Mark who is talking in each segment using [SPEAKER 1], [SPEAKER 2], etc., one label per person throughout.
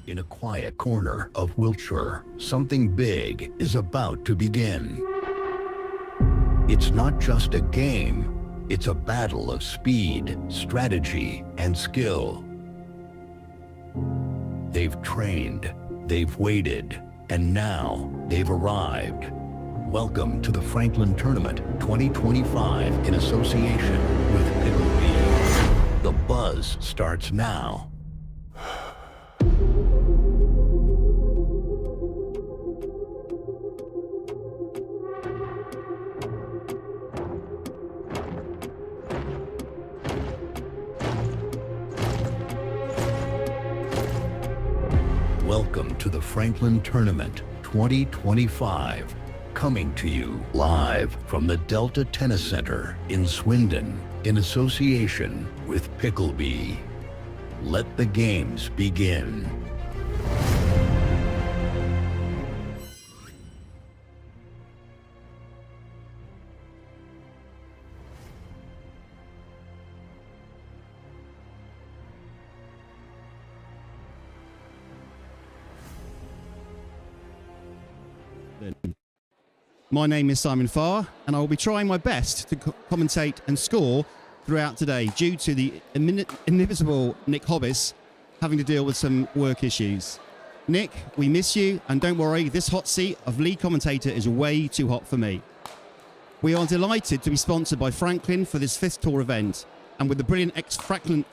[SPEAKER 1] In a quiet corner of Wiltshire, something big is about to begin. It's not just a game, it's a battle of speed, strategy, and skill. They've trained, they've waited, and now they've arrived. Welcome to the Franklin Tournament 2025 in association with PickleB. The buzz starts now. Welcome to the Franklin Tournament 2025, coming to you live from the Delta Tennis Center in Swindon in association with PickleB. Let the games begin.
[SPEAKER 2] My name is Simon Farr, and I will be trying my best to commentate and score throughout today due to the inimitable Nick Hobbs having to deal with some work issues. Nick, we miss you, and don't worry, this hot seat of lead commentator is way too hot for me. We are delighted to be sponsored by Franklin for this 5th tour event, and with the brilliant Franklin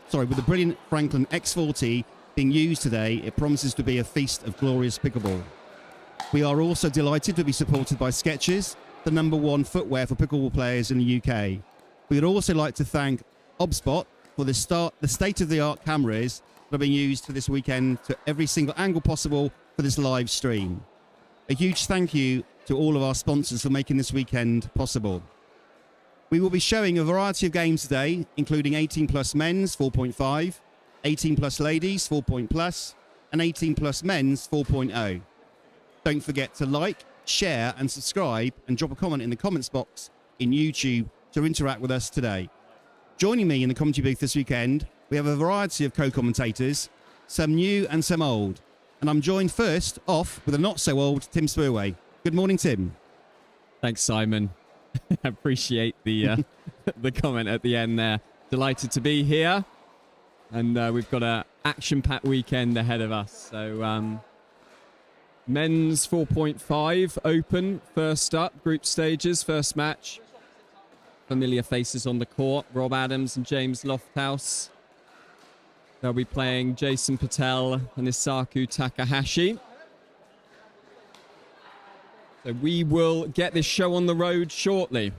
[SPEAKER 2] X40 being used today, it promises to be a feast of glorious pickleball. We are also delighted to be supported by Skechers, the #1 footwear for pickleball players in the UK. We would also like to thank OBSpot for the state-of-the-art cameras that are being used for this weekend to every single angle possible for this live stream. A huge thank you to all of our sponsors for making this weekend possible. We will be showing a variety of games today, including 18+ men's 4.5, 18+ ladies 4+, and 18+ men's 4.0. Don't forget to like, share and subscribe and drop a comment in the comments box in YouTube to interact with us today. Joining me in the commentary booth this weekend, we have a variety of co-commentators, some new and some old. And I'm joined first off with a not so old Tim Spurway. Good morning, Tim.
[SPEAKER 3] Thanks, Simon. I appreciate the the comment at the end there. Delighted to be here. And we've got an action-packed weekend ahead of us. So men's 4.5 open, first up, group stages, first match. Familiar faces on the court, Rob Adams and James Lofthouse. They'll be playing Jason Patel and Isaku Takahashi. So we will get this show on the road shortly.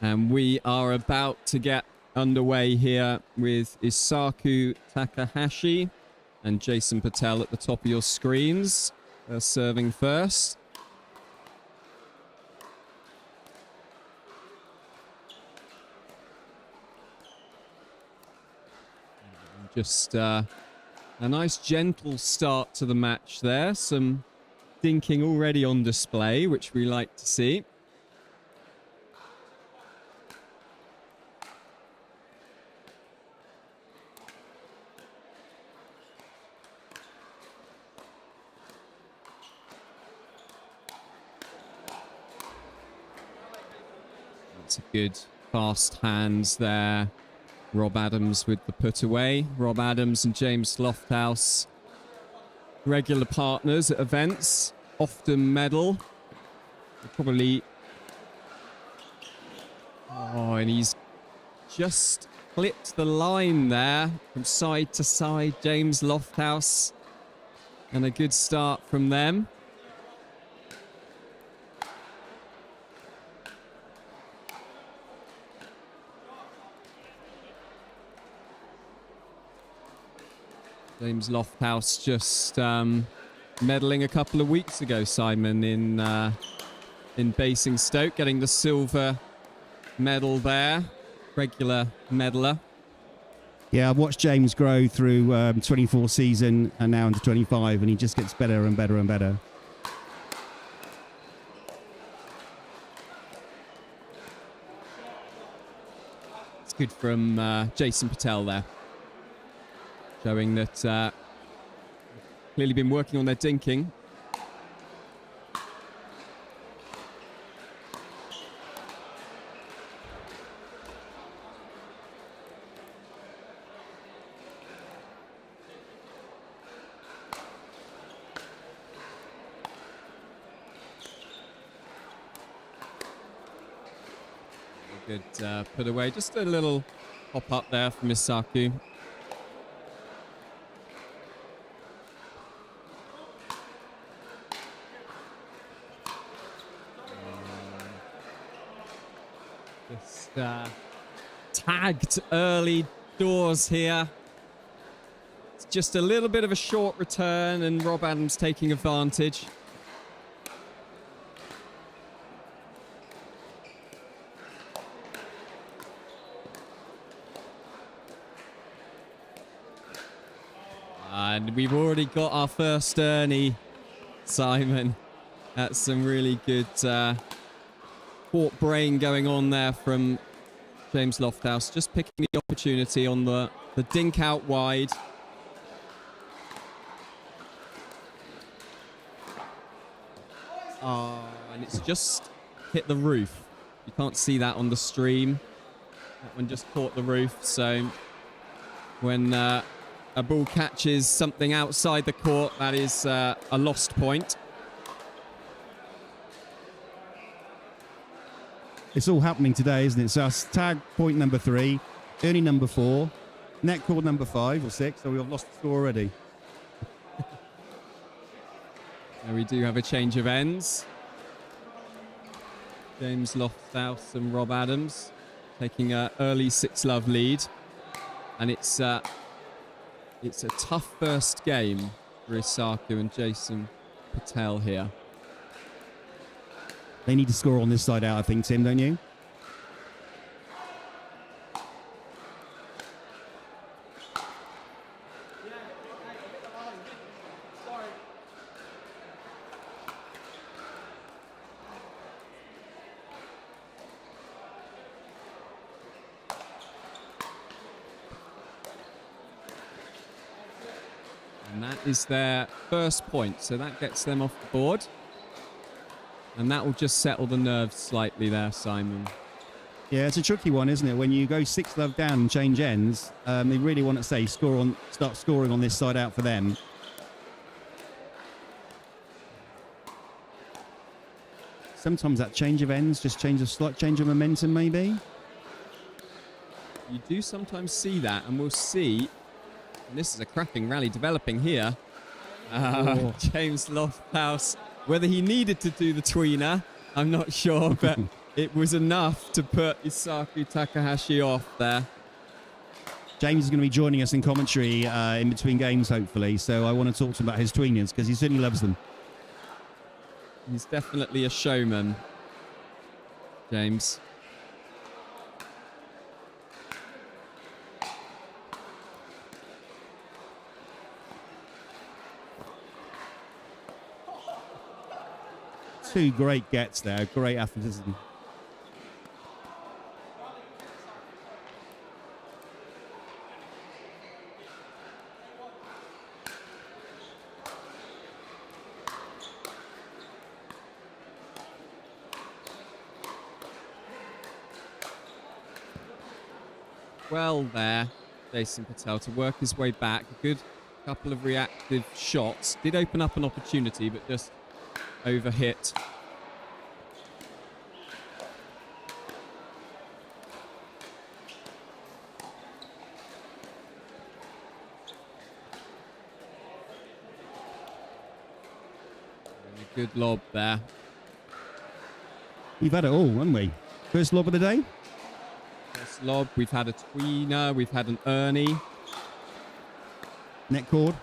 [SPEAKER 3] And we are about to get underway here with Isaku Takahashi and Jason Patel at the top of your screens. They're serving first. Just a nice gentle start to the match there. Some dinking already on display, which we like to see. That's a good fast hands there. Rob Adams with the put away. Rob Adams and James Lofthouse, regular partners at events, often medal. Probably. Oh, and he's just clipped the line there from side to side. James Lofthouse, and a good start from them. James Lofthouse just medaling a couple of weeks ago, Simon, in Basingstoke, getting the silver medal there. Regular medaler.
[SPEAKER 2] Yeah, I've watched James grow through 24 season and now into 25, and he just gets better and better and better.
[SPEAKER 3] It's good from Jason Patel there, showing that clearly been working on their dinking. Good put away. Just a little hop up there from Isaku. Just tagged early doors here. It's just a little bit of a short return, and Rob Adams taking advantage. And we've already got our first Ernie, Simon. That's some really good court brain going on there from James Lofthouse. Just picking the opportunity on the dink out wide. And it's just hit the roof. You can't see that on the stream. That one just caught the roof. So when a ball catches something outside the court, that is a lost point.
[SPEAKER 2] It's all happening today, isn't it? So tag point number 3, Ernie number 4, net cord number 5 or 6. So we've lost the score already.
[SPEAKER 3] And we do have a change of ends. James Lofthouse and Rob Adams taking an early 6-love lead. And it's a tough first game for Isaku and Jason Patel here.
[SPEAKER 2] They need to score on this side out, I think, Tim, don't you?
[SPEAKER 3] And that is their first point, so that gets them off the board. And that will just settle the nerves slightly there, Simon.
[SPEAKER 2] Yeah, it's a tricky one, isn't it? When you go 6-love down and change ends, they really want to start scoring on this side out for them. Sometimes that change of ends just changes a slight change of momentum, maybe.
[SPEAKER 3] You do sometimes see that, and we'll see. And this is a cracking rally developing here. James Lofthouse, whether he needed to do the tweener, I'm not sure, but it was enough to put Isaku Takahashi off there.
[SPEAKER 2] James is going to be joining us in commentary in between games, hopefully. So I want to talk to him about his tweeners because he certainly loves them.
[SPEAKER 3] He's definitely a showman, James.
[SPEAKER 2] Two great gets there, great athleticism.
[SPEAKER 3] Well there, Jason Patel to work his way back. A good couple of reactive shots. Did open up an opportunity, but just overhit. And a good lob there.
[SPEAKER 2] We've had it all, haven't we? First lob of the day.
[SPEAKER 3] First lob, we've had a tweener, we've had an Ernie.
[SPEAKER 2] Net cord.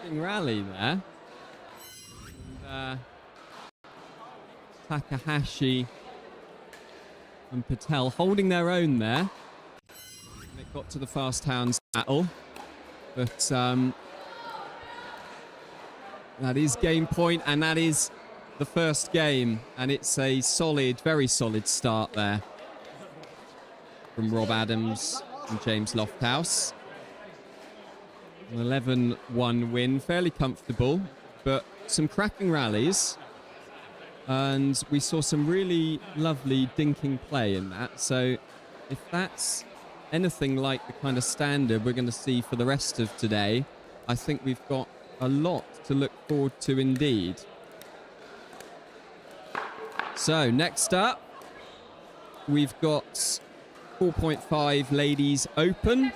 [SPEAKER 3] Interesting rally there. And, Takahashi and Patel holding their own there. And it got to the fast hands battle. But that is game point, and that is the first game. And it's a solid, very solid start there from Rob Adams and James Lofthouse. An 11-1 win, fairly comfortable, but some cracking rallies. And we saw some really lovely dinking play in that. So if that's anything like the kind of standard we're going to see for the rest of today, I think we've got a lot to look forward to indeed. So next up, we've got 4.5 Ladies Open,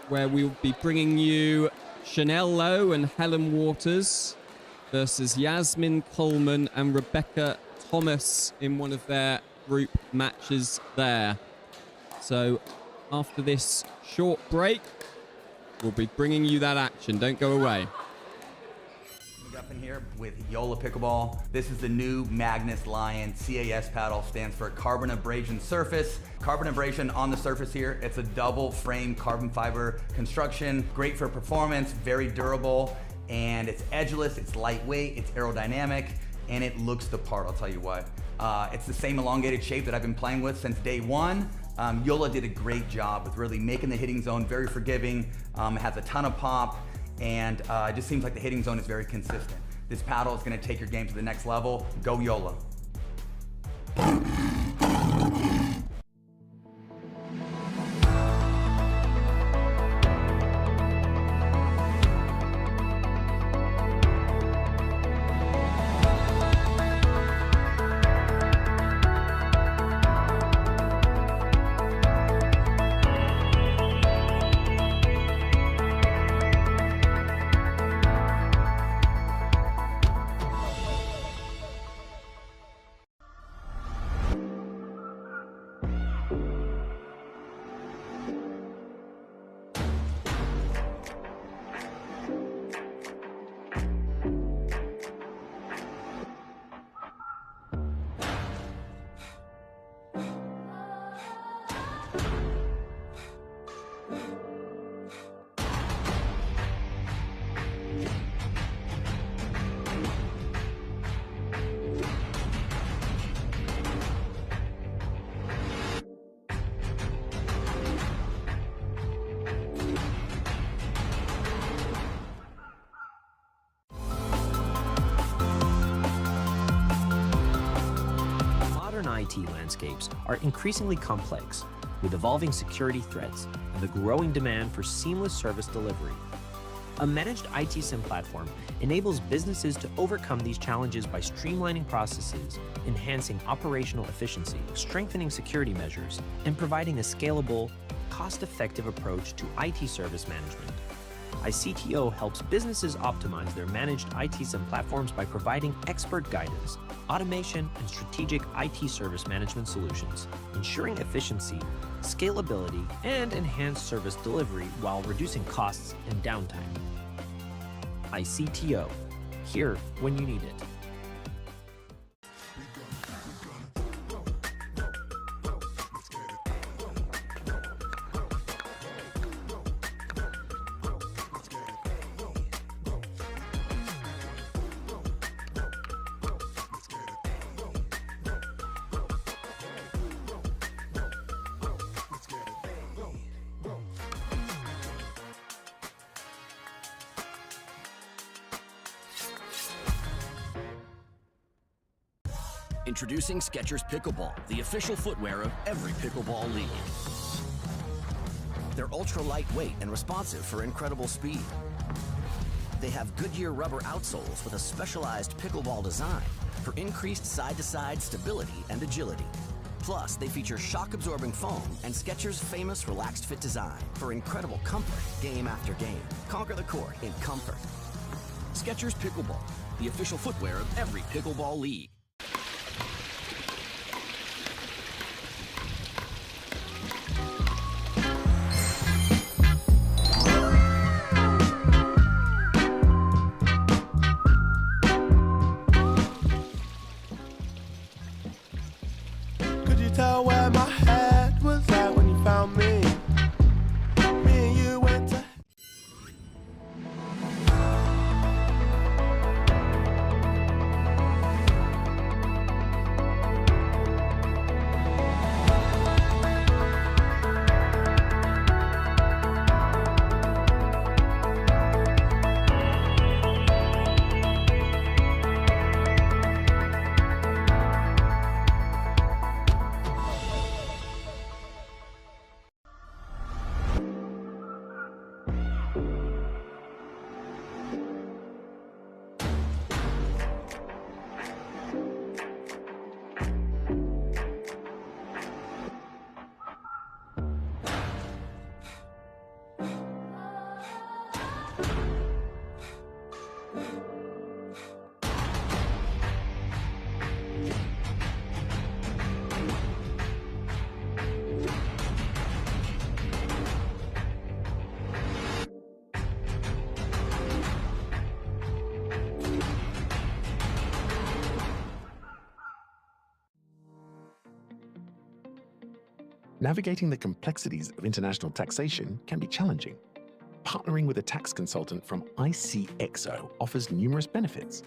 [SPEAKER 3] where we'll be bringing you Chanel Lowe and Helen Waters versus Yasmin Coleman and Rebecca Thomas in one of their group matches there. So after this short break, we'll be bringing you that action. Don't go away.
[SPEAKER 4] Up in here with Yola Pickleball. This is the new Magnus Lion CAS paddle, stands for carbon abrasion surface. Carbon abrasion on the surface here. It's a double frame carbon fiber construction, great for performance, very durable, and it's edgeless, it's lightweight, it's aerodynamic, and it looks the part, I'll tell you what. It's the same elongated shape that I've been playing with since day one. Yola did a great job with really making the hitting zone very forgiving, has a ton of pop, and it just seems like the hitting zone is very consistent. This paddle is going to take your game to the next level. Go Yola.
[SPEAKER 5] IT landscapes are increasingly complex, with evolving security threats and the growing demand for seamless service delivery. A managed IT SIM platform enables businesses to overcome these challenges by streamlining processes, enhancing operational efficiency, strengthening security measures, and providing a scalable, cost-effective approach to IT service management. iCTO helps businesses optimize their managed IT SIM platforms by providing expert guidance, automation, and strategic IT service management solutions, ensuring efficiency, scalability, and enhanced service delivery while reducing costs and downtime. iCTO, here when you need it.
[SPEAKER 6] Introducing Skechers Pickleball, the official footwear of every pickleball league. They're ultra lightweight and responsive for incredible speed. They have Goodyear rubber outsoles with a specialized pickleball design for increased side-to-side stability and agility. Plus, they feature shock-absorbing foam and Skechers' famous relaxed fit design for incredible comfort game after game. Conquer the court in comfort. Skechers Pickleball, the official footwear of every pickleball league.
[SPEAKER 7] Navigating the complexities of international taxation can be challenging. Partnering with a tax consultant from ICXO offers numerous benefits.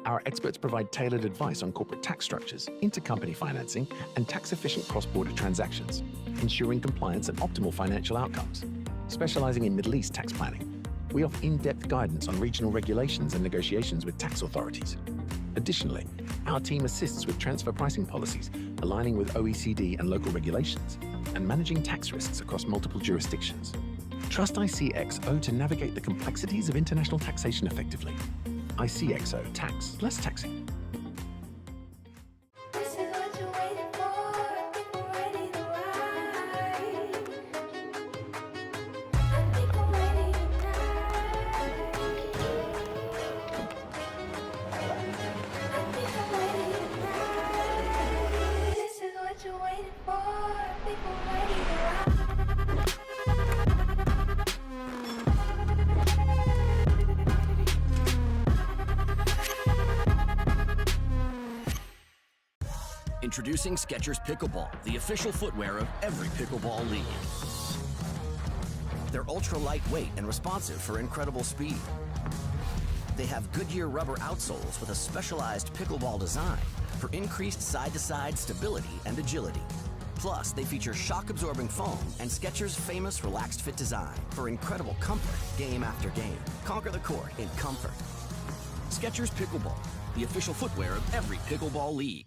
[SPEAKER 7] Our experts provide tailored advice on corporate tax structures, intercompany financing, and tax-efficient cross-border transactions, ensuring compliance and optimal financial outcomes. Specializing in Middle East tax planning, we offer in-depth guidance on regional regulations and negotiations with tax authorities. Additionally, our team assists with transfer pricing policies, aligning with OECD and local regulations, and managing tax risks across multiple jurisdictions. Trust ICXO to navigate the complexities of international taxation effectively. ICXO Tax Less Taxing.
[SPEAKER 8] This is what you're waiting for. People ready to ride. I think I'm ready tonight. This is what you're waiting for. People ready to ride.
[SPEAKER 6] Introducing Skechers Pickleball, the official footwear of every pickleball league. They're ultra lightweight and responsive for incredible speed. They have Goodyear rubber outsoles with a specialized pickleball design for increased side-to-side stability and agility. Plus, they feature shock-absorbing foam and Skechers' famous relaxed fit design for incredible comfort game after game. Conquer the court in comfort. Skechers Pickleball, the official footwear of every pickleball league.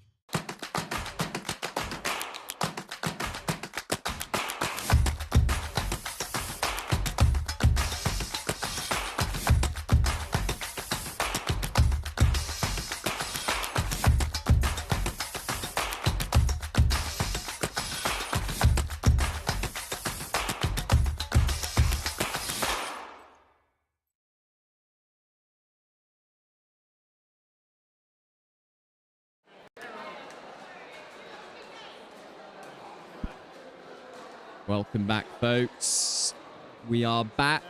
[SPEAKER 3] Welcome back, folks. We are back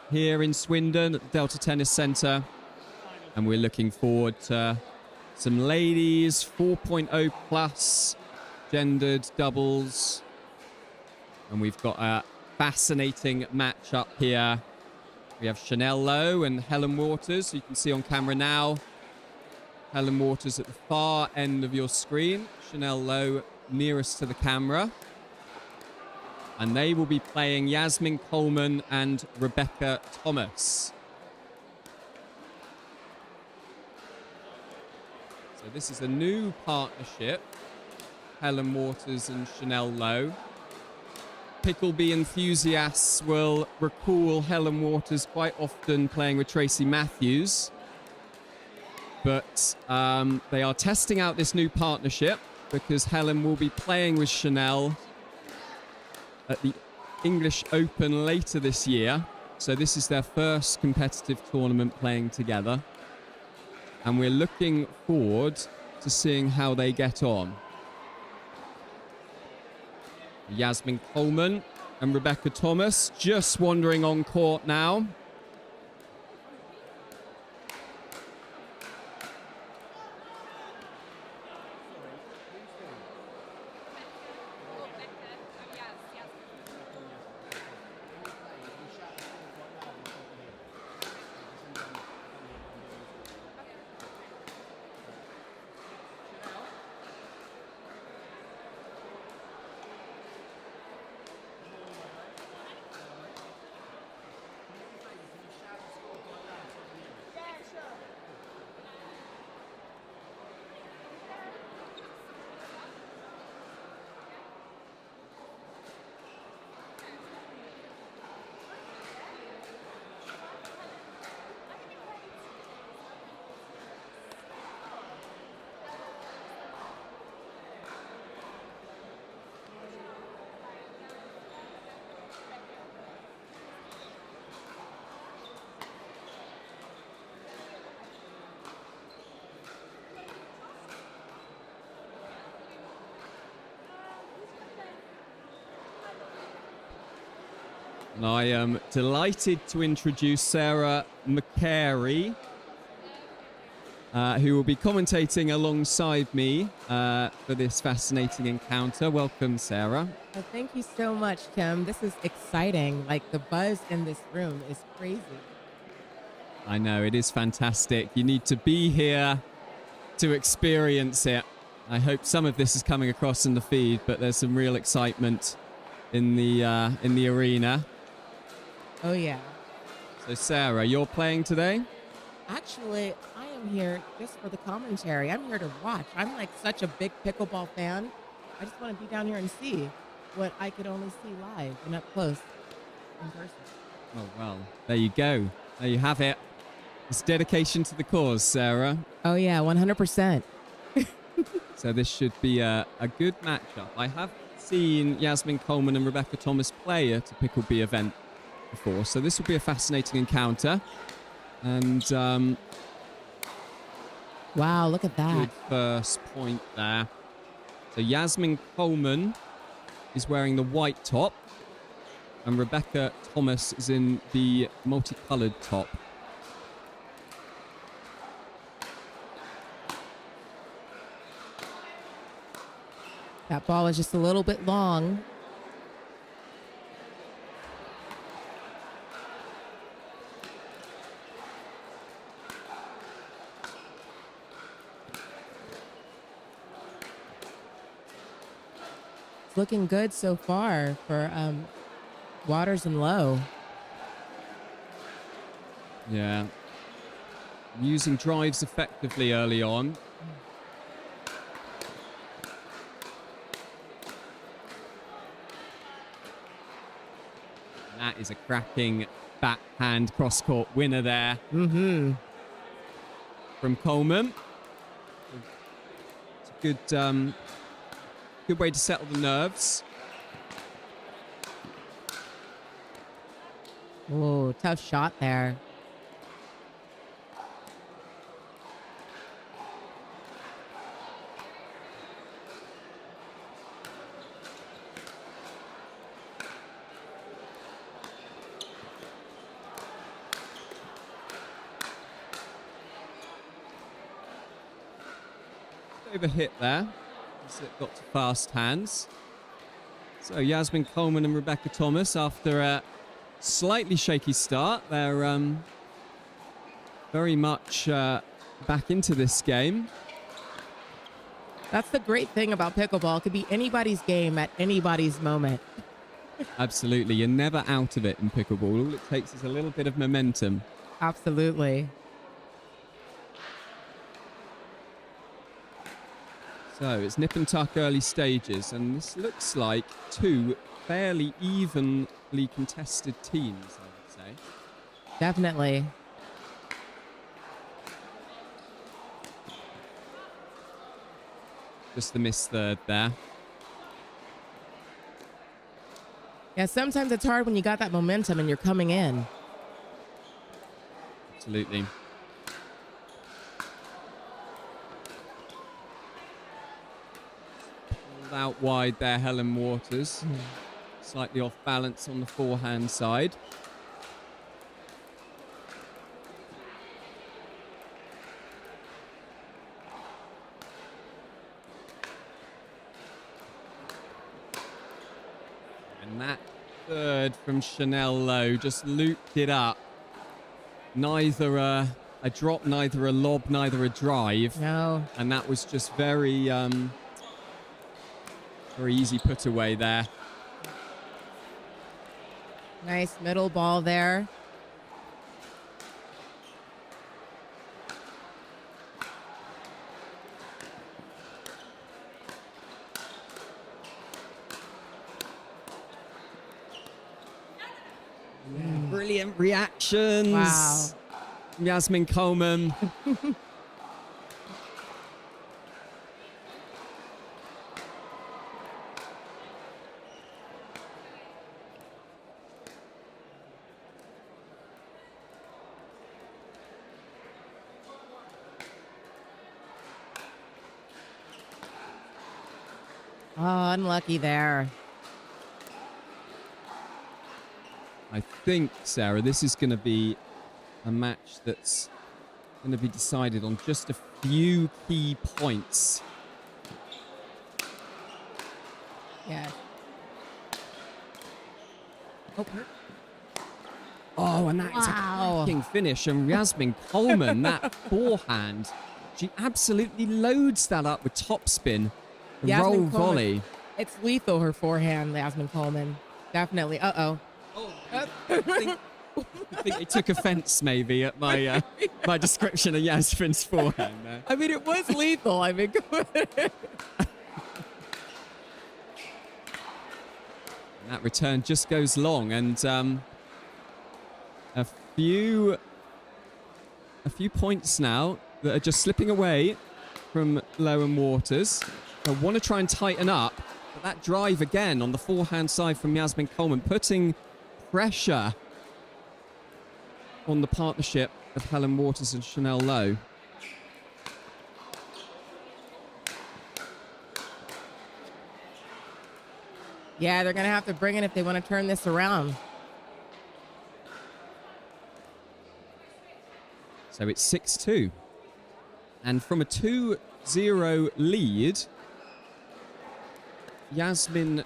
[SPEAKER 3] here in Swindon at the Delta Tennis Centre, and we're looking forward to some ladies 4.0 plus gendered doubles, and we've got a fascinating match up here. We have Chanel Lowe and Helen Waters, who you can see on camera now. Helen Waters at the far end of your screen, Chanel Lowe nearest to the camera. And they will be playing Yasmin Coleman and Rebecca Thomas. So this is a new partnership, Helen Waters and Chanel Lowe. PickleB enthusiasts will recall Helen Waters quite often playing with Tracy Matthews. But they are testing out this new partnership because Helen will be playing with Chanel at the English Open later this year. So this is their first competitive tournament playing together. And we're looking forward to seeing how they get on. Yasmin Coleman and Rebecca Thomas just wandering on court now. And I am delighted to introduce Sarah McCary, who will be commentating alongside me for this fascinating encounter. Welcome, Sarah.
[SPEAKER 9] Oh, thank you so much, Tim. This is exciting. Like, the buzz in this room is crazy.
[SPEAKER 3] I know, it is fantastic. You need to be here to experience it. I hope some of this is coming across in the feed, but there's some real excitement in the arena.
[SPEAKER 9] Oh, yeah.
[SPEAKER 3] So, Sarah, you're playing today?
[SPEAKER 9] Actually, I am here just for the commentary. I'm here to watch. I'm like such a big pickleball fan. I just want to be down here and see what I could only see live and up close in person.
[SPEAKER 3] Oh, well, there you go. There you have it. It's dedication to the cause, Sarah.
[SPEAKER 9] Oh, yeah, 100%.
[SPEAKER 3] So this should be a good matchup. I have seen Yasmin Coleman and Rebecca Thomas play at a PickleB event before, so this will be a fascinating encounter. And
[SPEAKER 9] Wow, look at that.
[SPEAKER 3] good first point there. So Yasmin Coleman is wearing the white top, and Rebecca Thomas is in the multicolored top.
[SPEAKER 9] That ball is just a little bit long. It's looking good so far for Waters and Low.
[SPEAKER 3] Yeah. Using drives effectively early on. That is a cracking backhand cross-court winner there
[SPEAKER 9] Mm-hmm.
[SPEAKER 3] from Coleman. It's a good way to settle the nerves.
[SPEAKER 9] Oh, tough shot there.
[SPEAKER 3] Overhit there. As it got to fast hands. So Yasmin Coleman and Rebecca Thomas, after a slightly shaky start, they're very much back into this game.
[SPEAKER 9] That's the great thing about pickleball. It could be anybody's game at anybody's moment.
[SPEAKER 3] Absolutely. You're never out of it in pickleball. All it takes is a little bit of momentum.
[SPEAKER 9] Absolutely.
[SPEAKER 3] So it's nip and tuck early stages, and this looks like two fairly evenly contested teams, I would say.
[SPEAKER 9] Definitely.
[SPEAKER 3] Just the missed third there.
[SPEAKER 9] Yeah, sometimes it's hard when you got that momentum and you're coming in.
[SPEAKER 3] Absolutely. Pulled out wide there, Helen Waters. Slightly off balance on the forehand side. And that third from Chanel Lowe just looped it up. Neither a drop, neither a lob, neither a drive.
[SPEAKER 9] No.
[SPEAKER 3] And that was just very, very easy put away there.
[SPEAKER 9] Nice middle ball there.
[SPEAKER 3] Brilliant reactions.
[SPEAKER 9] Wow.
[SPEAKER 3] Yasmin Coleman.
[SPEAKER 9] Oh, unlucky there.
[SPEAKER 3] I think, Sarah, this is going to be a match that's going to be decided on just a few key points.
[SPEAKER 9] Yeah.
[SPEAKER 3] Oh, and that is a cracking finish. And Yasmin Coleman, that forehand, she absolutely loads that up with topspin and
[SPEAKER 9] Yasmin
[SPEAKER 3] roll
[SPEAKER 9] Coleman.
[SPEAKER 3] volley.
[SPEAKER 9] It's lethal, her forehand, Yasmin Coleman. Definitely. Uh-oh.
[SPEAKER 3] I think they took offense maybe at my my description of Yasmin's forehand there.
[SPEAKER 9] I mean, it was lethal. I mean,
[SPEAKER 3] That return just goes long, and a few points now that are just slipping away from Low and Waters. I want to try and tighten up, but that drive again on the forehand side from Yasmin Coleman, putting pressure on the partnership of Helen Waters and Chanel Lowe.
[SPEAKER 9] yeah, they're going to have to bring it if they want to turn this around.
[SPEAKER 3] So it's 6-2. And from a 2-0 lead, Yasmin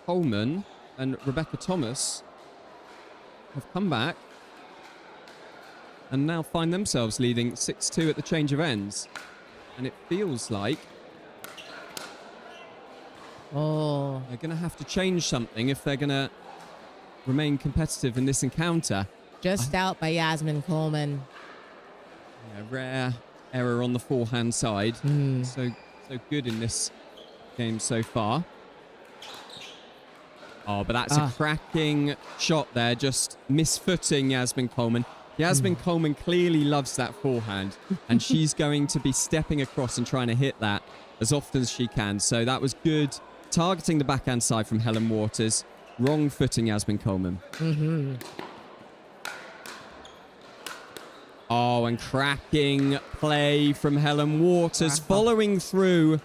[SPEAKER 3] Coleman and Rebecca Thomas have come back and now find themselves leading 6-2 at the change of ends. And it feels like they're going to have to change something if they're going to remain competitive in this encounter.
[SPEAKER 9] Just out by Yasmin Coleman.
[SPEAKER 3] Yeah, rare error on the forehand side. So good in this game so far. Oh, but that's a cracking shot there, just misfooting Yasmin Coleman. Yasmin Coleman clearly loves that forehand, and she's going to be stepping across and trying to hit that as often as she can. So that was good, targeting the backhand side from Helen Waters, wrong footing Yasmin Coleman. Oh, and cracking play from Helen Waters, following through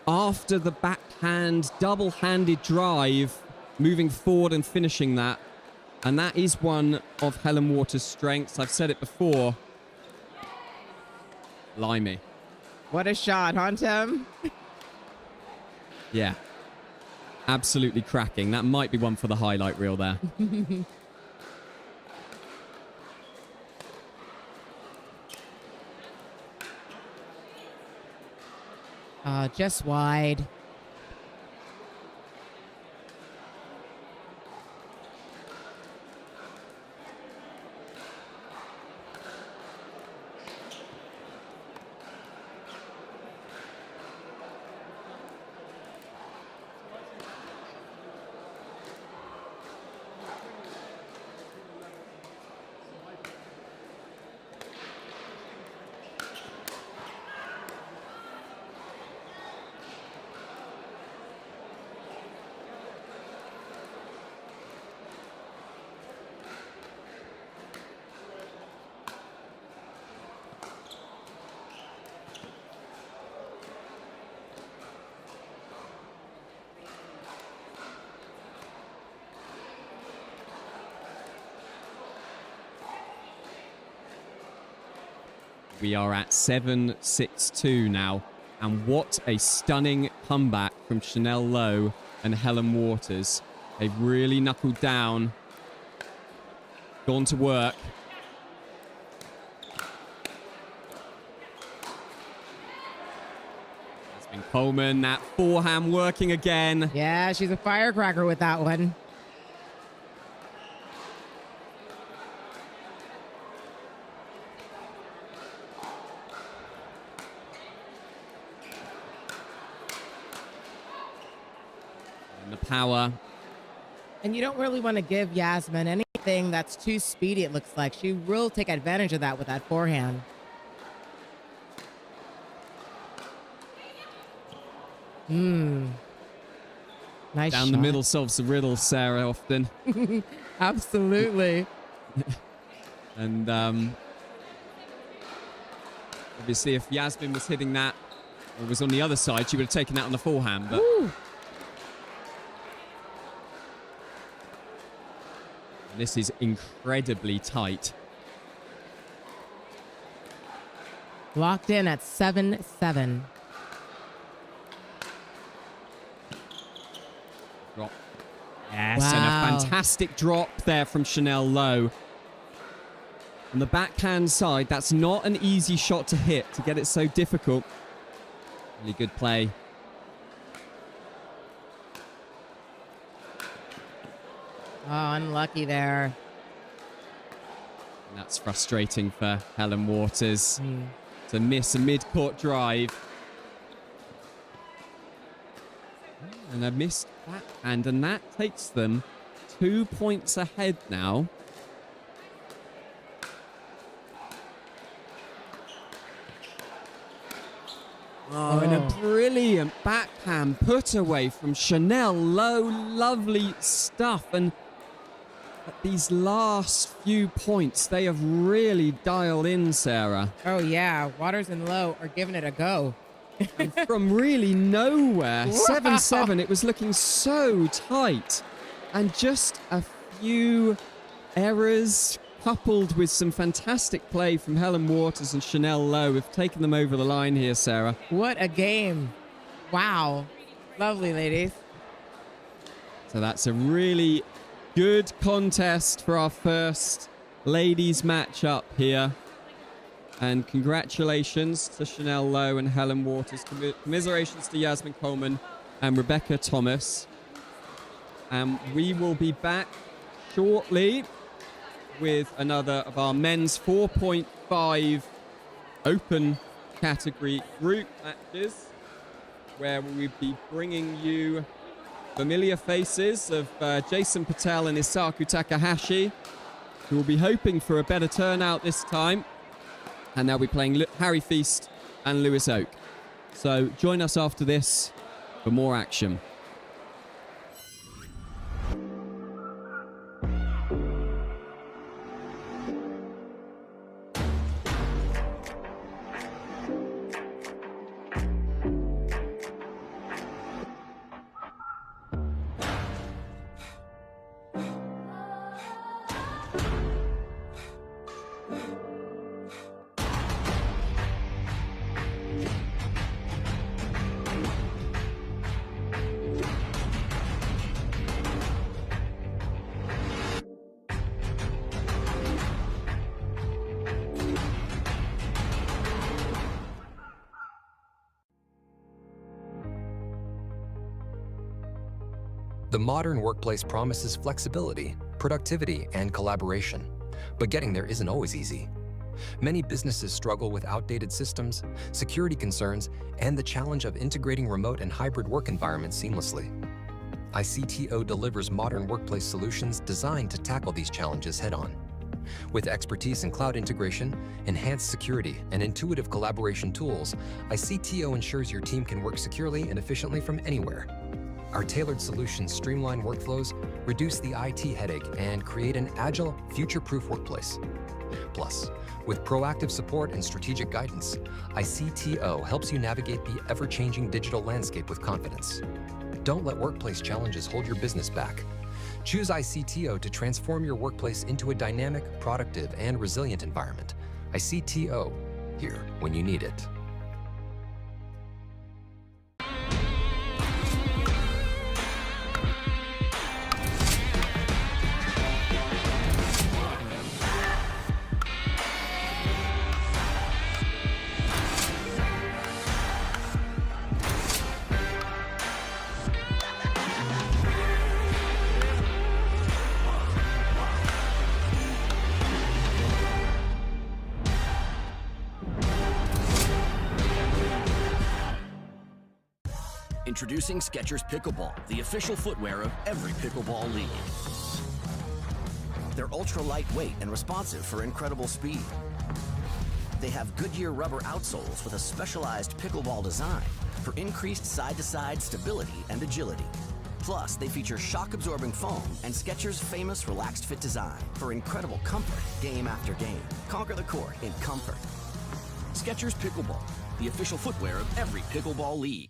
[SPEAKER 3] after the backhand double-handed drive, moving forward and finishing that. And that is one of Helen Waters' strengths. I've said it before. Blimey.
[SPEAKER 9] What a shot, huh, Tim?
[SPEAKER 3] Yeah. Absolutely cracking. That might be one for the highlight reel there.
[SPEAKER 9] Just wide.
[SPEAKER 3] We are at 7-6-2 now. And what a stunning comeback from Chanel Lowe and Helen Waters. They've really knuckled down, gone to work. Yasmin Coleman, that forehand working again.
[SPEAKER 9] Yeah, she's a firecracker with that one.
[SPEAKER 3] And the power.
[SPEAKER 9] And you don't really want to give Yasmin anything that's too speedy, it looks like. She will take advantage of that with that forehand. Nice
[SPEAKER 3] Down
[SPEAKER 9] shot.
[SPEAKER 3] the middle solves the riddle, Sarah, often.
[SPEAKER 9] Absolutely.
[SPEAKER 3] And obviously, if Yasmin was hitting that or was on the other side, she would have taken that on the forehand. But This is incredibly tight.
[SPEAKER 9] Locked in at 7-7.
[SPEAKER 3] Drop. Yes,
[SPEAKER 9] Wow.
[SPEAKER 3] and a fantastic drop there from Chanel Lowe. On the backhand side, that's not an easy shot to hit, to get it so difficult. Really good play.
[SPEAKER 9] Oh, unlucky there.
[SPEAKER 3] And that's frustrating for Helen Waters to miss a mid-court drive. And a missed backhand, and that takes them 2 points ahead now. Oh, and a brilliant backhand put away from Chanel Lowe. Lovely stuff. And at these last few points, they have really dialed in, Sarah.
[SPEAKER 9] Oh, yeah. Waters and Lowe are giving it a go.
[SPEAKER 3] And from really nowhere,
[SPEAKER 9] Wow.
[SPEAKER 3] 7-7, it was looking so tight. And just a few errors coupled with some fantastic play from Helen Waters and Chanel Lowe have taken them over the line here, Sarah.
[SPEAKER 9] What a game. Wow. Lovely, ladies.
[SPEAKER 3] So that's a really good contest for our first ladies matchup here. And congratulations to Chanel Lowe and Helen Waters. Commiserations to Yasmin Coleman and Rebecca Thomas. And we will be back shortly with another of our men's 4.5 open category group matches, where we will be bringing you familiar faces of Jason Patel and Isaku Takahashi, who will be hoping for a better turnout this time. And they'll be playing Harry Feast and Lewis Oak. So join us after this for more action.
[SPEAKER 10] The modern workplace promises flexibility, productivity, and collaboration, but getting there isn't always easy. Many businesses struggle with outdated systems, security concerns, and the challenge of integrating remote and hybrid work environments seamlessly. ICTO delivers modern workplace solutions designed to tackle these challenges head-on. With expertise in cloud integration, enhanced security, and intuitive collaboration tools, ICTO ensures your team can work securely and efficiently from anywhere. Our tailored solutions streamline workflows, reduce the IT headache, and create an agile, future-proof workplace. Plus, with proactive support and strategic guidance, ICTO helps you navigate the ever-changing digital landscape with confidence. Don't let workplace challenges hold your business back. Choose ICTO to transform your workplace into a dynamic, productive, and resilient environment. ICTO, here when you need it.
[SPEAKER 6] Introducing Skechers Pickleball, the official footwear of every pickleball league. They're ultra lightweight and responsive for incredible speed. They have Goodyear rubber outsoles with a specialized pickleball design for increased side-to-side stability and agility. Plus, they feature shock-absorbing foam and Skechers' famous relaxed fit design for incredible comfort game after game. Conquer the court in comfort. Skechers Pickleball, the official footwear of every pickleball league.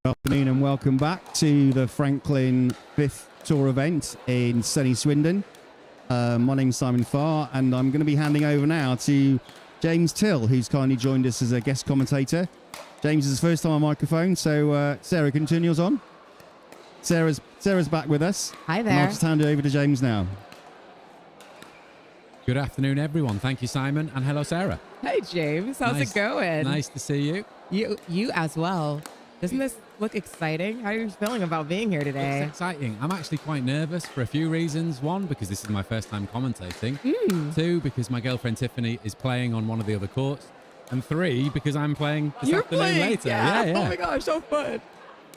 [SPEAKER 2] Afternoon and welcome back to the Franklin 5th Tour event in sunny Swindon. My name's Simon Farr and I'm going to be handing over now to James Till, who's kindly joined us as a guest commentator. James is his first time on microphone, so Sarah, can you turn yours on? Sarah's back with us.
[SPEAKER 9] Hi
[SPEAKER 2] And
[SPEAKER 9] there.
[SPEAKER 2] I'll just hand it over to James now.
[SPEAKER 11] Good afternoon, everyone. Thank you, Simon, and hello, Sarah.
[SPEAKER 9] Hey, James. How's it going?
[SPEAKER 11] Nice to see you.
[SPEAKER 9] You as well. Doesn't this look exciting? How are you feeling about being here today?
[SPEAKER 11] It's exciting. I'm actually quite nervous for a few reasons. One, because this is my first time commentating. Two, because my girlfriend Tiffany is playing on one of the other courts. And three, because I'm playing this
[SPEAKER 9] You're
[SPEAKER 11] afternoon
[SPEAKER 9] playing?
[SPEAKER 11] later.
[SPEAKER 9] Yeah.
[SPEAKER 11] Yeah.
[SPEAKER 9] Oh my gosh, so fun.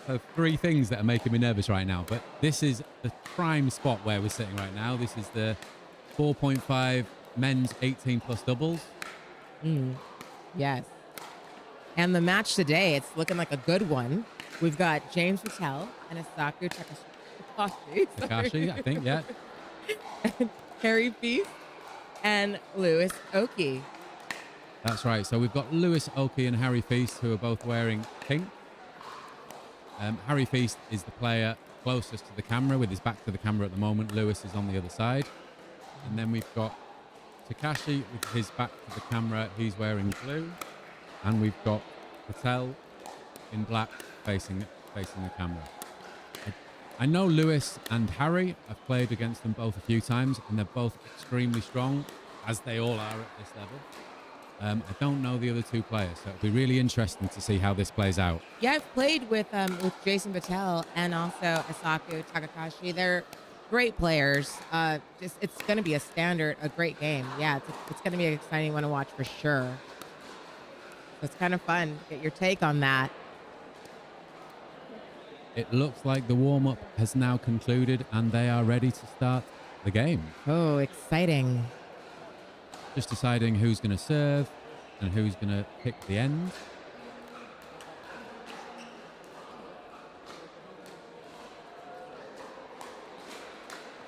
[SPEAKER 11] So three things that are making me nervous right now. But this is the prime spot where we're sitting right now. This is the 4.5 men's 18+ doubles.
[SPEAKER 9] Yes. And the match today, it's looking like a good one. We've got James Patel and Asaku
[SPEAKER 11] Takashi, I think, yeah.
[SPEAKER 9] Harry Feast and Lewis Oki.
[SPEAKER 11] That's right. So we've got Lewis Oki and Harry Feast, who are both wearing pink. Harry Feast is the player closest to the camera, with his back to the camera at the moment. Lewis is on the other side. And then we've got Takashi with his back to the camera. He's wearing blue. And we've got Patel in black facing the camera. I know Lewis and Harry. I've played against them both a few times, and they're both extremely strong, as they all are at this level. I don't know the other two players, so it'll be really interesting to see how this plays out.
[SPEAKER 9] Yeah, I've played with Jason Patel and also Asaku Takakashi. They're great players. It's going to be a great game. Yeah, it's going to be an exciting one to watch for sure. So it's kind of fun. Get your take on that.
[SPEAKER 11] It looks like the warm-up has now concluded, and they are ready to start the game.
[SPEAKER 9] Oh, exciting.
[SPEAKER 11] Just deciding who's going to serve and who's going to pick the end.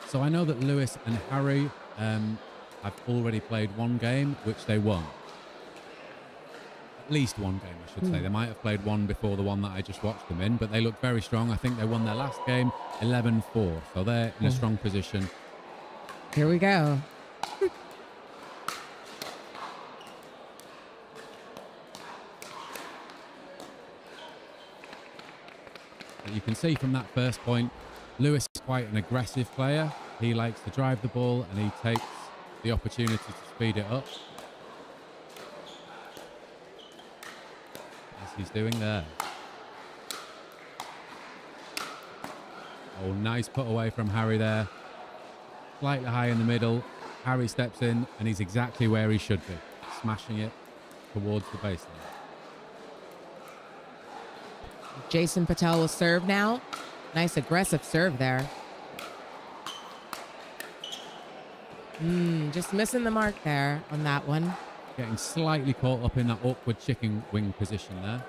[SPEAKER 11] So I know that Lewis and Harry have already played one game, which they won. At least one game, I should say. They might have played one before the one that I just watched them in, but they look very strong. I think they won their last game 11-4, so they're in a strong position.
[SPEAKER 9] Here we go.
[SPEAKER 11] You can see from that first point, Lewis is quite an aggressive player. He likes to drive the ball and he takes the opportunity to speed it up. As he's doing there. Oh, nice put away from Harry there. Slightly high in the middle. Harry steps in and he's exactly where he should be. Smashing it towards the baseline.
[SPEAKER 9] Jason Patel will serve now. Nice aggressive serve there. Just missing the mark there on that one.
[SPEAKER 11] Getting slightly caught up in that awkward chicken wing position there.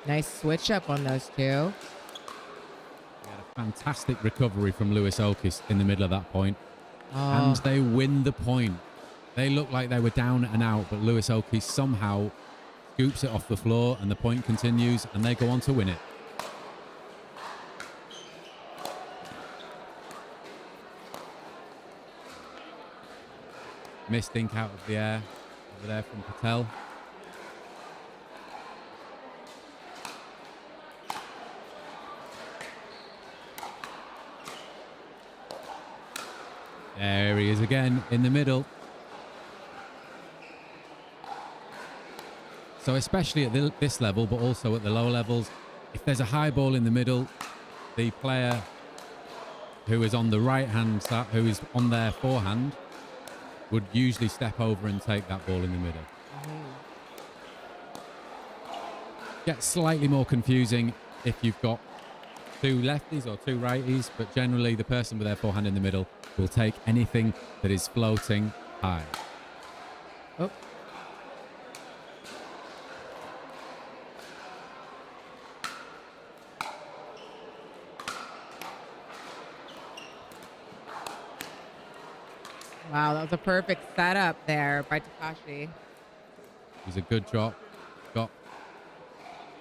[SPEAKER 9] Nice switch up on those two.
[SPEAKER 11] We had a fantastic recovery from Lewis Okis in the middle of that point. And they win the point. They look like they were down and out, but Lewis Okis somehow scoops it off the floor and the point continues and they go on to win it. Missed dink out of the air over there from Patel. There he is again in the middle. So especially at this level, but also at the lower levels, if there's a high ball in the middle, the player who is on the right hand side, who is on their forehand, would usually step over and take that ball in the middle. Gets slightly more confusing if you've got two lefties or two righties, but generally the person with their forehand in the middle will take anything that is floating high.
[SPEAKER 9] Oh. Wow, that was a perfect setup there by Takashi.
[SPEAKER 11] It was a good drop. Got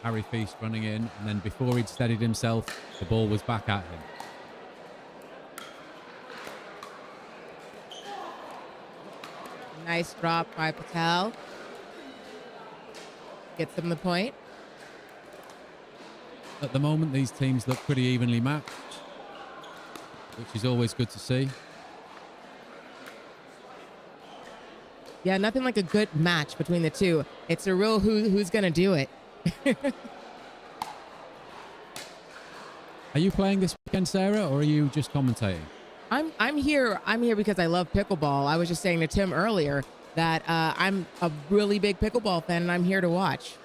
[SPEAKER 11] Harry Feast running in, and then before he'd steadied himself, the ball was back at him.
[SPEAKER 9] Nice drop by Patel. Gets him the point.
[SPEAKER 11] At the moment, these teams look pretty evenly matched, which is always good to see.
[SPEAKER 9] Yeah, nothing like a good match between the two. It's a real who's going to do it.
[SPEAKER 11] Are you playing this weekend, Sarah, or are you just commentating?
[SPEAKER 9] I'm here because I love pickleball. I was just saying to Tim earlier that I'm a really big pickleball fan and I'm here to watch.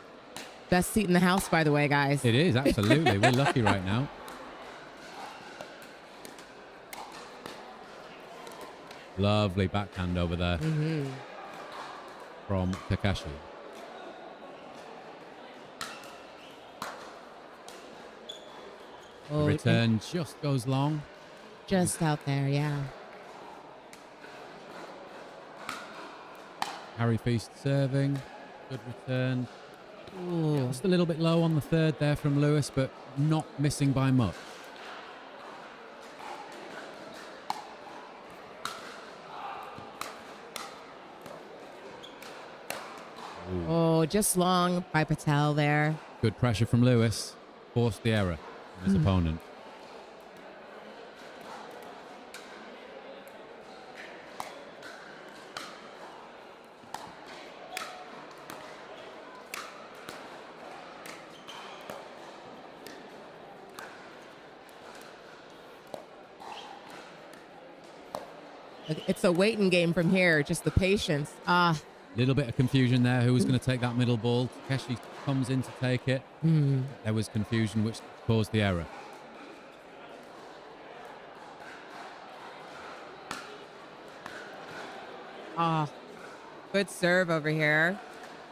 [SPEAKER 9] Best seat in the house, by the way, guys.
[SPEAKER 11] It is, absolutely. We're lucky right now. Lovely backhand over there from Takashi. The return just goes long.
[SPEAKER 9] Just out there, yeah.
[SPEAKER 11] Harry Feast serving. Good return.
[SPEAKER 9] Ooh.
[SPEAKER 11] Just a little bit low on the third there from Lewis, but not missing by much. Ooh.
[SPEAKER 9] Oh, just long by Patel there.
[SPEAKER 11] Good pressure from Lewis. Forced the error from his opponent.
[SPEAKER 9] It's a waiting game from here, just the patience.
[SPEAKER 11] Little bit of confusion there. Who was going to take that middle ball? Takeshi comes in to take it. There was confusion, which caused the error.
[SPEAKER 9] Good serve over here.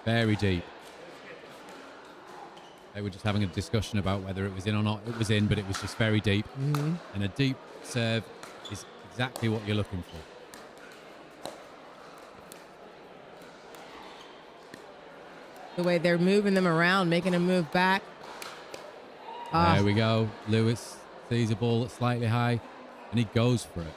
[SPEAKER 11] Very deep. They were just having a discussion about whether it was in or not. It was in, but it was just very deep. And a deep serve is exactly what you're looking for.
[SPEAKER 9] The way they're moving them around, making them move back.
[SPEAKER 11] There we go. Lewis sees a ball that's slightly high, and he goes for it.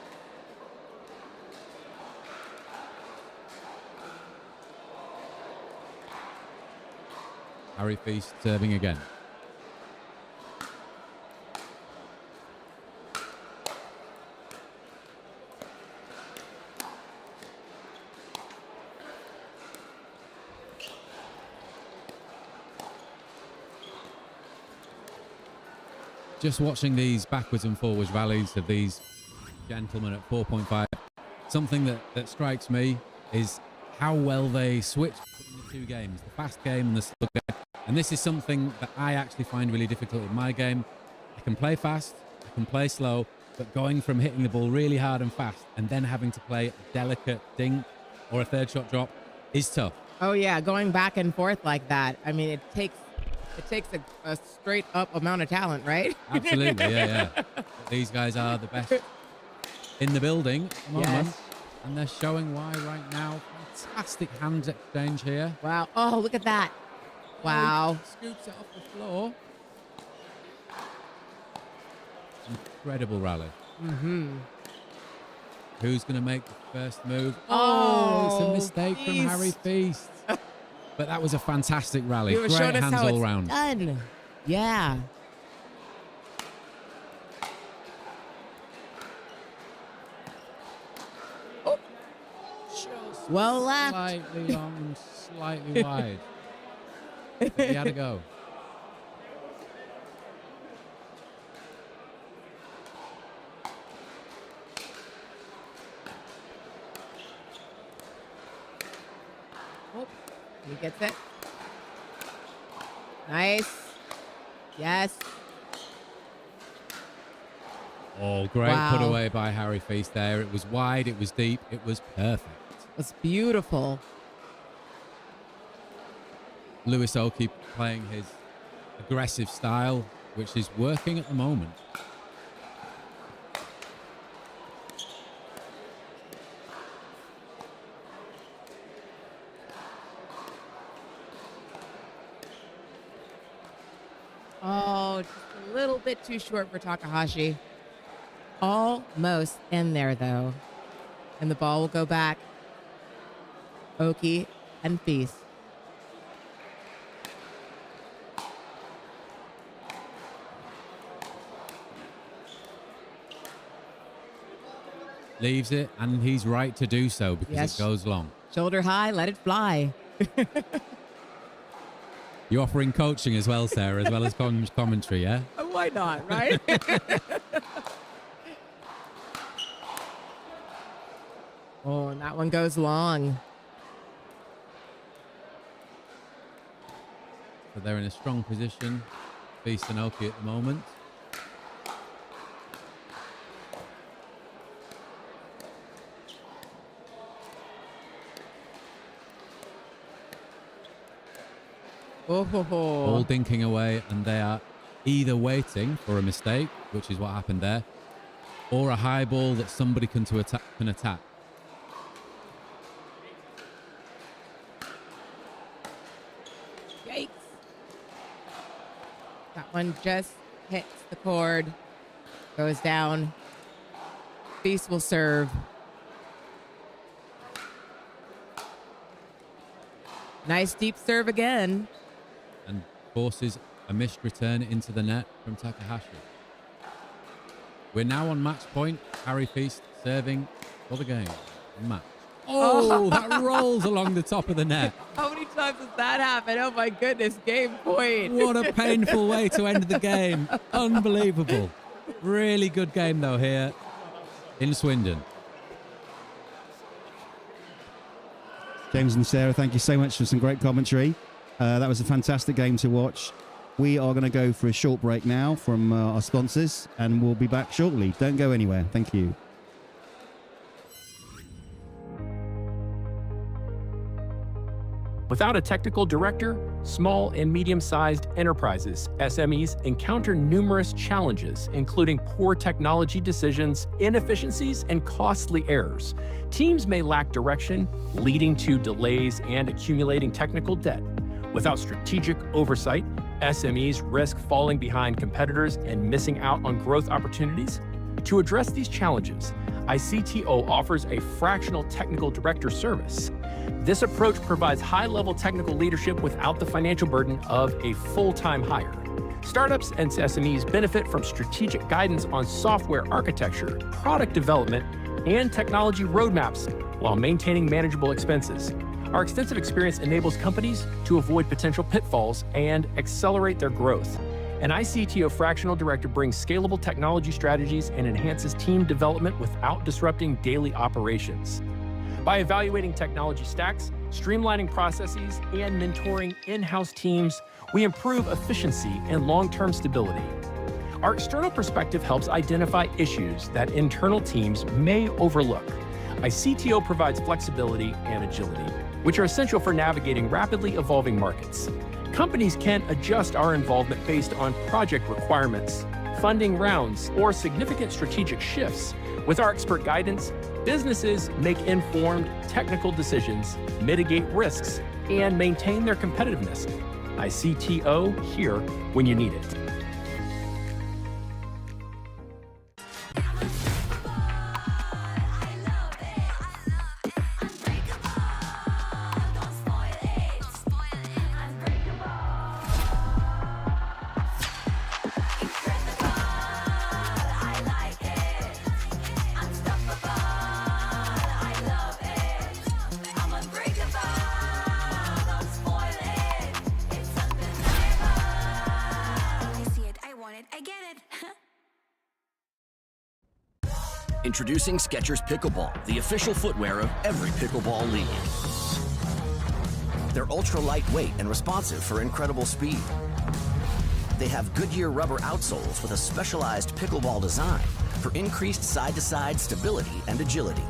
[SPEAKER 11] Harry Feast serving again. Just watching these backwards and forwards rallies of these gentlemen at 4.5, something that strikes me is how well they switch between the two games, the fast game and the slow game. And this is something that I actually find really difficult in my game. I can play fast, I can play slow, but going from hitting the ball really hard and fast and then having to play a delicate dink or a third shot drop is tough.
[SPEAKER 9] Oh yeah, going back and forth like that. I mean, it takes a straight up amount of talent, right?
[SPEAKER 11] Absolutely, yeah. These guys are the best in the building at the moment.
[SPEAKER 9] Yes.
[SPEAKER 11] And they're showing why right now. Fantastic hand exchange here.
[SPEAKER 9] Wow. Oh, look at that. Wow.
[SPEAKER 11] Scoops it off the floor. Incredible rally. Who's going to make the first move? Oh, it's a mistake from Harry Feast. But that was a fantastic rally.
[SPEAKER 9] You were
[SPEAKER 11] Great
[SPEAKER 9] showing us
[SPEAKER 11] hands
[SPEAKER 9] how
[SPEAKER 11] all
[SPEAKER 9] it's
[SPEAKER 11] round.
[SPEAKER 9] done. Yeah. Oh.
[SPEAKER 11] Just
[SPEAKER 9] Well left.
[SPEAKER 11] Slightly long and slightly wide. But he had to go.
[SPEAKER 9] He gets it. Nice. Yes.
[SPEAKER 11] Oh, great
[SPEAKER 9] Wow.
[SPEAKER 11] put away by Harry Feast there. It was wide, it was deep, it was perfect.
[SPEAKER 9] It's beautiful.
[SPEAKER 11] Lewis Oki playing his aggressive style, which is working at the moment.
[SPEAKER 9] Oh, just a little bit too short for Takahashi. Almost in there, though. And the ball will go back. Oki and Feast.
[SPEAKER 11] Leaves it, and he's right to do so because
[SPEAKER 9] Yes.
[SPEAKER 11] it goes long.
[SPEAKER 9] Shoulder high, let it fly.
[SPEAKER 11] You're offering coaching as well, Sarah, as well as commentary, yeah?
[SPEAKER 9] Why not, right? Oh, and that one goes long.
[SPEAKER 11] So they're in a strong position, Feast and Oki at the moment.
[SPEAKER 9] Oh, ho, ho.
[SPEAKER 11] All dinking away, and they are either waiting for a mistake, which is what happened there, or a high ball that somebody can attack.
[SPEAKER 9] Yikes. That one just hits the cord. Goes down. Feast will serve. Nice deep serve again.
[SPEAKER 11] And forces a missed return into the net from Takahashi. We're now on match point. Harry Feast serving for the game. Match. Oh, that rolls along the top of the net.
[SPEAKER 9] How many times has that happened? Oh my goodness, game point.
[SPEAKER 11] What a painful way to end the game. Unbelievable. Really good game though here in Swindon.
[SPEAKER 2] James and Sarah, thank you so much for some great commentary. That was a fantastic game to watch. We are going to go for a short break now from our sponsors, and we'll be back shortly. Don't go anywhere. Thank you.
[SPEAKER 12] Without a technical director, small and medium-sized enterprises, SMEs, encounter numerous challenges, including poor technology decisions, inefficiencies, and costly errors. Teams may lack direction, leading to delays and accumulating technical debt. Without strategic oversight, SMEs risk falling behind competitors and missing out on growth opportunities. To address these challenges, ICTO offers a fractional technical director service. This approach provides high-level technical leadership without the financial burden of a full-time hire. Startups and SMEs benefit from strategic guidance on software architecture, product development, and technology roadmaps while maintaining manageable expenses. Our extensive experience enables companies to avoid potential pitfalls and accelerate their growth. An ICTO fractional director brings scalable technology strategies and enhances team development without disrupting daily operations. By evaluating technology stacks, streamlining processes, and mentoring in-house teams, we improve efficiency and long-term stability. Our external perspective helps identify issues that internal teams may overlook. ICTO provides flexibility and agility, which are essential for navigating rapidly evolving markets. Companies can adjust our involvement based on project requirements, funding rounds, or significant strategic shifts. With our expert guidance, businesses make informed technical decisions, mitigate risks, and maintain their competitiveness. ICTO here when you need it.
[SPEAKER 6] Introducing Skechers Pickleball, the official footwear of every pickleball league. They're ultra lightweight and responsive for incredible speed. They have Goodyear rubber outsoles with a specialized pickleball design for increased side-to-side stability and agility.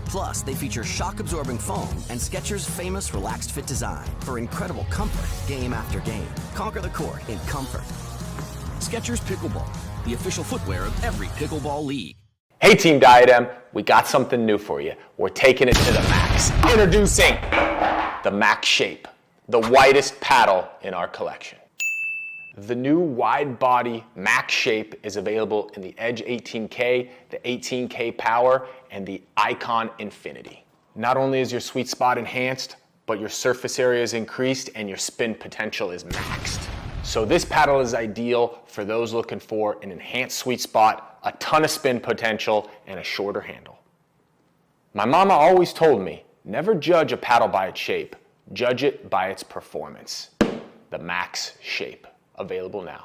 [SPEAKER 6] Plus, they feature shock-absorbing foam and Skechers' famous relaxed fit design for incredible comfort game after game. Conquer the court in comfort. Skechers Pickleball, the official footwear of every pickleball league.
[SPEAKER 13] Hey Team Diadem, we got something new for you. We're taking it to the max. Introducing the Max Shape, the widest paddle in our collection. The new wide body max shape is available in the Edge 18K, the 18K Power, and the Icon Infinity. Not only is your sweet spot enhanced, but your surface area is increased and your spin potential is maxed. So this paddle is ideal for those looking for an enhanced sweet spot, a ton of spin potential, and a shorter handle. My mama always told me, never judge a paddle by its shape, judge it by its performance. The Max Shape, available now.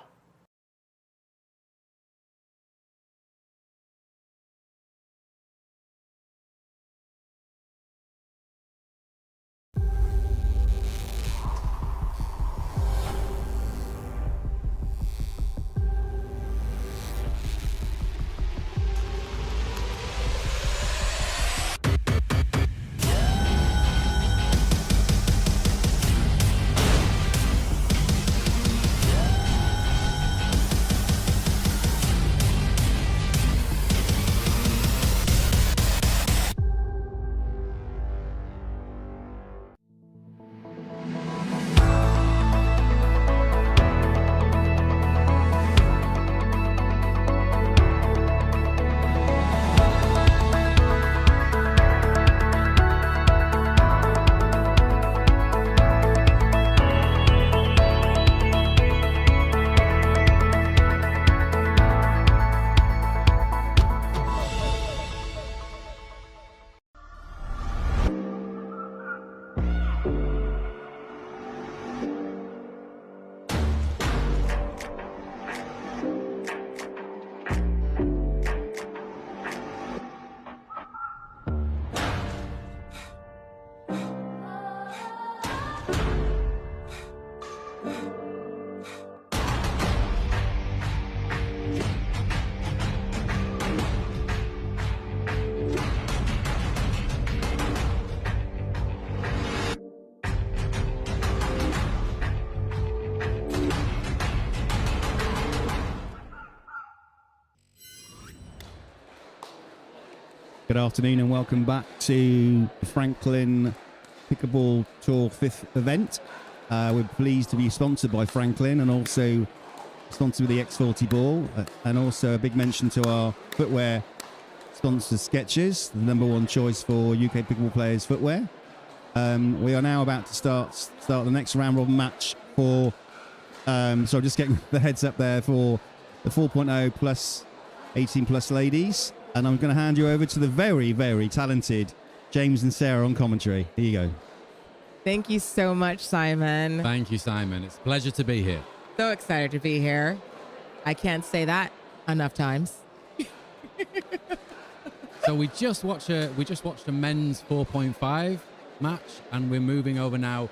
[SPEAKER 2] Good afternoon and welcome back to the Franklin Pickleball Tour 5th event. We're pleased to be sponsored by Franklin and also sponsored with the X40 ball, and also a big mention to our footwear sponsor Skechers, the #1 choice for UK pickleball players' footwear. We are now about to start the next round robin match for, so just getting the heads up there for the 4.0 plus 18 plus ladies. And I'm going to hand you over to the very, very talented James and Sarah on commentary. Here you go.
[SPEAKER 9] Thank you so much, Simon.
[SPEAKER 11] Thank you, Simon. It's a pleasure to be here.
[SPEAKER 9] So excited to be here. I can't say that enough times.
[SPEAKER 11] So we just watched a men's 4.5 match, and we're moving over now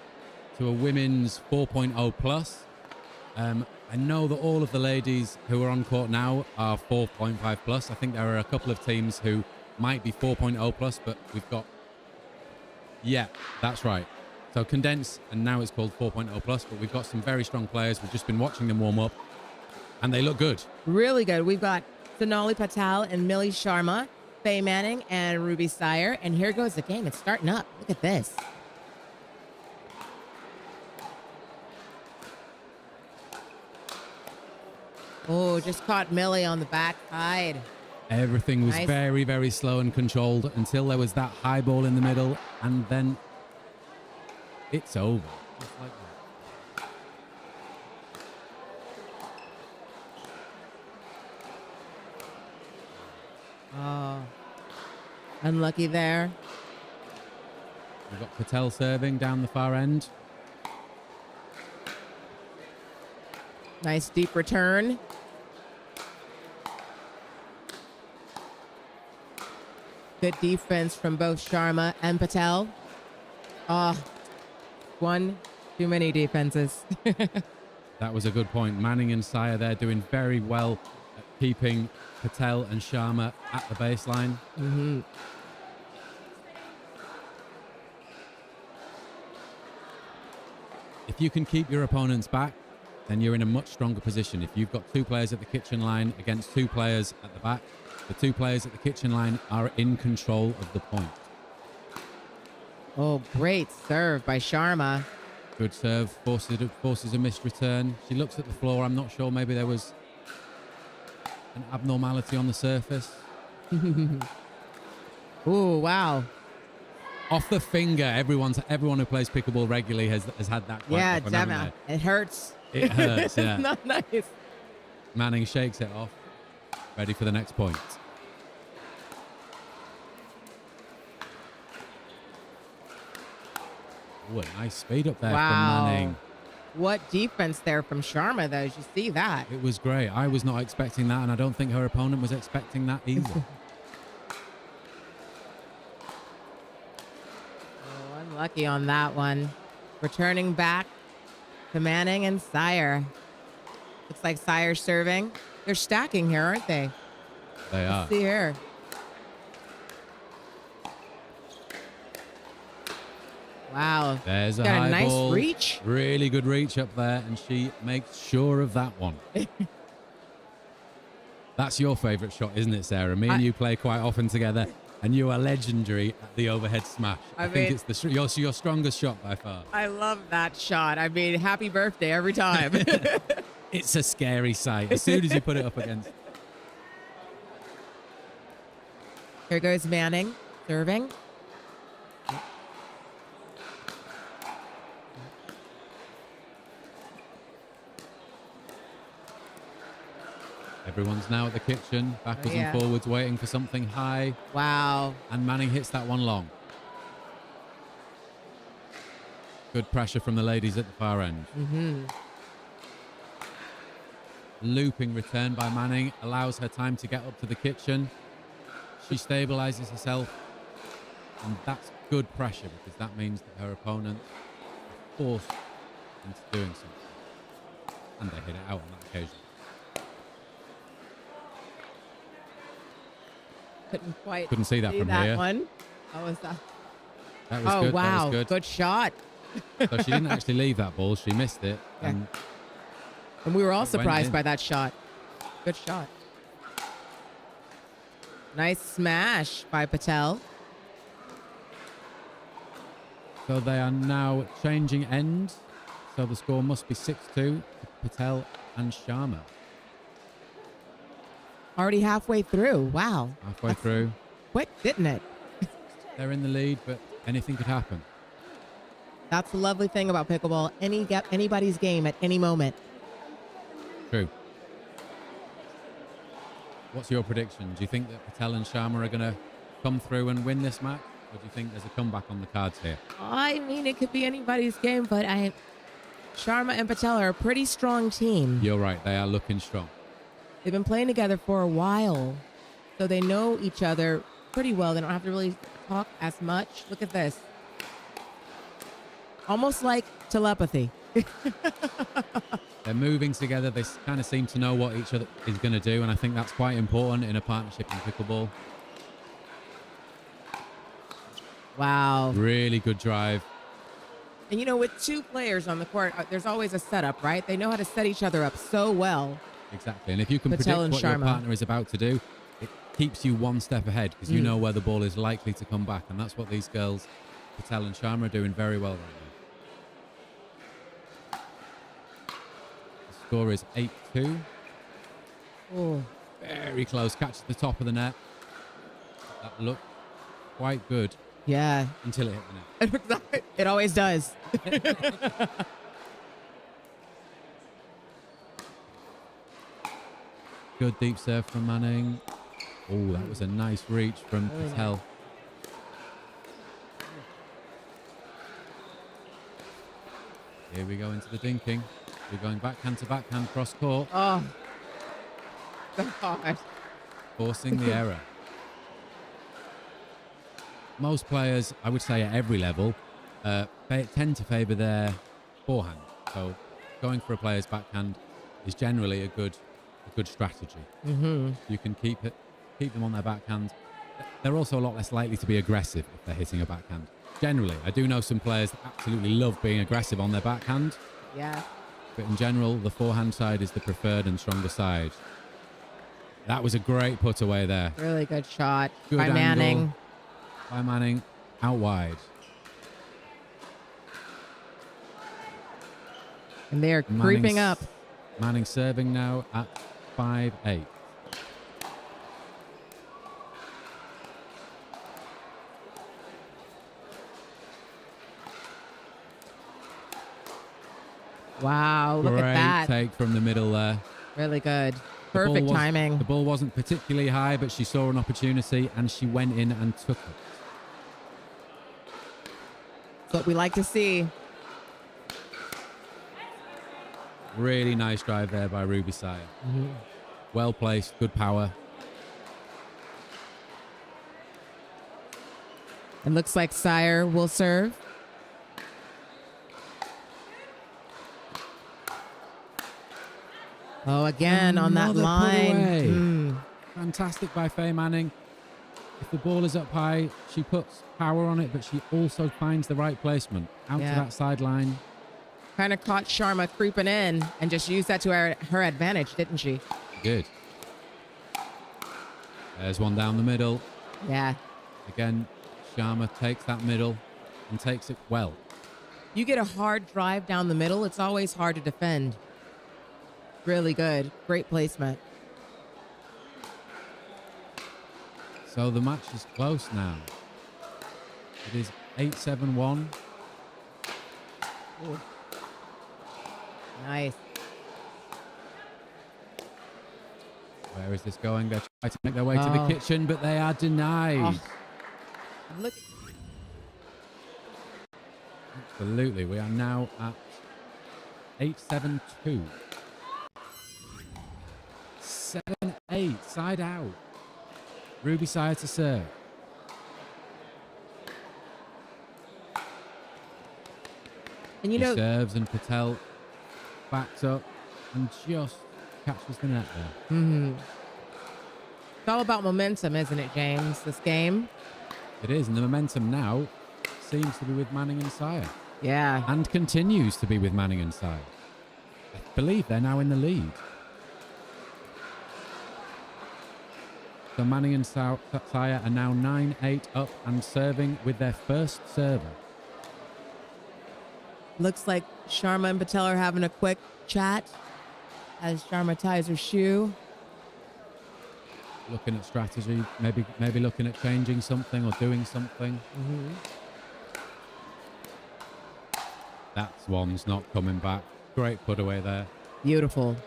[SPEAKER 11] to a women's 4.0 plus. I know that all of the ladies who are on court now are 4.5 plus. I think there are a couple of teams who might be 4.0 plus, but we've got, yeah, that's right. So condensed, and now it's called 4.0 plus, but we've got some very strong players. We've just been watching them warm up, and they look good.
[SPEAKER 9] Really good. We've got Sonali Patel and Millie Sharma, Faye Manning, and Ruby Sire. And here goes the game. It's starting up. Look at this. Oh, just caught Millie on the back side.
[SPEAKER 11] Everything was
[SPEAKER 9] Nice.
[SPEAKER 11] very, very slow and controlled until there was that high ball in the middle, and then it's over. Just like that.
[SPEAKER 9] Oh, unlucky there.
[SPEAKER 11] We've got Patel serving down the far end.
[SPEAKER 9] Nice deep return. Good defense from both Sharma and Patel. One too many defenses.
[SPEAKER 11] That was a good point. Manning and Sire there doing very well at keeping Patel and Sharma at the baseline.
[SPEAKER 9] Mm-hmm.
[SPEAKER 11] If you can keep your opponents back, then you're in a much stronger position. If you've got two players at the kitchen line against two players at the back, the two players at the kitchen line are in control of the point.
[SPEAKER 9] Oh, great serve by Sharma.
[SPEAKER 11] Good serve, forces a missed return. She looks at the floor. I'm not sure. Maybe there was an abnormality on the surface.
[SPEAKER 9] Ooh, wow.
[SPEAKER 11] Off the finger. Everyone who plays pickleball regularly has had that. Quite
[SPEAKER 9] Yeah,
[SPEAKER 11] often,
[SPEAKER 9] definitely.
[SPEAKER 11] haven't they?
[SPEAKER 9] It hurts.
[SPEAKER 11] It hurts, yeah.
[SPEAKER 9] It's not nice.
[SPEAKER 11] Manning shakes it off. Ready for the next point. Ooh, a nice speed up there from Manning.
[SPEAKER 9] What defense there from Sharma, though. Did you see that?
[SPEAKER 11] It was great. I was not expecting that, and I don't think her opponent was expecting that either.
[SPEAKER 9] Oh, unlucky on that one. Returning back to Manning and Sire. Looks like Sire's serving. They're stacking here, aren't they?
[SPEAKER 11] They are.
[SPEAKER 9] Let's see here. Wow.
[SPEAKER 11] There's a
[SPEAKER 9] Got
[SPEAKER 11] high
[SPEAKER 9] a nice
[SPEAKER 11] ball.
[SPEAKER 9] reach.
[SPEAKER 11] Really good reach up there, and she makes sure of that one. That's your favourite shot, isn't it, Sarah? Me and you play quite often together, and you are legendary at the overhead smash. I think
[SPEAKER 9] mean,
[SPEAKER 11] it's your strongest shot by far.
[SPEAKER 9] I love that shot. I mean, happy birthday every time.
[SPEAKER 11] It's a scary sight as soon as you put it up against.
[SPEAKER 9] Here goes Manning serving.
[SPEAKER 11] Everyone's now at the kitchen, backwards and forwards, waiting for something high.
[SPEAKER 9] Wow.
[SPEAKER 11] And Manning hits that one long. Good pressure from the ladies at the far end.
[SPEAKER 9] Mm-hmm.
[SPEAKER 11] Looping return by Manning allows her time to get up to the kitchen. She stabilizes herself, and that's good pressure because that means that her opponent is forced into doing something. And they hit it out on that occasion.
[SPEAKER 9] Couldn't
[SPEAKER 11] see that from
[SPEAKER 9] that
[SPEAKER 11] here.
[SPEAKER 9] One. How was that?
[SPEAKER 11] That was good.
[SPEAKER 9] Wow.
[SPEAKER 11] That was
[SPEAKER 9] good shot.
[SPEAKER 11] So she didn't actually leave that ball. She missed it.
[SPEAKER 9] Yeah. And we were all
[SPEAKER 11] it went
[SPEAKER 9] surprised
[SPEAKER 11] in.
[SPEAKER 9] by that shot. Good shot. Nice smash by Patel.
[SPEAKER 11] So they are now changing ends. So the score must be 6-2 to Patel and Sharma.
[SPEAKER 9] Already halfway through. Wow.
[SPEAKER 11] Halfway through.
[SPEAKER 9] Quick, didn't it?
[SPEAKER 11] They're in the lead, but anything could happen.
[SPEAKER 9] That's the lovely thing about pickleball. Anybody's game at any moment.
[SPEAKER 11] True. What's your prediction? Do you think that Patel and Sharma are going to come through and win this match? Or do you think there's a comeback on the cards here?
[SPEAKER 9] I mean, it could be anybody's game, but Sharma and Patel are a pretty strong team.
[SPEAKER 11] You're right. They are looking strong.
[SPEAKER 9] They've been playing together for a while, so they know each other pretty well. They don't have to really talk as much. Look at this. Almost like telepathy.
[SPEAKER 11] They're moving together. They kind of seem to know what each other is going to do, and I think that's quite important in a partnership in pickleball.
[SPEAKER 9] Wow.
[SPEAKER 11] Really good drive.
[SPEAKER 9] And you know, with two players on the court, there's always a setup, right? They know how to set each other up so well.
[SPEAKER 11] Exactly. And if you can
[SPEAKER 9] Patel
[SPEAKER 11] predict
[SPEAKER 9] and
[SPEAKER 11] what your
[SPEAKER 9] Sharma.
[SPEAKER 11] partner is about to do, it keeps you one step ahead because you know where the ball is likely to come back. And that's what these girls, Patel and Sharma, are doing very well right now. The score is 8-2.
[SPEAKER 9] Oh.
[SPEAKER 11] Very close. Catch at the top of the net. That looked quite good.
[SPEAKER 9] Yeah.
[SPEAKER 11] Until it hit the net.
[SPEAKER 9] It always does.
[SPEAKER 11] Good deep serve from Manning. Oh, that was a nice reach from Patel. Here we go into the dinking. We're going backhand to backhand cross court.
[SPEAKER 9] Oh. God.
[SPEAKER 11] Forcing the error. Most players, I would say at every level, tend to favour their forehand. So going for a player's backhand is generally a good strategy.
[SPEAKER 9] Mm-hmm.
[SPEAKER 11] You can keep them on their backhand. They're also a lot less likely to be aggressive if they're hitting a backhand. Generally, I do know some players that absolutely love being aggressive on their backhand.
[SPEAKER 9] Yeah.
[SPEAKER 11] But in general, the forehand side is the preferred and stronger side. That was a great put away there.
[SPEAKER 9] Really good shot
[SPEAKER 11] Good
[SPEAKER 9] by
[SPEAKER 11] angle
[SPEAKER 9] Manning.
[SPEAKER 11] By Manning, out wide.
[SPEAKER 9] And they're creeping up.
[SPEAKER 11] Manning serving now at 5-8.
[SPEAKER 9] Wow, look at that.
[SPEAKER 11] Great take from the middle there.
[SPEAKER 9] Really good. Perfect timing.
[SPEAKER 11] The ball wasn't particularly high, but she saw an opportunity and she went in and took it.
[SPEAKER 9] That's what we like to see.
[SPEAKER 11] Really nice drive there by Ruby Sire. Well placed, good power.
[SPEAKER 9] It looks like Sire will serve. Oh, again on that
[SPEAKER 11] Another put
[SPEAKER 9] line.
[SPEAKER 11] away. Fantastic by Faye Manning. If the ball is up high, she puts power on it, but she also finds the right placement. Out to that sideline.
[SPEAKER 9] Kind of caught Sharma creeping in and just used that to her advantage, didn't she?
[SPEAKER 11] Good. There's one down the middle.
[SPEAKER 9] Yeah.
[SPEAKER 11] Again, Sharma takes that middle and takes it well.
[SPEAKER 9] You get a hard drive down the middle, it's always hard to defend. Really good. Great placement.
[SPEAKER 11] So the match is close now. It is 8-7-1.
[SPEAKER 9] Ooh. Nice.
[SPEAKER 11] Where is this going? They're trying to make their way to the kitchen, but they are denied.
[SPEAKER 9] Look.
[SPEAKER 11] Absolutely. We are now at 8-7-2. 7-8, side out. Ruby Sire to serve.
[SPEAKER 9] And you
[SPEAKER 11] He
[SPEAKER 9] know,
[SPEAKER 11] serves and Patel backs up and just catches the net there.
[SPEAKER 9] it's all about momentum, isn't it, James? This game.
[SPEAKER 11] It is, and the momentum now seems to be with Manning and Sire.
[SPEAKER 9] Yeah.
[SPEAKER 11] And continues to be with Manning and Sire. I believe they're now in the lead. So Manning and Sire are now 9-8 up and serving with their first server.
[SPEAKER 9] Looks like Sharma and Patel are having a quick chat as Sharma ties her shoe.
[SPEAKER 11] Looking at strategy, maybe looking at changing something or doing something. That one's not coming back. Great put away there.
[SPEAKER 9] Beautiful.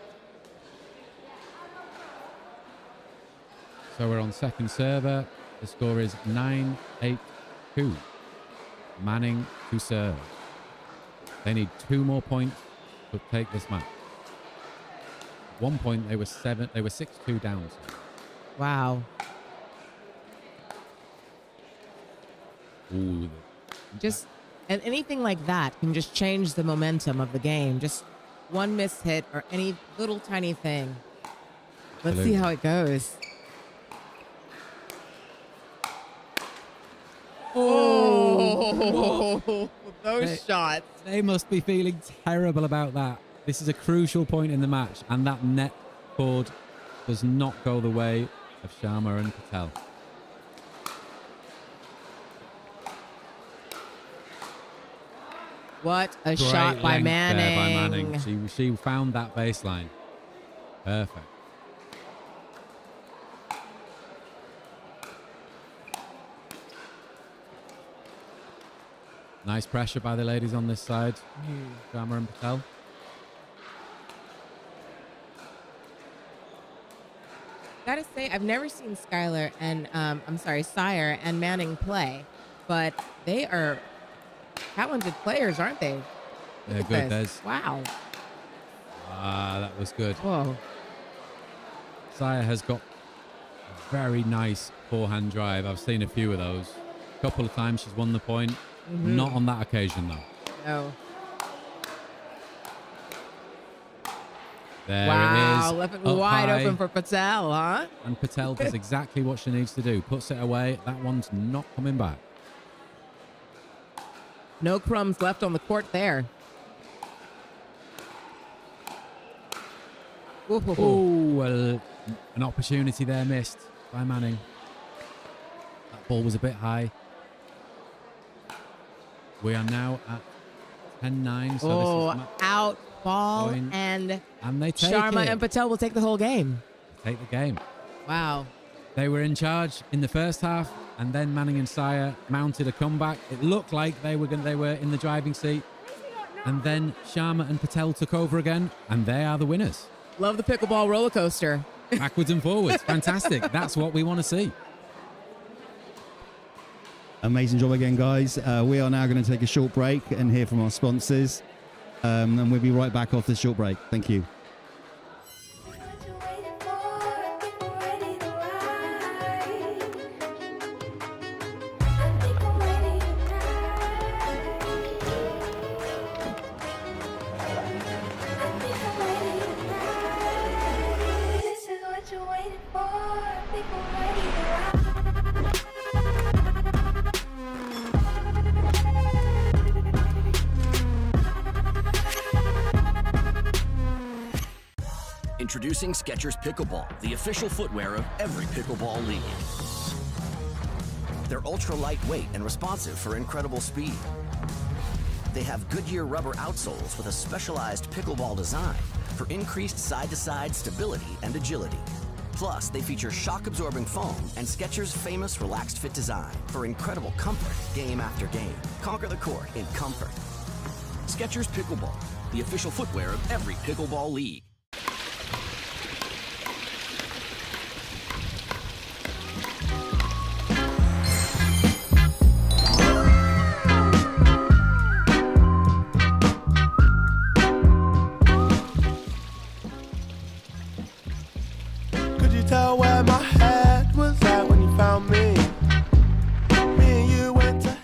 [SPEAKER 11] So we're on second server. The score is 9-8-2. Manning to serve. They need 2 more points to take this match. At one point they were 6-2 down.
[SPEAKER 9] Wow.
[SPEAKER 11] Ooh.
[SPEAKER 9] And anything like that can just change the momentum of the game. Just one missed hit or any little tiny thing. Let's see how it goes. Oh, those shots.
[SPEAKER 11] They must be feeling terrible about that. This is a crucial point in the match, and that net cord does not go the way of Sharma and Patel.
[SPEAKER 9] What a
[SPEAKER 11] Great
[SPEAKER 9] shot by
[SPEAKER 11] length
[SPEAKER 9] Manning.
[SPEAKER 11] there by Manning. She found that baseline. Perfect. Nice pressure by the ladies on this side. Sharma and Patel.
[SPEAKER 9] Gotta say, I've never seen Skylar and Sire and Manning play, but they are talented players, aren't they?
[SPEAKER 11] They're good. There's
[SPEAKER 9] wow.
[SPEAKER 11] Ah, that was good.
[SPEAKER 9] Whoa.
[SPEAKER 11] Sire has got a very nice forehand drive. I've seen a few of those. A couple of times she's won the point. Not on that occasion, though.
[SPEAKER 9] No.
[SPEAKER 11] There
[SPEAKER 9] Wow,
[SPEAKER 11] it is.
[SPEAKER 9] left it
[SPEAKER 11] Up
[SPEAKER 9] wide
[SPEAKER 11] high.
[SPEAKER 9] open for Patel, huh?
[SPEAKER 11] And Patel does exactly what she needs to do. Puts it away. That one's not coming back.
[SPEAKER 9] No crumbs left on the court there.
[SPEAKER 11] Oh, well, an opportunity there missed by Manning. That ball was a bit high. We are now at 10-9. So
[SPEAKER 9] Oh,
[SPEAKER 11] this is
[SPEAKER 9] out ball,
[SPEAKER 11] point.
[SPEAKER 9] and
[SPEAKER 11] they take
[SPEAKER 9] Sharma
[SPEAKER 11] it.
[SPEAKER 9] and Patel will take the whole game.
[SPEAKER 11] Take the game.
[SPEAKER 9] Wow.
[SPEAKER 11] They were in charge in the first half, and then Manning and Sire mounted a comeback. It looked like they were in the driving seat, and then Sharma and Patel took over again, and they are the winners.
[SPEAKER 9] Love the pickleball roller coaster.
[SPEAKER 11] Backwards and forwards. Fantastic. That's what we want to see.
[SPEAKER 2] Amazing job again, guys. We are now going to take a short break and hear from our sponsors. And we'll be right back after this short break. Thank you.
[SPEAKER 6] Introducing Skechers Pickleball, the official footwear of every pickleball league. They're ultra lightweight and responsive for incredible speed. They have Goodyear rubber outsoles with a specialized pickleball design for increased side-to-side stability and agility. Plus, they feature shock-absorbing foam and Skechers' famous relaxed fit design for incredible comfort game after game. Conquer the court in comfort. Skechers Pickleball, the official footwear of every pickleball league.
[SPEAKER 14] Tell where my head was at when you found me. Me and you went to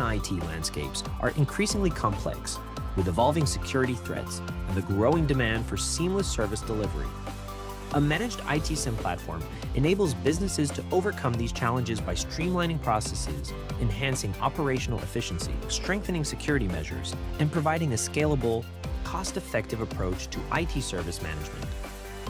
[SPEAKER 5] IT landscapes are increasingly complex, with evolving security threats and the growing demand for seamless service delivery. A managed IT SIM platform enables businesses to overcome these challenges by streamlining processes, enhancing operational efficiency, strengthening security measures, and providing a scalable, cost-effective approach to IT service management.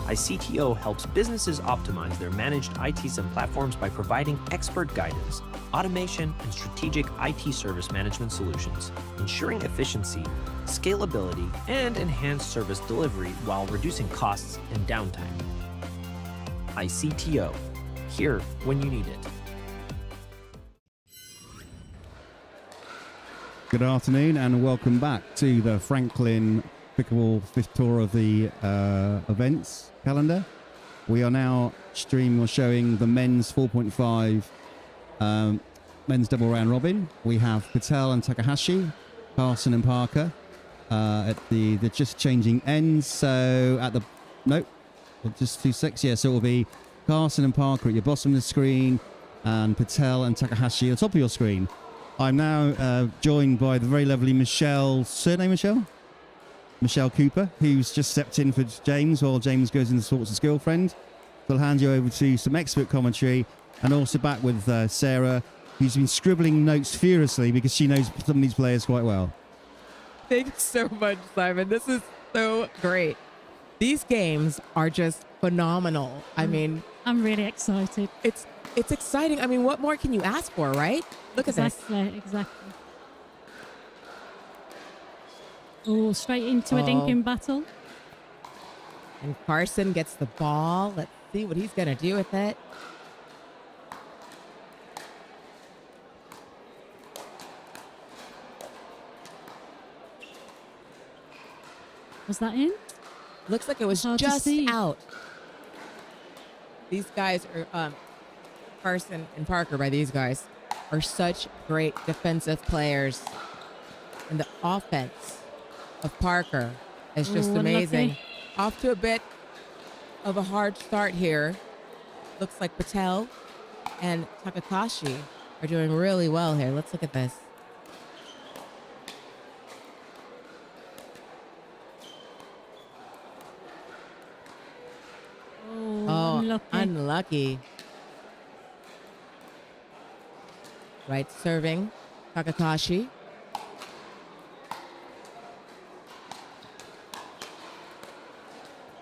[SPEAKER 5] iCTO helps businesses optimize their managed IT SIM platforms by providing expert guidance, automation, and strategic IT service management solutions, ensuring efficiency, scalability, and enhanced service delivery while reducing costs and downtime. iCTO, here when you need it.
[SPEAKER 2] Good afternoon and welcome back to the Franklin Pickleball 5th tour of the events calendar. We are now streaming or showing the men's 4.5 men's double round robin. We have Patel and Takahashi, Carson and Parker at the just changing ends. So at the just 2-6. Yeah, so it will be Carson and Parker at your bottom of the screen and Patel and Takahashi at the top of your screen. I'm now joined by the very lovely Michelle. Surname, Michelle? Michelle Cooper, who's just stepped in for James while James goes and sorts his girlfriend. We'll hand you over to some expert commentary, and also back with Sarah, who's been scribbling notes furiously because she knows some of these players quite well.
[SPEAKER 9] Thanks so much, Simon. This is so great. These games are just phenomenal. I mean,
[SPEAKER 15] I'm really excited.
[SPEAKER 9] It's exciting. I mean, what more can you ask for, right? Look at this.
[SPEAKER 15] Exactly. Oh, straight into a dinking battle.
[SPEAKER 9] And Carson gets the ball. Let's see what he's going to do with it.
[SPEAKER 15] Was that in?
[SPEAKER 9] Looks like it was just out. These guys are, Carson and Parker, by these guys, are such great defensive players. And the offense of Parker is just amazing.
[SPEAKER 15] Unlucky.
[SPEAKER 9] Off to a bit of a hard start here. Looks like Patel and Takakashi are doing really well here. Let's look at this.
[SPEAKER 15] Oh,
[SPEAKER 9] unlucky. Right serving, Takakashi.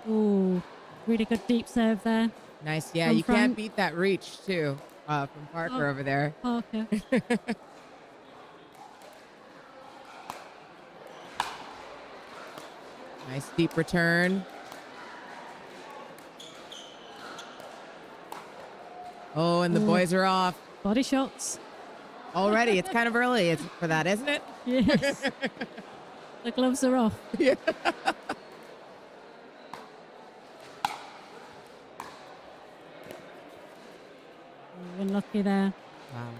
[SPEAKER 15] Oh, really good deep serve there.
[SPEAKER 9] Nice, yeah.
[SPEAKER 15] From
[SPEAKER 9] You can't
[SPEAKER 15] front.
[SPEAKER 9] beat that reach, too, from Parker over there.
[SPEAKER 15] Parker.
[SPEAKER 9] Nice deep return. Oh, and the boys are off.
[SPEAKER 15] Body shots.
[SPEAKER 9] Already. It's kind of early for that, isn't it?
[SPEAKER 15] Yes. The gloves are off.
[SPEAKER 9] Yeah.
[SPEAKER 15] Unlucky there.
[SPEAKER 9] Wow.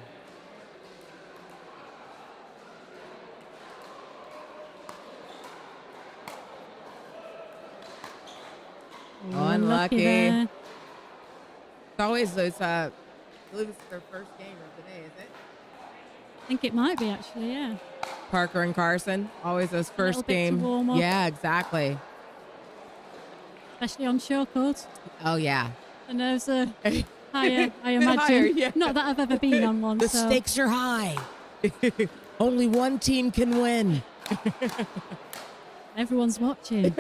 [SPEAKER 9] Unlucky.
[SPEAKER 15] there.
[SPEAKER 9] It's always those, I believe it's their first game of the day, is it?
[SPEAKER 15] I think it might be actually, yeah.
[SPEAKER 9] Parker and Carson, always those first
[SPEAKER 15] little bit to
[SPEAKER 9] game.
[SPEAKER 15] warm up.
[SPEAKER 9] Yeah, exactly.
[SPEAKER 15] Especially on short court.
[SPEAKER 9] Oh, yeah.
[SPEAKER 15] The nerves are higher, I imagine.
[SPEAKER 9] Higher, yeah.
[SPEAKER 15] Not that I've ever been on one.
[SPEAKER 9] The
[SPEAKER 15] so.
[SPEAKER 9] stakes are high. Only one team can win.
[SPEAKER 15] Everyone's watching.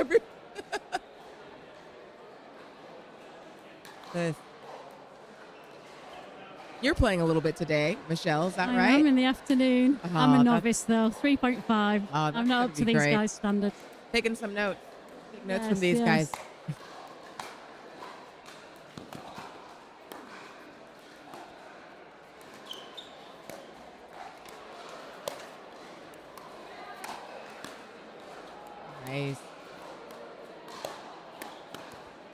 [SPEAKER 9] You're playing a little bit today, Michelle. Is that
[SPEAKER 15] I
[SPEAKER 9] right?
[SPEAKER 15] am in the afternoon.
[SPEAKER 9] Oh,
[SPEAKER 15] I'm a
[SPEAKER 9] that's-
[SPEAKER 15] novice though, 3.5.
[SPEAKER 9] that's
[SPEAKER 15] I'm not
[SPEAKER 9] gonna
[SPEAKER 15] up to
[SPEAKER 9] be
[SPEAKER 15] these
[SPEAKER 9] great.
[SPEAKER 15] guys' standards.
[SPEAKER 9] Taking some notes. Take notes
[SPEAKER 15] Yes,
[SPEAKER 9] from these
[SPEAKER 15] yes.
[SPEAKER 9] guys. Nice.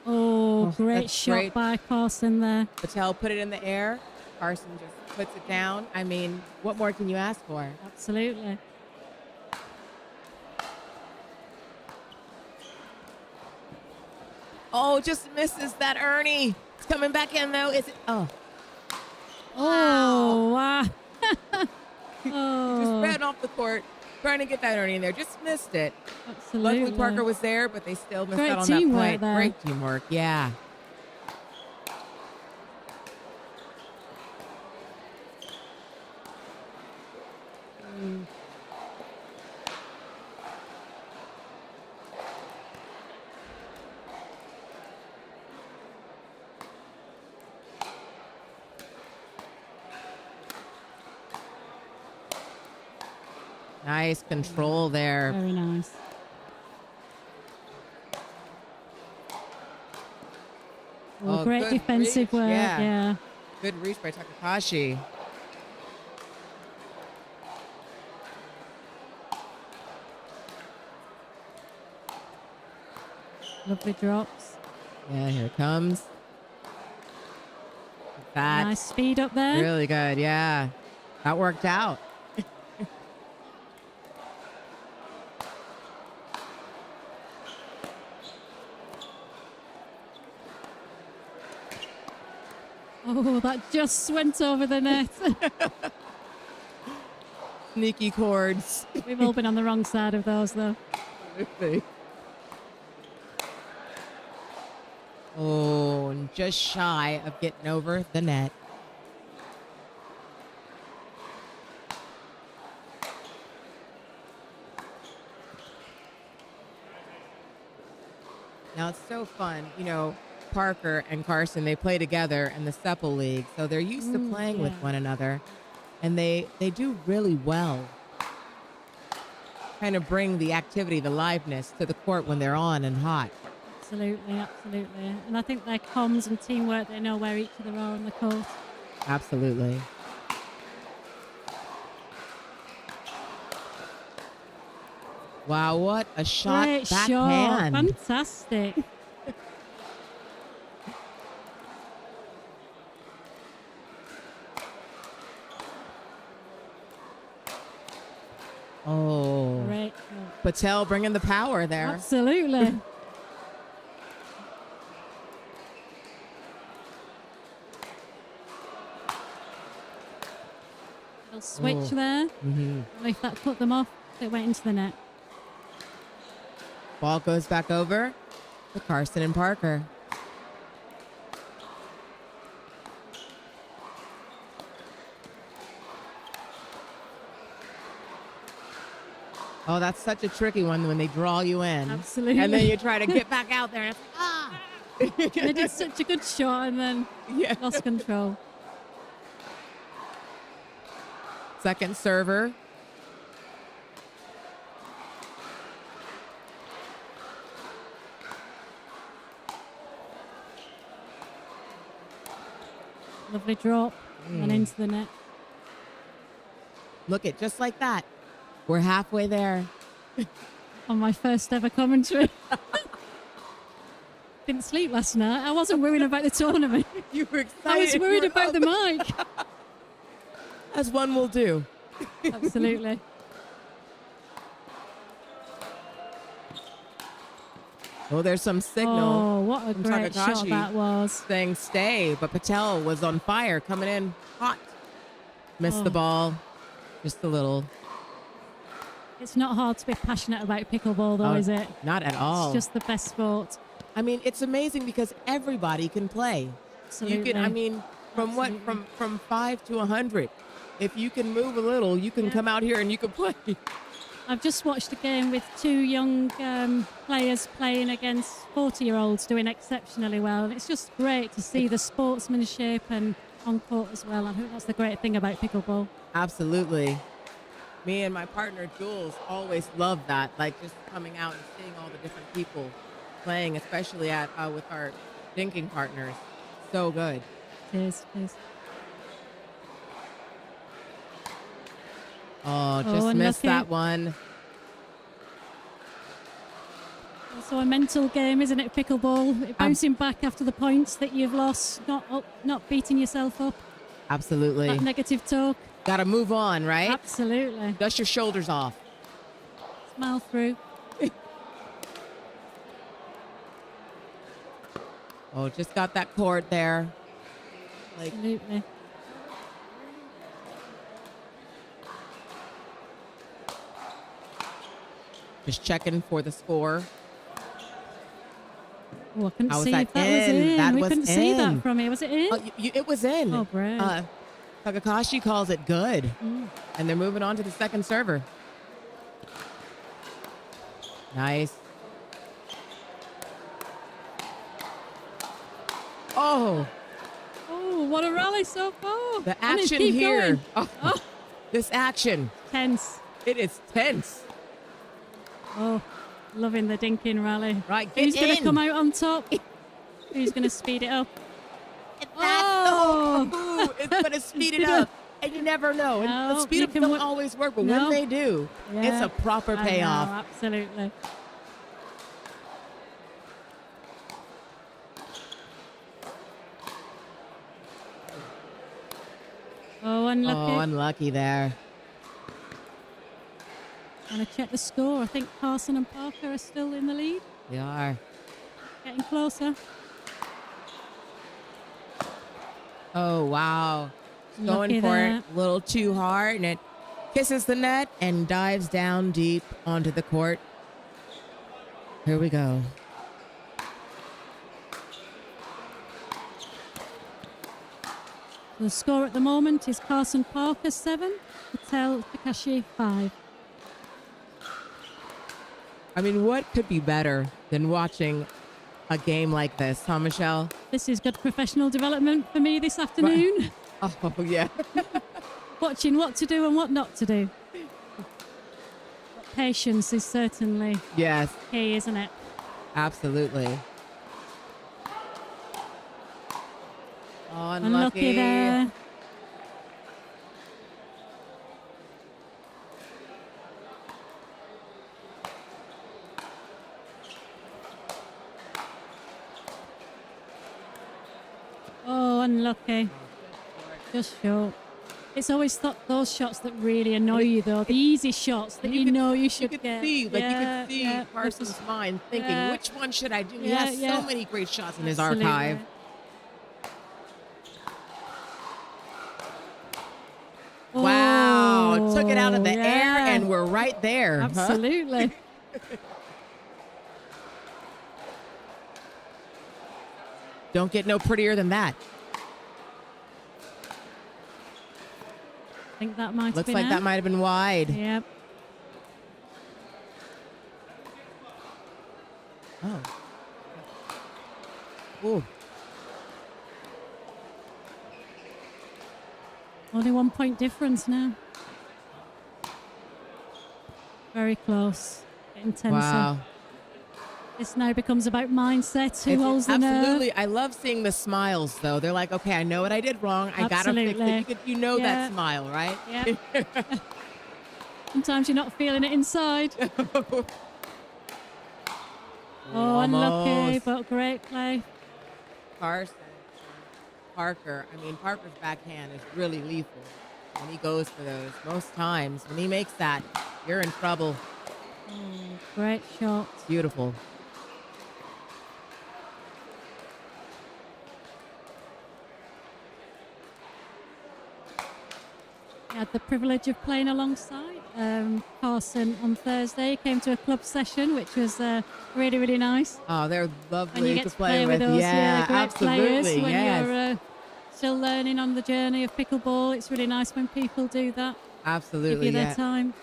[SPEAKER 15] Oh, great
[SPEAKER 9] that's
[SPEAKER 15] shot
[SPEAKER 9] great.
[SPEAKER 15] by Carson there.
[SPEAKER 9] Patel put it in the air. Carson just puts it down. I mean, what more can you ask for?
[SPEAKER 15] Absolutely.
[SPEAKER 9] Oh, just misses that Ernie. It's coming back in though. Is it? Oh.
[SPEAKER 15] Oh, wow.
[SPEAKER 9] Just
[SPEAKER 15] Oh,
[SPEAKER 9] ran off the court, trying to get that Ernie in there. Just missed it.
[SPEAKER 15] absolutely.
[SPEAKER 9] Luckily, Parker was there, but they still missed
[SPEAKER 15] Great
[SPEAKER 9] out on that
[SPEAKER 15] teamwork
[SPEAKER 9] play.
[SPEAKER 15] there.
[SPEAKER 9] Great teamwork. Yeah. Nice control there.
[SPEAKER 15] Very nice. Oh, great
[SPEAKER 9] good
[SPEAKER 15] defensive
[SPEAKER 9] reach.
[SPEAKER 15] work.
[SPEAKER 9] Yeah.
[SPEAKER 15] Yeah.
[SPEAKER 9] Good reach by Takahashi.
[SPEAKER 15] Lovely drops.
[SPEAKER 9] Yeah, here it comes. That
[SPEAKER 15] Nice speed up there.
[SPEAKER 9] really good. Yeah, that worked out.
[SPEAKER 15] Oh, that just went over the net.
[SPEAKER 9] Sneaky chords.
[SPEAKER 15] We've all been on the wrong side of those, though.
[SPEAKER 9] Absolutely. Oh, and just shy of getting over the net. Now it's so fun, you know, Parker and Carson, they play together in the Sepple League, so they're used to playing with one another, and they do really well. Kind of bring the activity, the liveness to the court when they're on and hot.
[SPEAKER 15] Absolutely, absolutely. And I think their comms and teamwork, they know where each other are on the court.
[SPEAKER 9] Absolutely. Wow, what a shot.
[SPEAKER 15] Great shot.
[SPEAKER 9] Backhand.
[SPEAKER 15] Fantastic.
[SPEAKER 9] Oh.
[SPEAKER 15] Great.
[SPEAKER 9] Patel bringing the power there.
[SPEAKER 15] Absolutely. They'll switch there.
[SPEAKER 9] Mm-hmm.
[SPEAKER 15] And if that put them off, they went into the net.
[SPEAKER 9] Ball goes back over to Carson and Parker. Oh, that's such a tricky one when they draw you in.
[SPEAKER 15] Absolutely.
[SPEAKER 9] And then you try to get back out there. And it's like,
[SPEAKER 15] They did such a good shot and then lost control.
[SPEAKER 9] Second server.
[SPEAKER 15] Lovely drop and into the net.
[SPEAKER 9] Look at just like that. We're halfway there.
[SPEAKER 15] On my first ever commentary. Didn't sleep last night. I wasn't worried about the tournament.
[SPEAKER 9] You were excited.
[SPEAKER 15] I was worried about the mic.
[SPEAKER 9] As one will do.
[SPEAKER 15] Absolutely.
[SPEAKER 9] Oh, there's some signal.
[SPEAKER 15] Oh, what a
[SPEAKER 9] from
[SPEAKER 15] great shot
[SPEAKER 9] Takakashi
[SPEAKER 15] that was.
[SPEAKER 9] saying stay, but Patel was on fire, coming in hot. Missed
[SPEAKER 15] Oh.
[SPEAKER 9] the ball. Just a little.
[SPEAKER 15] It's not hard to be passionate about pickleball, though,
[SPEAKER 9] Oh,
[SPEAKER 15] is it?
[SPEAKER 9] Not at all.
[SPEAKER 15] It's just the best sport.
[SPEAKER 9] I mean, it's amazing because everybody can play.
[SPEAKER 15] Absolutely.
[SPEAKER 9] You can, I mean, from what, from 5 to 100. If you can move a little, you can come out here and you can play.
[SPEAKER 15] I've just watched a game with two young players playing against 40-year-olds doing exceptionally well. And it's just great to see the sportsmanship and on court as well. I think that's the great thing about pickleball.
[SPEAKER 9] Absolutely. Me and my partner, Jules, always loved that. Like just coming out and seeing all the different people playing, especially at with our drinking partners. So good.
[SPEAKER 15] It is. It is.
[SPEAKER 9] Oh, just missed that one.
[SPEAKER 15] Also a mental game, isn't it, pickleball? Bouncing back after the points that you've lost, not beating yourself up.
[SPEAKER 9] Absolutely.
[SPEAKER 15] That negative talk.
[SPEAKER 9] Got to move on, right?
[SPEAKER 15] Absolutely.
[SPEAKER 9] Dust your shoulders off.
[SPEAKER 15] Smile through.
[SPEAKER 9] Oh, just got that cord there. Like,
[SPEAKER 15] Absolutely.
[SPEAKER 9] just checking for the score.
[SPEAKER 15] Oh, I couldn't
[SPEAKER 9] How was
[SPEAKER 15] see
[SPEAKER 9] that
[SPEAKER 15] if that was
[SPEAKER 9] in?
[SPEAKER 15] in.
[SPEAKER 9] That
[SPEAKER 15] we
[SPEAKER 9] was
[SPEAKER 15] couldn't see that
[SPEAKER 9] in.
[SPEAKER 15] from here. Was it in?
[SPEAKER 9] Oh, it was in.
[SPEAKER 15] Oh, great.
[SPEAKER 9] Takakashi calls it good. And they're moving on to the second server. Nice. Oh,
[SPEAKER 15] Oh, what a rally so far.
[SPEAKER 9] the
[SPEAKER 15] And it's
[SPEAKER 9] action
[SPEAKER 15] keep
[SPEAKER 9] here.
[SPEAKER 15] going.
[SPEAKER 9] Oh, this action.
[SPEAKER 15] Tense.
[SPEAKER 9] It is tense.
[SPEAKER 15] Oh, loving the dinking rally.
[SPEAKER 9] Right,
[SPEAKER 15] Who's
[SPEAKER 9] get
[SPEAKER 15] going to
[SPEAKER 9] in.
[SPEAKER 15] come out on top? Who's going to speed it up?
[SPEAKER 9] Oh, it's going to speed it up. And you never know. And
[SPEAKER 15] No,
[SPEAKER 9] the speed
[SPEAKER 15] you
[SPEAKER 9] ups
[SPEAKER 15] can
[SPEAKER 9] don't
[SPEAKER 15] w-
[SPEAKER 9] always work, but
[SPEAKER 15] No.
[SPEAKER 9] when they do, it's
[SPEAKER 15] Yeah,
[SPEAKER 9] a proper
[SPEAKER 15] I know,
[SPEAKER 9] payoff.
[SPEAKER 15] absolutely. Oh, unlucky.
[SPEAKER 9] Oh, unlucky there.
[SPEAKER 15] Want to check the score. I think Carson and Parker are still in the lead.
[SPEAKER 9] They are.
[SPEAKER 15] Getting closer.
[SPEAKER 9] Oh, wow.
[SPEAKER 15] Lucky
[SPEAKER 9] Going for
[SPEAKER 15] there.
[SPEAKER 9] it a little too hard, and it kisses the net and dives down deep onto the court. Here we go.
[SPEAKER 15] The score at the moment is Carson Parker 7, Patel Takashi 5.
[SPEAKER 9] I mean, what could be better than watching a game like this, huh, Michelle?
[SPEAKER 15] This is good professional development for me this afternoon.
[SPEAKER 9] Oh, yeah.
[SPEAKER 15] Watching what to do and what not to do. But patience is certainly
[SPEAKER 9] Yes,
[SPEAKER 15] key, isn't it?
[SPEAKER 9] absolutely. Oh,
[SPEAKER 15] Unlucky there. Oh, unlucky. Just short. It's always those shots that really annoy you, though. The easy shots that you know you should get.
[SPEAKER 9] See, like you could see Carson's mind thinking, which one should I do? He has so many great shots in his archive. Wow, took it out of the air and we're right there. huh?
[SPEAKER 15] Absolutely.
[SPEAKER 9] Don't get no prettier than that.
[SPEAKER 15] I think that might have
[SPEAKER 9] Looks
[SPEAKER 15] been
[SPEAKER 9] like
[SPEAKER 15] out.
[SPEAKER 9] that might have been wide.
[SPEAKER 15] Yep.
[SPEAKER 9] Oh. Ooh.
[SPEAKER 15] Only 1 point difference now. Very close. Getting tenser.
[SPEAKER 9] Wow.
[SPEAKER 15] This now becomes about mindset. Who holds the nerve?
[SPEAKER 9] Absolutely. I love seeing the smiles, though. They're like, okay, I know what I did wrong. I got to fix it. You know that smile, right?
[SPEAKER 15] Yeah. Sometimes you're not feeling it inside. Oh, unlucky, but great play.
[SPEAKER 9] Carson. Parker. I mean, Parker's backhand is really lethal when he goes for those. Most times, when he makes that, you're in trouble.
[SPEAKER 15] Oh, great shot.
[SPEAKER 9] Beautiful.
[SPEAKER 15] I had the privilege of playing alongside Carson on Thursday. Came to a club session, which was really, really nice.
[SPEAKER 9] Oh, they're
[SPEAKER 15] And you
[SPEAKER 9] lovely
[SPEAKER 15] get
[SPEAKER 9] to
[SPEAKER 15] to
[SPEAKER 9] play
[SPEAKER 15] with
[SPEAKER 9] with.
[SPEAKER 15] those
[SPEAKER 9] Yeah,
[SPEAKER 15] great players
[SPEAKER 9] absolutely.
[SPEAKER 15] when
[SPEAKER 9] Yes.
[SPEAKER 15] you're still learning on the journey of pickleball. It's really nice when people do that.
[SPEAKER 9] Absolutely.
[SPEAKER 15] Give you
[SPEAKER 9] Yeah.
[SPEAKER 15] their time.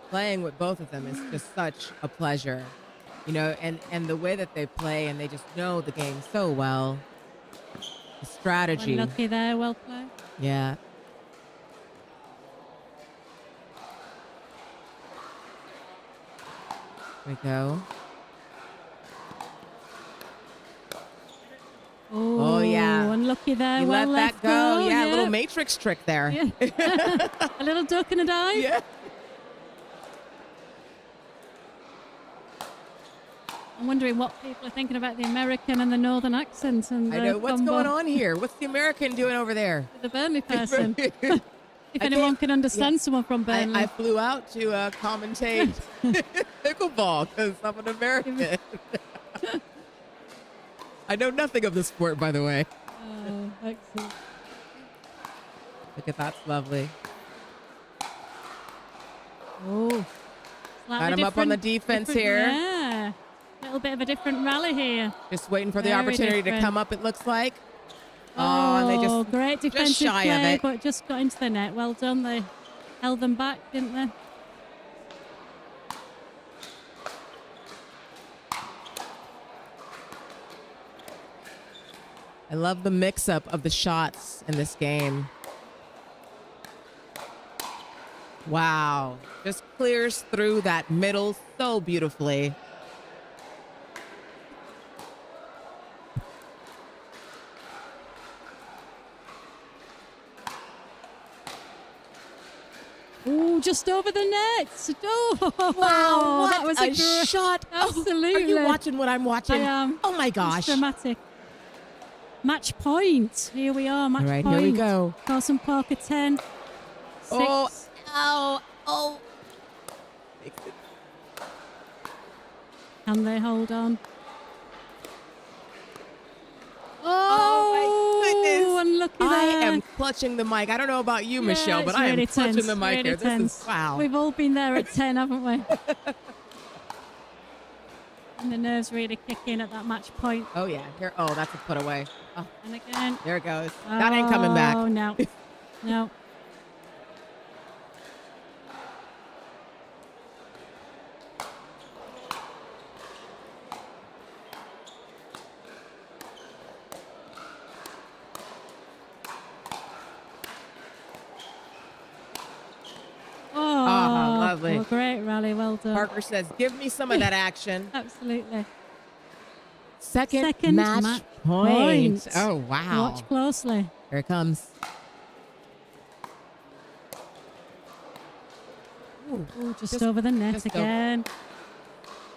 [SPEAKER 9] Playing with both of them is just such a pleasure. You know, and the way that they play and they just know the game so well. The strategy.
[SPEAKER 15] Unlucky there, well played.
[SPEAKER 9] Yeah. There we go.
[SPEAKER 15] Oh,
[SPEAKER 9] yeah.
[SPEAKER 15] Unlucky there.
[SPEAKER 9] You
[SPEAKER 15] well
[SPEAKER 9] let that
[SPEAKER 15] left
[SPEAKER 9] go.
[SPEAKER 15] goal,
[SPEAKER 9] Yeah, a little matrix trick there.
[SPEAKER 15] Yeah. A little duck and a dive.
[SPEAKER 9] Yeah.
[SPEAKER 15] I'm wondering what people are thinking about the American and the Northern accent. And
[SPEAKER 9] I know. What's going on here? What's the American doing over there?
[SPEAKER 15] The Burnley person. If anyone can understand someone from Burnley.
[SPEAKER 9] I flew out to commentate pickleball because I'm an American. I know nothing of the sport, by the way.
[SPEAKER 15] Oh, excellent.
[SPEAKER 9] Look at that's lovely.
[SPEAKER 15] Oh,
[SPEAKER 9] Got him up on the defense here.
[SPEAKER 15] Yeah, a little bit of a different rally here.
[SPEAKER 9] Just waiting for the
[SPEAKER 15] Very
[SPEAKER 9] opportunity to
[SPEAKER 15] different.
[SPEAKER 9] come up, it looks like.
[SPEAKER 15] Oh,
[SPEAKER 9] and they just
[SPEAKER 15] great defensive
[SPEAKER 9] shy of
[SPEAKER 15] play,
[SPEAKER 9] it.
[SPEAKER 15] but just got into the net. Well done. They held them back, didn't they?
[SPEAKER 9] I love the mix-up of the shots in this game. Wow. Just clears through that middle so beautifully.
[SPEAKER 15] Ooh, just over the net. Oh,
[SPEAKER 9] Wow, what
[SPEAKER 15] that was
[SPEAKER 9] a
[SPEAKER 15] great
[SPEAKER 9] shot.
[SPEAKER 15] Absolutely.
[SPEAKER 9] Are you watching what I'm watching?
[SPEAKER 15] I am.
[SPEAKER 9] Oh my
[SPEAKER 15] It's
[SPEAKER 9] gosh.
[SPEAKER 15] dramatic. Match point. Here we are. Match
[SPEAKER 9] All right,
[SPEAKER 15] point.
[SPEAKER 9] here we go.
[SPEAKER 15] Carson Parker 10. 6.
[SPEAKER 9] Oh, ow, oh.
[SPEAKER 15] Can they hold on?
[SPEAKER 9] Oh my goodness.
[SPEAKER 15] Unlucky
[SPEAKER 9] I
[SPEAKER 15] there.
[SPEAKER 9] am clutching the mic. I don't know about you,
[SPEAKER 15] Yeah,
[SPEAKER 9] Michelle, but
[SPEAKER 15] it's
[SPEAKER 9] I am
[SPEAKER 15] really
[SPEAKER 9] clutching
[SPEAKER 15] tense,
[SPEAKER 9] the mic
[SPEAKER 15] really
[SPEAKER 9] here.
[SPEAKER 15] tense.
[SPEAKER 9] This is wow.
[SPEAKER 15] We've all been there at 10, haven't we? And the nerves really kick in at that match point.
[SPEAKER 9] Oh, yeah. Here. Oh, that's a put away. Oh,
[SPEAKER 15] And again.
[SPEAKER 9] there it goes. That ain't coming back.
[SPEAKER 15] Oh, no. No.
[SPEAKER 9] Oh, lovely.
[SPEAKER 15] Oh, great rally. Well done.
[SPEAKER 9] Parker says, give me some of that action.
[SPEAKER 15] Absolutely.
[SPEAKER 9] Second match point. Oh, wow.
[SPEAKER 15] Watch closely.
[SPEAKER 9] Here it comes.
[SPEAKER 15] Ooh, just over the net
[SPEAKER 9] just
[SPEAKER 15] again.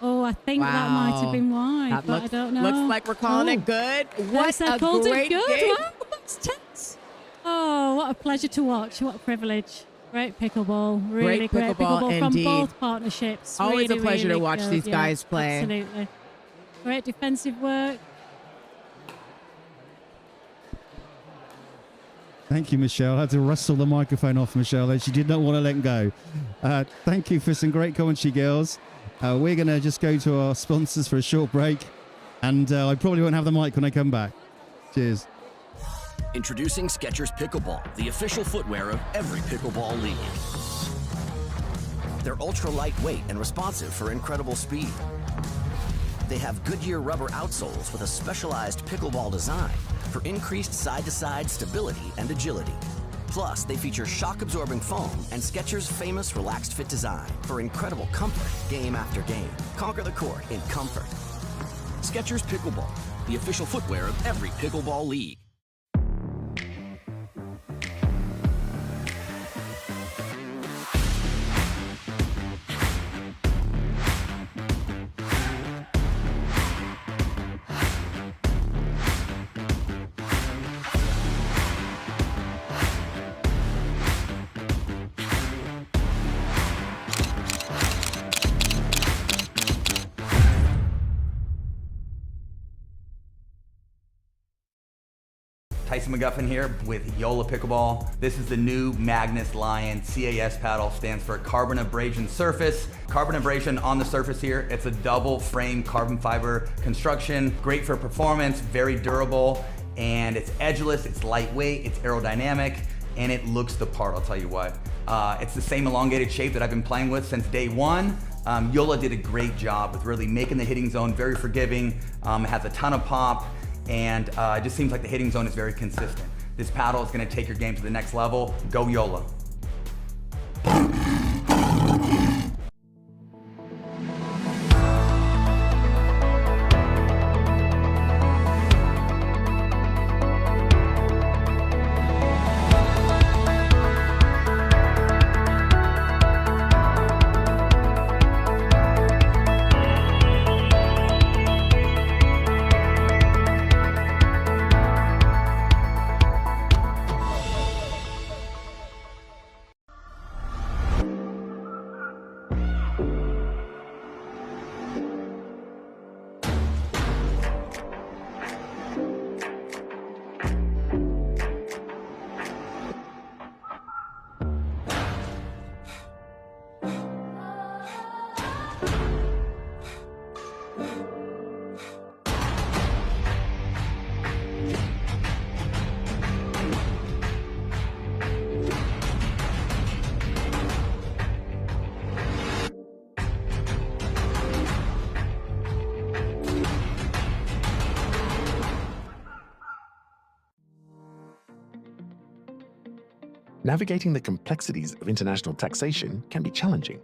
[SPEAKER 15] Oh, I think that might have been wide,
[SPEAKER 9] That
[SPEAKER 15] but I don't know.
[SPEAKER 9] Looks like we're calling it good. What
[SPEAKER 15] Yes, I
[SPEAKER 9] a
[SPEAKER 15] called
[SPEAKER 9] great
[SPEAKER 15] it good.
[SPEAKER 9] game.
[SPEAKER 15] Wow, that's tense. Oh, what a pleasure to watch. What a privilege. Great pickleball. Really great pickleball from
[SPEAKER 9] indeed.
[SPEAKER 15] both partnerships.
[SPEAKER 9] Always
[SPEAKER 15] really,
[SPEAKER 9] a pleasure to
[SPEAKER 15] really
[SPEAKER 9] watch
[SPEAKER 15] good.
[SPEAKER 9] these guys play.
[SPEAKER 15] Absolutely. Great defensive work.
[SPEAKER 2] Thank you, Michelle. I had to wrestle the microphone off Michelle, and she did not want to let go. Thank you for some great commentary, girls. We're going to just go to our sponsors for a short break, and I probably won't have the mic when I come back. Cheers.
[SPEAKER 6] Introducing Skechers Pickleball, the official footwear of every pickleball league. They're ultra lightweight and responsive for incredible speed. They have Goodyear rubber outsoles with a specialized pickleball design for increased side-to-side stability and agility. Plus, they feature shock-absorbing foam and Skechers' famous relaxed fit design for incredible comfort game after game. Conquer the court in comfort. Skechers Pickleball, the official footwear of every pickleball league.
[SPEAKER 4] Tyson McGuffin here with Yola Pickleball. This is the new Magnus Lion CAS paddle, stands for carbon abrasion surface. Carbon abrasion on the surface here. It's a double frame carbon fiber construction, great for performance, very durable, and it's edgeless, it's lightweight, it's aerodynamic, and it looks the part, I'll tell you what. It's the same elongated shape that I've been playing with since day one. Yola did a great job with really making the hitting zone very forgiving, has a ton of pop, and it just seems like the hitting zone is very consistent. This paddle is going to take your game to the next level. Go Yola.
[SPEAKER 7] Navigating the complexities of international taxation can be challenging.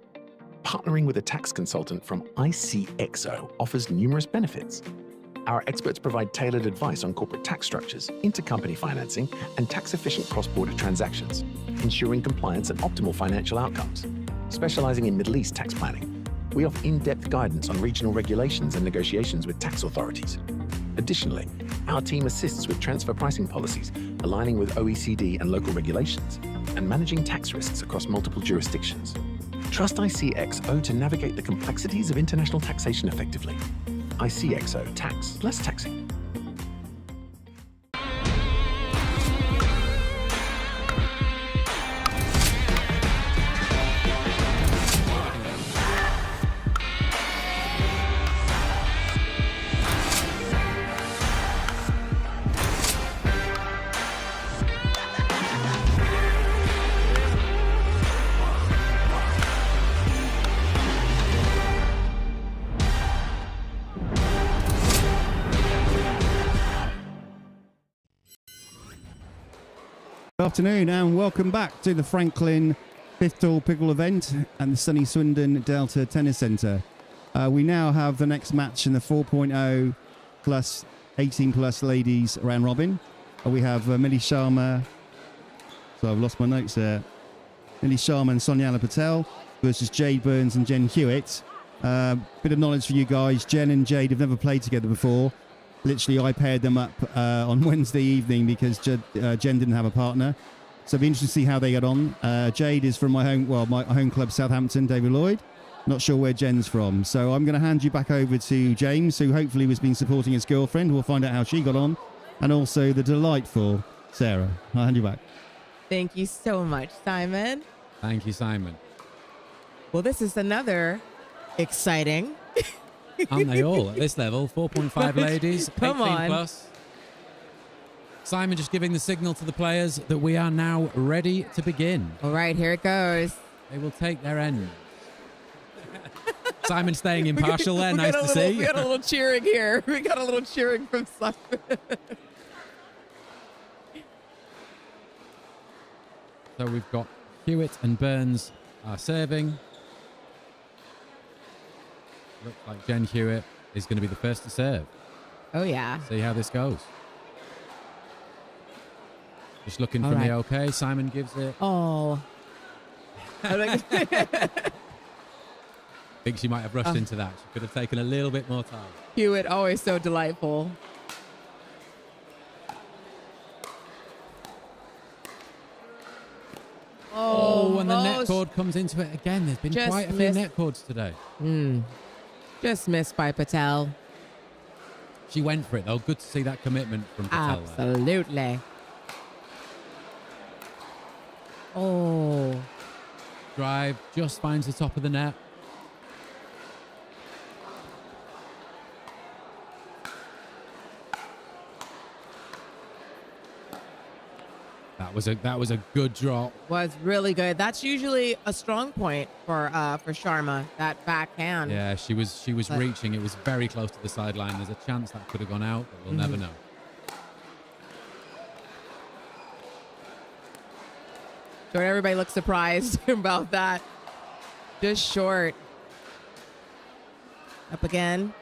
[SPEAKER 7] Partnering with a tax consultant from ICXO offers numerous benefits. Our experts provide tailored advice on corporate tax structures, intercompany financing, and tax-efficient cross-border transactions, ensuring compliance and optimal financial outcomes. Specializing in Middle East tax planning, we offer in-depth guidance on regional regulations and negotiations with tax authorities. Additionally, our team assists with transfer pricing policies, aligning with OECD and local regulations, and managing tax risks across multiple jurisdictions. Trust ICXO to navigate the complexities of international taxation effectively. ICXO Tax, less taxing.
[SPEAKER 2] afternoon and welcome back to the Franklin 5th Tall Pickle event at the sunny Swindon Delta Tennis Centre. We now have the next match in the 4.0 plus 18 plus ladies round robin. We have Millie Sharma, so I've lost my notes there, Millie Sharma and Sonyala Patel versus Jade Burns and Jen Hewitt. Bit of knowledge for you guys, Jen and Jade have never played together before. Literally, I paired them up on Wednesday evening because Jen didn't have a partner. So it'll be interesting to see how they get on. Jade is from my home club, Southampton, David Lloyd. Not sure where Jen's from. So I'm going to hand you back over to James, who hopefully has been supporting his girlfriend. We'll find out how she got on. And also the delightful Sarah. I'll hand you back.
[SPEAKER 9] Thank you so much, Simon.
[SPEAKER 11] Thank you, Simon.
[SPEAKER 9] Well, this is another exciting.
[SPEAKER 11] Aren't they all at this level? 4.5 ladies,
[SPEAKER 9] Come
[SPEAKER 11] 18
[SPEAKER 9] on.
[SPEAKER 11] plus. Simon just giving the signal to the players that we are now ready to begin.
[SPEAKER 9] All right, here it goes.
[SPEAKER 11] They will take their end. Simon staying impartial there, nice to see.
[SPEAKER 9] We got a little cheering here. We got a little cheering from Simon.
[SPEAKER 11] So we've got Hewitt and Burns are serving. Looks like Jen Hewitt is going to be the first to serve.
[SPEAKER 9] Oh, yeah.
[SPEAKER 11] See how this goes. Just looking
[SPEAKER 9] All
[SPEAKER 11] for
[SPEAKER 9] right.
[SPEAKER 11] me okay. Simon gives it.
[SPEAKER 9] Oh.
[SPEAKER 11] Think she might have rushed into that. She could have taken a little bit more time.
[SPEAKER 9] Hewitt, always so delightful.
[SPEAKER 11] Oh, and the net
[SPEAKER 9] almost
[SPEAKER 11] cord comes into it again. There's been
[SPEAKER 9] just
[SPEAKER 11] quite a few
[SPEAKER 9] missed.
[SPEAKER 11] net cords today.
[SPEAKER 9] Just missed by Patel.
[SPEAKER 11] She went for it, though. Good to see that commitment from Patel. there.
[SPEAKER 9] Absolutely. Oh.
[SPEAKER 11] Drive just finds the top of the net. That was a good drop.
[SPEAKER 9] Was really good. That's usually a strong point for Sharma, that backhand.
[SPEAKER 11] Yeah, she was
[SPEAKER 9] But-
[SPEAKER 11] reaching. It was very close to the sideline. There's a chance that could have gone out, but we'll never know.
[SPEAKER 9] Short, everybody looks surprised about that. Just short. Up again.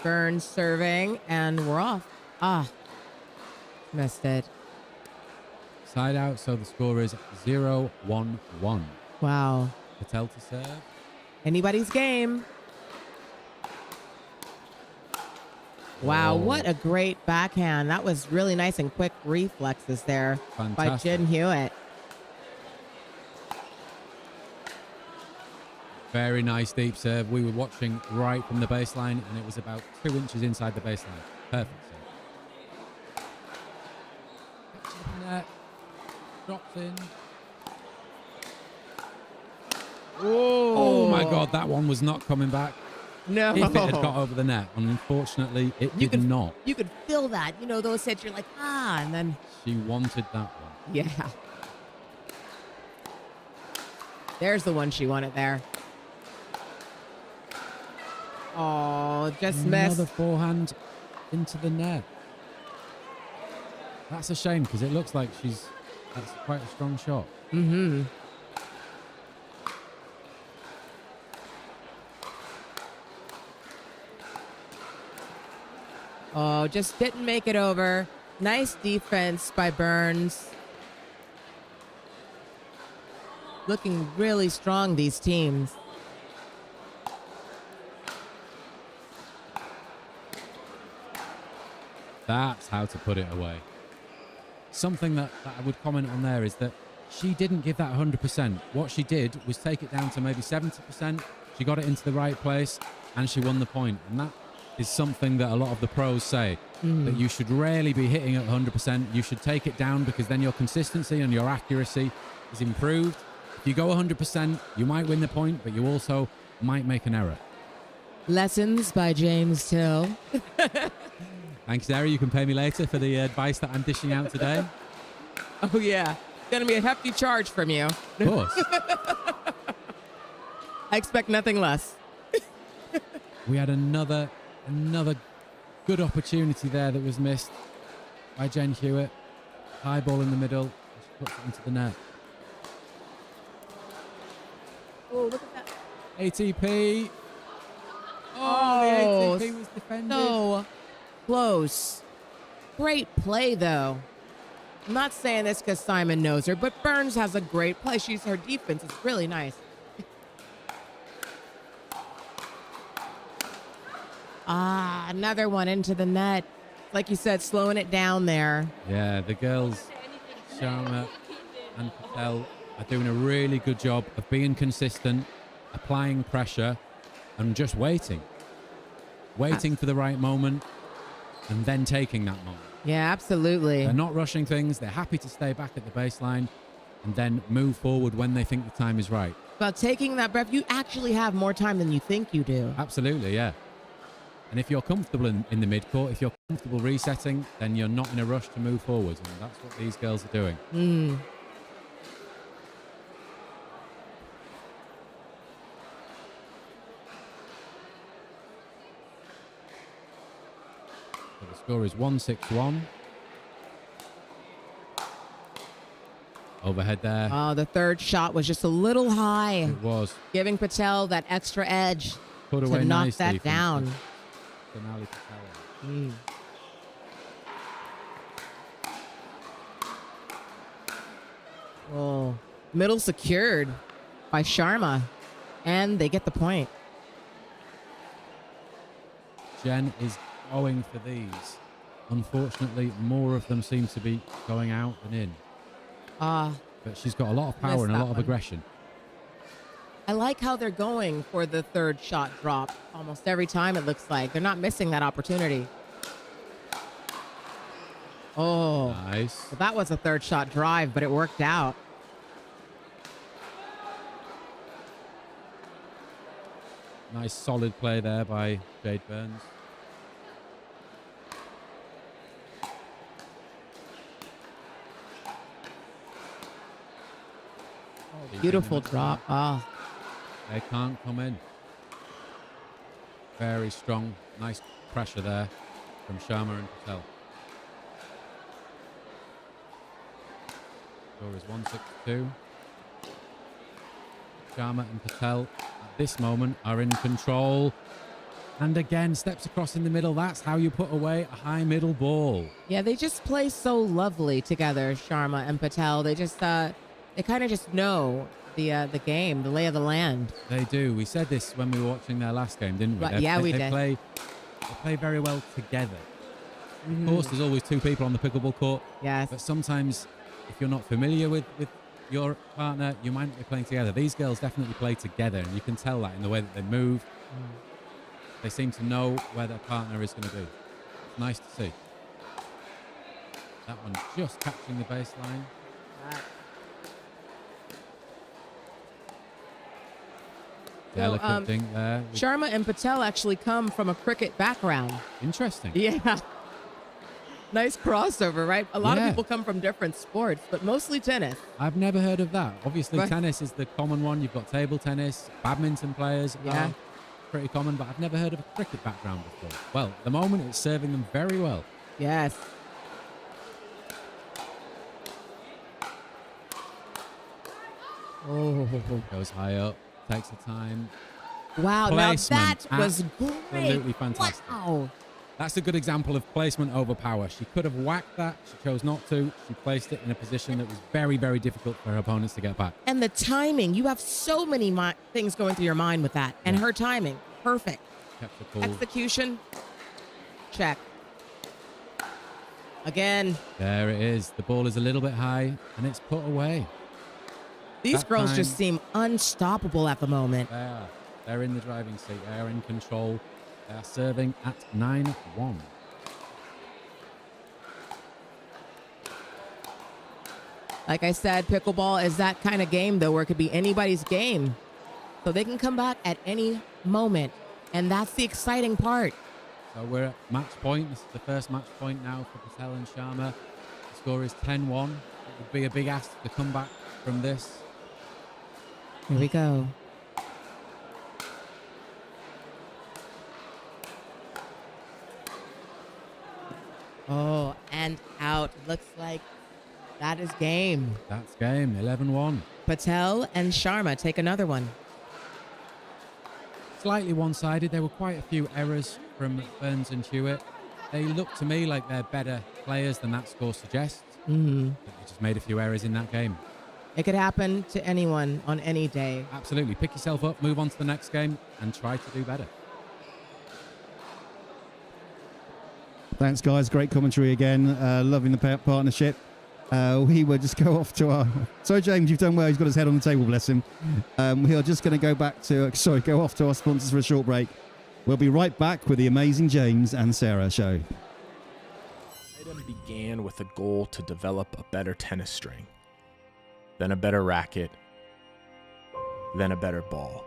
[SPEAKER 9] Burns serving, and we're off. Missed it.
[SPEAKER 11] Side out, so the score is 0-1-1.
[SPEAKER 9] Wow.
[SPEAKER 11] Patel to serve.
[SPEAKER 9] Anybody's game. Wow, what a great backhand. That was really nice and quick reflexes there by
[SPEAKER 11] Fantastic.
[SPEAKER 9] Jen Hewitt.
[SPEAKER 11] Very nice deep serve. We were watching right from the baseline, and it was about 2 inches inside the baseline. Perfect serve. Net. Drops in. Oh my God, that one was not coming back.
[SPEAKER 9] No.
[SPEAKER 11] If it had got over the net, unfortunately, it did not.
[SPEAKER 9] You could feel that. You know, those hits, you're like, and then.
[SPEAKER 11] She wanted that one.
[SPEAKER 9] Yeah. There's the one she wanted there. Oh, just missed.
[SPEAKER 11] Another forehand into the net. That's a shame because it looks like that's quite a strong shot.
[SPEAKER 9] Mm-hmm. Oh, just didn't make it over. Nice defense by Burns. Looking really strong, these teams.
[SPEAKER 11] That's how to put it away. Something that I would comment on there is that she didn't give that 100%. What she did was take it down to maybe 70%. She got it into the right place and she won the point. And that is something that a lot of the pros say, that you should rarely be hitting at 100%. You should take it down because then your consistency and your accuracy is improved. If you go 100%, you might win the point, but you also might make an error.
[SPEAKER 9] Lessons by James Till.
[SPEAKER 11] Thanks, Sarah. You can pay me later for the advice that I'm dishing out today.
[SPEAKER 9] Oh, yeah. Going to be a hefty charge from you.
[SPEAKER 11] Of course.
[SPEAKER 9] I expect nothing less.
[SPEAKER 11] We had another good opportunity there that was missed by Jen Hewitt. High ball in the middle. She puts it into the net.
[SPEAKER 9] Oh, look at that.
[SPEAKER 11] ATP.
[SPEAKER 9] Oh,
[SPEAKER 11] the ATP was defended.
[SPEAKER 9] So close. Great play, though. I'm not saying this because Simon knows her, but Burns has a great play. Her defense is really nice. Another one into the net. Like you said, slowing it down there.
[SPEAKER 11] Yeah, the girls, Sharma and Patel, are doing a really good job of being consistent, applying pressure, and just waiting. Waiting for the right moment, and then taking that moment.
[SPEAKER 9] Yeah, absolutely.
[SPEAKER 11] They're not rushing things. They're happy to stay back at the baseline and then move forward when they think the time is right.
[SPEAKER 9] But taking that breath, you actually have more time than you think you do.
[SPEAKER 11] Absolutely, yeah. And if you're comfortable in the mid-court, if you're comfortable resetting, then you're not in a rush to move forward. And that's what these girls are doing. So the score is 1-6-1. Overhead there.
[SPEAKER 9] Oh, the third shot was just a little high.
[SPEAKER 11] It was.
[SPEAKER 9] Giving Patel that extra edge
[SPEAKER 11] Put away
[SPEAKER 9] to knock
[SPEAKER 11] nicely
[SPEAKER 9] that down.
[SPEAKER 11] Sonali Patel.
[SPEAKER 9] Oh, middle secured by Sharma, and they get the point.
[SPEAKER 11] Jen is going for these. Unfortunately, more of them seem to be going out than in. But she's got a lot of power and a lot of aggression.
[SPEAKER 9] I like how they're going for the third shot drop almost every time, it looks like. They're not missing that opportunity. Oh.
[SPEAKER 11] Nice.
[SPEAKER 9] Well, that was a third shot drive, but it worked out.
[SPEAKER 11] Nice solid play there by Jade Burns.
[SPEAKER 9] Beautiful drop. Ah.
[SPEAKER 11] They can't come in. Very strong. Nice pressure there from Sharma and Patel. Score is 1-6-2. Sharma and Patel at this moment are in control. And again, steps across in the middle. That's how you put away a high middle ball.
[SPEAKER 9] Yeah, they just play so lovely together, Sharma and Patel. They just they kind of just know the game, the lay of the land.
[SPEAKER 11] They do. We said this when we were watching their last game, didn't we?
[SPEAKER 9] Right, yeah, we did.
[SPEAKER 11] They play very well together. Of course, there's always two people on the pickleball court.
[SPEAKER 9] Yes.
[SPEAKER 11] But sometimes, if you're not familiar with your partner, you might not be playing together. These girls definitely play together, and you can tell that in the way that they move. They seem to know where their partner is going to be. It's nice to see. That one just catching the baseline. Delicate dink there.
[SPEAKER 9] Sharma and Patel actually come from a cricket background.
[SPEAKER 11] Interesting.
[SPEAKER 9] Yeah. Nice crossover, right? A lot of people come from different sports, but mostly tennis.
[SPEAKER 11] I've never heard of that. Obviously,
[SPEAKER 9] Right.
[SPEAKER 11] tennis is the common one. You've got table tennis, badminton players are pretty common, but I've never heard of a cricket background before. Well, at the moment, it's serving them very well.
[SPEAKER 9] Yes. Oh.
[SPEAKER 11] Goes high up, takes the time.
[SPEAKER 9] Wow,
[SPEAKER 11] Placement,
[SPEAKER 9] now that was great.
[SPEAKER 11] absolutely fantastic.
[SPEAKER 9] Wow.
[SPEAKER 11] That's a good example of placement over power. She could have whacked that. She chose not to. She placed it in a position that was very, very difficult for her opponents to get back.
[SPEAKER 9] And the timing, you have so many things going through your mind with that. And her timing, perfect.
[SPEAKER 11] Kept the cool.
[SPEAKER 9] Execution, check. Again.
[SPEAKER 11] There it is. The ball is a little bit high, and it's put away.
[SPEAKER 9] These
[SPEAKER 11] That
[SPEAKER 9] girls
[SPEAKER 11] time-
[SPEAKER 9] just seem unstoppable at the moment.
[SPEAKER 11] They are. They're in the driving seat. They are in control. They are serving at 9-1.
[SPEAKER 9] Like I said, pickleball is that kind of game, though, where it could be anybody's game. So they can come back at any moment. And that's the exciting part.
[SPEAKER 11] So we're at match point. This is the first match point now for Patel and Sharma. The score is 10-1. It would be a big ask to come back from this.
[SPEAKER 9] Here we go. Oh, and out. Looks like That is game.
[SPEAKER 11] That's game. 11-1.
[SPEAKER 9] Patel and Sharma take another one.
[SPEAKER 11] Slightly one-sided. There were quite a few errors from Burns and Hewitt. They look to me like they're better players than that score suggests.
[SPEAKER 9] Mm-hmm.
[SPEAKER 11] But they just made a few errors in that game.
[SPEAKER 9] It could happen to anyone on any day.
[SPEAKER 11] Absolutely. Pick yourself up, move on to the next game, and try to do better.
[SPEAKER 2] Thanks, guys. Great commentary again. Loving the partnership. We will just go off to our... Sorry, James, you've done well. He's got his head on the table, bless him. We are just going to go back to... go off to our sponsors for a short break. We'll be right back with the amazing James and Sarah show.
[SPEAKER 13] Item began with a goal to develop a better tennis string, then a better racket, then a better ball.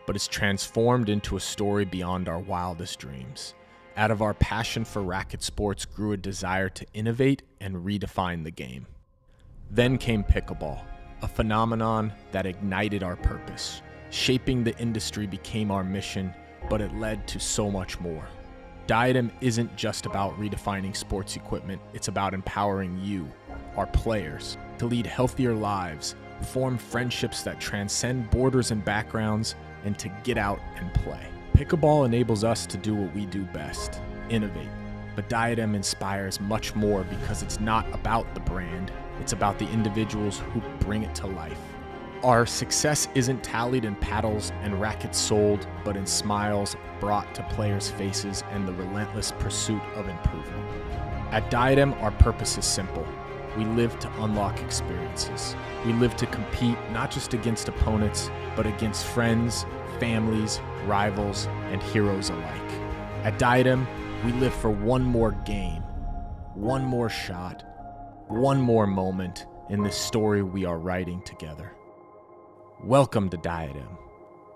[SPEAKER 13] But it's transformed into a story beyond our wildest dreams. Out of our passion for racket sports grew a desire to innovate and redefine the game. Then came Pickleball, a phenomenon that ignited our purpose. Shaping the industry became our mission, but it led to so much more. Diadem isn't just about redefining sports equipment, it's about empowering you, our players, to lead healthier lives, form friendships that transcend borders and backgrounds, and to get out and play. Pickleball enables us to do what we do best, innovate. But Diadem inspires much more because it's not about the brand, it's about the individuals who bring it to life. Our success isn't tallied in paddles and rackets sold, but in smiles brought to players' faces and the relentless pursuit of improvement. At Diadem, our purpose is simple. We live to unlock experiences. We live to compete not just against opponents, but against friends, families, rivals, and heroes alike. At Diadem, we live for one more game, one more shot, one more moment in this story we are writing together. Welcome to Diadem,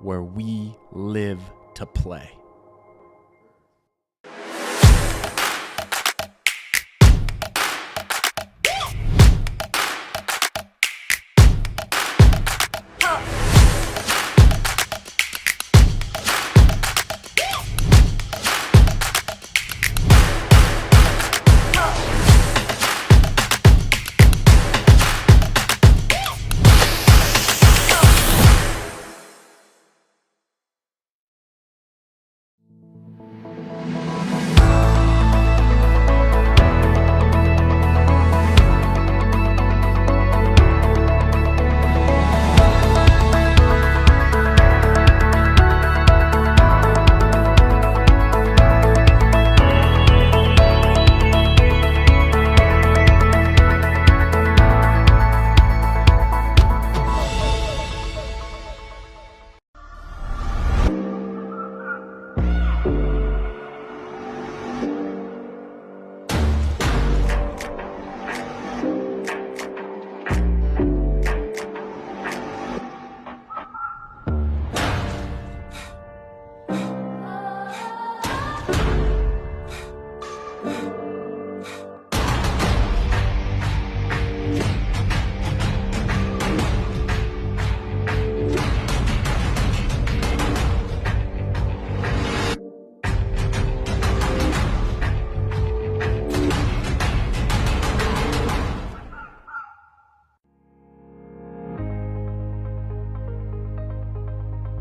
[SPEAKER 13] where we live to play.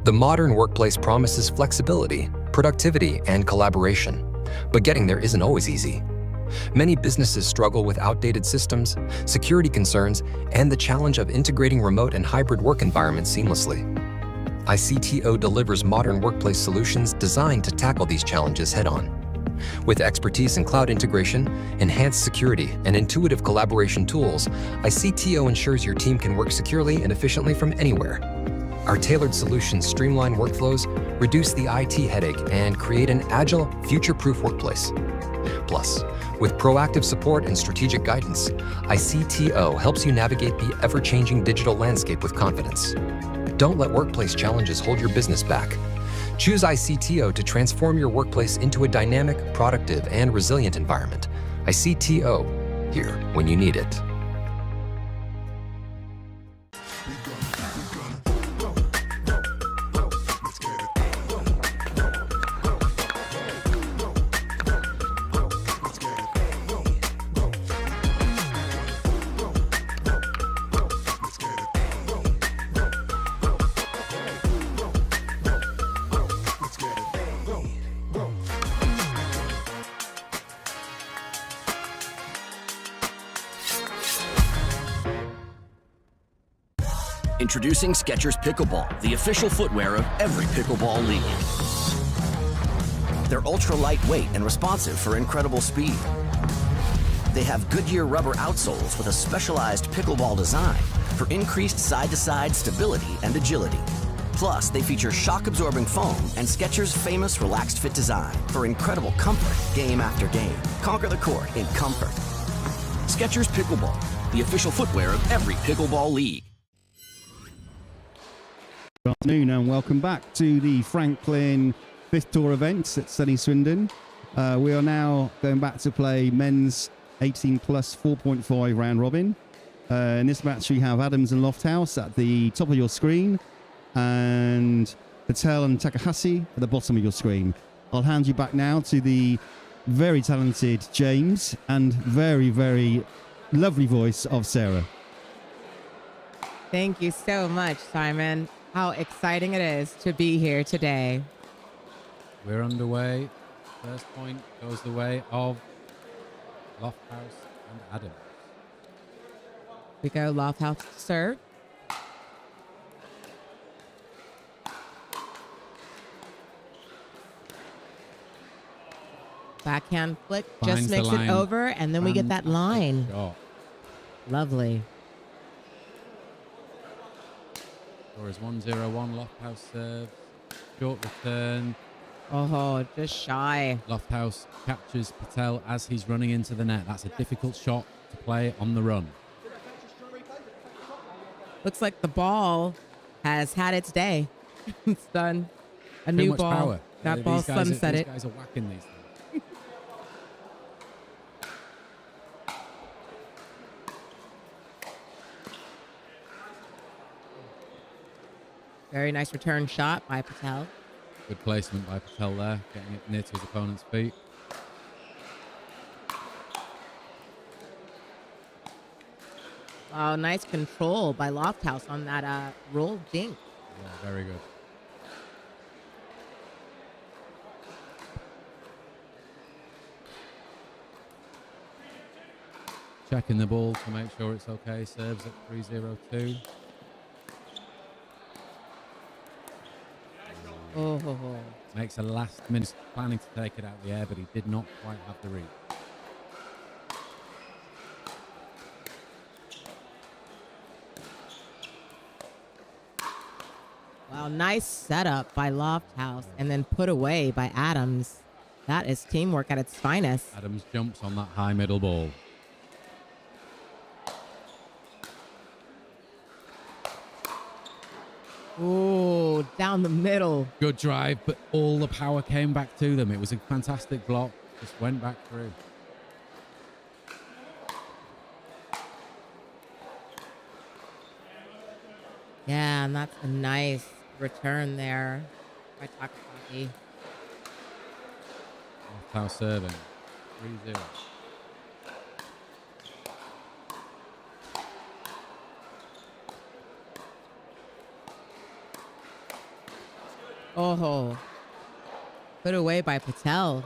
[SPEAKER 10] The modern workplace promises flexibility, productivity, and collaboration, but getting there isn't always easy. Many businesses struggle with outdated systems, security concerns, and the challenge of integrating remote and hybrid work environments seamlessly. ICTO delivers modern workplace solutions designed to tackle these challenges head-on. With expertise in cloud integration, enhanced security, and intuitive collaboration tools, ICTO ensures your team can work securely and efficiently from anywhere. Our tailored solutions streamline workflows, reduce the IT headache, and create an agile, future-proof workplace. Plus, with proactive support and strategic guidance, ICTO helps you navigate the ever-changing digital landscape with confidence. Don't let workplace challenges hold your business back. Choose ICTO to transform your workplace into a dynamic, productive, and resilient environment. ICTO, here when you need it.
[SPEAKER 6] Introducing Skechers Pickleball, the official footwear of every pickleball league. They're ultra lightweight and responsive for incredible speed. They have Goodyear rubber outsoles with a specialized pickleball design for increased side-to-side stability and agility. Plus, they feature shock-absorbing foam and Skechers' famous relaxed fit design for incredible comfort game after game. Conquer the court in comfort. Skechers Pickleball, the official footwear of every pickleball league.
[SPEAKER 2] Good afternoon and welcome back to the Franklin 5th Tour events at sunny Swindon. We are now going back to play men's 18 plus 4.5 round robin. In this match we have Adams and Lofthouse at the top of your screen and Patel and Takahashi at the bottom of your screen. I'll hand you back now to the very talented James and very, very lovely voice of Sarah.
[SPEAKER 9] Thank you so much, Simon. How exciting it is to be here today.
[SPEAKER 11] We're underway. First point goes the way of Lofthouse and Adams.
[SPEAKER 9] We go Lofthouse to serve. Backhand flick
[SPEAKER 11] Finds
[SPEAKER 9] just
[SPEAKER 11] the
[SPEAKER 9] makes it
[SPEAKER 11] line.
[SPEAKER 9] over, and then we get that line.
[SPEAKER 11] Shot.
[SPEAKER 9] Lovely.
[SPEAKER 11] Score is 1-0-1. Lofthouse serves. Short return.
[SPEAKER 9] Oh, just shy.
[SPEAKER 11] Lofthouse captures Patel as he's running into the net. That's a difficult shot to play on the run.
[SPEAKER 9] Looks like the ball has had its day. It's done. A
[SPEAKER 11] Too
[SPEAKER 9] new
[SPEAKER 11] much
[SPEAKER 9] ball.
[SPEAKER 11] power.
[SPEAKER 9] That ball sunset
[SPEAKER 11] These
[SPEAKER 9] it.
[SPEAKER 11] guys are whacking these things.
[SPEAKER 9] Very nice return shot by Patel.
[SPEAKER 11] Good placement by Patel there, getting it near to his opponent's feet.
[SPEAKER 9] Wow, nice control by Lofthouse on that roll dink.
[SPEAKER 11] Yeah, very good. Checking the ball to make sure it's okay. Serves at 3-0-2.
[SPEAKER 9] Oh.
[SPEAKER 11] Makes a last minute planning to take it out of the air, but he did not quite have the reach.
[SPEAKER 9] Wow, nice setup by Lofthouse and then put away by Adams. That is teamwork at its finest.
[SPEAKER 11] Adams jumps on that high middle ball.
[SPEAKER 9] Ooh, down the middle.
[SPEAKER 11] Good drive, but all the power came back to them. It was a fantastic block. Just went back through.
[SPEAKER 9] Yeah, and that's a nice return there by Takahashi.
[SPEAKER 11] Lofthouse serving. 3-0.
[SPEAKER 9] Oh, put away by Patel.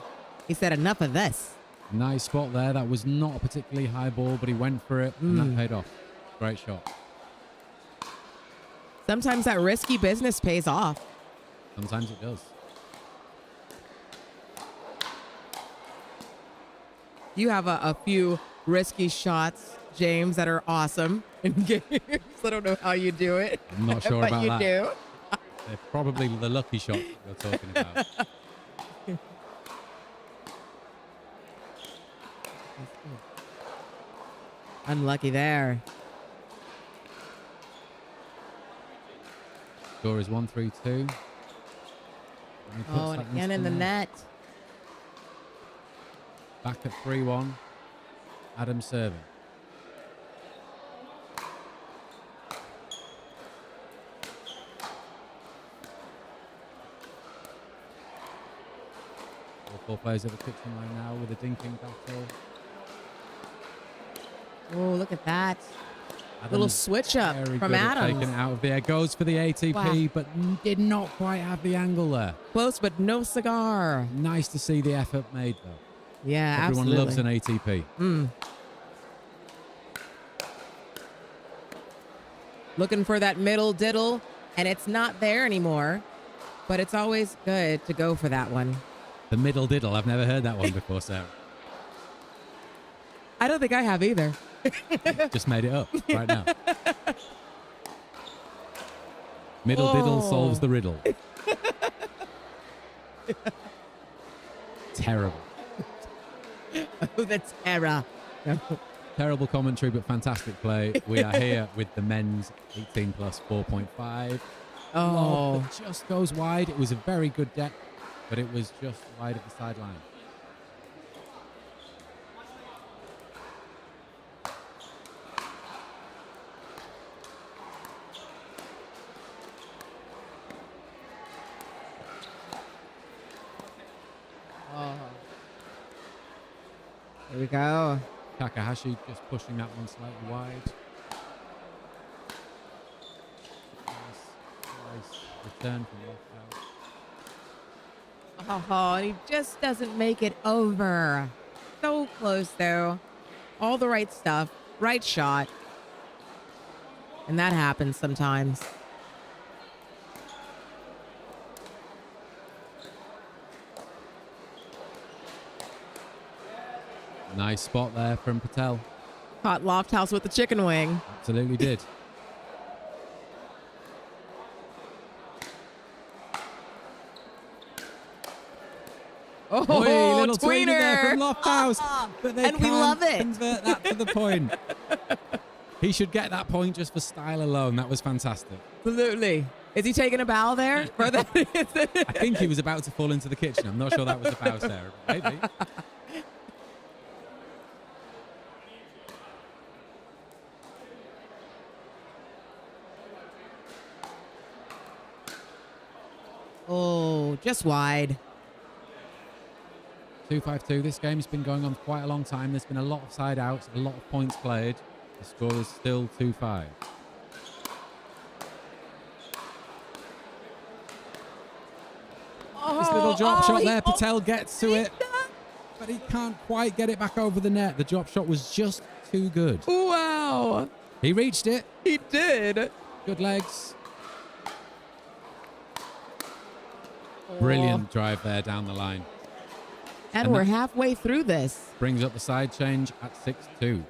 [SPEAKER 9] He said enough of this.
[SPEAKER 11] Nice spot there. That was not a particularly high ball, but he went for it, and that paid off. Great shot.
[SPEAKER 9] Sometimes that risky business pays off.
[SPEAKER 11] Sometimes it does.
[SPEAKER 9] You have a few risky shots, James, that are awesome in games. I don't know how you do it.
[SPEAKER 11] I'm not sure
[SPEAKER 9] but
[SPEAKER 11] about
[SPEAKER 9] you
[SPEAKER 11] that.
[SPEAKER 9] do.
[SPEAKER 11] They're probably the lucky shots you're talking about.
[SPEAKER 9] Unlucky there.
[SPEAKER 11] Score is 1-3-2.
[SPEAKER 9] Oh, and again in the net.
[SPEAKER 11] Back at 3-1. Adams serving. All four players at the kitchen line now with a dinking battle.
[SPEAKER 9] Oh, look at that.
[SPEAKER 11] Adams,
[SPEAKER 9] Little switch up
[SPEAKER 11] very
[SPEAKER 9] from
[SPEAKER 11] good at
[SPEAKER 9] Adams.
[SPEAKER 11] taking it out of the air. Goes for the ATP,
[SPEAKER 9] Wow.
[SPEAKER 11] but did not quite have the angle there.
[SPEAKER 9] Close, but no cigar.
[SPEAKER 11] Nice to see the effort made, though.
[SPEAKER 9] Yeah,
[SPEAKER 11] Everyone
[SPEAKER 9] absolutely.
[SPEAKER 11] loves an ATP.
[SPEAKER 9] looking for that middle diddle, and it's not there anymore. But it's always good to go for that one.
[SPEAKER 11] The middle diddle. I've never heard that one before, Sarah.
[SPEAKER 9] I don't think I have either.
[SPEAKER 11] Just made it up right now. Middle diddle solves the riddle. Terrible.
[SPEAKER 9] Oh, the terror.
[SPEAKER 11] Terrible commentary, but fantastic play. We are here with the men's 18 plus 4.5.
[SPEAKER 9] Oh.
[SPEAKER 11] It just goes wide. It was a very good deck, but it was just wide of the sideline.
[SPEAKER 9] Oh. There we go.
[SPEAKER 11] Takahashi just pushing that one slightly wide. Nice return from left out.
[SPEAKER 9] Oh, and he just doesn't make it over. So close, though. All the right stuff, right shot. And that happens sometimes.
[SPEAKER 11] Nice spot there from Patel.
[SPEAKER 9] Caught Lofthouse with the chicken wing.
[SPEAKER 11] Absolutely did.
[SPEAKER 9] Oh,
[SPEAKER 11] Oi, little tweener
[SPEAKER 9] tweener
[SPEAKER 11] there from Lofthouse. But they
[SPEAKER 9] And we love
[SPEAKER 11] can't
[SPEAKER 9] it.
[SPEAKER 11] convert that to the point. He should get that point just for style alone. That was fantastic.
[SPEAKER 9] Absolutely. Is he taking a bow there?
[SPEAKER 11] I think he was about to fall into the kitchen. I'm not sure that was a bow, Sarah. But maybe.
[SPEAKER 9] Oh, just wide.
[SPEAKER 11] 2-5-2. This game's been going on for quite a long time. There's been a lot of side outs, a lot of points played. The score is still 2-5. This little drop shot there. Patel gets to it, but he can't quite get it back over the net. The drop shot was just too good.
[SPEAKER 9] Wow.
[SPEAKER 11] He reached it.
[SPEAKER 9] He did.
[SPEAKER 11] Good legs. Brilliant drive there down the line.
[SPEAKER 9] And we're halfway through this.
[SPEAKER 11] Brings up the side change at 6-2.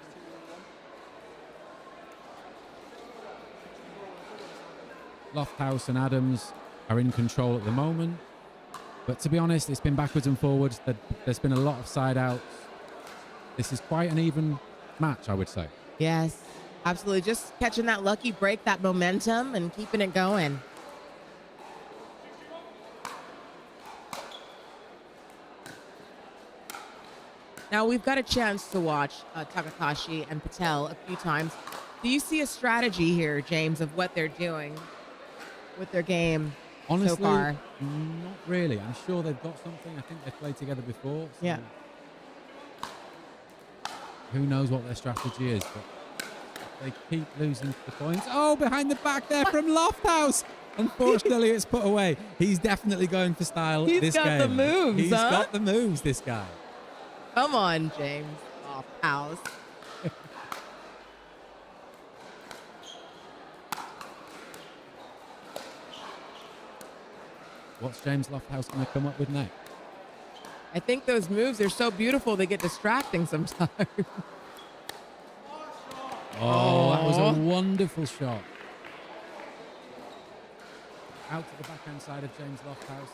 [SPEAKER 11] Lofthouse and Adams are in control at the moment. But to be honest, it's been backwards and forwards. There's been a lot of side outs. This is quite an even match, I would say.
[SPEAKER 9] Yes, absolutely. Just catching that lucky break, that momentum, and keeping it going. Now, we've got a chance to watch Takahashi and Patel a few times. Do you see a strategy here, James, of what they're doing with their game
[SPEAKER 11] Honestly,
[SPEAKER 9] so far?
[SPEAKER 11] not really. I'm sure they've got something. I think they've played together before. So
[SPEAKER 9] Yeah.
[SPEAKER 11] who knows what their strategy is, but they keep losing the points. Oh, behind the back there from Lofthouse. Unfortunately, it's put away. He's definitely going for style
[SPEAKER 9] He's
[SPEAKER 11] this
[SPEAKER 9] got
[SPEAKER 11] game.
[SPEAKER 9] the moves,
[SPEAKER 11] He's
[SPEAKER 9] huh?
[SPEAKER 11] got the moves, this guy.
[SPEAKER 9] Come on, James. Off house.
[SPEAKER 11] What's James Lofthouse going to come up with next?
[SPEAKER 9] I think those moves are so beautiful they get distracting sometimes.
[SPEAKER 11] Oh, that was a wonderful shot. Out to the backhand side of James Lofthouse.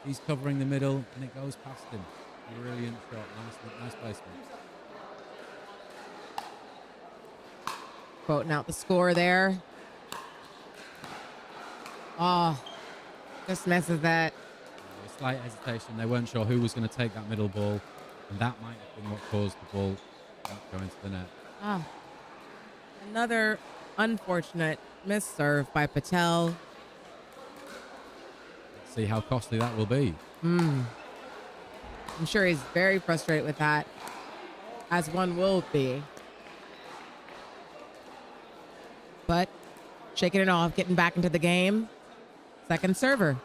[SPEAKER 11] He's covering the middle, and it goes past him. Brilliant shot. Nice placement.
[SPEAKER 9] Quoting out the score there. Oh, just messes that.
[SPEAKER 11] A slight hesitation. They weren't sure who was going to take that middle ball, and that might have been what caused the ball not going to the net.
[SPEAKER 9] Ah, another unfortunate miss serve by Patel.
[SPEAKER 11] Let's see how costly that will be.
[SPEAKER 9] I'm sure he's very frustrated with that, as one will be. But shaking it off, getting back into the game. Second server.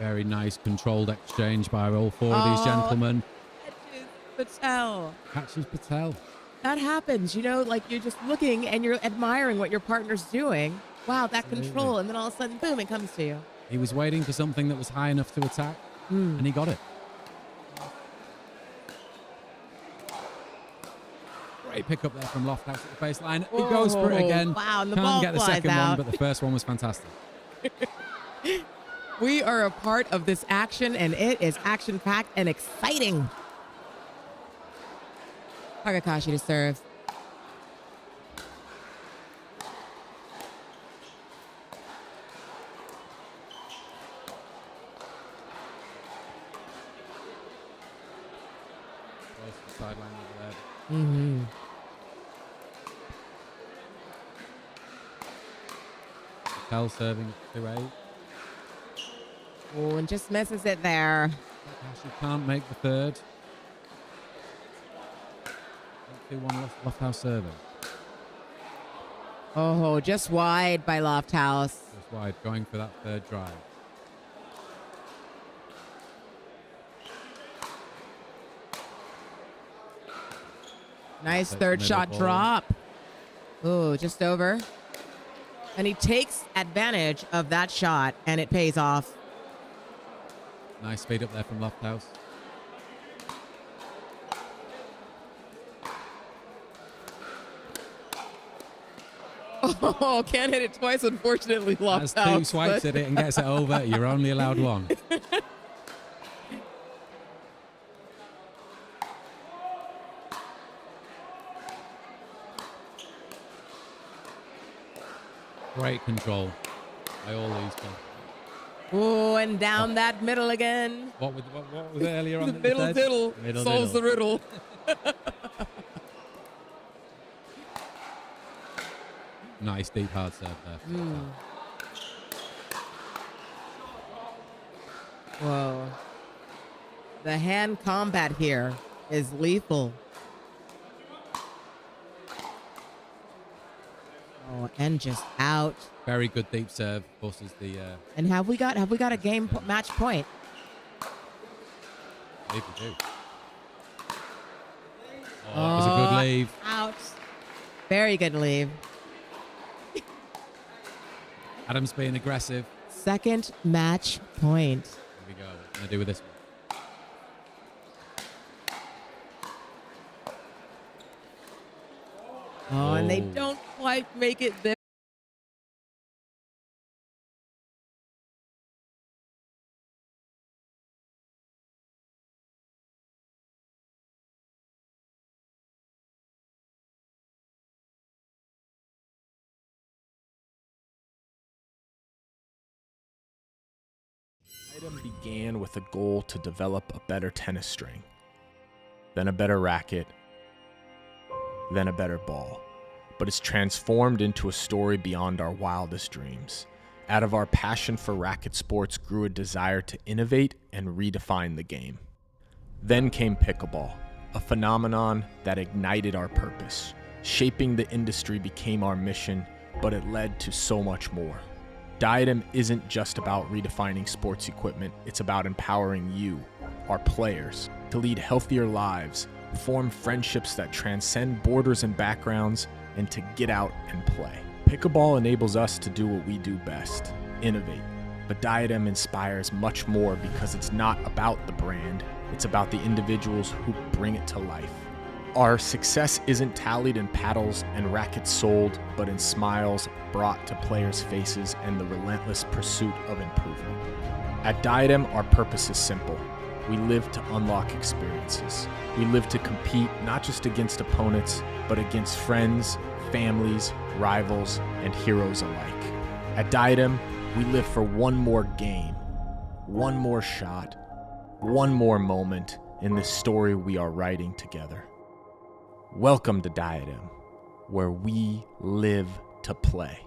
[SPEAKER 11] Very nice controlled exchange by all four of these gentlemen.
[SPEAKER 9] Patel.
[SPEAKER 11] Catches Patel.
[SPEAKER 9] That happens, you know, like you're just looking and you're admiring what your partner's doing. Wow, that control. And then all of a sudden, boom, it comes to you.
[SPEAKER 11] He was waiting for something that was high enough to attack, and he got it. Great pick up there from Lofthouse at the baseline. He goes for it again.
[SPEAKER 9] Wow, and the
[SPEAKER 11] Can't
[SPEAKER 9] ball
[SPEAKER 11] get the
[SPEAKER 9] flies
[SPEAKER 11] second
[SPEAKER 9] out.
[SPEAKER 11] one, but the first one was fantastic.
[SPEAKER 9] We are a part of this action, and it is action-packed and exciting. Takakashi to serve.
[SPEAKER 11] Close to the sideline over there.
[SPEAKER 9] Mm-hmm.
[SPEAKER 11] Patel serving 2-8.
[SPEAKER 9] Oh, and just misses it there.
[SPEAKER 11] Takahashi can't make the third. 2-1 Lofthouse serving.
[SPEAKER 9] Oh, just wide by Lofthouse.
[SPEAKER 11] Just wide, going for that third drive.
[SPEAKER 9] Nice
[SPEAKER 11] Takes
[SPEAKER 9] third
[SPEAKER 11] the
[SPEAKER 9] shot
[SPEAKER 11] middle ball.
[SPEAKER 9] drop. Oh, just over. And he takes advantage of that shot, and it pays off.
[SPEAKER 11] Nice speed up there from Lofthouse.
[SPEAKER 9] Oh, can't hit it twice, unfortunately,
[SPEAKER 11] As
[SPEAKER 9] Lofthouse.
[SPEAKER 11] two swipes at it and gets it over, you're only allowed one. Great control by all these guys.
[SPEAKER 9] Oh, and down that middle again.
[SPEAKER 11] What was it earlier on?
[SPEAKER 9] The
[SPEAKER 11] that you
[SPEAKER 9] middle
[SPEAKER 11] said?
[SPEAKER 9] diddle
[SPEAKER 11] Middle
[SPEAKER 9] solves the
[SPEAKER 11] diddle.
[SPEAKER 9] riddle.
[SPEAKER 11] Nice deep hard serve there.
[SPEAKER 9] Whoa. The hand combat here is lethal. Oh, and just out.
[SPEAKER 11] Very good deep serve. Forces the.
[SPEAKER 9] And have we got a game match point?
[SPEAKER 11] I believe we do. Oh, it was a good leave.
[SPEAKER 9] Out. Very good leave.
[SPEAKER 11] Adams being aggressive.
[SPEAKER 9] Second match point.
[SPEAKER 11] Here we go. What can I do with this one?
[SPEAKER 9] Oh, and they don't quite make it there.
[SPEAKER 13] Item began with a goal to develop a better tennis string, then a better racket, then a better ball. But it's transformed into a story beyond our wildest dreams. Out of our passion for racket sports grew a desire to innovate and redefine the game. Then came Pickleball, a phenomenon that ignited our purpose. Shaping the industry became our mission, but it led to so much more. Diadem isn't just about redefining sports equipment, it's about empowering you, our players, to lead healthier lives, form friendships that transcend borders and backgrounds, and to get out and play. Pickleball enables us to do what we do best, innovate. But Diadem inspires much more because it's not about the brand, it's about the individuals who bring it to life. Our success isn't tallied in paddles and rackets sold, but in smiles brought to players' faces and the relentless pursuit of improvement. At Diadem, our purpose is simple. We live to unlock experiences. We live to compete not just against opponents, but against friends, families, rivals, and heroes alike. At Diadem, we live for one more game, one more shot, one more moment in this story we are writing together. Welcome to Diadem, where we live to play.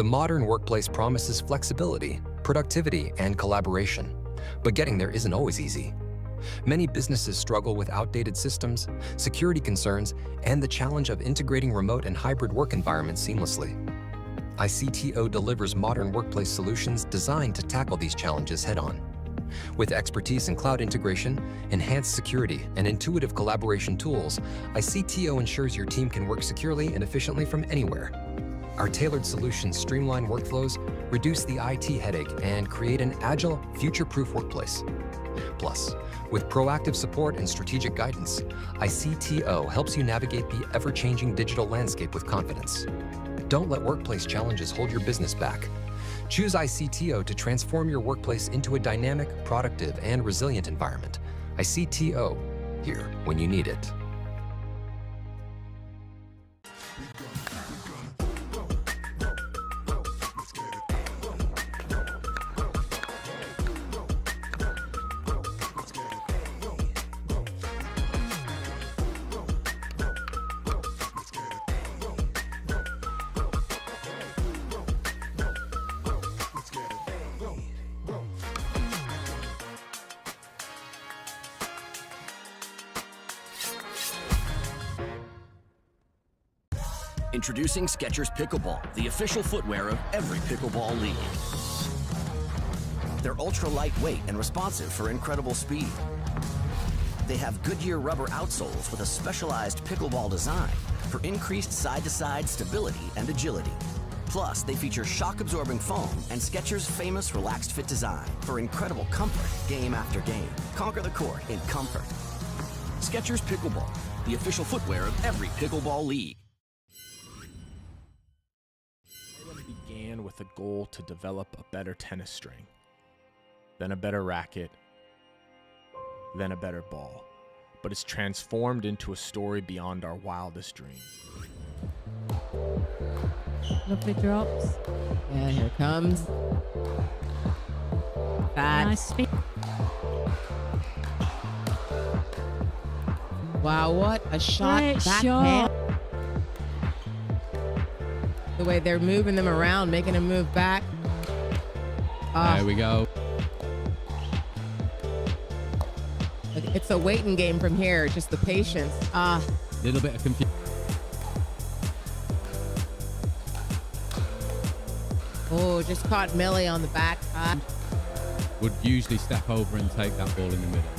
[SPEAKER 10] The modern workplace promises flexibility, productivity, and collaboration, but getting there isn't always easy. Many businesses struggle with outdated systems, security concerns, and the challenge of integrating remote and hybrid work environments seamlessly. ICTO delivers modern workplace solutions designed to tackle these challenges head-on. With expertise in cloud integration, enhanced security, and intuitive collaboration tools, ICTO ensures your team can work securely and efficiently from anywhere. Our tailored solutions streamline workflows, reduce the IT headache, and create an agile, future-proof workplace. Plus, with proactive support and strategic guidance, ICTO helps you navigate the ever-changing digital landscape with confidence. Don't let workplace challenges hold your business back. Choose ICTO to transform your workplace into a dynamic, productive, and resilient environment. ICTO, here when you need it.
[SPEAKER 6] Introducing Skechers Pickleball, the official footwear of every pickleball league. They're ultra lightweight and responsive for incredible speed. They have Goodyear rubber outsoles with a specialized pickleball design for increased side-to-side stability and agility. Plus, they feature shock-absorbing foam and Skechers' famous relaxed fit design for incredible comfort game after game. Conquer the court in comfort. Skechers Pickleball, the official footwear of every pickleball league.
[SPEAKER 13] Began with a goal to develop a better tennis string, then a better racket, then a better ball. But it's transformed into a story beyond our wildest dreams.
[SPEAKER 15] Lovely drops.
[SPEAKER 9] Yeah, here it comes. That.
[SPEAKER 15] Nice speed.
[SPEAKER 9] Wow, what a shot.
[SPEAKER 15] Great
[SPEAKER 9] Backhand.
[SPEAKER 15] shot.
[SPEAKER 9] The way they're moving them around, making them move back.
[SPEAKER 11] There we go.
[SPEAKER 9] It's a waiting game from here, just the patience.
[SPEAKER 11] Little bit of confusion.
[SPEAKER 9] Oh, just caught Millie on the back.
[SPEAKER 11] Would usually step over and take that ball in the middle.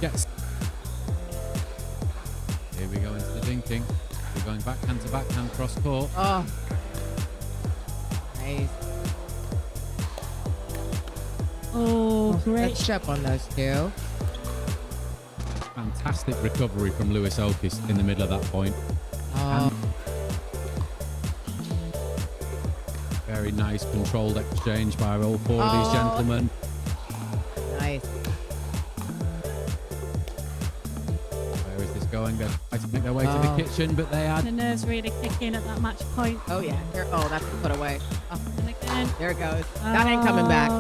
[SPEAKER 11] Yes. Here we go into the dinking. We're going backhand to backhand cross court.
[SPEAKER 9] Oh. Nice.
[SPEAKER 15] Oh, great.
[SPEAKER 9] Let's up on those two.
[SPEAKER 11] Fantastic recovery from Lewis Okis in the middle of that point. Very nice controlled exchange by all four of these gentlemen.
[SPEAKER 9] Nice.
[SPEAKER 11] Where is this going? They're trying to make their way to the kitchen, but they had...
[SPEAKER 15] The nerves really kick in at that match point.
[SPEAKER 9] Oh, yeah. Here, that's the put away. Oh.
[SPEAKER 15] And again.
[SPEAKER 9] There it goes. That ain't coming back.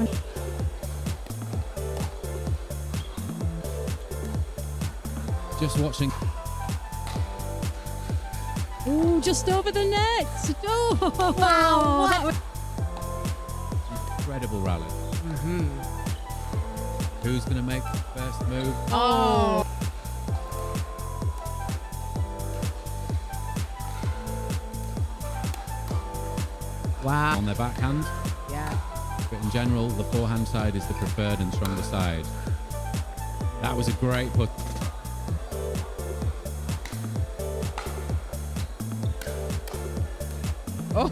[SPEAKER 11] Just watching.
[SPEAKER 15] Oh, just over the net. Oh, wow.
[SPEAKER 11] Incredible rally. Who's going to make the first move?
[SPEAKER 9] Oh. Wow.
[SPEAKER 11] On their backhand.
[SPEAKER 9] Yeah.
[SPEAKER 11] But in general, the forehand side is the preferred and stronger side. That was a great put.
[SPEAKER 9] Oh,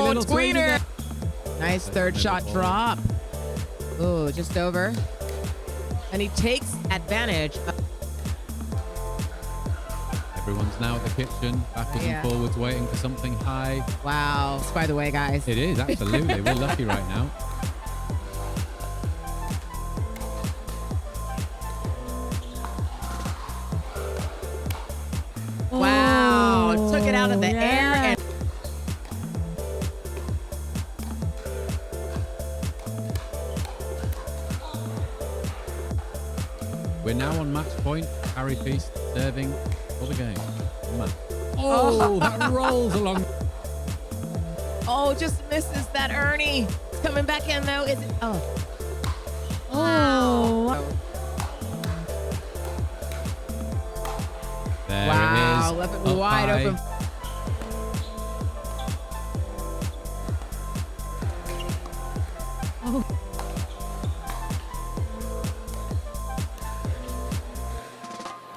[SPEAKER 11] little
[SPEAKER 9] tweener.
[SPEAKER 11] tweener.
[SPEAKER 9] Nice third shot drop. Oh, just over. And he takes advantage.
[SPEAKER 11] Everyone's now at the kitchen, backwards and forwards, waiting for something high.
[SPEAKER 9] Wow. By the way, guys.
[SPEAKER 11] It is, absolutely. We're lucky right now.
[SPEAKER 9] Wow. Took it out of the air. And
[SPEAKER 11] we're now on match point. Harry Feast serving for the game. Come on. Oh, that rolls along.
[SPEAKER 9] Oh, just misses that Ernie. It's coming back in though. Is it? Oh.
[SPEAKER 15] Oh.
[SPEAKER 11] There
[SPEAKER 9] Wow,
[SPEAKER 11] it is.
[SPEAKER 9] left it
[SPEAKER 11] Up
[SPEAKER 9] wide
[SPEAKER 11] high.
[SPEAKER 9] open.
[SPEAKER 15] Oh.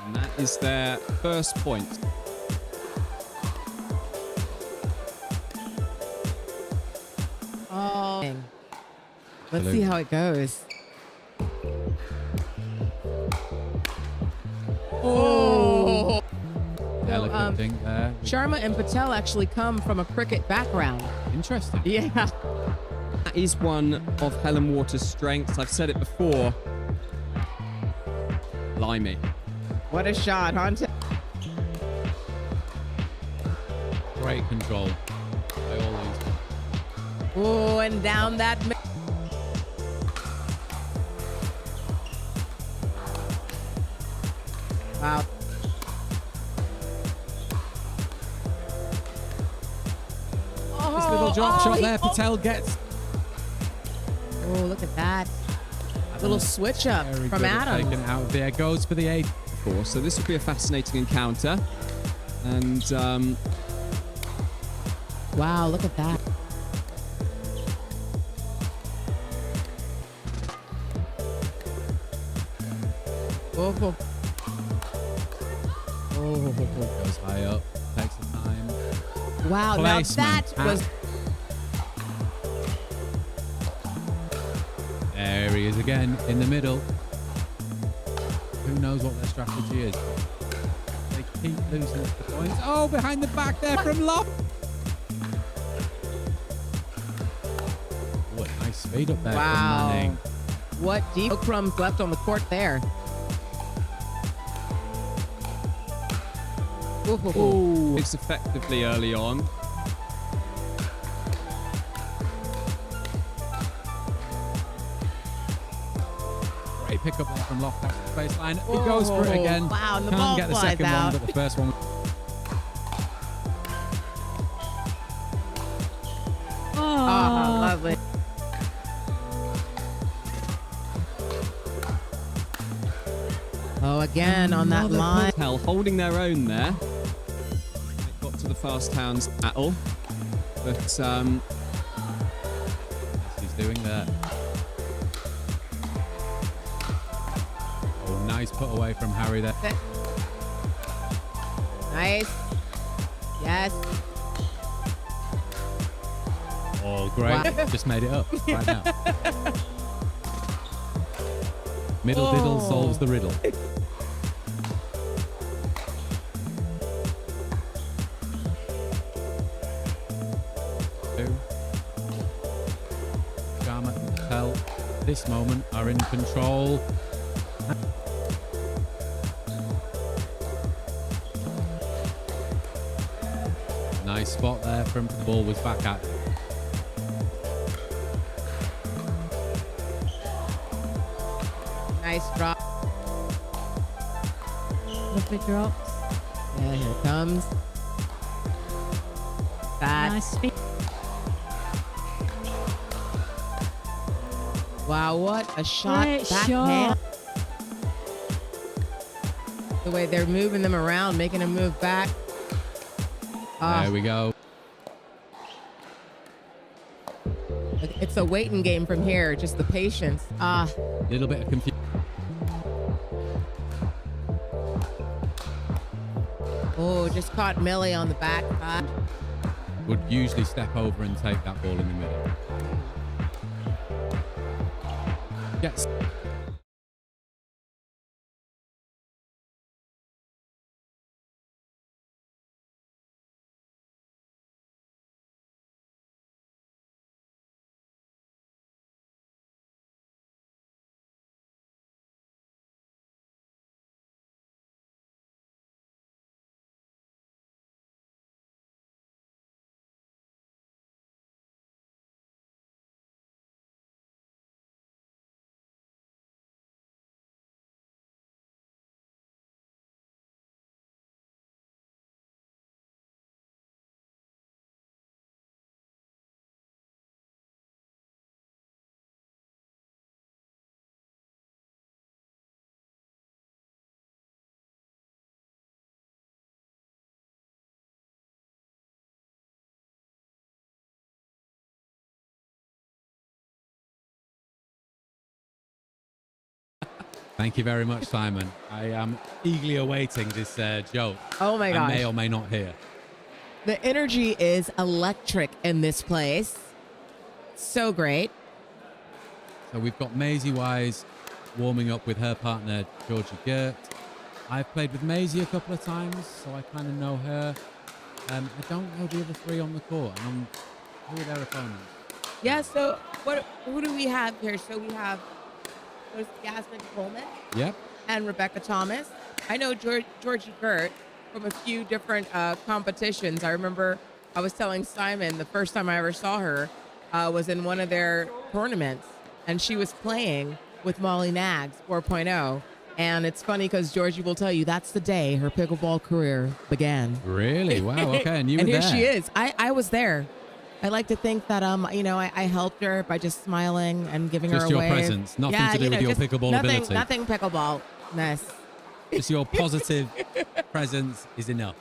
[SPEAKER 3] And that is their first point.
[SPEAKER 9] Oh. Let's see how it goes. Oh.
[SPEAKER 11] Delicate thing there.
[SPEAKER 9] Sharma and Patel actually come from a cricket background.
[SPEAKER 11] Interesting.
[SPEAKER 9] Yeah.
[SPEAKER 3] That is one of Helen Waters' strengths. I've said it before. Blimey.
[SPEAKER 9] What a shot, huh?
[SPEAKER 11] Great control by all these.
[SPEAKER 9] Oh, and down that. Wow.
[SPEAKER 3] This little drop shot there, Patel gets.
[SPEAKER 9] Oh, look at that. Little switch up
[SPEAKER 11] Very
[SPEAKER 9] from
[SPEAKER 11] good at
[SPEAKER 9] Adams.
[SPEAKER 11] taking it out there. Goes for the 8.
[SPEAKER 3] So this will be a fascinating encounter. And
[SPEAKER 9] wow, look at that. Oh. Oh.
[SPEAKER 11] Goes high up. Takes the time.
[SPEAKER 9] Wow, now that was.
[SPEAKER 11] There he is again in the middle. Who knows what their strategy is? They keep losing the points. Oh, behind the back there from Locke. What nice speed up there from
[SPEAKER 9] Wow.
[SPEAKER 11] Manning.
[SPEAKER 9] What deep crumbs left on the court there.
[SPEAKER 3] oh, it's effectively early on.
[SPEAKER 11] Great pick up there from Locke back to the baseline. He goes for it again.
[SPEAKER 9] Wow, and the
[SPEAKER 11] Can't
[SPEAKER 9] ball
[SPEAKER 11] get the
[SPEAKER 9] flies
[SPEAKER 11] second
[SPEAKER 9] out.
[SPEAKER 11] one, but the first one.
[SPEAKER 9] Oh, lovely. Oh, again on that line.
[SPEAKER 3] Patel holding their own there. It got to the fast hands battle. But
[SPEAKER 11] He's doing that. Oh, nice put away from Harry there.
[SPEAKER 9] Nice. Yes.
[SPEAKER 11] Oh, great.
[SPEAKER 9] Wow.
[SPEAKER 11] Just made it up right now. Middle diddle solves the riddle. Sharma and Patel, this moment, are in control. Nice spot there from the ball was back at.
[SPEAKER 9] Nice drop.
[SPEAKER 15] Lovely drops.
[SPEAKER 9] Yeah, here it comes. That.
[SPEAKER 15] Nice speed.
[SPEAKER 9] Wow, what a shot.
[SPEAKER 15] Great
[SPEAKER 9] Backhand.
[SPEAKER 15] shot.
[SPEAKER 9] The way they're moving them around, making them move back.
[SPEAKER 11] There we go.
[SPEAKER 9] It's a waiting game from here, just the patience.
[SPEAKER 11] Little bit of confusion.
[SPEAKER 9] Oh, just caught Millie on the back.
[SPEAKER 11] Would usually step over and take that ball in the middle. Gets Thank you very much, Simon. I am eagerly awaiting this joke.
[SPEAKER 9] Oh my
[SPEAKER 11] I
[SPEAKER 9] gosh.
[SPEAKER 11] may or may not hear.
[SPEAKER 9] The energy is electric in this place. So great.
[SPEAKER 11] So we've got Maisie Wise warming up with her partner, Georgie Gert. I've played with Maisie a couple of times, so I kind of know her. I don't know the other three on the court. And who are their opponents?
[SPEAKER 9] Yeah, so who do we have here? So we have Yasmin Coleman
[SPEAKER 11] Yep.
[SPEAKER 9] and Rebecca Thomas. I know Georgie Gert from a few different competitions. I remember I was telling Simon the first time I ever saw her was in one of their tournaments, and she was playing with Molly Nags 4.0. And it's funny because Georgie will tell you that's the day her pickleball career began.
[SPEAKER 11] Really? Wow. Okay. And you
[SPEAKER 9] And
[SPEAKER 11] were
[SPEAKER 9] here
[SPEAKER 11] there.
[SPEAKER 9] she is. I was there. I like to think that I helped her by just smiling and giving
[SPEAKER 11] Just
[SPEAKER 9] her a
[SPEAKER 11] your
[SPEAKER 9] wave.
[SPEAKER 11] presence, nothing to do with your
[SPEAKER 9] just
[SPEAKER 11] pickleball ability.
[SPEAKER 9] Nothing pickleball-ness.
[SPEAKER 11] Just your positive presence is enough.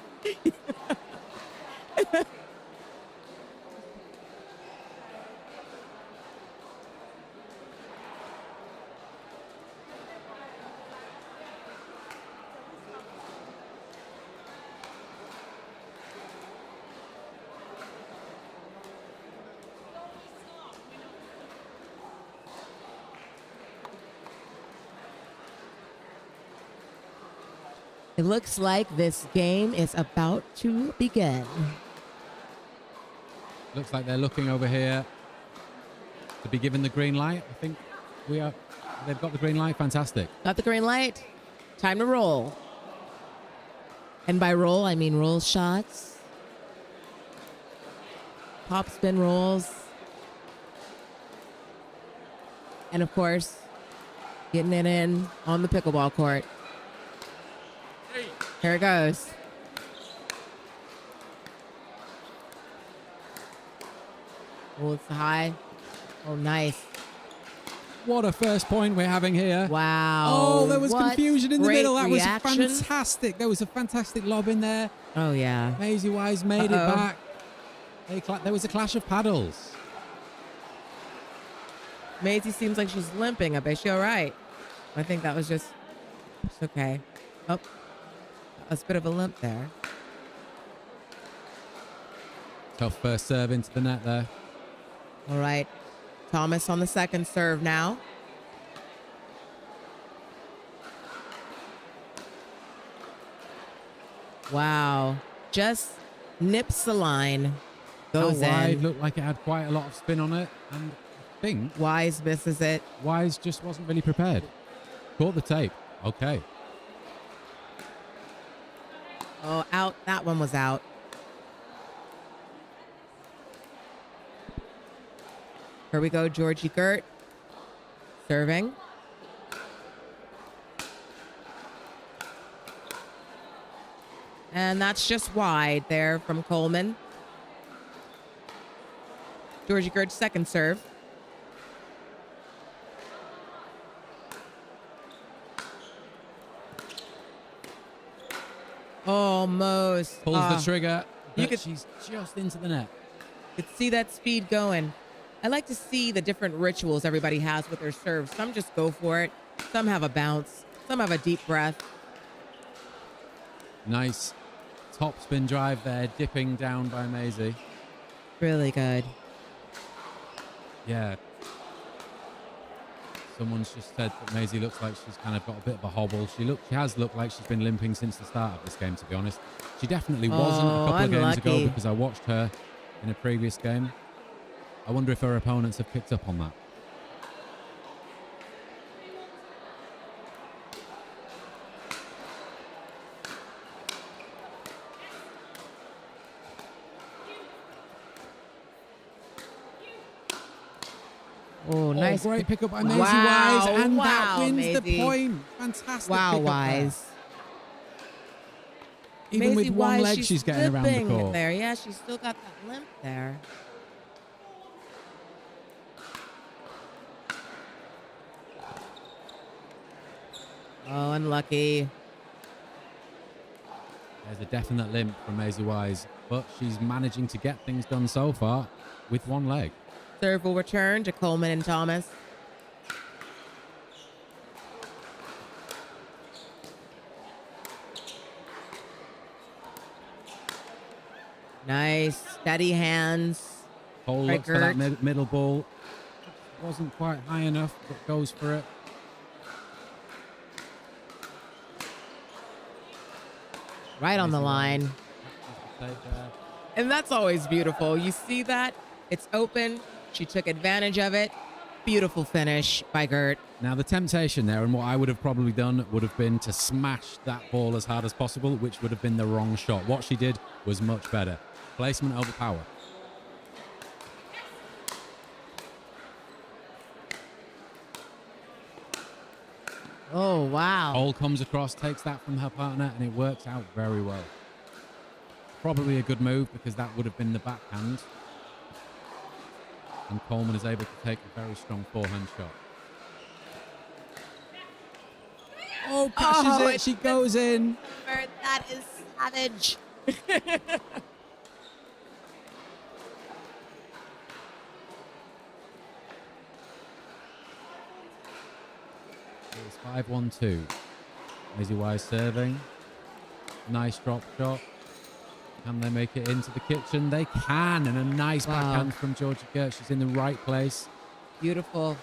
[SPEAKER 9] It looks like this game is about to begin.
[SPEAKER 11] Looks like they're looking over here to be given the green light. I think they've got the green light. Fantastic.
[SPEAKER 9] Got the green light. Time to roll. And by roll, I mean roll shots. Pop spin rolls. And of course, getting it in on the pickleball court. Here it goes. Oh, it's high. Oh, nice.
[SPEAKER 11] What a first point we're having here.
[SPEAKER 9] Wow.
[SPEAKER 11] Oh, there was
[SPEAKER 9] What
[SPEAKER 11] confusion in the
[SPEAKER 9] great
[SPEAKER 11] middle. That
[SPEAKER 9] reaction.
[SPEAKER 11] was fantastic. There was a fantastic lob in there.
[SPEAKER 9] Oh, yeah.
[SPEAKER 11] Maisie Wise made it back. There was a clash of paddles.
[SPEAKER 9] Maisie seems like she's limping. I bet she's all right. I think that was just... It's okay. Oh, a bit of a limp there.
[SPEAKER 11] Tough first serve into the net there.
[SPEAKER 9] All right. Thomas on the second serve now. Wow. Just nips the line. Goes
[SPEAKER 11] wide
[SPEAKER 9] in.
[SPEAKER 11] looked like it had quite a lot of spin on it. And I think
[SPEAKER 9] Wise misses it.
[SPEAKER 11] Wise just wasn't really prepared. Caught the tape. Okay.
[SPEAKER 9] Oh, out. That one was out. Here we go, Georgie Gert. Serving. And that's just wide there from Coleman. Georgie Gert's second serve. Almost.
[SPEAKER 11] Pulls the trigger.
[SPEAKER 9] You
[SPEAKER 11] But
[SPEAKER 9] could,
[SPEAKER 11] she's just into the net.
[SPEAKER 9] could see that speed going. I like to see the different rituals everybody has with their serves. Some just go for it. Some have a bounce. Some have a deep breath.
[SPEAKER 11] Nice top spin drive there, dipping down by Maisie.
[SPEAKER 9] Really good.
[SPEAKER 11] Yeah. Someone's just said that Maisie looks like she's kind of got a bit of a hobble. She has looked like she's been limping since the start of this game, to be honest. She definitely wasn't a couple of games ago because I watched her in a previous game. I wonder if her opponents have picked up on that.
[SPEAKER 9] Oh, nice.
[SPEAKER 11] Great pickup by Maisie
[SPEAKER 9] Wow,
[SPEAKER 11] Wise. And
[SPEAKER 9] wow,
[SPEAKER 11] that wins
[SPEAKER 9] Maisie.
[SPEAKER 11] the point. Fantastic
[SPEAKER 9] Wow,
[SPEAKER 11] pickup
[SPEAKER 9] Wise.
[SPEAKER 11] there. Even
[SPEAKER 9] Maisie
[SPEAKER 11] with one
[SPEAKER 9] Wise,
[SPEAKER 11] leg, she's getting around
[SPEAKER 9] slipping
[SPEAKER 11] the court.
[SPEAKER 9] there. Yeah, she's still got that limp there. Oh, unlucky.
[SPEAKER 11] There's a definite limp from Maisie Wise, but she's managing to get things done so far with one leg.
[SPEAKER 9] Serve will return to Coleman and Thomas. Nice, steady hands.
[SPEAKER 11] Cole
[SPEAKER 9] by
[SPEAKER 11] looks for that
[SPEAKER 9] Gert.
[SPEAKER 11] middle ball. Wasn't quite high enough, but goes for it.
[SPEAKER 9] Right on the line.
[SPEAKER 11] Take there.
[SPEAKER 9] And that's always beautiful. You see that? It's open. She took advantage of it. Beautiful finish by Gert.
[SPEAKER 11] Now, the temptation there, and what I would have probably done, would have been to smash that ball as hard as possible, which would have been the wrong shot. What she did was much better. Placement over power.
[SPEAKER 9] Oh, wow.
[SPEAKER 11] Cole comes across, takes that from her partner, and it works out very well. Probably a good move because that would have been the backhand. And Coleman is able to take a very strong forehand shot. Oh, catches it. She goes in.
[SPEAKER 9] That is savage.
[SPEAKER 11] It's 5-1-2. Maisie Wise serving. Nice drop shot. Can they make it into the kitchen? They can. And a nice backhand from Georgia Gert. She's in the right place.
[SPEAKER 9] Beautiful.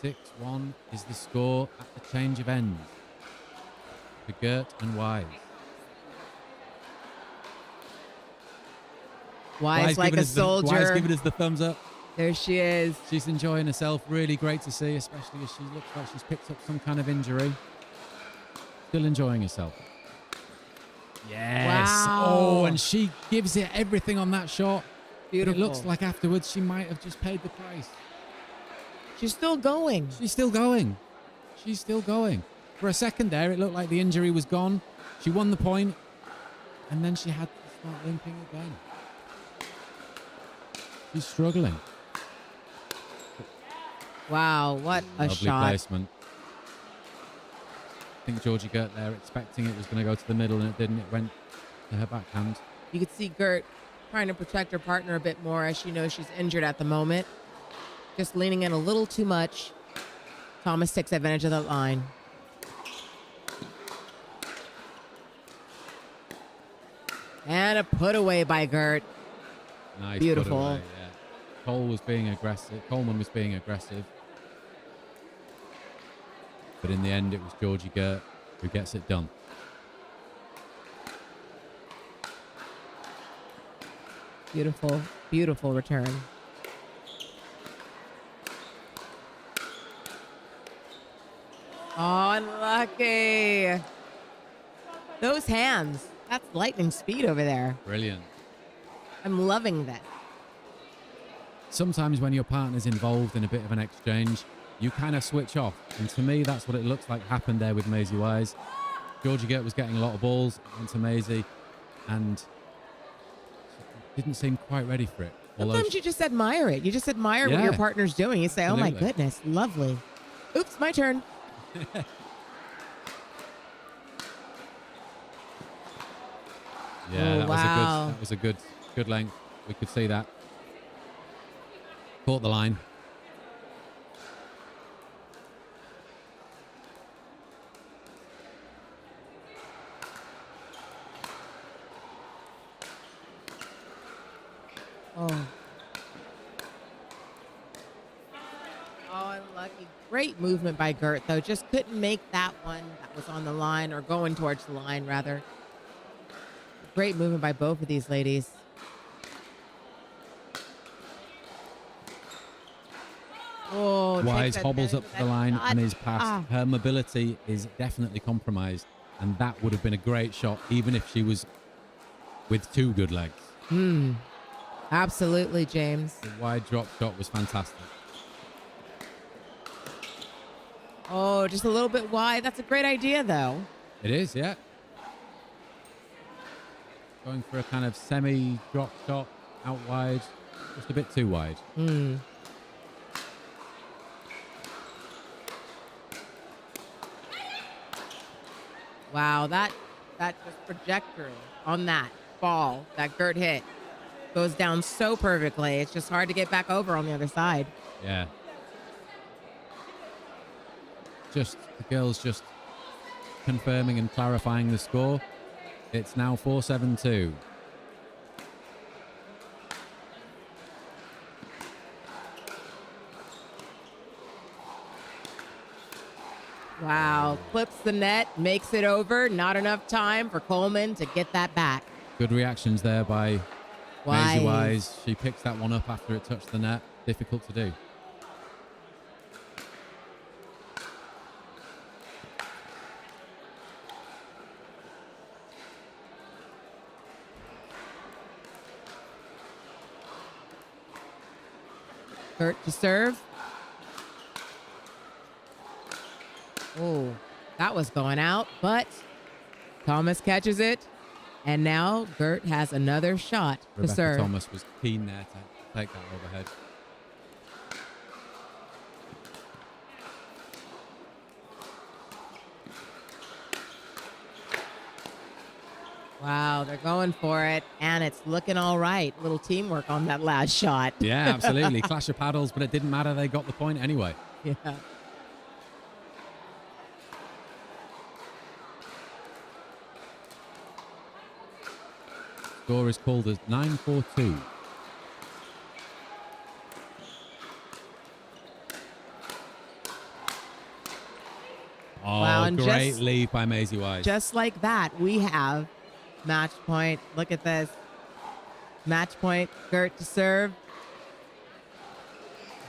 [SPEAKER 11] 6-1 is the score at the change of ends for Gert and Wise.
[SPEAKER 9] Wise like a soldier.
[SPEAKER 11] Wise giving us the thumbs up.
[SPEAKER 9] There she is.
[SPEAKER 11] She's enjoying herself. Really great to see, especially as she looks like she's picked up some kind of injury. Still enjoying herself. Yes.
[SPEAKER 9] Wow.
[SPEAKER 11] Oh, and she gives it everything on that shot.
[SPEAKER 9] Beautiful.
[SPEAKER 11] It looks like afterwards she might have just paid the price.
[SPEAKER 9] She's still going.
[SPEAKER 11] She's still going. She's still going. For a second there, it looked like the injury was gone. She won the point, and then she had to start limping again. She's struggling.
[SPEAKER 9] Wow, what a
[SPEAKER 11] Lovely
[SPEAKER 9] shot.
[SPEAKER 11] placement. I think Georgie Gert there expecting it was going to go to the middle, and it didn't. It went to her backhand.
[SPEAKER 9] You could see Gert trying to protect her partner a bit more as she knows she's injured at the moment. Just leaning in a little too much. Thomas takes advantage of that line. And a put away by Gert.
[SPEAKER 11] Nice.
[SPEAKER 9] Beautiful.
[SPEAKER 11] Put away, yeah. Cole was being aggressive. Coleman was being aggressive. But in the end, it was Georgie Gert who gets it done.
[SPEAKER 9] Beautiful, beautiful return. Oh, unlucky. Those hands. That's lightning speed over there.
[SPEAKER 11] Brilliant.
[SPEAKER 9] I'm loving that.
[SPEAKER 11] Sometimes when your partner's involved in a bit of an exchange, you kind of switch off. And to me, that's what it looks like happened there with Maisie Wise. Georgie Gert was getting a lot of balls into Maisie and didn't seem quite ready for it.
[SPEAKER 9] Sometimes you just admire it. You just admire what your
[SPEAKER 11] Yeah.
[SPEAKER 9] partner's doing. You say, oh my
[SPEAKER 11] Absolutely.
[SPEAKER 9] goodness, lovely. Oops, my turn.
[SPEAKER 11] Yeah,
[SPEAKER 9] Oh,
[SPEAKER 11] that
[SPEAKER 9] wow.
[SPEAKER 11] was a good length. We could see that. Caught the line.
[SPEAKER 9] Oh. Oh, unlucky. Great movement by Gert, though. Just couldn't make that one that was on the line or going towards the line, rather. Great movement by both of these ladies. Oh,
[SPEAKER 11] Wise
[SPEAKER 9] takes
[SPEAKER 11] hobbles up
[SPEAKER 9] advantage
[SPEAKER 11] to
[SPEAKER 9] of
[SPEAKER 11] the
[SPEAKER 9] that
[SPEAKER 11] line
[SPEAKER 9] shot.
[SPEAKER 11] and is past.
[SPEAKER 9] Ah.
[SPEAKER 11] Her mobility is definitely compromised, and that would have been a great shot, even if she was with two good legs.
[SPEAKER 9] Absolutely, James.
[SPEAKER 11] The wide drop shot was fantastic.
[SPEAKER 9] Oh, just a little bit wide. That's a great idea, though.
[SPEAKER 11] It is, yeah. Going for a kind of semi-drop shot out wide, just a bit too wide.
[SPEAKER 9] Wow, that just trajectory on that ball that Gert hit goes down so perfectly. It's just hard to get back over on the other side.
[SPEAKER 11] Yeah. Just the girls just confirming and clarifying the score. It's now 4-7-2.
[SPEAKER 9] Wow. Clips the net, makes it over. Not enough time for Coleman to get that back.
[SPEAKER 11] Good reactions there by
[SPEAKER 9] Wise.
[SPEAKER 11] Maisie Wise. She picks that one up after it touched the net. Difficult to do.
[SPEAKER 9] Gert to serve. Oh, that was going out, but Thomas catches it. And now Gert has another shot to
[SPEAKER 11] Rebecca
[SPEAKER 9] serve.
[SPEAKER 11] Thomas was keen there to take that overhead.
[SPEAKER 9] Wow, they're going for it, and it's looking all right. Little teamwork on that last shot.
[SPEAKER 11] Yeah, absolutely. Clash of paddles, but it didn't matter. They got the point anyway.
[SPEAKER 9] Yeah.
[SPEAKER 11] Score is called as 9-4-2. Oh,
[SPEAKER 9] Wow, and
[SPEAKER 11] great
[SPEAKER 9] just-
[SPEAKER 11] lead by Maisie Wise.
[SPEAKER 9] Just like that, we have match point. Look at this. Match point, Gert to serve.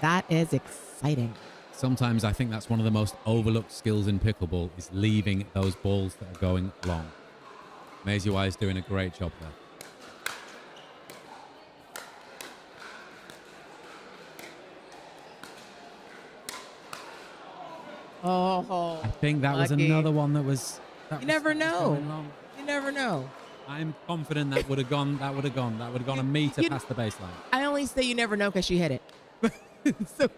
[SPEAKER 9] That is exciting.
[SPEAKER 11] Sometimes I think that's one of the most overlooked skills in pickleball is leaving those balls that are going long. Maisie Wise doing a great job there.
[SPEAKER 9] Oh,
[SPEAKER 11] I think that was
[SPEAKER 9] lucky.
[SPEAKER 11] another one that was...
[SPEAKER 9] You never know. You never know.
[SPEAKER 11] I'm confident that would have gone. That would have gone. That would have gone a meter
[SPEAKER 9] you-
[SPEAKER 11] past the baseline.
[SPEAKER 9] I only say you never know because she hit it. So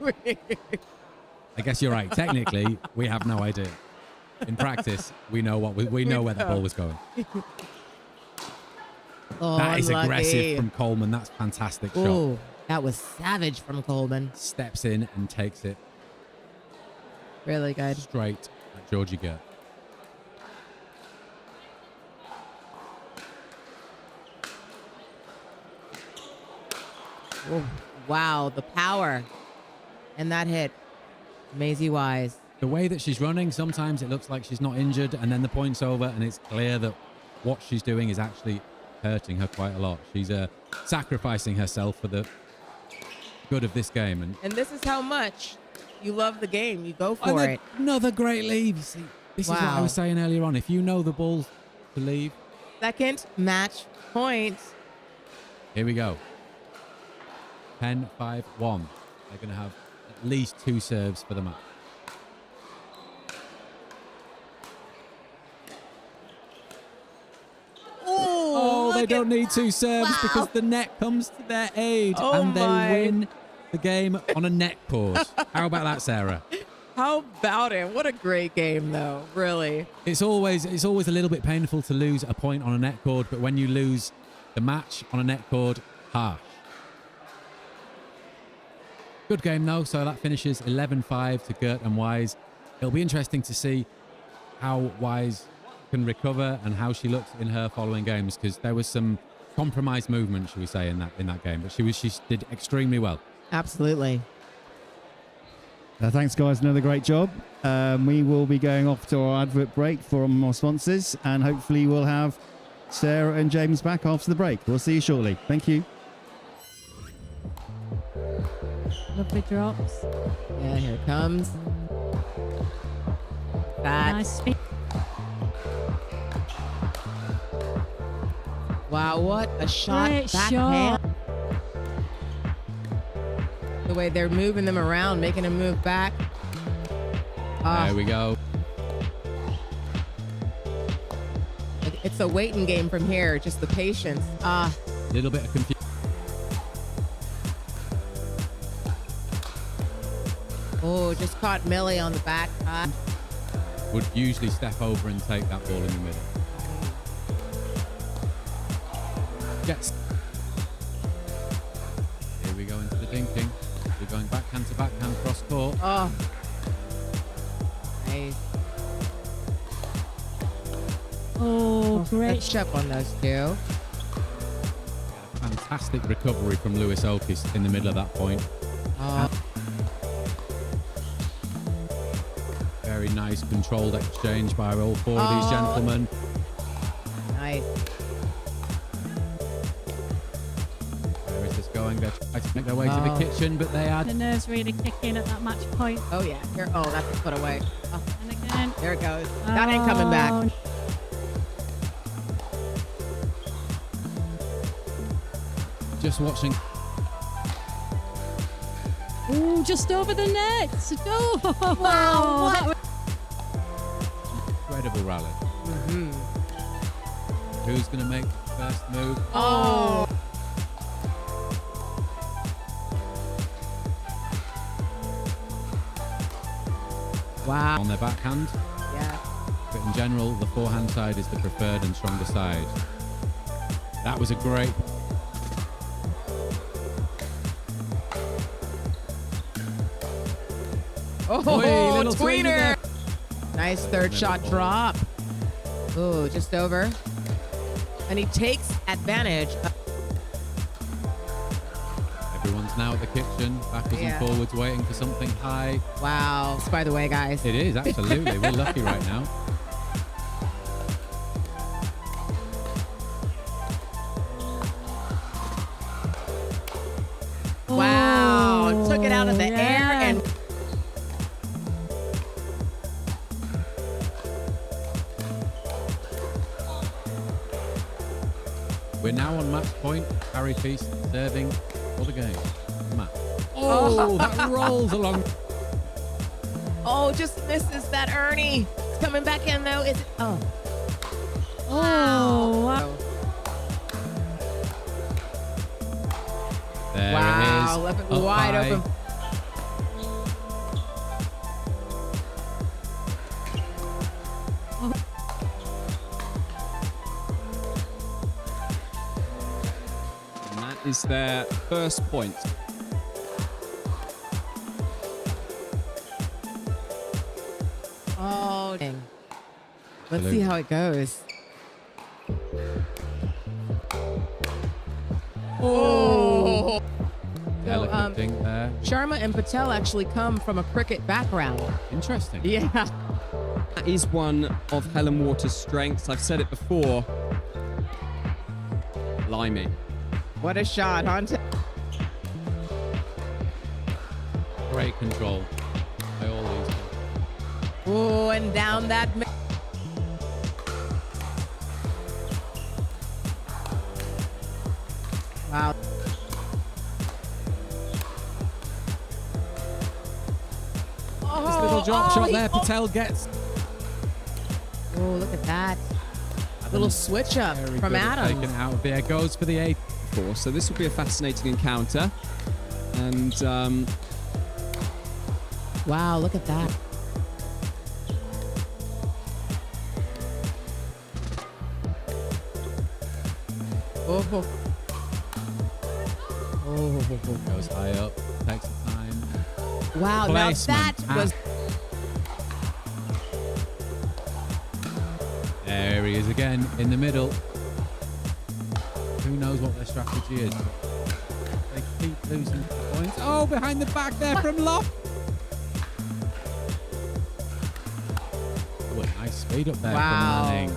[SPEAKER 11] I guess you're right. Technically, we have no idea. In practice, we know what we know where the ball was going.
[SPEAKER 9] Oh,
[SPEAKER 11] That is
[SPEAKER 9] unlucky.
[SPEAKER 11] aggressive from Coleman. That's fantastic shot.
[SPEAKER 9] Ooh, that was savage from Coleman.
[SPEAKER 11] Steps in and takes it
[SPEAKER 9] Really good.
[SPEAKER 11] straight at Georgie Gert.
[SPEAKER 9] Oh, wow, the power. And that hit. Maisie Wise.
[SPEAKER 11] The way that she's running, sometimes it looks like she's not injured, and then the point's over, and it's clear that what she's doing is actually hurting her quite a lot. She's sacrificing herself for the good of this game.
[SPEAKER 9] And this is how much you love the game. You go for it.
[SPEAKER 11] Another great lead. See, this is what I
[SPEAKER 9] Wow.
[SPEAKER 11] was saying earlier on. If you know the ball to leave,
[SPEAKER 9] Second match point.
[SPEAKER 11] here we go. 10-5-1. They're going to have at least 2 serves for the match. Oh, they don't need 2 serves because the net comes to their aid
[SPEAKER 9] Oh
[SPEAKER 11] and they
[SPEAKER 9] my.
[SPEAKER 11] win the game on a net course. How about that, Sarah?
[SPEAKER 9] How about it? What a great game, though. Really.
[SPEAKER 11] It's always a little bit painful to lose a point on a net cord, but when you lose the match on a net cord, harsh. Good game though, so that finishes 11-5 to Gert and Wise. It'll be interesting to see how Wise can recover and how she looks in her following games, because there was some compromised movement, should we say, in that game, but she did extremely well.
[SPEAKER 9] Absolutely.
[SPEAKER 2] Thanks, guys. Another great job. We will be going off to our advert break for more sponsors, and hopefully we'll have Sarah and James back after the break. We'll see you shortly. Thank you.
[SPEAKER 15] Lovely drops.
[SPEAKER 9] Yeah, here it comes. That.
[SPEAKER 15] Nice speed.
[SPEAKER 9] Wow, what a shot.
[SPEAKER 15] Great
[SPEAKER 9] Backhand.
[SPEAKER 15] shot.
[SPEAKER 9] The way they're moving them around, making them move back. Ah,
[SPEAKER 11] There we go.
[SPEAKER 9] it's a waiting game from here. Just the patience.
[SPEAKER 11] A little bit of confusion.
[SPEAKER 9] Oh, just caught Millie on the back.
[SPEAKER 11] Would usually step over and take that ball in the middle. Yes. Here we go into the dinking. We're going backhand to backhand cross court.
[SPEAKER 9] Oh. Nice.
[SPEAKER 15] Oh, great.
[SPEAKER 9] Let's chip on those two.
[SPEAKER 11] Fantastic recovery from Lewis Okis in the middle of that point.
[SPEAKER 9] Oh.
[SPEAKER 11] Very nice Nice controlled exchange by all four of these gentlemen.
[SPEAKER 9] Nice.
[SPEAKER 11] Where is this going? They're trying to make their way to the kitchen, but they are...
[SPEAKER 15] The nerves really kick in at that match point.
[SPEAKER 9] Oh, yeah. Here. Oh, that's a foot away. Oh,
[SPEAKER 15] And again.
[SPEAKER 9] there it goes. That ain't coming back.
[SPEAKER 11] Just watching.
[SPEAKER 15] Ooh, just over the net. Oh,
[SPEAKER 9] Wow.
[SPEAKER 11] Incredible rally.
[SPEAKER 9] Mm-hmm.
[SPEAKER 11] Who's going to make the first move?
[SPEAKER 9] Oh. Wow.
[SPEAKER 11] On their backhand.
[SPEAKER 9] Yeah.
[SPEAKER 11] But in general, the forehand side is the preferred and stronger side. That was a great...
[SPEAKER 9] Oh,
[SPEAKER 11] Oi, little
[SPEAKER 9] tweener. Nice third
[SPEAKER 11] Never
[SPEAKER 9] shot
[SPEAKER 11] ball.
[SPEAKER 9] drop. Oh, just over. And he takes advantage.
[SPEAKER 11] Everyone's now at the kitchen, backwards
[SPEAKER 9] Yeah.
[SPEAKER 11] and forwards, waiting for something high.
[SPEAKER 9] Wow. By the way, guys.
[SPEAKER 11] It is, absolutely. We're lucky right now.
[SPEAKER 9] Wow. Took it out of the
[SPEAKER 15] yeah.
[SPEAKER 9] air and
[SPEAKER 11] We're now on match point. Harry Feast serving for the game. Match.
[SPEAKER 9] Oh.
[SPEAKER 11] That rolls along.
[SPEAKER 9] oh, just misses that Ernie. It's coming back in though. Is it? Oh.
[SPEAKER 15] Oh, wow.
[SPEAKER 11] There
[SPEAKER 9] Wow.
[SPEAKER 11] it is.
[SPEAKER 9] Left it
[SPEAKER 11] Up
[SPEAKER 9] wide
[SPEAKER 11] high.
[SPEAKER 9] open.
[SPEAKER 3] And that is their first point.
[SPEAKER 9] Oh, dang. Let's
[SPEAKER 11] Absolutely.
[SPEAKER 9] see how it goes. Oh.
[SPEAKER 11] Delicate thing there.
[SPEAKER 9] Sharma and Patel actually come from a cricket background.
[SPEAKER 11] Interesting.
[SPEAKER 9] Yeah.
[SPEAKER 3] That is one of Helen Waters' strengths. I've said it before. Blimey.
[SPEAKER 9] What a shot, huh?
[SPEAKER 11] Great control by all these.
[SPEAKER 9] Oh, and down that. Wow.
[SPEAKER 11] This little drop shot there. Patel gets.
[SPEAKER 9] Oh, look at that. Little switch up
[SPEAKER 11] Very
[SPEAKER 9] from
[SPEAKER 11] good at
[SPEAKER 9] Adams.
[SPEAKER 11] taking it out of there. Goes for the eighth.
[SPEAKER 3] So this will be a fascinating encounter. And
[SPEAKER 9] Wow, look at that. Oh. Oh.
[SPEAKER 11] Goes high up. Takes the time.
[SPEAKER 9] Wow,
[SPEAKER 11] Placement.
[SPEAKER 9] now that was.
[SPEAKER 11] There he is again in the middle. Who knows what their strategy is? They keep losing points. Oh, behind the back there from Loft. Oh, a nice speed up there from
[SPEAKER 9] Wow.
[SPEAKER 11] Lanning.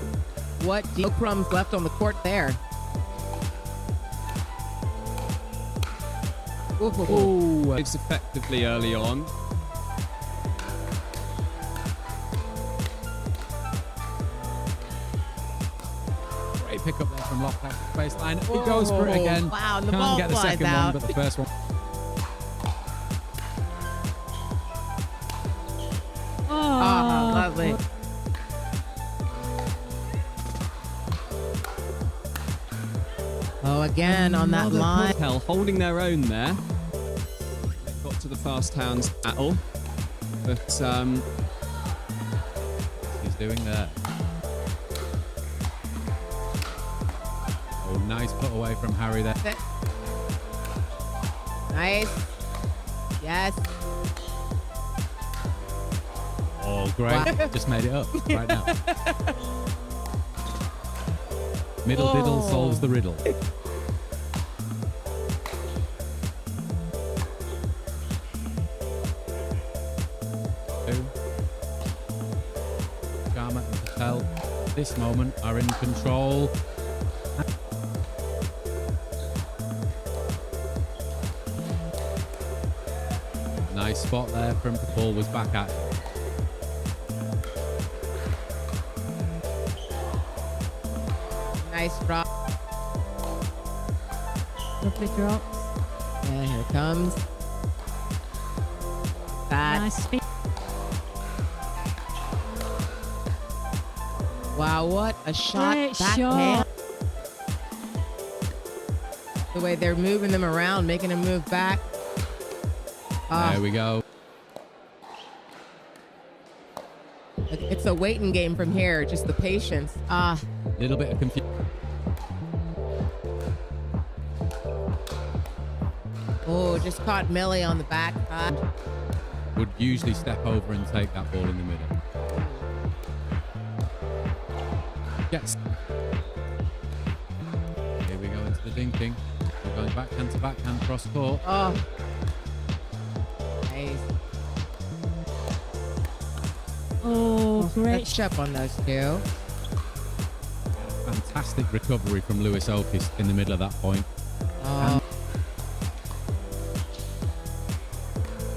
[SPEAKER 9] What? No crumbs left on the court there.
[SPEAKER 3] oh, it's effectively early on.
[SPEAKER 11] Great pick up there from Loft out the baseline. He goes for it again.
[SPEAKER 9] Wow, and the
[SPEAKER 11] Can't
[SPEAKER 9] ball
[SPEAKER 11] get the
[SPEAKER 9] flies
[SPEAKER 11] second
[SPEAKER 9] out.
[SPEAKER 11] one, but the first one.
[SPEAKER 9] Oh, lovely. Oh, again on that line.
[SPEAKER 3] Hell, holding their own there. They've got to the fast hands battle. But
[SPEAKER 11] He's doing there. Oh, nice put away from Harry there.
[SPEAKER 9] Nice. Yes.
[SPEAKER 11] Oh, great.
[SPEAKER 9] Wow.
[SPEAKER 11] Just made it up right now. Middle diddle solves the riddle. this moment are in control. Nice spot there from the ball was back at.
[SPEAKER 9] Nice drop.
[SPEAKER 15] Lovely drops.
[SPEAKER 9] And here it comes. That.
[SPEAKER 15] Nice speed.
[SPEAKER 9] Wow, what a shot.
[SPEAKER 15] Great
[SPEAKER 9] Backhand.
[SPEAKER 15] shot.
[SPEAKER 9] The way they're moving them around, making them move back.
[SPEAKER 11] There we go.
[SPEAKER 9] It's a waiting game from here, just the patience.
[SPEAKER 11] Little bit of confusion.
[SPEAKER 9] Oh, just caught Millie on the back.
[SPEAKER 11] Would usually step over and take that ball in the middle. Yes. Here we go into the dinking. We're going backhand to backhand cross court.
[SPEAKER 9] Oh. Nice.
[SPEAKER 15] Oh, great.
[SPEAKER 9] Let's up on those two.
[SPEAKER 11] Fantastic recovery from Lewis Okis in the middle of that point.
[SPEAKER 9] Oh.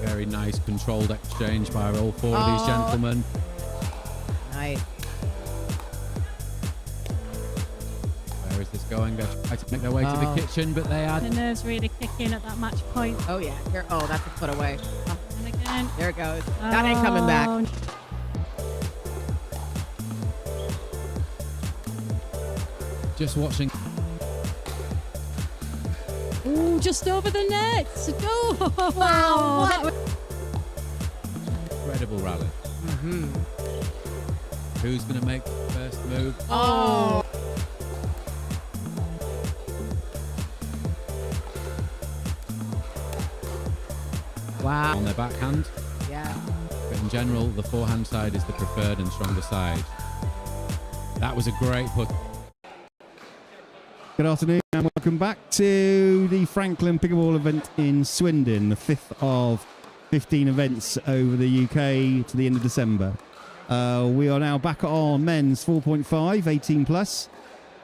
[SPEAKER 11] Very nice controlled exchange by all four of these gentlemen.
[SPEAKER 9] Nice.
[SPEAKER 11] Where is this going? They're trying to make their way to the kitchen, but they are.
[SPEAKER 15] The nerves really kick in at that match point.
[SPEAKER 9] Oh, yeah. Here. Oh, that's a foot away. Oh.
[SPEAKER 15] And again.
[SPEAKER 9] There it goes. That ain't coming back.
[SPEAKER 11] Just watching.
[SPEAKER 15] Ooh, just over the net. Oh,
[SPEAKER 9] Wow.
[SPEAKER 11] Incredible rally.
[SPEAKER 9] Mm-hmm.
[SPEAKER 11] Who's going to make the first move?
[SPEAKER 9] Oh. Wow.
[SPEAKER 11] On their backhand.
[SPEAKER 9] Yeah.
[SPEAKER 11] But in general, the forehand side is the preferred and stronger side. That was a great put.
[SPEAKER 2] Good afternoon and welcome back to the Franklin Pickleball event in Swindon, the 5th of 15 events over the UK to the end of December. We are now back on men's 4.5, 18 plus.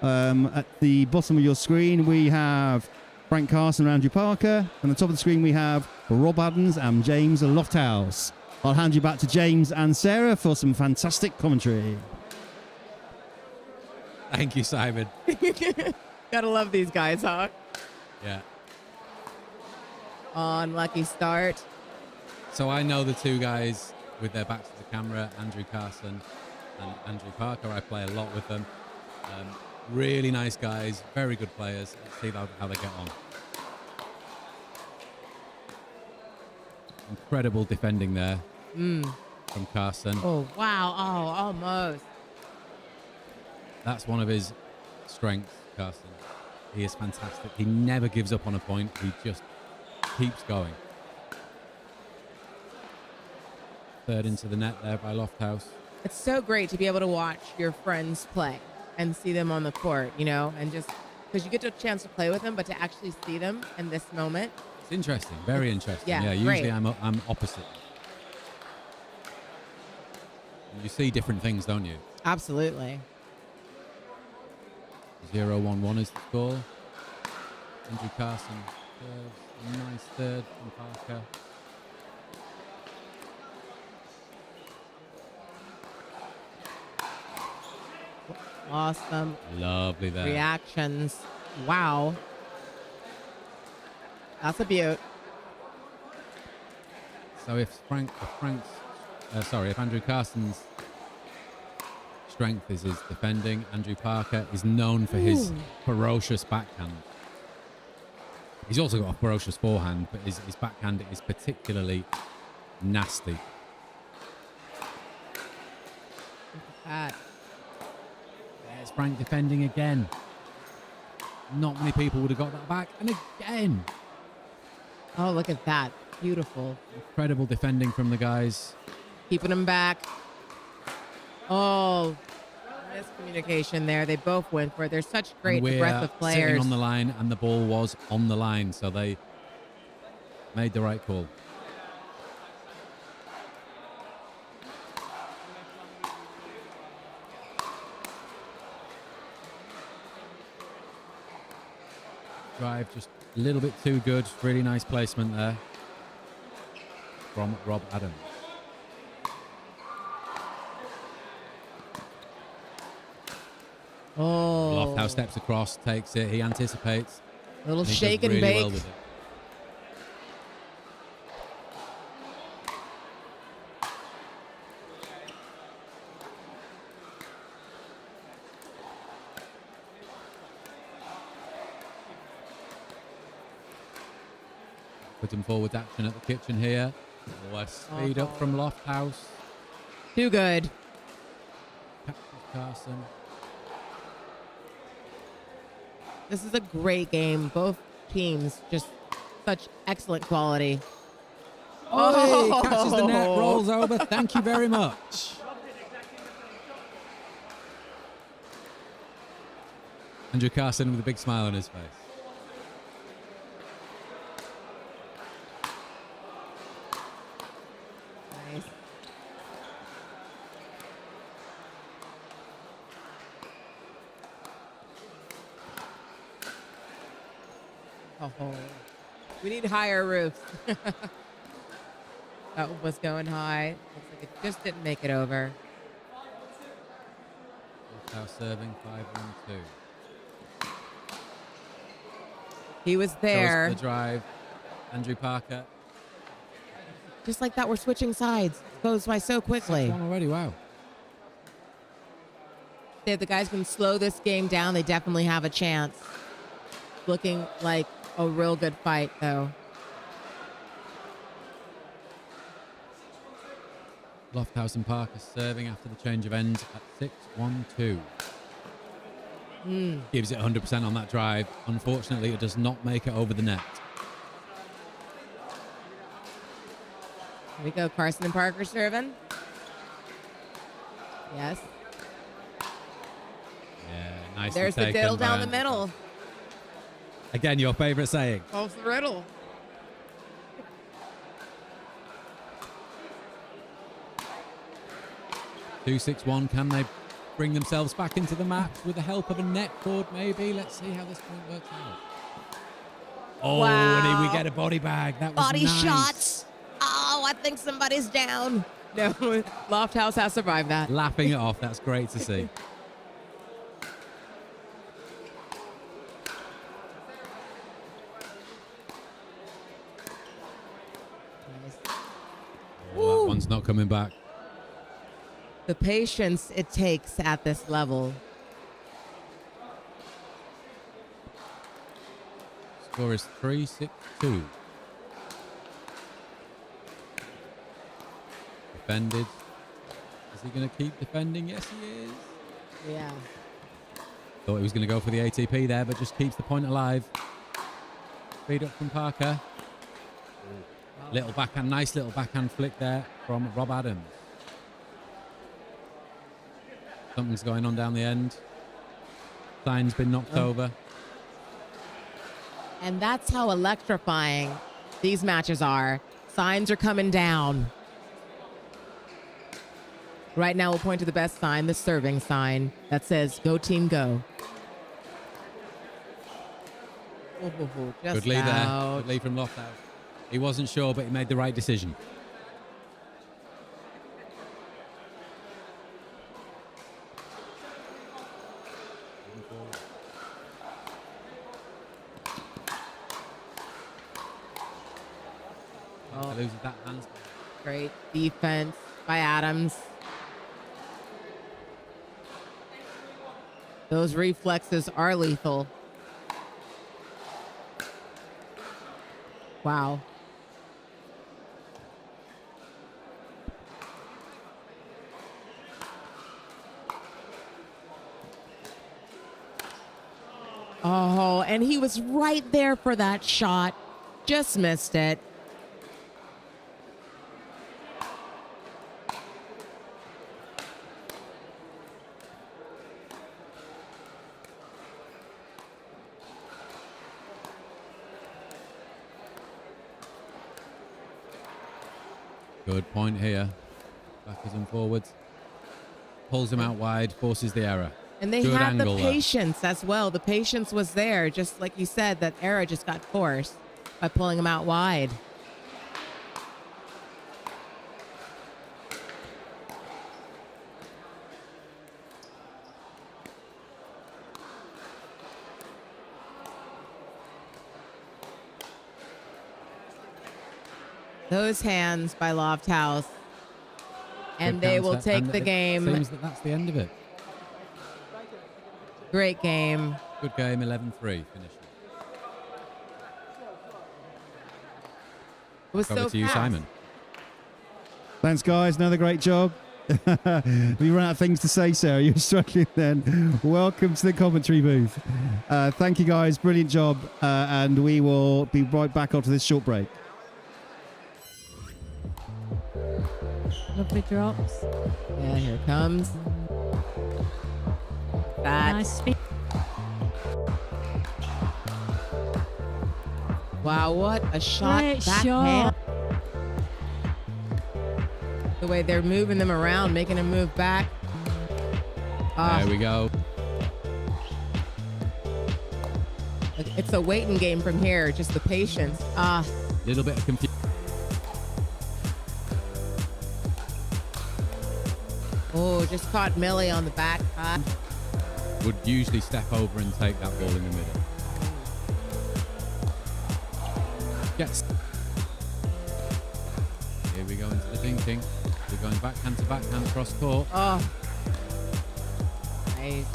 [SPEAKER 2] At the bottom of your screen, we have Frank Carson and Andrew Parker. And at the top of the screen, we have Rob Adams and James Lofthouse. I'll hand you back to James and Sarah for some fantastic commentary.
[SPEAKER 11] Thank you, Simon.
[SPEAKER 9] Gotta love these guys, huh?
[SPEAKER 11] Yeah.
[SPEAKER 9] Unlucky start.
[SPEAKER 11] So I know the two guys with their backs to the camera, Andrew Carson and Andrew Parker. I play a lot with them. Really nice guys, very good players. Let's see how they get on. Incredible defending there from Carson.
[SPEAKER 9] Oh, wow. Oh, almost.
[SPEAKER 11] That's one of his strengths, Carson. He is fantastic. He never gives up on a point. He just keeps going. Third into the net there by Lofthouse.
[SPEAKER 9] It's so great to be able to watch your friends play and see them on the court, you know, and just because you get a chance to play with them, but to actually see them in this moment.
[SPEAKER 11] It's interesting, very interesting.
[SPEAKER 9] Yeah,
[SPEAKER 11] usually
[SPEAKER 9] great.
[SPEAKER 11] I'm opposite. You see different things, don't you?
[SPEAKER 9] Absolutely.
[SPEAKER 11] 0-1-1 is the score. Andrew Carson serves. Nice third from Parker.
[SPEAKER 9] Awesome.
[SPEAKER 11] Lovely there.
[SPEAKER 9] Reactions. Wow. That's a beaut.
[SPEAKER 11] So if Andrew Carson's strength is his defending, Andrew Parker is known for his ferocious backhand. He's also got a ferocious forehand, but his backhand is particularly nasty.
[SPEAKER 9] That.
[SPEAKER 11] There's Frank defending again. Not many people would have got that back. And again.
[SPEAKER 9] Oh, look at that. Beautiful.
[SPEAKER 11] Incredible defending from the guys.
[SPEAKER 9] Keeping them back. Oh, miscommunication there. They both went for it. They're such great aggressive
[SPEAKER 11] Sitting
[SPEAKER 9] players.
[SPEAKER 11] on the line, and the ball was on the line, so they made the right call. Drive just a little bit too good. Really nice placement there from Rob Adams.
[SPEAKER 9] Oh.
[SPEAKER 11] Lofthouse steps across, takes it. He anticipates.
[SPEAKER 9] Little
[SPEAKER 11] and he
[SPEAKER 9] shake
[SPEAKER 11] does
[SPEAKER 9] and
[SPEAKER 11] really
[SPEAKER 9] bake.
[SPEAKER 11] well with it. Putting forward action at the kitchen here. Oh, a speed up from Lofthouse.
[SPEAKER 9] Too good.
[SPEAKER 11] Catches Carson.
[SPEAKER 9] This is a great game. Both teams just such excellent quality.
[SPEAKER 11] Oh, he catches the net, rolls over. Thank you very much. Andrew Carson with a big smile on his face.
[SPEAKER 9] Nice. Oh, we need higher roofs. That was going high. Looks like it just didn't make it over.
[SPEAKER 11] Now serving 5-1-2.
[SPEAKER 9] He was there.
[SPEAKER 11] Goes for the drive. Andrew Parker.
[SPEAKER 9] Just like that, we're switching sides. It goes by so quickly.
[SPEAKER 11] 6-1 already, wow.
[SPEAKER 9] If the guys can slow this game down, they definitely have a chance. Looking like a real good fight, though.
[SPEAKER 11] Lofthouse and Parker serving after the change of ends at 6-1-2. Gives it 100% on that drive. Unfortunately, it does not make it over the net.
[SPEAKER 9] Here we go. Carson and Parker serving. Yes.
[SPEAKER 11] Yeah, nice.
[SPEAKER 9] There's the diddle down the middle.
[SPEAKER 11] Again, your favorite saying.
[SPEAKER 9] Solves the riddle.
[SPEAKER 11] Two, 6-1. Can they bring themselves back into the match with the help of a net cord, maybe? Let's see how this point works out. Oh,
[SPEAKER 9] Wow.
[SPEAKER 11] and we get a body bag. That was
[SPEAKER 9] Body
[SPEAKER 11] nice.
[SPEAKER 9] shots. Oh, I think somebody's down. No, Lofthouse has survived that.
[SPEAKER 11] Laughing it off. That's great to see. Oh, that one's not coming back.
[SPEAKER 9] The patience it takes at this level.
[SPEAKER 11] Score is 3-6-2. Defended. Is he going to keep defending? Yes, he is.
[SPEAKER 9] Yeah.
[SPEAKER 11] Thought he was going to go for the ATP there, but just keeps the point alive. Speed up from Parker. Little backhand, nice little backhand flick there from Rob Adams. Something's going on down the end. Sign's been knocked over.
[SPEAKER 9] And that's how electrifying these matches are. Signs are coming down. Right now, we'll point to the best sign, the serving sign that says, "Go team, go." Just
[SPEAKER 11] Good lead there.
[SPEAKER 9] out.
[SPEAKER 11] Good lead from Lofthouse. He wasn't sure, but he made the right decision.
[SPEAKER 9] Oh.
[SPEAKER 11] Loses that hands.
[SPEAKER 9] Great defense by Adams. Those reflexes are lethal. Wow. Oh, and he was right there for that shot. Just missed it.
[SPEAKER 11] Good point here. Backwards and forwards. Pulls him out wide, forces the error.
[SPEAKER 9] And they
[SPEAKER 11] Good
[SPEAKER 9] had the
[SPEAKER 11] angle there.
[SPEAKER 9] patience as well. The patience was there, just like you said, that error just got forced by pulling him out wide. Those hands by Lofthouse. And
[SPEAKER 11] Good
[SPEAKER 9] they will
[SPEAKER 11] counter.
[SPEAKER 9] take
[SPEAKER 11] And
[SPEAKER 9] the
[SPEAKER 11] it
[SPEAKER 9] game.
[SPEAKER 11] Seems that that's the end of it.
[SPEAKER 9] Great game.
[SPEAKER 11] Good game, 11-3 finish.
[SPEAKER 9] It was
[SPEAKER 11] Over
[SPEAKER 9] so
[SPEAKER 11] to you,
[SPEAKER 9] fast.
[SPEAKER 11] Simon.
[SPEAKER 2] Thanks, guys. Another great job. We run out of things to say, Sarah. You're struggling then. Welcome to the commentary booth. Thank you, guys. Brilliant job. And we will be right back after this short break.
[SPEAKER 15] Lovely drops.
[SPEAKER 9] Yeah, here it comes. That.
[SPEAKER 15] Nice speed.
[SPEAKER 9] Wow, what a shot.
[SPEAKER 15] Great
[SPEAKER 9] backhand.
[SPEAKER 15] shot.
[SPEAKER 9] The way they're moving them around, making them move back.
[SPEAKER 11] There we go.
[SPEAKER 9] It's a waiting game from here, just the patience.
[SPEAKER 11] Little bit of confusion.
[SPEAKER 9] Oh, just caught Millie on the back.
[SPEAKER 11] Would usually step over and take that ball in the middle. Yes. Here we go into the dinking. We're going backhand to backhand cross court.
[SPEAKER 9] Oh. Nice.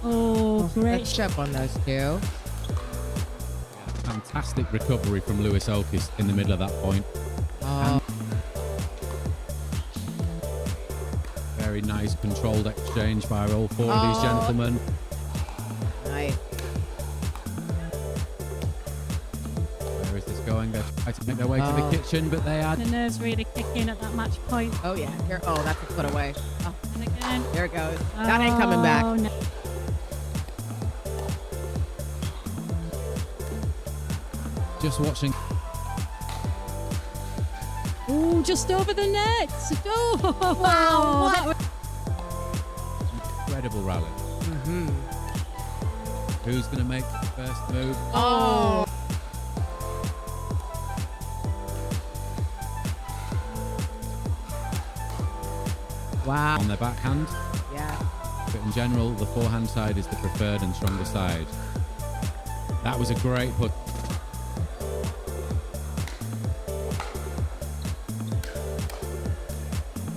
[SPEAKER 15] Oh, great.
[SPEAKER 9] Let's shove on those two.
[SPEAKER 11] Fantastic recovery from Lewis Okis in the middle of that point.
[SPEAKER 9] Oh.
[SPEAKER 11] Very nice controlled exchange by all four of these gentlemen.
[SPEAKER 9] Nice.
[SPEAKER 11] Where is this going? They're trying to make their way to the kitchen, but they are.
[SPEAKER 15] The nerves really kick in at that match point.
[SPEAKER 9] Oh, yeah. Here. Oh, that's a foot away. Oh,
[SPEAKER 15] And again.
[SPEAKER 9] there it goes. That ain't coming back.
[SPEAKER 15] Oh, no.
[SPEAKER 11] Just watching.
[SPEAKER 15] Oh, just over the net. Oh,
[SPEAKER 9] Wow,
[SPEAKER 15] that was-
[SPEAKER 11] Incredible rally.
[SPEAKER 9] Mm-hmm.
[SPEAKER 11] Who's going to make the first move?
[SPEAKER 9] Oh. Wow.
[SPEAKER 11] On their backhand.
[SPEAKER 9] Yeah.
[SPEAKER 11] But in general, the forehand side is the preferred and stronger side. That was a great put.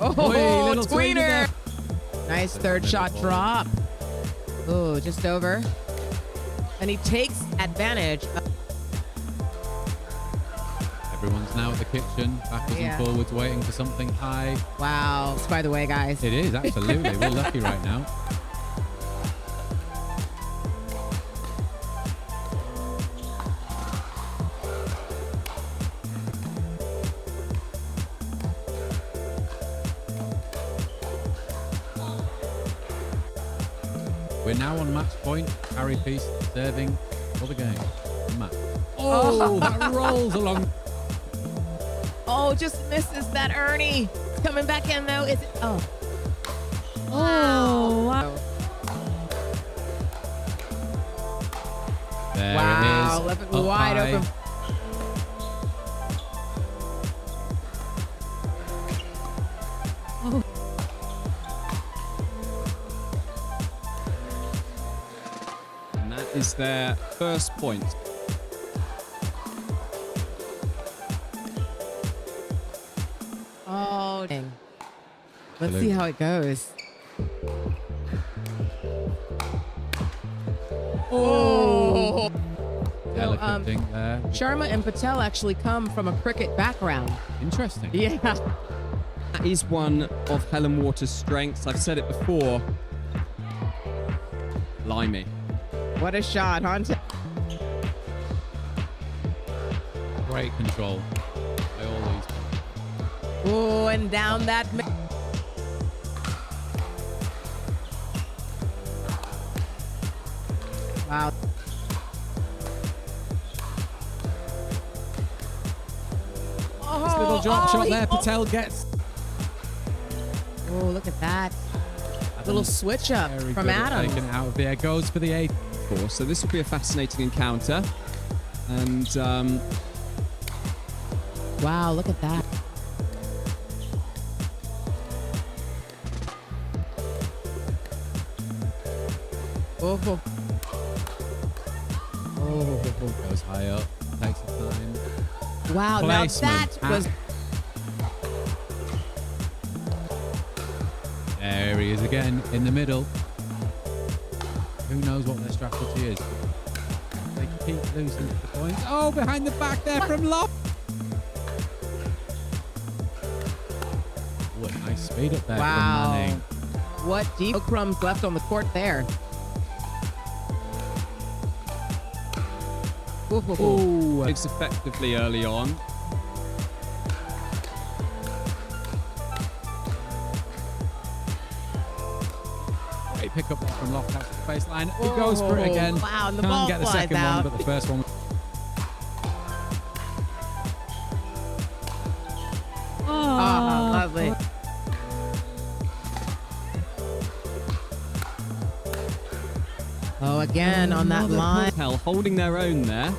[SPEAKER 9] Oh,
[SPEAKER 11] little tweener
[SPEAKER 9] tweener.
[SPEAKER 11] there.
[SPEAKER 9] Nice third shot drop. Oh, just over. And he takes advantage.
[SPEAKER 11] Everyone's now at the kitchen, backwards
[SPEAKER 9] Yeah.
[SPEAKER 11] and forwards, waiting for something high.
[SPEAKER 9] Wow. By the way, guys.
[SPEAKER 11] It is, absolutely. We're lucky right now. We're now on match point. Harry Feast serving for the game. Match. Oh, that rolls along.
[SPEAKER 9] Oh, just misses that Ernie. It's coming back in though. Is it? Oh.
[SPEAKER 15] Oh, wow.
[SPEAKER 11] There
[SPEAKER 9] Wow,
[SPEAKER 11] it is.
[SPEAKER 9] left it
[SPEAKER 11] Up
[SPEAKER 9] wide
[SPEAKER 11] high.
[SPEAKER 9] open.
[SPEAKER 15] Oh.
[SPEAKER 3] And that is their first point.
[SPEAKER 9] Oh, dang. Let's
[SPEAKER 11] Absolutely.
[SPEAKER 9] see how it goes. Oh.
[SPEAKER 11] Delicate thing there.
[SPEAKER 9] Sharma and Patel actually come from a cricket background.
[SPEAKER 11] Interesting.
[SPEAKER 9] Yeah.
[SPEAKER 3] That is one of Helen Waters' strengths. I've said it before. Blimey.
[SPEAKER 9] What a shot, huh?
[SPEAKER 11] Great control by all these.
[SPEAKER 9] Oh, and down that. Wow.
[SPEAKER 3] This little drop shot there.
[SPEAKER 9] Oh.
[SPEAKER 3] Patel gets.
[SPEAKER 9] Oh, look at that. Little switch up
[SPEAKER 11] Very
[SPEAKER 9] from
[SPEAKER 11] good at
[SPEAKER 9] Adam.
[SPEAKER 11] taking it out of the air. Goes for the 8.
[SPEAKER 3] course. So this will be a fascinating encounter. And
[SPEAKER 9] wow, look at that. Oh,
[SPEAKER 11] Goes high up. Takes the time.
[SPEAKER 9] wow,
[SPEAKER 11] Placement.
[SPEAKER 9] now that was...
[SPEAKER 11] There he is again in the middle. Who knows what their strategy is? They keep losing the points. Oh, behind the back there from Lop. What a nice speed up there from
[SPEAKER 9] Wow.
[SPEAKER 11] Manning.
[SPEAKER 9] What deep crumbs left on the court there.
[SPEAKER 3] Ooh, it's effectively early on.
[SPEAKER 11] Great pick up there from Loft out to the baseline. He goes for it again.
[SPEAKER 9] Wow, and the
[SPEAKER 11] Can't
[SPEAKER 9] ball
[SPEAKER 11] get the
[SPEAKER 9] flies
[SPEAKER 11] second
[SPEAKER 9] out.
[SPEAKER 11] one, but the first one.
[SPEAKER 9] Oh, lovely. Oh, again on that line.
[SPEAKER 3] Hell, holding their own there.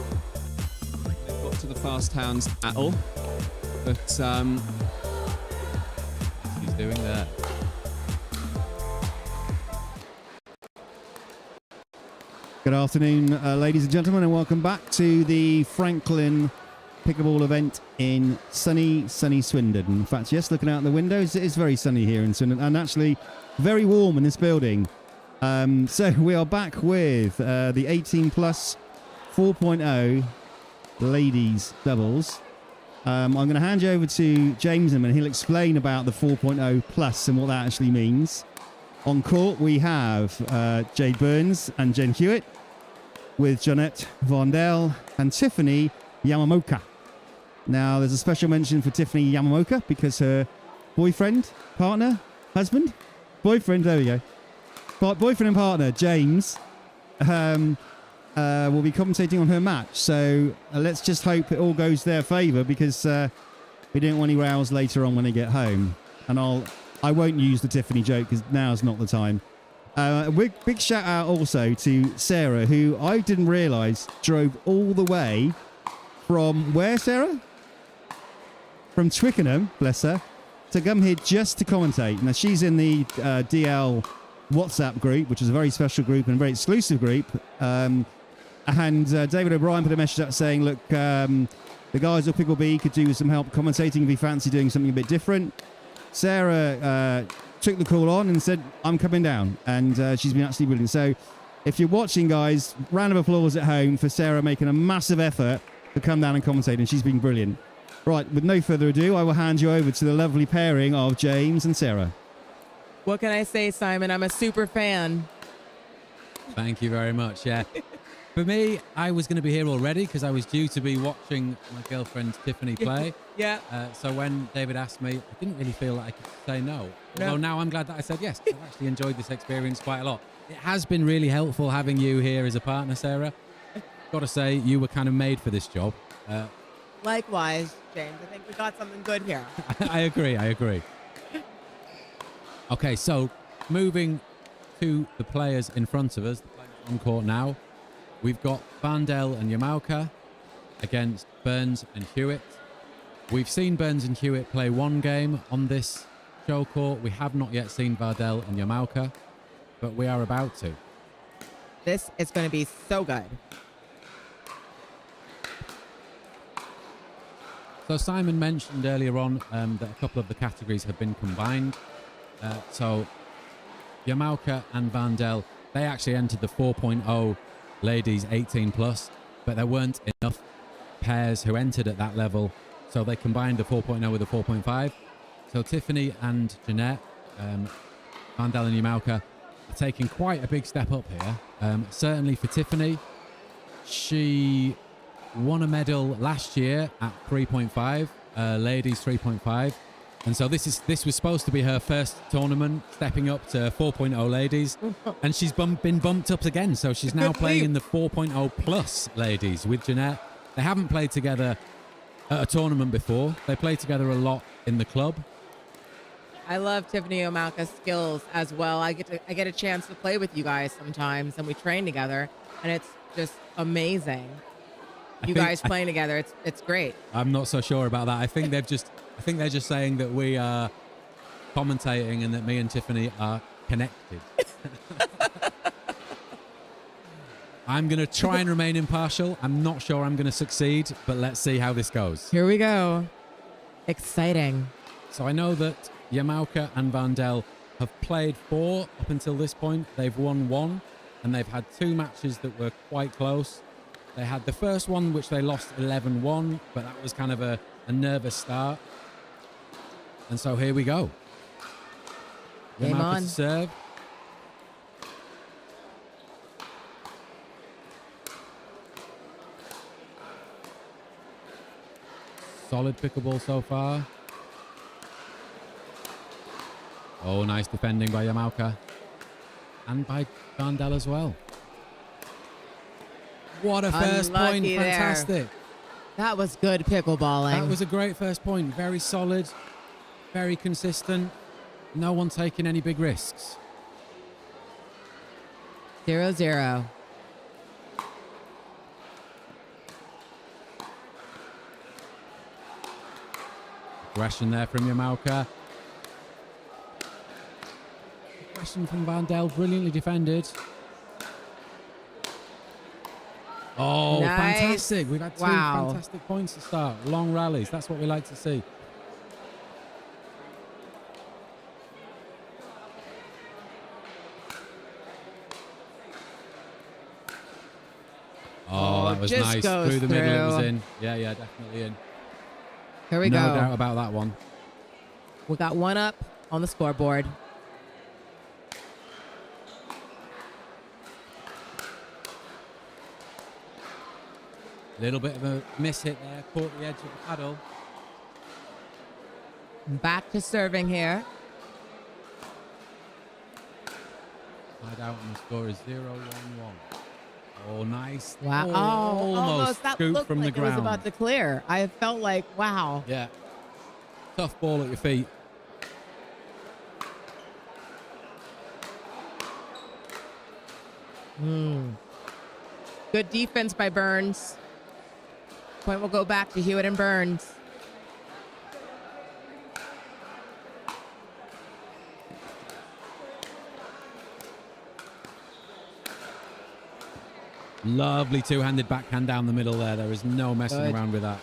[SPEAKER 3] They've got to the fast hounds battle. But
[SPEAKER 11] He's doing that.
[SPEAKER 2] Good afternoon, ladies and gentlemen, and welcome back to the Franklin Pickleball event in sunny Swindon. In fact, yes, looking out the windows, it is very sunny here in Swindon, and actually very warm in this building. So we are back with the 18 plus 4.0 ladies doubles. I'm going to hand you over to James and he'll explain about the 4.0 plus and what that actually means. On court, we have Jade Burns and Jen Hewitt with Jeanette Vondel and Tiffany Yamamoka. Now, there's a special mention for Tiffany Yamamoka because her boyfriend, partner, husband, boyfriend, there we go. Boyfriend and partner, James, will be commentating on her match. So let's just hope it all goes their favour because we don't want any rows later on when they get home. And I won't use the Tiffany joke because now's not the time. Big shout out also to Sarah, who I didn't realise drove all the way from where, Sarah? From Twickenham, bless her, to come here just to commentate. Now, she's in the DL WhatsApp group, which is a very special group and a very exclusive group. And David O'Brien put a message up saying, look, the guys at PickleB could do with some help commentating if you fancy doing something a bit different. Sarah took the call on and said, I'm coming down. And she's been absolutely brilliant. So if you're watching, guys, round of applause at home for Sarah making a massive effort to come down and commentate. And she's been brilliant. Right, with no further ado, I will hand you over to the lovely pairing of James and Sarah.
[SPEAKER 9] What can I say, Simon? I'm a super fan.
[SPEAKER 11] Thank you very much. Yeah. For me, I was going to be here already because I was due to be watching my girlfriend Tiffany play.
[SPEAKER 9] Yeah.
[SPEAKER 11] So when David asked me, I didn't really feel like I could say no. Although now I'm glad that I said yes. I've actually enjoyed this experience quite a lot. It has been really helpful having you here as a partner, Sarah. Got to say, you were kind of made for this job.
[SPEAKER 9] Likewise, James. I think we got something good here.
[SPEAKER 11] I agree. Okay, so moving to the players in front of us, the players on court now. We've got Vandel and Yamaoka against Burns and Hewitt. We've seen Burns and Hewitt play one game on this show court. We have not yet seen Vandel and Yamaoka, but we are about to.
[SPEAKER 9] This is going to be so good.
[SPEAKER 11] So Simon mentioned earlier on that a couple of the categories have been combined. So Yamaoka and Vandel, they actually entered the 4.0 ladies 18 plus, but there weren't enough pairs who entered at that level, so they combined the 4.0 with the 4.5. So Tiffany and Jeanette, Vandel and Yamaoka are taking quite a big step up here. Certainly for Tiffany, she won a medal last year at 3.5, ladies 3.5. And so this was supposed to be her first tournament, stepping up to 4.0 ladies. And she's been bumped up again. So she's now playing in the 4.0 plus ladies with Jeanette. They haven't played together at a tournament before. They play together a lot in the club.
[SPEAKER 9] I love Tiffany Omaka's skills as well. I get a chance to play with you guys sometimes, and we train together, and it's just amazing. You guys playing together, it's great.
[SPEAKER 11] I'm not so sure about that. I think they're just saying that we are commentating and that me and Tiffany are connected. I'm going to try and remain impartial. I'm not sure I'm going to succeed, but let's see how this goes.
[SPEAKER 9] Here we go. Exciting.
[SPEAKER 11] So I know that Yamauka and Vandel have played 4 up until this point. They've won 1, and they've had 2 matches that were quite close. They had the first one, which they lost 11-1, but that was kind of a nervous start. And so here we go.
[SPEAKER 9] Game
[SPEAKER 11] Yamauka
[SPEAKER 9] on.
[SPEAKER 11] to serve. Solid pickleball so far. Oh, nice defending by Yamauka. And by Vandel as well. What a first point.
[SPEAKER 9] Unlucky there.
[SPEAKER 11] Fantastic.
[SPEAKER 9] That was good pickleballing.
[SPEAKER 11] That was a great first point. Very solid. Very consistent. No one taking any big risks.
[SPEAKER 9] 0-0.
[SPEAKER 11] Aggression there from Yamauka. Aggression from Vandel. Brilliantly defended. Oh,
[SPEAKER 9] Nice.
[SPEAKER 11] fantastic. We've had 2
[SPEAKER 9] Wow.
[SPEAKER 11] fantastic points to start. Long rallies. That's what we like to see. Oh, that was
[SPEAKER 9] just
[SPEAKER 11] nice.
[SPEAKER 9] goes
[SPEAKER 11] Through the middle it was
[SPEAKER 9] through.
[SPEAKER 11] in. Yeah, definitely in.
[SPEAKER 9] Here we
[SPEAKER 11] no
[SPEAKER 9] go.
[SPEAKER 11] doubt about that one.
[SPEAKER 9] We got 1 up on the scoreboard.
[SPEAKER 11] Little bit of a miss hit there. Caught the edge of the paddle.
[SPEAKER 9] Back to serving here.
[SPEAKER 11] Tied out and the score is 0-1-1. Oh, nice.
[SPEAKER 9] Wow.
[SPEAKER 11] Oh,
[SPEAKER 9] Oh,
[SPEAKER 11] almost
[SPEAKER 9] that
[SPEAKER 11] scooped
[SPEAKER 9] looked
[SPEAKER 11] from
[SPEAKER 9] like
[SPEAKER 11] the
[SPEAKER 9] it was
[SPEAKER 11] ground.
[SPEAKER 9] about to clear. I felt like, wow.
[SPEAKER 11] Yeah. Tough ball at your feet.
[SPEAKER 9] Good defense by Burns. Point will go back to Hewitt and Burns.
[SPEAKER 11] Lovely 2-handed backhand down the middle there. There is no messing
[SPEAKER 9] Good.
[SPEAKER 11] around with that.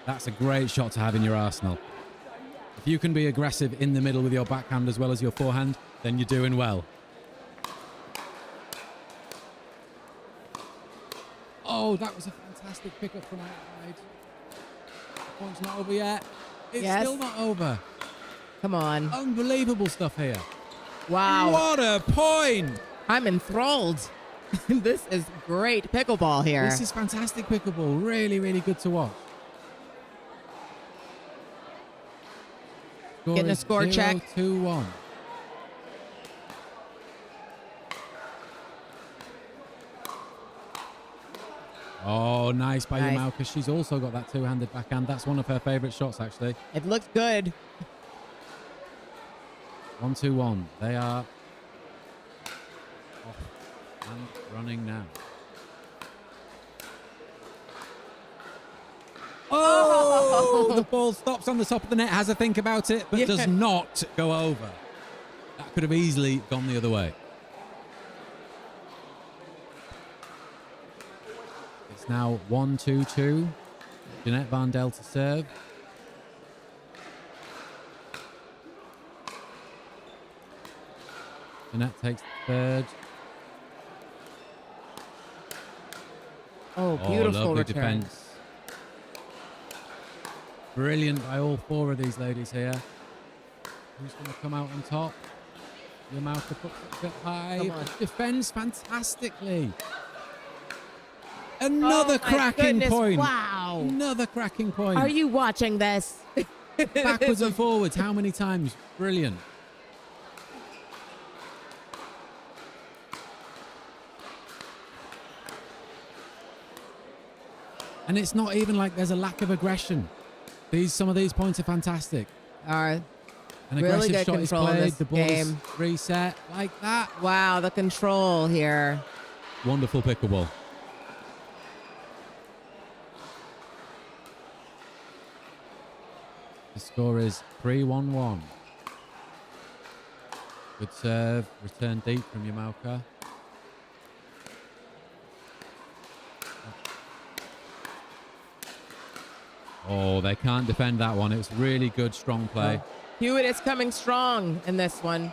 [SPEAKER 11] That's a great shot to have in your arsenal. If you can be aggressive in the middle with your backhand as well as your forehand, then you're doing well. Oh, that was a fantastic pickup from outside. The point's not over yet. It's
[SPEAKER 9] Yes.
[SPEAKER 11] still not over.
[SPEAKER 9] Come on.
[SPEAKER 11] Unbelievable stuff here.
[SPEAKER 9] Wow.
[SPEAKER 11] What a point!
[SPEAKER 9] I'm enthralled. This is great pickleball here.
[SPEAKER 11] This is fantastic pickleball. Really, really good to watch.
[SPEAKER 9] Getting a score check.
[SPEAKER 11] 0-2-1. Oh, nice by
[SPEAKER 9] Nice.
[SPEAKER 11] Yamauka. She's also got that 2-handed backhand. That's one of her favourite shots, actually.
[SPEAKER 9] It looks good.
[SPEAKER 11] 1-2-1. They are off and running now. Oh! The ball stops on the top of the net, has a think about it, but does not go over. That could have easily gone the other way. It's now 1-2-2. Jeanette Vandel to serve. Jeanette takes the third.
[SPEAKER 9] Oh, beautiful
[SPEAKER 11] lovely
[SPEAKER 9] return.
[SPEAKER 11] defense. Brilliant by all 4 of these ladies here. Who's going to come out on top? Yamauka puts it a bit high.
[SPEAKER 9] Come on.
[SPEAKER 11] Defends fantastically. Another
[SPEAKER 9] Oh, my
[SPEAKER 11] cracking
[SPEAKER 9] goodness,
[SPEAKER 11] point.
[SPEAKER 9] wow.
[SPEAKER 11] Another cracking point.
[SPEAKER 9] Are you watching this?
[SPEAKER 11] Backwards and forwards. How many times? Brilliant. And it's not even like there's a lack of aggression. Some of these points are fantastic. An
[SPEAKER 9] Really
[SPEAKER 11] aggressive
[SPEAKER 9] good
[SPEAKER 11] shot is
[SPEAKER 9] control in
[SPEAKER 11] played.
[SPEAKER 9] this
[SPEAKER 11] The ball's
[SPEAKER 9] game.
[SPEAKER 11] reset like that.
[SPEAKER 9] Wow, the control here.
[SPEAKER 11] Wonderful pickleball. The score is 3-1-1. Good serve. Return deep from Yamauka. Oh, they can't defend that one. It was really good, strong play.
[SPEAKER 9] Hewitt is coming strong in this one.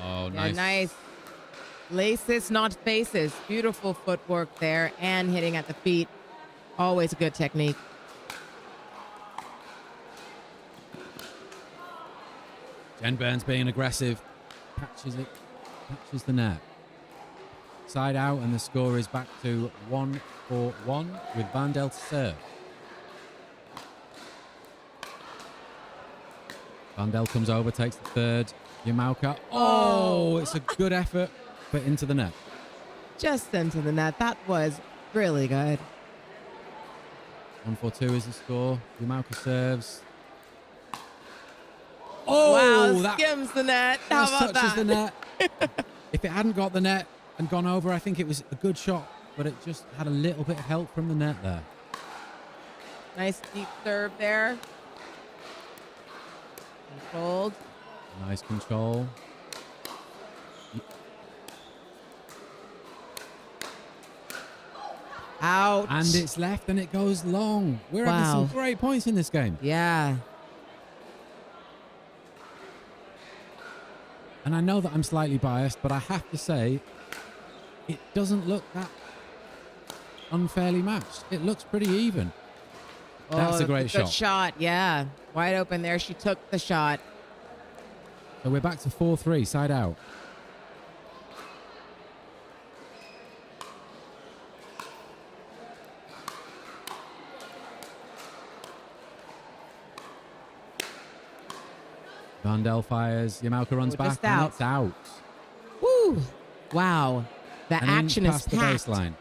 [SPEAKER 11] Oh,
[SPEAKER 9] Yeah,
[SPEAKER 11] nice.
[SPEAKER 9] nice. Laces, not faces. Beautiful footwork there and hitting at the feet. Always a good technique.
[SPEAKER 11] Jen Burns being aggressive. Catches it. Catches the net. Side out, and the score is back to 1-4-1 with Vandel to serve. Vandel comes over, takes the third. Yamauka. Oh, it's a good effort, but into the net.
[SPEAKER 9] Just into the net. That was really good.
[SPEAKER 11] 1-4-2 is the score. Yamauka serves. Oh,
[SPEAKER 9] wow,
[SPEAKER 11] that
[SPEAKER 9] skims the net. How about
[SPEAKER 11] touches
[SPEAKER 9] that?
[SPEAKER 11] the net. If it hadn't got the net and gone over, I think it was a good shot, but it just had a little bit of help from the net there.
[SPEAKER 9] Nice deep serve there. Controlled.
[SPEAKER 11] Nice control.
[SPEAKER 9] Out.
[SPEAKER 11] And it's left and it goes long. We're having some great points in this game.
[SPEAKER 9] Yeah.
[SPEAKER 11] And I know that I'm slightly biased, but I have to say, it doesn't look that unfairly matched. It looks pretty even. That's a great
[SPEAKER 9] Good shot, yeah. Wide open there. She took the shot.
[SPEAKER 11] So we're back to 4-3, side out. Vandel fires. Yamauka runs back
[SPEAKER 9] just
[SPEAKER 11] and
[SPEAKER 9] out.
[SPEAKER 11] it's out.
[SPEAKER 9] Woo! Wow. The
[SPEAKER 11] And in
[SPEAKER 9] action is
[SPEAKER 11] past the
[SPEAKER 9] packed.
[SPEAKER 11] baseline.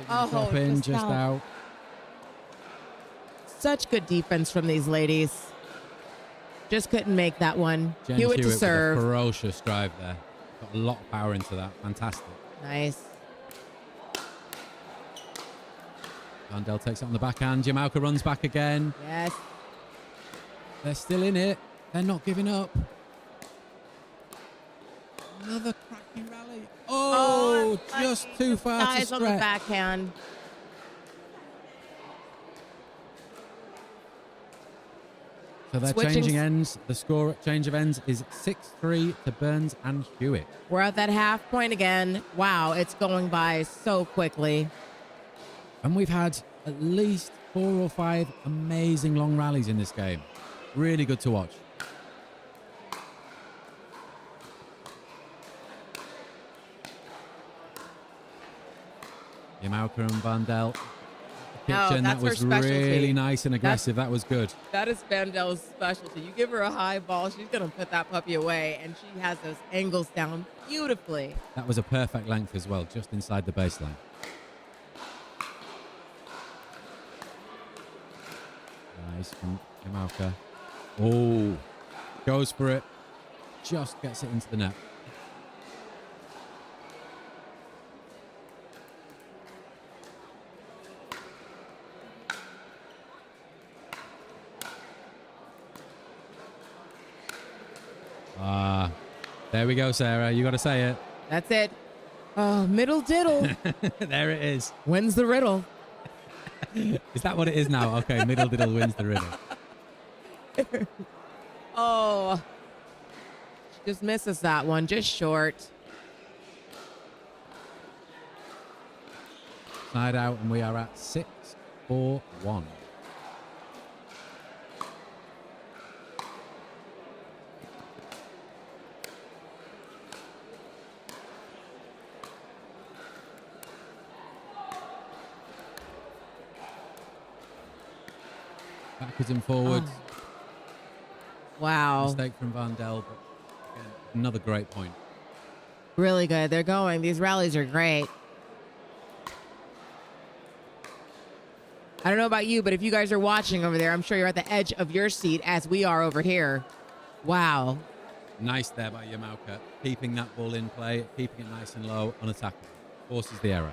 [SPEAKER 9] Oh,
[SPEAKER 11] Drop in, just out.
[SPEAKER 9] Such good defense from these ladies. Just couldn't make that one.
[SPEAKER 11] Jen
[SPEAKER 9] Hewitt to
[SPEAKER 11] with a
[SPEAKER 9] serve.
[SPEAKER 11] ferocious drive there. Got a lot of power into that. Fantastic.
[SPEAKER 9] Nice.
[SPEAKER 11] Vandel takes it on the backhand. Yamauka runs back again.
[SPEAKER 9] Yes.
[SPEAKER 11] They're still in it. They're not giving up. Another cracking rally. Oh, just too far to
[SPEAKER 9] Eyes on the
[SPEAKER 11] stretch.
[SPEAKER 9] backhand.
[SPEAKER 11] So they're
[SPEAKER 9] Switching
[SPEAKER 11] changing ends. The score change of ends is 6-3 to Burns and Hewitt.
[SPEAKER 9] We're at that half point again. Wow, it's going by so quickly.
[SPEAKER 11] And we've had at least 4 or 5 amazing long rallies in this game. Really good to watch. Yamauka and Vandel. Kitchen, that
[SPEAKER 9] that's her
[SPEAKER 11] was
[SPEAKER 9] specialty.
[SPEAKER 11] really nice and aggressive. That was good.
[SPEAKER 9] That is Vandel's specialty. You give her a high ball, she's going to put that puppy away, and she has those angles down beautifully.
[SPEAKER 11] That was a perfect length as well, just inside the baseline. Nice from Yamauka. Oh, goes for it. Just gets it into the net. There we go, Sarah. You got to say it.
[SPEAKER 9] That's it. Oh, middle diddle.
[SPEAKER 11] There it is.
[SPEAKER 9] Wins the riddle.
[SPEAKER 11] Is that what it is now? Okay, middle diddle wins the riddle.
[SPEAKER 9] Oh, she just misses that one, just short.
[SPEAKER 11] Side out, and we are at 6-4-1. Backwards and forwards.
[SPEAKER 9] Wow.
[SPEAKER 11] Mistake from Vandel, but again, another great point.
[SPEAKER 9] Really good. They're going. These rallies are great. I don't know about you, but if you guys are watching over there, I'm sure you're at the edge of your seat as we are over here. Wow.
[SPEAKER 11] Nice there by Yamauka, keeping that ball in play, keeping it nice and low, unattackable. Forces the error.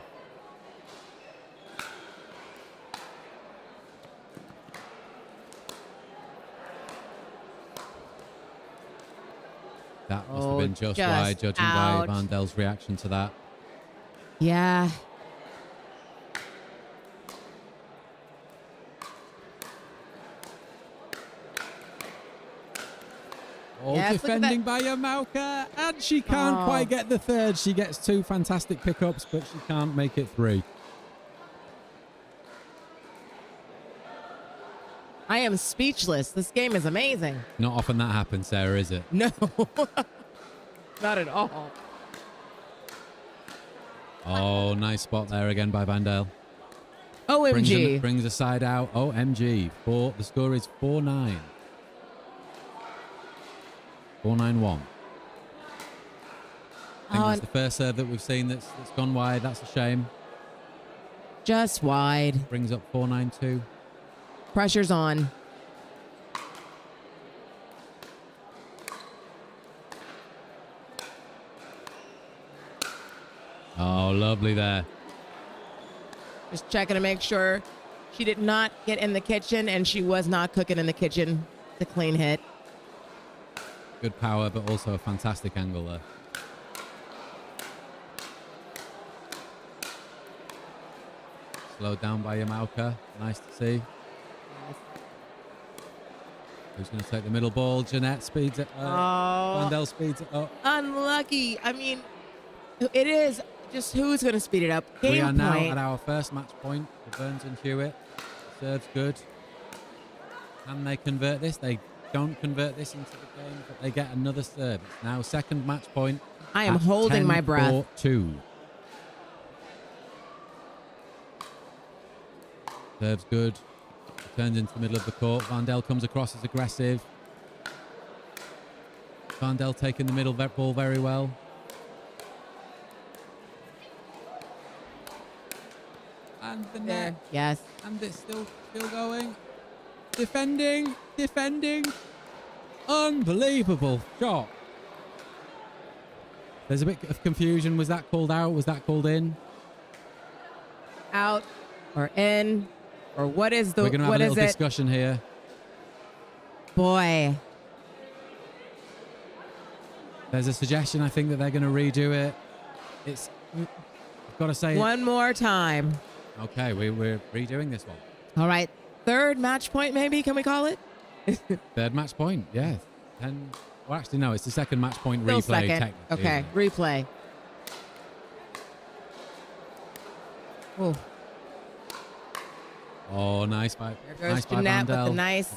[SPEAKER 11] That must have been just wide, judging by Vandel's reaction to that.
[SPEAKER 9] Yeah.
[SPEAKER 11] All defending by Yamauka, and she can't quite get the third. She gets 2 fantastic pickups, but she can't make it 3.
[SPEAKER 9] I am speechless. This game is amazing.
[SPEAKER 11] Not often that happens, Sarah, is it?
[SPEAKER 9] No. Not at all.
[SPEAKER 11] Oh, nice spot there again by Vandel.
[SPEAKER 9] OMG.
[SPEAKER 11] Brings a side out. OMG. The score is 4-9. 4-9-1. I think that's the first serve that we've seen that's gone wide. That's a shame.
[SPEAKER 9] Just wide.
[SPEAKER 11] Brings up 4-9-2.
[SPEAKER 9] Pressure's on.
[SPEAKER 11] Oh, lovely there.
[SPEAKER 9] Just checking to make sure she did not get in the kitchen, and she was not cooking in the kitchen. It's a clean hit.
[SPEAKER 11] Good power, but also a fantastic angle there. Slowed down by Yamauka. Nice to see. Who's going to take the middle ball? Jeanette speeds it up. Vandel speeds it up.
[SPEAKER 9] Unlucky. I mean, it is just who's going to speed it up.
[SPEAKER 11] We are
[SPEAKER 9] Game
[SPEAKER 11] now
[SPEAKER 9] point.
[SPEAKER 11] at our first match point for Burns and Hewitt. Serves good. Can they convert this? They don't convert this into the game, but they get another serve. It's now second match point.
[SPEAKER 9] I am holding my breath.
[SPEAKER 11] 10-4-2. Serves good. Turns into the middle of the court. Vandel comes across as aggressive. Vandel taking the middle ball very well. And the net.
[SPEAKER 9] Yes.
[SPEAKER 11] And it's still going. Defending. Unbelievable shot. There's a bit of confusion. Was that called out? Was that called in?
[SPEAKER 9] Out or in, or what is the?
[SPEAKER 11] We're going to have a little discussion here.
[SPEAKER 9] Boy.
[SPEAKER 11] There's a suggestion. I think that they're going to redo it. I've got to say
[SPEAKER 9] one more time.
[SPEAKER 11] Okay, we're redoing this one.
[SPEAKER 9] All right. Third match point, maybe? Can we call it?
[SPEAKER 11] Third match point, yeah. Well, actually, no, it's the second match point
[SPEAKER 9] Still
[SPEAKER 11] replay.
[SPEAKER 9] second. Okay, replay. Ooh.
[SPEAKER 11] Oh, nice by
[SPEAKER 9] There goes Jeanette with the nice.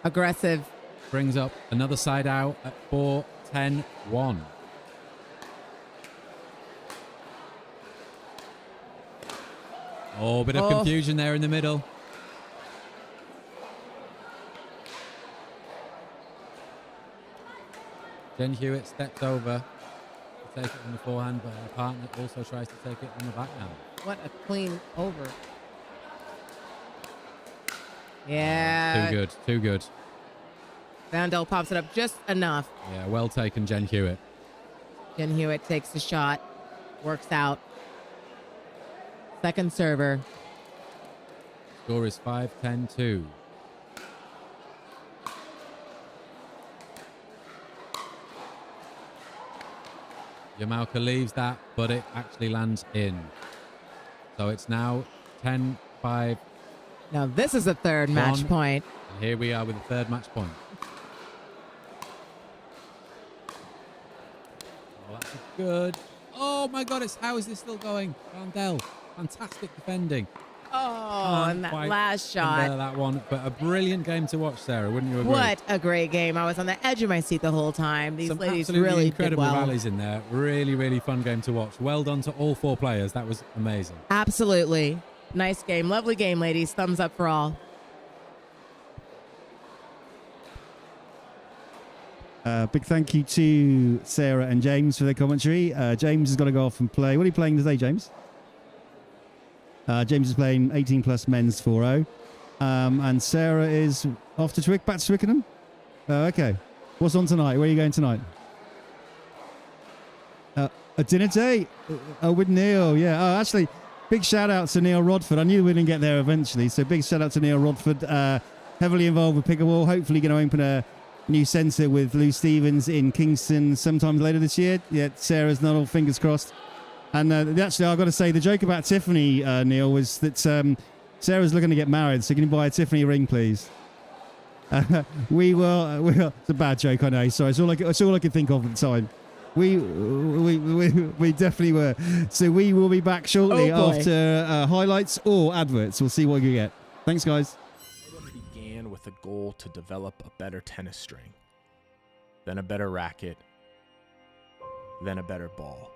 [SPEAKER 11] Aggressive. Brings up another side out at 4-10-1. Oh, bit of confusion there in the middle. Jen Hewitt steps over to take it on the forehand, but her partner also tries to take it on the backhand.
[SPEAKER 9] What a clean over. Yeah.
[SPEAKER 11] Too good.
[SPEAKER 9] Vandel pops it up just enough.
[SPEAKER 11] Yeah, well taken, Jen Hewitt.
[SPEAKER 9] Jen Hewitt takes the shot, works out. Second server.
[SPEAKER 11] Score is 5-10-2. Yamauka leaves that, but it actually lands in. So it's now 10-5.
[SPEAKER 9] Now this is a third match point.
[SPEAKER 11] And here we are with the third match point. Oh, that's good. Oh my God! How is this still going? Vandel, fantastic defending.
[SPEAKER 9] Oh, and that last shot.
[SPEAKER 11] That one, but a brilliant game to watch, Sarah. Wouldn't you agree?
[SPEAKER 9] What a great game! I was on the edge of my seat the whole time. These ladies really
[SPEAKER 11] incredible
[SPEAKER 9] did well.
[SPEAKER 11] rallies in there. Really, really fun game to watch. Well done to all four players. That was amazing.
[SPEAKER 9] Absolutely. Nice game. Lovely game, ladies. Thumbs up for all.
[SPEAKER 2] Big thank you to Sarah and James for their commentary. James has got to go off and play. What are you playing today, James? James is playing 18 plus men's 4-0. And Sarah is off to back to Twickenham. Okay. What's on tonight? Where are you going tonight? A dinner date with Neil. Yeah. Oh, actually, big shout out to Neil Rodford. I knew we didn't get there eventually. So big shout out to Neil Rodford. Heavily involved with Pickleball. Hopefully going to open a new centre with Lou Stevens in Kingston sometime later this year. Yeah, Sarah's not all fingers crossed. And actually, I've got to say, the joke about Tiffany, Neil, was that Sarah's looking to get married. So can you buy a Tiffany ring, please? We will. It's a bad joke, I know. Sorry, it's all I could think of at the time. We definitely were. So we will be back shortly after highlights or adverts. We'll see what we get. Thanks, guys.
[SPEAKER 13] It began with a goal to develop a better tennis string, then a better racket, then a better ball.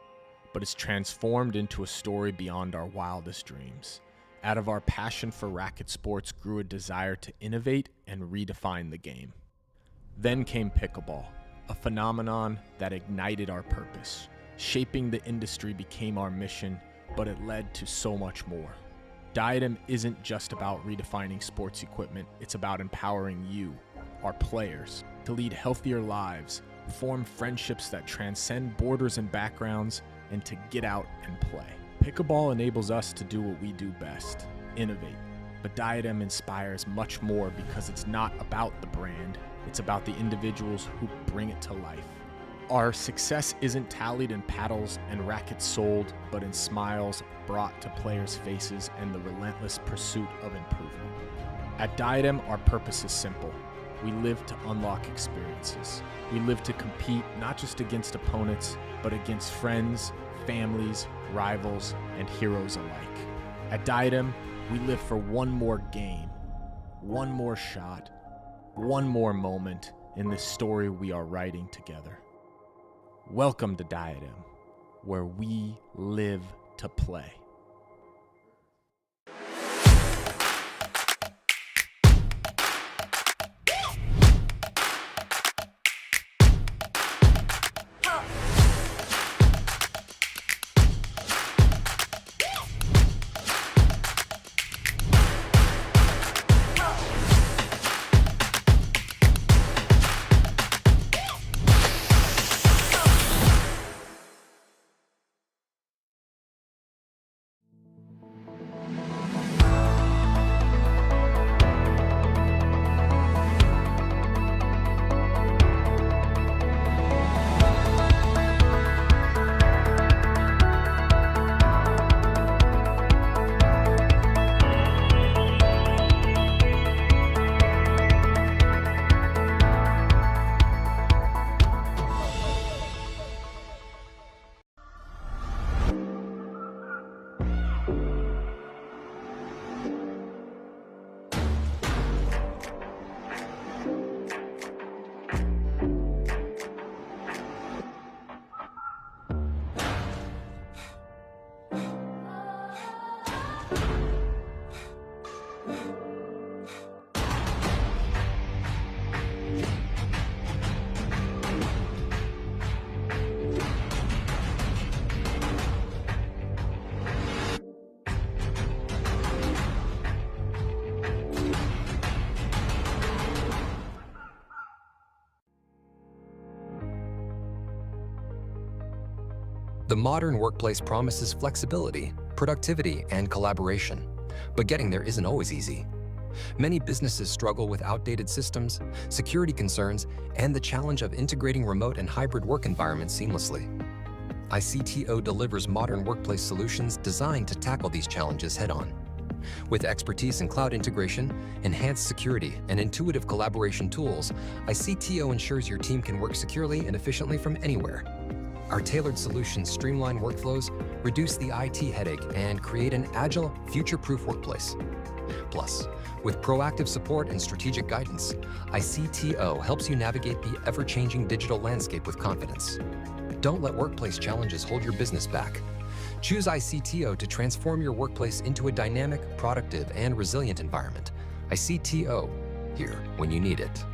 [SPEAKER 13] But it's transformed into a story beyond our wildest dreams. Out of our passion for racket sports grew a desire to innovate and redefine the game. Then came pickleball, a phenomenon that ignited our purpose. Shaping the industry became our mission, but it led to so much more. Diadem isn't just about redefining sports equipment, it's about empowering you, our players, to lead healthier lives, form friendships that transcend borders and backgrounds, and to get out and play. Pickleball enables us to do what we do best, innovate. But Diadem inspires much more because it's not about the brand, it's about the individuals who bring it to life. Our success isn't tallied in paddles and rackets sold, but in smiles brought to players' faces and the relentless pursuit of improvement. At Diadem, our purpose is simple. We live to unlock experiences. We live to compete not just against opponents, but against friends, families, rivals, and heroes alike. At Diadem, we live for one more game, one more shot, one more moment in this story we are writing together. Welcome to Diadem, where we live to play.
[SPEAKER 10] The modern workplace promises flexibility, productivity, and collaboration, but getting there isn't always easy. Many businesses struggle with outdated systems, security concerns, and the challenge of integrating remote and hybrid work environments seamlessly. ICTO delivers modern workplace solutions designed to tackle these challenges head-on. With expertise in cloud integration, enhanced security, and intuitive collaboration tools, ICTO ensures your team can work securely and efficiently from anywhere. Our tailored solutions streamline workflows, reduce the IT headache, and create an agile, future-proof workplace. Plus, with proactive support and strategic guidance, ICTO helps you navigate the ever-changing digital landscape with confidence. Don't let workplace challenges hold your business back. Choose ICTO to transform your workplace into a dynamic, productive, and resilient environment. ICTO, here when you need it.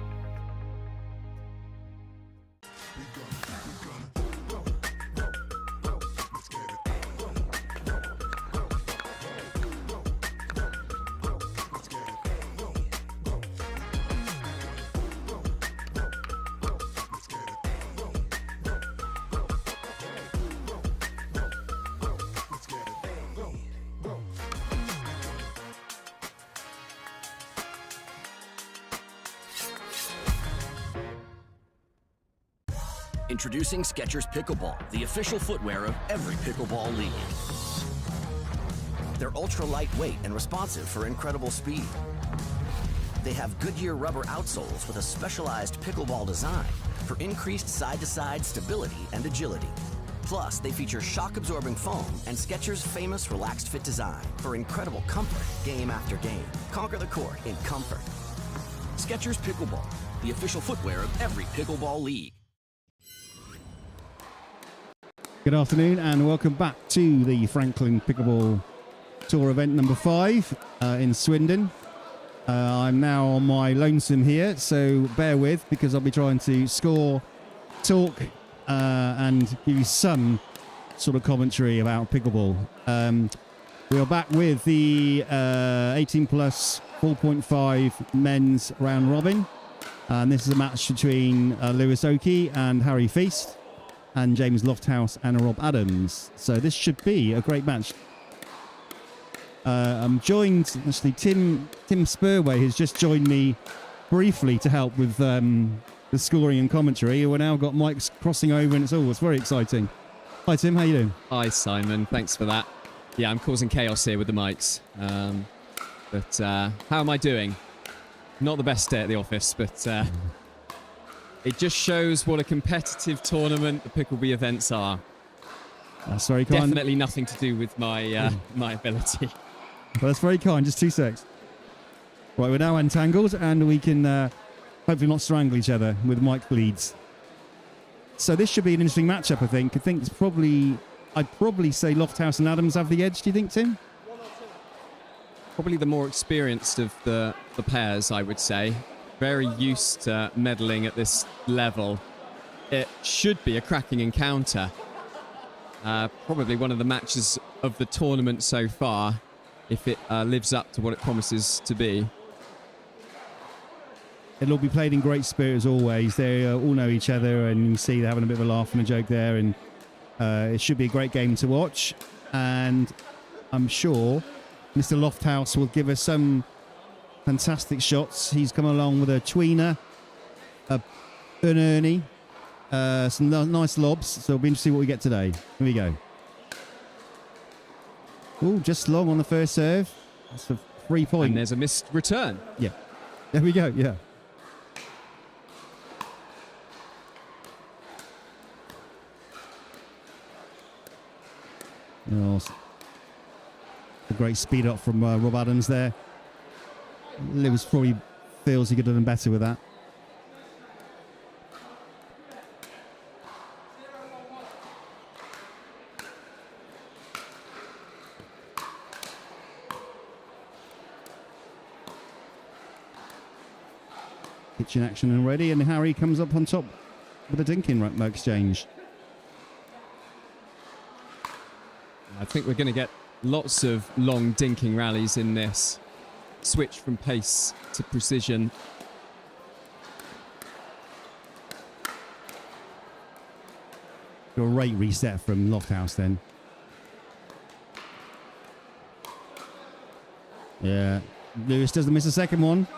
[SPEAKER 6] Introducing Skechers Pickleball, the official footwear of every pickleball league. They're ultra lightweight and responsive for incredible speed. They have Goodyear rubber outsoles with a specialized pickleball design for increased side-to-side stability and agility. Plus, they feature shock-absorbing foam and Skechers' famous relaxed fit design for incredible comfort game after game. Conquer the court in comfort. Skechers Pickleball, the official footwear of every pickleball league.
[SPEAKER 2] Good afternoon and welcome back to the Franklin Pickleball Tour event number 5 in Swindon. I'm now on my lonesome here, so bear with because I'll be trying to score, talk and give you some sort of commentary about pickleball. We are back with the 18 plus 4.5 men's round robin, and this is a match between Lewis Oakey and Harry Feast and James Lofthouse and Rob Adams. So this should be a great match. I'm joined, actually, Tim Spurway has just joined me briefly to help with the scoring and commentary. We've now got mics crossing over and it's very exciting. Hi Tim, how you doing?
[SPEAKER 3] Hi Simon, thanks for that. Yeah, I'm causing chaos here with the mics. But how am I doing? Not the best day at the office, but it just shows what a competitive tournament the PickleB events are.
[SPEAKER 2] That's very kind.
[SPEAKER 3] Definitely nothing to do with my my ability.
[SPEAKER 2] Well, that's very kind. Just 2 secs. Right, we're now entangled and we can hopefully not strangle each other with mic bleeds. So this should be an interesting matchup, I think. I'd probably say Lofthouse and Adams have the edge, do you think, Tim?
[SPEAKER 3] Probably the more experienced of the pairs, I would say. Very used to meddling at this level. It should be a cracking encounter. Probably one of the matches of the tournament so far, if it lives up to what it promises to be.
[SPEAKER 2] It'll all be played in great spirit as always. They all know each other and you can see they're having a bit of a laugh and a joke there, and it should be a great game to watch. And I'm sure Mr. Lofthouse will give us some fantastic shots. He's come along with a tweener, an Ernie, some nice lobs, so it'll be interesting what we get today. Here we go. Oh, just long on the first serve. That's a 3 point.
[SPEAKER 3] And there's a missed return.
[SPEAKER 2] Yeah. There we go, yeah. Oh, a great speed up from Rob Adams there. Lewis probably feels he could have done better with that. Kitchen action already, and Harry comes up on top with a dinking exchange.
[SPEAKER 3] I think we're going to get lots of long dinking rallies in this. Switch from pace to precision.
[SPEAKER 2] Great reset from Lofthouse then. Yeah, Lewis doesn't miss a second one.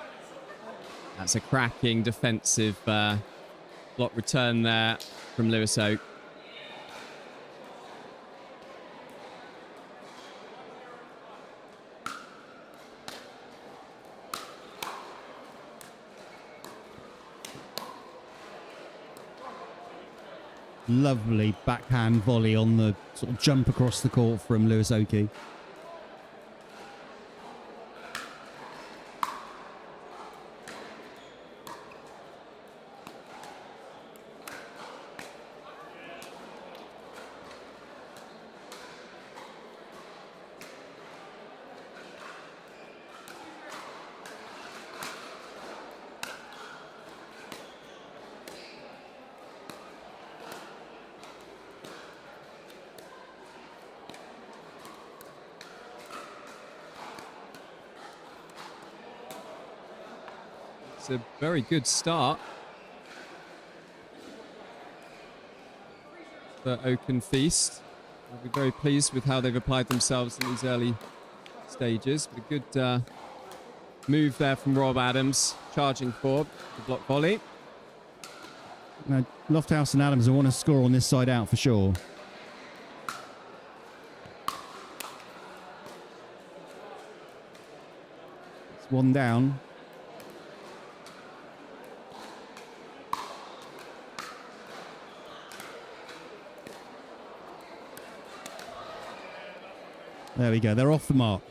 [SPEAKER 3] That's a cracking defensive block return there from Lewis Oak.
[SPEAKER 2] Lovely backhand volley on the sort of jump across the court from Lewis Oakey.
[SPEAKER 3] It's a very good start for Oak and Feast. I'll be very pleased with how they've applied themselves in these early stages. But a good move there from Rob Adams, charging forward, the block volley.
[SPEAKER 2] Now, Lofthouse and Adams will want to score on this side out for sure. It's one down. There we go. They're off the mark.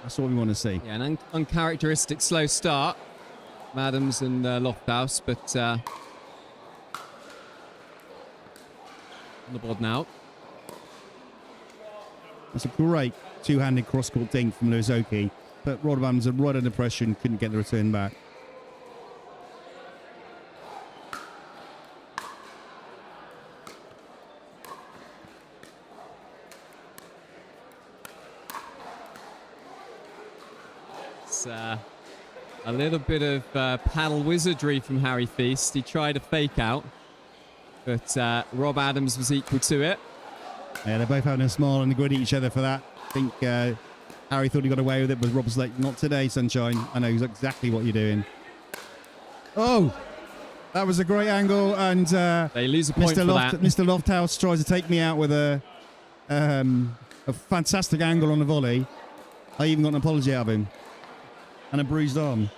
[SPEAKER 2] That's what we want to see.
[SPEAKER 3] Yeah, an uncharacteristic slow start, Adams and Lofthouse, but on the board now.
[SPEAKER 2] That's a great two-handed cross-court dink from Lewis Oakey, but Rob Adams right under pressure and couldn't get the return back.
[SPEAKER 3] A little bit of paddle wizardry from Harry Feast. He tried a fake out, but Rob Adams was equal to it.
[SPEAKER 2] Yeah, they're both having a smile and agreed at each other for that. I think Harry thought he got away with it, but Rob's like, not today, sunshine. I know exactly what you're doing. Oh, that was a great angle, and
[SPEAKER 3] they lose a point for that.
[SPEAKER 2] Mr. Lofthouse tries to take me out with a fantastic angle on the volley. I even got an apology out of him. And a bruised arm.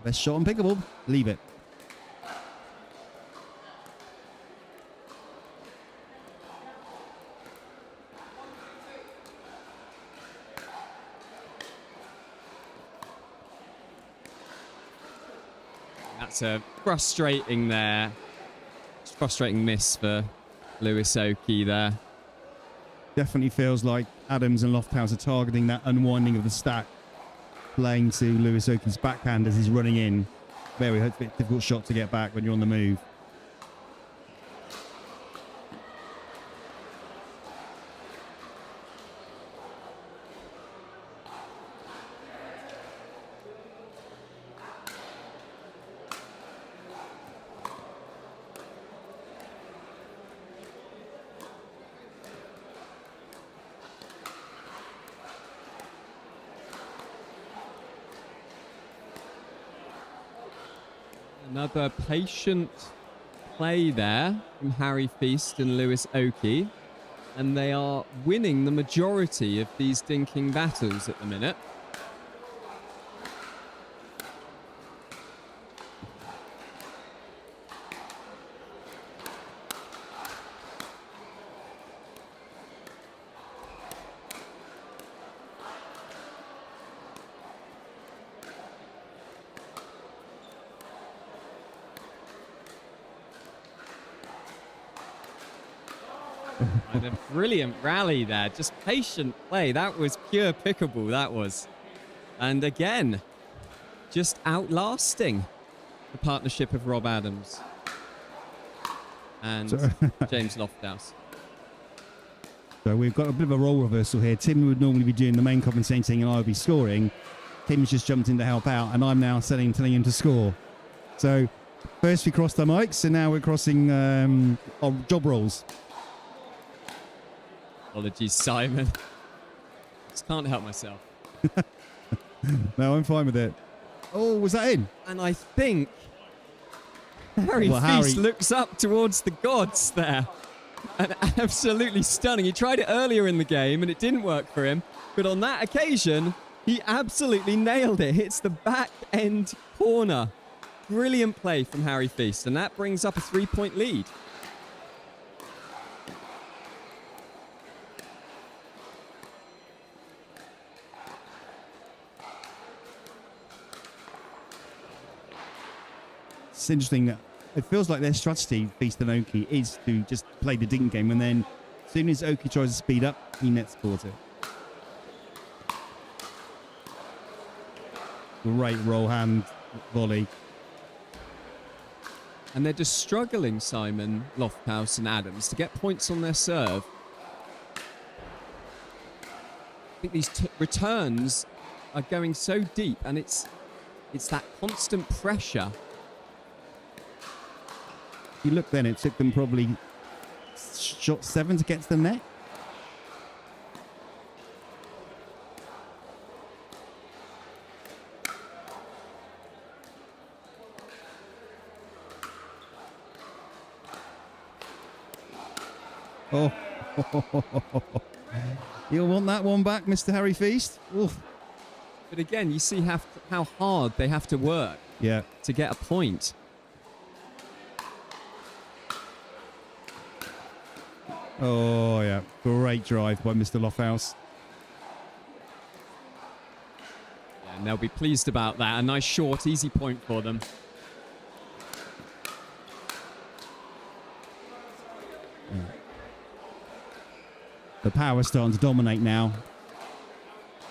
[SPEAKER 2] Best shot on Pickleball. Leave it.
[SPEAKER 3] That's a frustrating miss for Lewis Oakey there.
[SPEAKER 2] Definitely feels like Adams and Lofthouse are targeting that unwinding of the stack, playing to Lewis Oakey's backhand as he's running in. Very difficult shot to get back when you're on the move.
[SPEAKER 3] Another patient play there from Harry Feast and Lewis Oakey. And they are winning the majority of these dinking battles at the minute. And a brilliant rally there. Just patient play. That was pure Pickleball, that was. And again, just outlasting the partnership of Rob Adams and James Lofthouse.
[SPEAKER 2] So we've got a bit of a role reversal here. Tim would normally be doing the main commentating and I would be scoring. Tim's just jumped in to help out and I'm now telling him to score. So first we crossed our mics and now we're crossing our job roles.
[SPEAKER 3] Apologies, Simon. Just can't help myself.
[SPEAKER 2] No, I'm fine with it. Oh, was that in?
[SPEAKER 3] And I think Harry Feast looks up towards the gods there. And absolutely stunning. He tried it earlier in the game and it didn't work for him. But on that occasion, he absolutely nailed it. Hits the back end corner. Brilliant play from Harry Feast. And that brings up a 3-point lead.
[SPEAKER 2] It's interesting that it feels like their strategy, Feast and Oakey, is to just play the dink game, and then as soon as Oakey tries to speed up, he net scores it. Great roll hand volley.
[SPEAKER 3] And they're just struggling, Simon, Lofthouse and Adams, to get points on their serve. I think these returns are going so deep, and it's that constant pressure.
[SPEAKER 2] If you look then, it took them probably shot 7 to get to the net. Oh. You'll want that one back, Mr. Harry Feast. Oof.
[SPEAKER 3] But again, you see how hard they have to work to get a point.
[SPEAKER 2] Oh, yeah. Great drive by Mr. Lofthouse.
[SPEAKER 3] Yeah, and they'll be pleased about that. A nice short, easy point for them.
[SPEAKER 2] The power's starting to dominate now.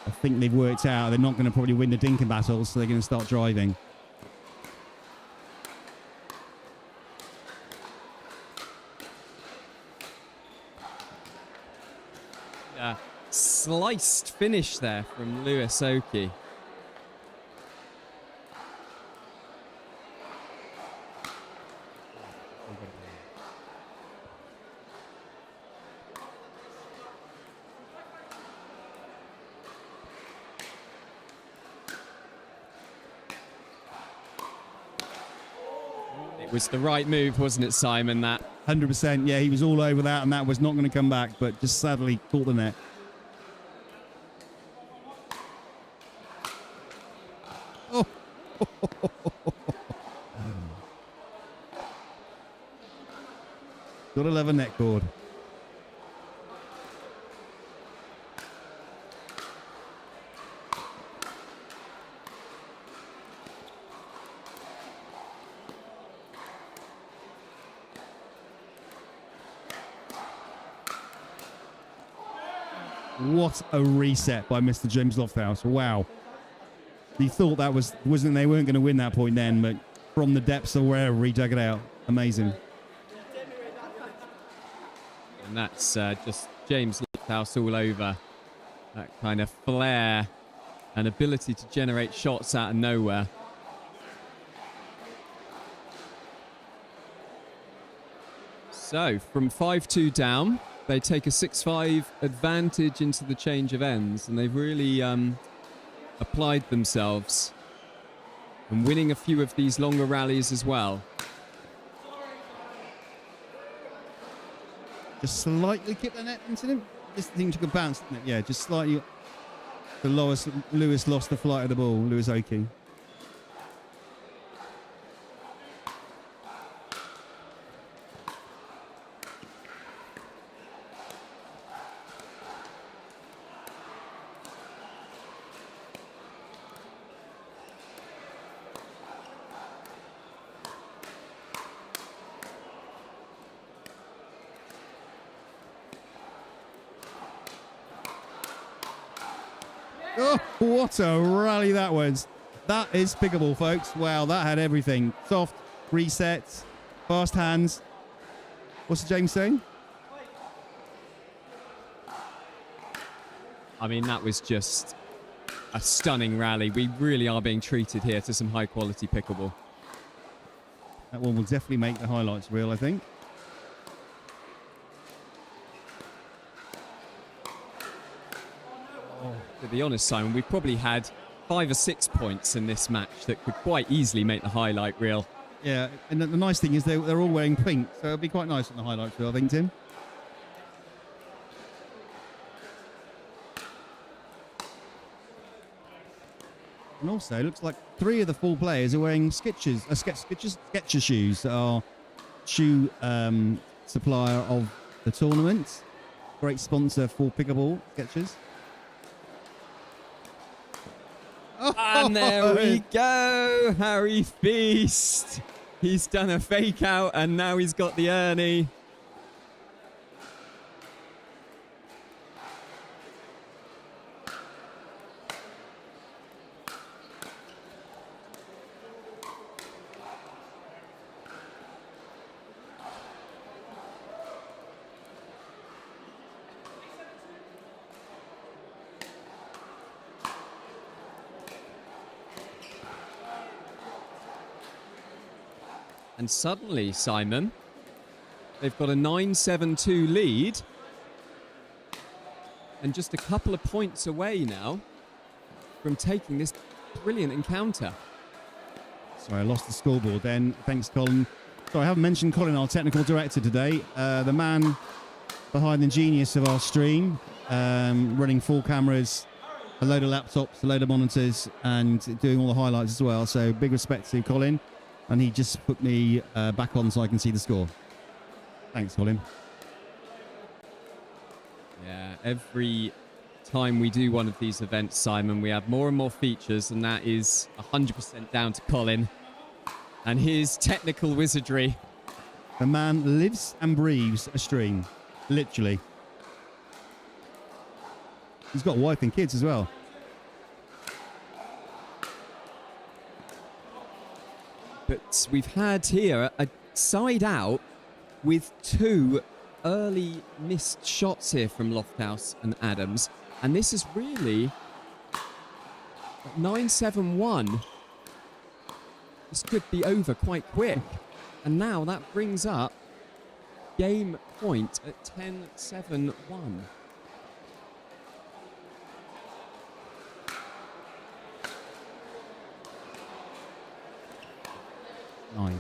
[SPEAKER 2] I think they've worked out they're not going to probably win the dinking battles, so they're going to start driving.
[SPEAKER 3] Yeah, sliced finish there from Lewis Oki. It was the right move, wasn't it, Simon? That
[SPEAKER 2] 100%. Yeah, he was all over that, and that was not going to come back, but just sadly caught the net. Oh. Got to love a net cord. What a reset by Mr. James Lofthouse. Wow. He thought that wasn't they weren't going to win that point then, but from the depths of wherever he dug it out. Amazing.
[SPEAKER 3] And that's just James Lofthouse all over. That kind of flair and ability to generate shots out of nowhere. So, from 5-2 down, they take a 6-5 advantage into the change of ends, and they've really applied themselves and winning a few of these longer rallies as well.
[SPEAKER 2] Just slightly kick the net into him. This thing took a bounce, didn't it? Yeah, just slightly. Lewis lost the flight of the ball, Lewis Oki. Oh, what a rally that was. That is Pickleball, folks. Wow, that had everything. Soft, resets, fast hands. What's James saying?
[SPEAKER 3] I mean, that was just a stunning rally. We really are being treated here to some high-quality pickleball.
[SPEAKER 2] That one will definitely make the highlights reel, I think.
[SPEAKER 3] To be honest, Simon, we probably had 5 or 6 points in this match that could quite easily make the highlight reel.
[SPEAKER 2] Yeah, and the nice thing is they're all wearing pink, so it'll be quite nice on the highlights reel, I think, Tim. And also, it looks like 3 of the 4 players are wearing Skechers shoes that are shoe supplier of the tournament. Great sponsor for Pickleball, Skechers.
[SPEAKER 3] And there we go, Harry Feast. He's done a fake out and now he's got the Ernie. And suddenly, Simon, they've got a 9-7-2 lead. And just a couple of points away now from taking this brilliant encounter.
[SPEAKER 2] Sorry, I lost the scoreboard then. Thanks, Colin. So I haven't mentioned Colin, our technical director today. The man behind the genius of our stream, running 4 cameras, a load of laptops, a load of monitors, and doing all the highlights as well. So big respect to Colin, and he just put me back on so I can see the score. Thanks, Colin.
[SPEAKER 3] Yeah, every time we do one of these events, Simon, we have more and more features, and that is 100% down to Colin and his technical wizardry.
[SPEAKER 2] The man lives and breathes a stream, literally. He's got a wife and kids as well.
[SPEAKER 3] But we've had here a side out with 2 early missed shots here from Lofthouse and Adams. And this is really 9-7-1. This could be over quite quick. And now that brings up game point at 10-7-1.
[SPEAKER 2] Nine.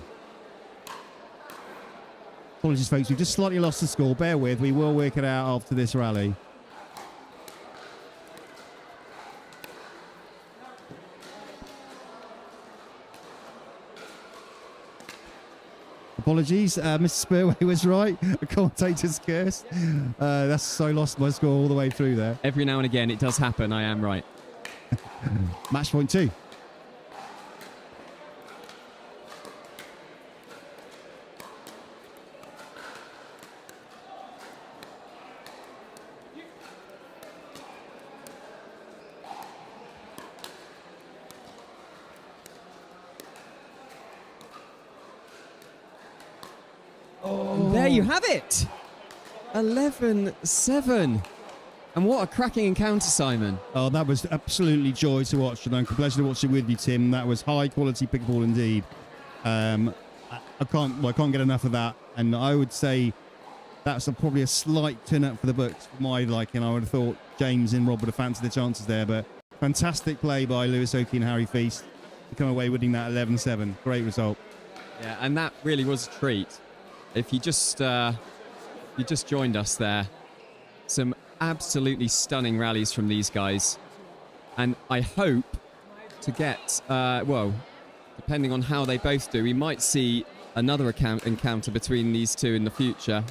[SPEAKER 2] Apologies, folks. We've just slightly lost the score. Bear with. We will work it out after this rally. Apologies. Mr. Spurway was right. The commentator's curse. That's so lost my score all the way through there.
[SPEAKER 3] Every now and again, it does happen. I am right.
[SPEAKER 2] Match point 2.
[SPEAKER 3] There you have it. 11-7. And what a cracking encounter, Simon.
[SPEAKER 2] Oh, that was absolutely joy to watch, and I'm pleasure to watch it with you, Tim. That was high quality pickleball indeed. I can't get enough of that, and I would say that's probably a slight turn up for the books for my liking. I would have thought James and Rob would have fancied the chances there, but fantastic play by Lewis Oakey and Harry Feast to come away winning that 11-7. Great result.
[SPEAKER 3] Yeah, and that really was a treat. If you just joined us there, some absolutely stunning rallies from these guys, and I hope to get well, depending on how they both do, we might see another encounter between these two in the future.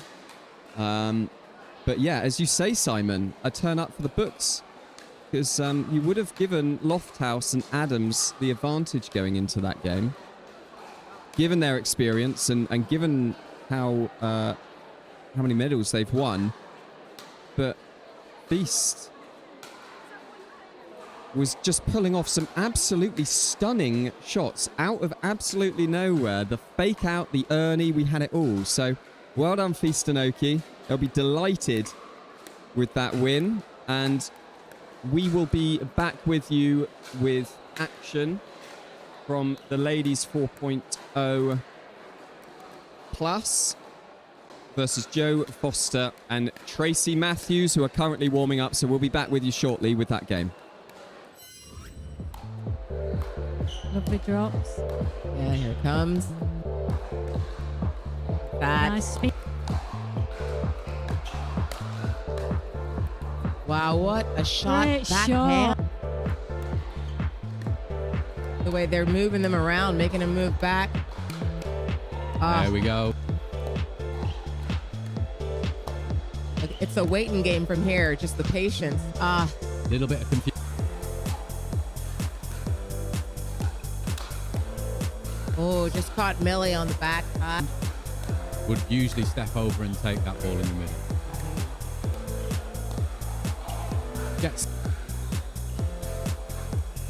[SPEAKER 3] But yeah, as you say, Simon, a turn up for the books, because you would have given Lofthouse and Adams the advantage going into that game, given their experience and given how many medals they've won. But Feast was just pulling off some absolutely stunning shots out of absolutely nowhere. The fake out, the Ernie, we had it all. So well done, Feast and Oakey. They'll be delighted with that win. And we will be back with you with action from the ladies 4.0 plus versus Joe Foster and Tracy Matthews, who are currently warming up. So we'll be back with you shortly with that game.
[SPEAKER 15] Lovely drops.
[SPEAKER 9] Yeah, here it comes. That.
[SPEAKER 15] Nice speed.
[SPEAKER 9] Wow, what a shot.
[SPEAKER 15] Great
[SPEAKER 9] Backhand.
[SPEAKER 15] shot.
[SPEAKER 9] The way they're moving them around, making them move back.
[SPEAKER 11] There we go.
[SPEAKER 9] It's a waiting game from here, just the patience.
[SPEAKER 11] A little bit of confusion.
[SPEAKER 9] Oh, just caught Millie on the back.
[SPEAKER 11] Would usually step over and take that ball in the middle. Yes.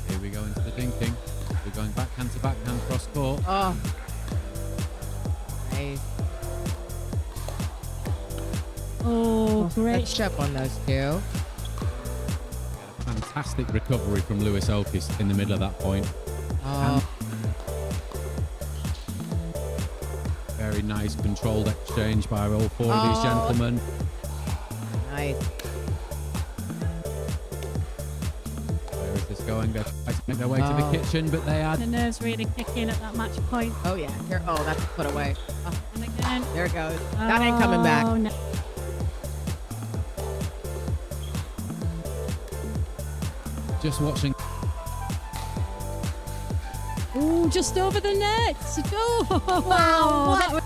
[SPEAKER 11] Here we go into the dinking. We're going backhand to backhand cross court.
[SPEAKER 9] Oh. Nice.
[SPEAKER 15] Oh, great.
[SPEAKER 9] Let's up on those two.
[SPEAKER 11] Fantastic recovery from Lewis Oakey in the middle of that point.
[SPEAKER 9] Oh.
[SPEAKER 11] Very nice controlled exchange by all 4 of these gentlemen.
[SPEAKER 9] Nice.
[SPEAKER 11] Where is this going? They're trying to make their way to the kitchen, but they had...
[SPEAKER 15] The nerves really kick in at that match point.
[SPEAKER 9] Oh, yeah. Here. Oh, that's a put away. Oh.
[SPEAKER 15] And again.
[SPEAKER 9] There it goes. That ain't coming back.
[SPEAKER 15] No.
[SPEAKER 11] Just watching.
[SPEAKER 15] Oh, just over the net. Oh, wow. That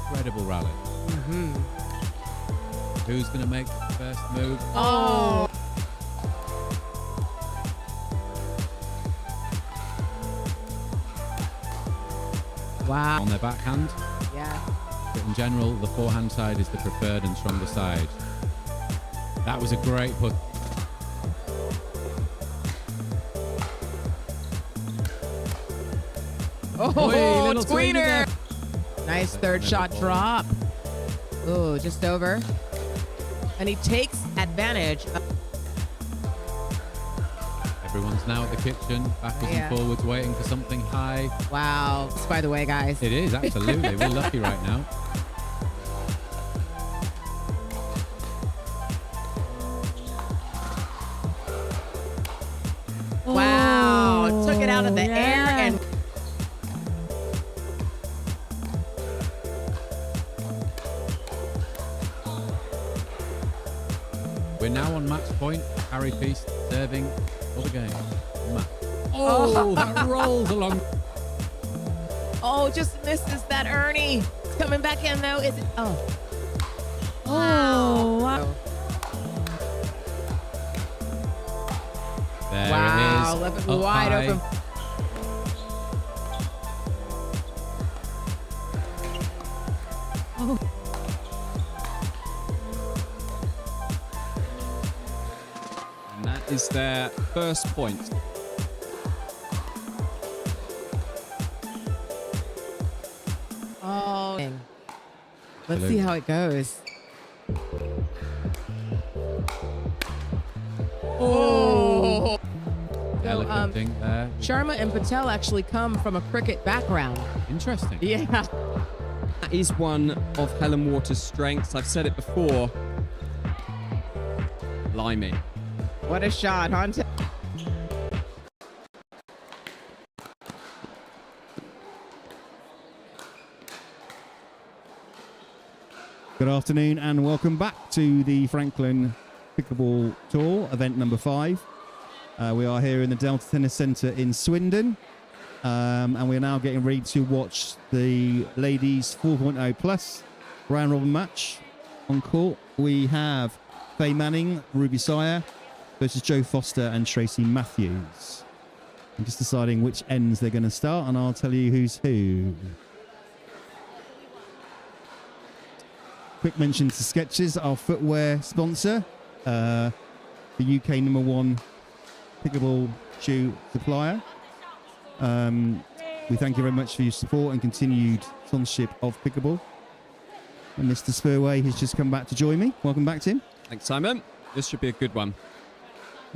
[SPEAKER 11] Incredible rally. Who's going to make the first move?
[SPEAKER 9] Oh. Wow.
[SPEAKER 11] On their backhand.
[SPEAKER 9] Yeah.
[SPEAKER 11] But in general, the forehand side is the preferred and stronger side. That was a great put.
[SPEAKER 9] Oh,
[SPEAKER 11] little
[SPEAKER 9] tweener.
[SPEAKER 11] there.
[SPEAKER 9] Nice third shot drop. Oh, just over. And he takes advantage.
[SPEAKER 11] Everyone's now at the kitchen, backwards
[SPEAKER 9] Yeah.
[SPEAKER 11] and forwards, waiting for something high.
[SPEAKER 9] Wow. This, by the way, guys.
[SPEAKER 11] It is, absolutely. We're lucky right now.
[SPEAKER 9] Wow. Took it out of the
[SPEAKER 15] yeah.
[SPEAKER 9] air and
[SPEAKER 11] We're now on match point. Harry Feast serving for the game. Match. Oh, that rolls along.
[SPEAKER 9] oh, just misses that Ernie. It's coming back in though. Is it? Oh.
[SPEAKER 15] Oh, wow.
[SPEAKER 11] There
[SPEAKER 9] Wow.
[SPEAKER 11] it is.
[SPEAKER 9] Left it
[SPEAKER 11] Up
[SPEAKER 9] wide
[SPEAKER 11] high.
[SPEAKER 9] open.
[SPEAKER 15] Oh,
[SPEAKER 3] And that is their first point.
[SPEAKER 9] Oh. Let's see how it goes. Oh.
[SPEAKER 11] Delicate thing there.
[SPEAKER 9] Sharma and Patel actually come from a cricket background.
[SPEAKER 11] Interesting.
[SPEAKER 9] Yeah.
[SPEAKER 3] That is one of Helen Waters' strengths. I've said it before. Blimey.
[SPEAKER 9] What a shot, huh?
[SPEAKER 2] Good afternoon and welcome back to the Franklin Pickleball Tour, event number 5. We are here in the Delta Tennis Centre in Swindon, and we're now getting ready to watch the ladies 4.0 plus round robin match. On court, we have Faye Manning, Ruby Sire versus Jo Foster and Tracy Matthews. I'm just deciding which ends they're going to start, and I'll tell you who's who. Quick mention to Skechers, our footwear sponsor, the UK #1 pickleball shoe supplier. We thank you very much for your support and continued sponsorship of Pickleball. And Mr. Spurway has just come back to join me. Welcome back, Tim.
[SPEAKER 3] Thanks, Simon. This should be a good one.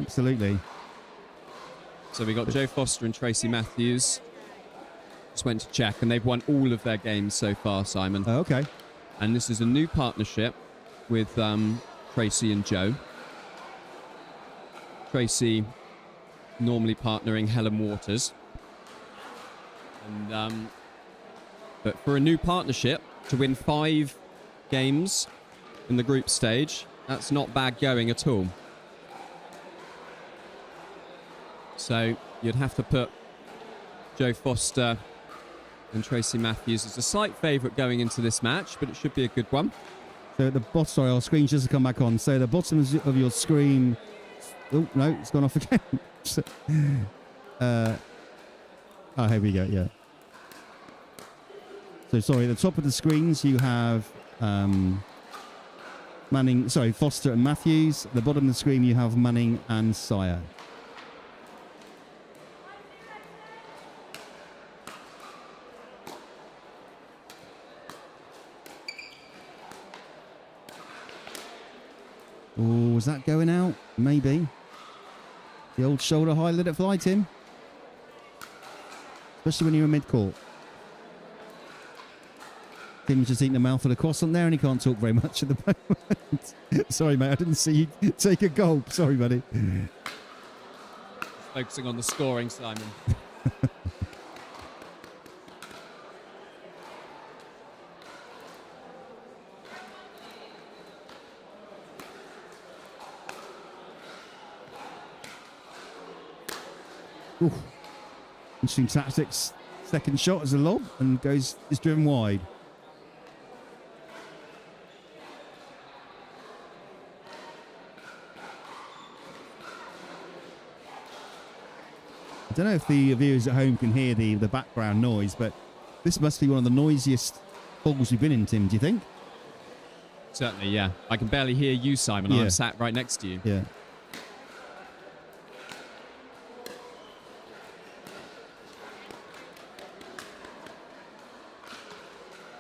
[SPEAKER 2] Absolutely.
[SPEAKER 3] So we got Jo Foster and Tracy Matthews. Just went to check, and they've won all of their games so far, Simon.
[SPEAKER 2] Oh, okay.
[SPEAKER 3] And this is a new partnership with Tracy and Jo. Tracy normally partnering Helen Waters. And but for a new partnership, to win 5 games in the group stage, that's not bad going at all. So you'd have to put Jo Foster and Tracy Matthews as a slight favourite going into this match, but it should be a good one.
[SPEAKER 2] So at the bottom, sorry, our screen just to come back on. So the bottom of your screen. Oh no, it's gone off again. Oh, here we go. Yeah. So sorry, at the top of the screens you have Foster and Matthews. At the bottom of the screen you have Manning and Sire. Oh, was that going out? Maybe. The old shoulder high, let it fly, Tim. Especially when you're in mid-court. Tim's just eating a mouthful of croissant there and he can't talk very much at the moment. Sorry, mate, I didn't see you take a gulp. Sorry, buddy.
[SPEAKER 3] Focusing on the scoring, Simon.
[SPEAKER 2] Ooh. Interesting tactics. Second shot as a lob and is driven wide. I don't know if the viewers at home can hear the background noise, but this must be one of the noisiest balls we've been in, Tim, do you think?
[SPEAKER 3] Certainly, yeah. I can barely hear you, Simon.
[SPEAKER 2] Yeah.
[SPEAKER 3] I'm sat right next to you.
[SPEAKER 2] Yeah.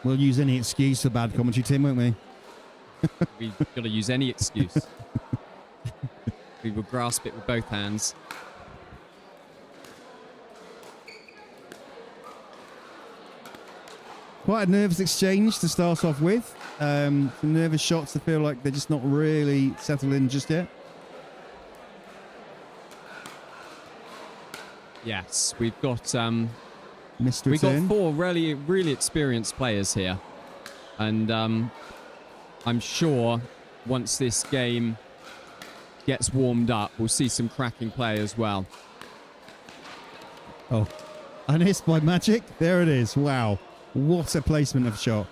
[SPEAKER 2] We'll use any excuse for bad commentary, Tim, won't we?
[SPEAKER 3] We've got to use any excuse. We will grasp it with both hands.
[SPEAKER 2] Quite a nervous exchange to start off with. Some nervous shots that feel like they're just not really settled in just yet.
[SPEAKER 3] Yes, we've got
[SPEAKER 2] missed
[SPEAKER 3] we've got
[SPEAKER 2] return.
[SPEAKER 3] 4 really experienced players here, and I'm sure once this game gets warmed up, we'll see some cracking play as well.
[SPEAKER 2] Oh, unhissed by magic. There it is. Wow. What a placement of shot.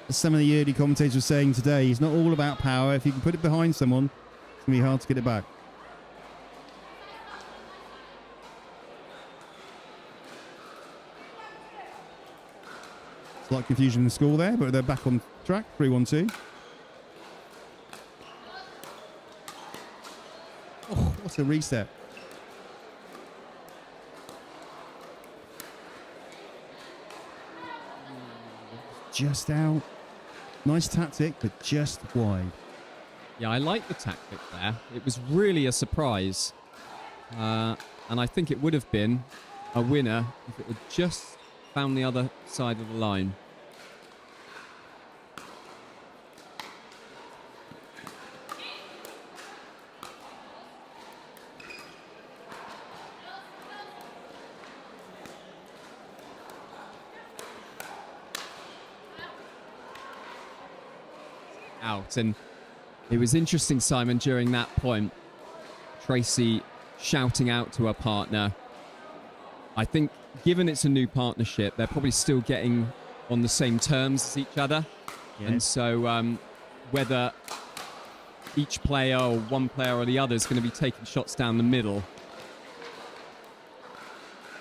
[SPEAKER 2] As some of the early commentators were saying today, it's not all about power. If you can put it behind someone, it's going to be hard to get it back. Slight confusion in the score there, but they're back on track. 3-1-2. Oh, what a reset. Just out. Nice tactic, but just wide.
[SPEAKER 3] Yeah, I like the tactic there. It was really a surprise. And I think it would have been a winner if it had just found the other side of the line. Out. And it was interesting, Simon, during that point, Tracy shouting out to her partner. I think given it's a new partnership, they're probably still getting on the same terms as each other.
[SPEAKER 2] Yeah.
[SPEAKER 3] And so whether each player or one player or the other is going to be taking shots down the middle,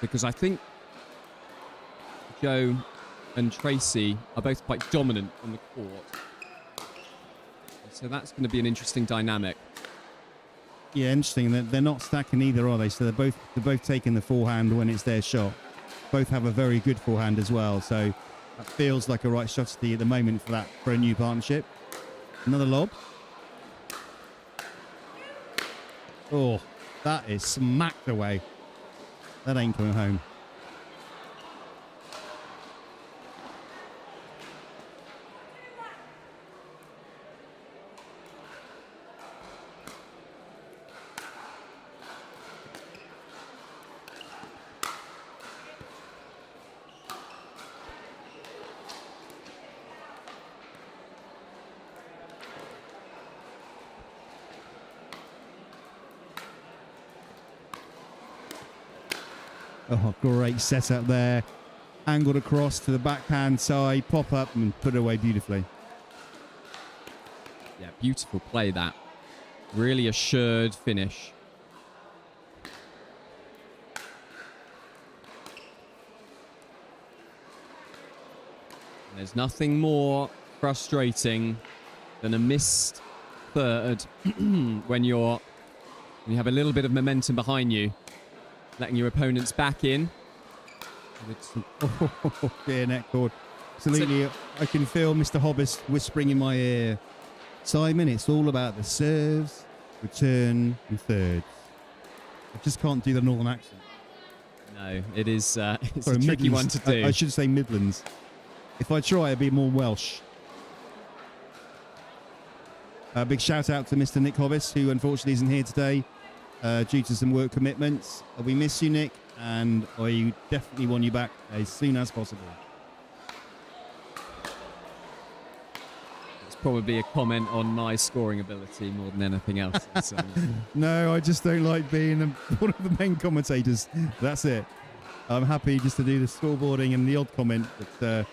[SPEAKER 3] because I think Joe and Tracy are both quite dominant on the court. So that's going to be an interesting dynamic.
[SPEAKER 2] Yeah, interesting. They're not stacking either, are they? So they're both taking the forehand when it's their shot. Both have a very good forehand as well. So that feels like a right strategy at the moment for a new partnership. Another lob. Oh, that is smacked away. That ain't coming home. Oh, great setup there. Angled across to the backhand side, pop up and put it away beautifully.
[SPEAKER 3] Yeah, beautiful play that. Really assured finish. And there's nothing more frustrating than a missed third when you have a little bit of momentum behind you. Letting your opponents back in.
[SPEAKER 2] Oh, dear net cord. Absolutely. I can feel Mr. Hobbs whispering in my ear. Simon, it's all about the serves, return, and thirds. I just can't do the Northern accent.
[SPEAKER 3] No, it is it's
[SPEAKER 2] Sorry,
[SPEAKER 3] a tricky one
[SPEAKER 2] Midlands.
[SPEAKER 3] to do.
[SPEAKER 2] I should say Midlands. If I try, it'd be more Welsh. A big shout out to Mr. Nick Hobbs, who unfortunately isn't here today. Due to some work commitments. We miss you, Nick, and I definitely want you back as soon as possible.
[SPEAKER 3] probably a comment on my scoring ability more than anything else.
[SPEAKER 2] No, I just don't like being one of the main commentators. That's it. I'm happy just to do the scoreboarding and the odd comment. But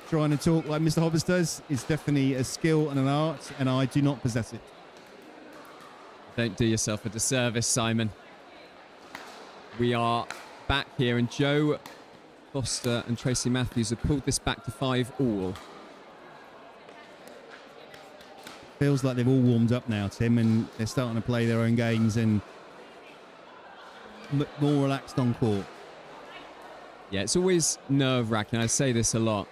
[SPEAKER 2] trying to talk like Mr. Hobbs does is definitely a skill and an art, and I do not possess it.
[SPEAKER 3] Don't do yourself a disservice, Simon. We are back here, and Joe Foster and Tracy Matthews have pulled this back to 5-all.
[SPEAKER 2] Feels like they've all warmed up now, Tim, and they're starting to play their own games and more relaxed on court.
[SPEAKER 3] Yeah, it's always nerve-wracking. I say this a lot.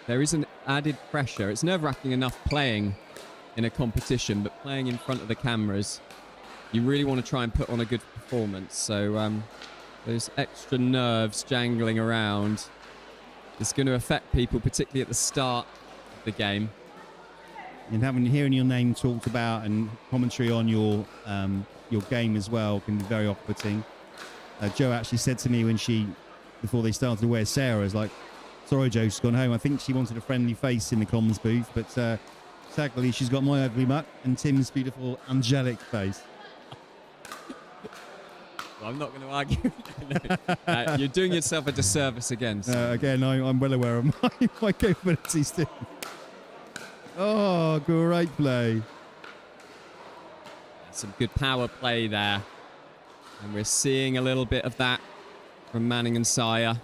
[SPEAKER 3] There is an added pressure. It's nerve-wracking enough playing in a competition, but playing in front of the cameras, you really want to try and put on a good performance. So those extra nerves jangling around is going to affect people, particularly at the start of the game.
[SPEAKER 2] And hearing your name talked about and commentary on your game as well can be very off-putting. Joe actually said to me before they started to wear Sarah's, like, sorry, Joe, she's gone home. I think she wanted a friendly face in the comms booth, but sadly she's got my ugly mutt and Tim's beautiful angelic face.
[SPEAKER 3] Well, I'm not going to argue. You're doing yourself a disservice again. So.
[SPEAKER 2] Again, I'm well aware of my capabilities too. Oh, great play.
[SPEAKER 3] Some good power play there. And we're seeing a little bit of that from Manning and Sire.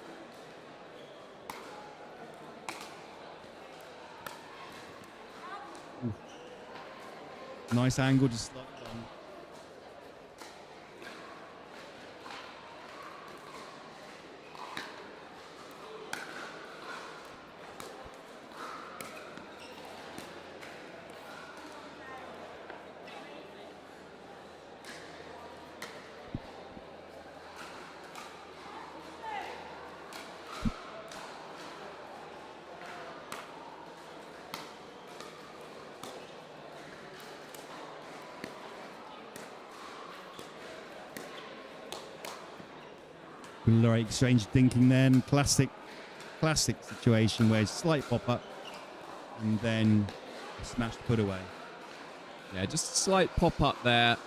[SPEAKER 2] Nice angle, just like on. Great exchange thinking then. Classic situation where it's slight pop-up and then a smashed put away.
[SPEAKER 3] Yeah, just a slight pop-up there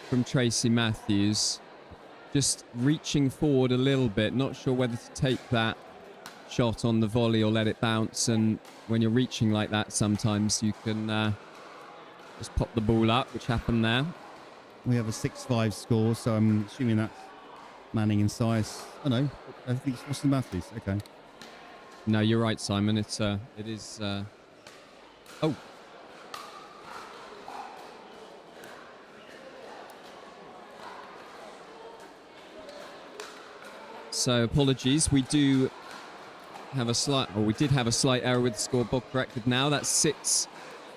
[SPEAKER 3] from Tracy Matthews. Just reaching forward a little bit. Not sure whether to take that shot on the volley or let it bounce. And when you're reaching like that, sometimes you can just pop the ball up, which happened there.
[SPEAKER 2] We have a 6-5 score, so I'm assuming that's Manning and Size. Oh no, I think it's Austin Matthews. Okay.
[SPEAKER 3] No, you're right, Simon. It is. Oh. So apologies. We did have a slight error with the scoreboard corrected now. That's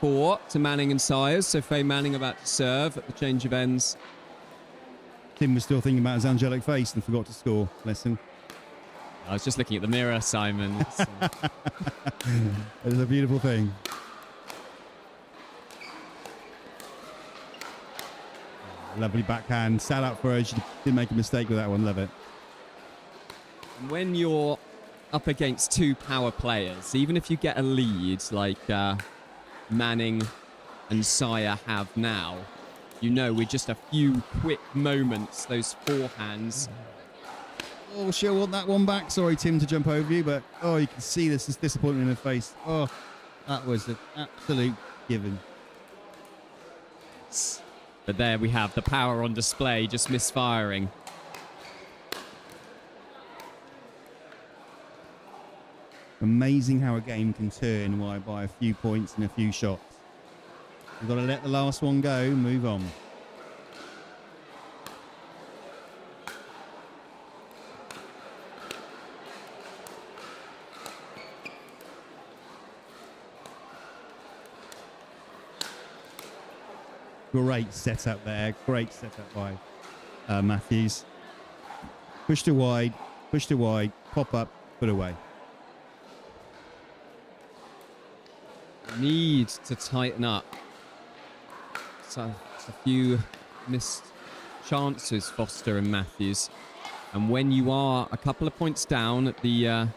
[SPEAKER 3] 6-4 to Manning and Sires. So Faye Manning about to serve at the change of ends.
[SPEAKER 2] Tim was still thinking about his angelic face and forgot to score. Bless him.
[SPEAKER 3] I was just looking at the mirror, Simon.
[SPEAKER 2] It is a beautiful thing. Lovely backhand. Sat up for her. She didn't make a mistake with that one. Love it.
[SPEAKER 3] When you're up against two power players, even if you get a lead like Manning and Sire have now, you know, with just a few quick moments, those forehands.
[SPEAKER 2] Oh, she'll want that one back. Sorry, Tim, to jump over you, but oh, you can see this disappointment in her face. Oh, that was an absolute given.
[SPEAKER 3] But there we have the power on display, just misfiring.
[SPEAKER 2] Amazing how a game can turn by a few points and a few shots. You've got to let the last one go, move on. Great setup there. Great setup by Matthews. Pushed her wide, pop up, put away.
[SPEAKER 3] Need to tighten up. So a few missed chances, Foster and Matthews. And when you are a couple of points down at the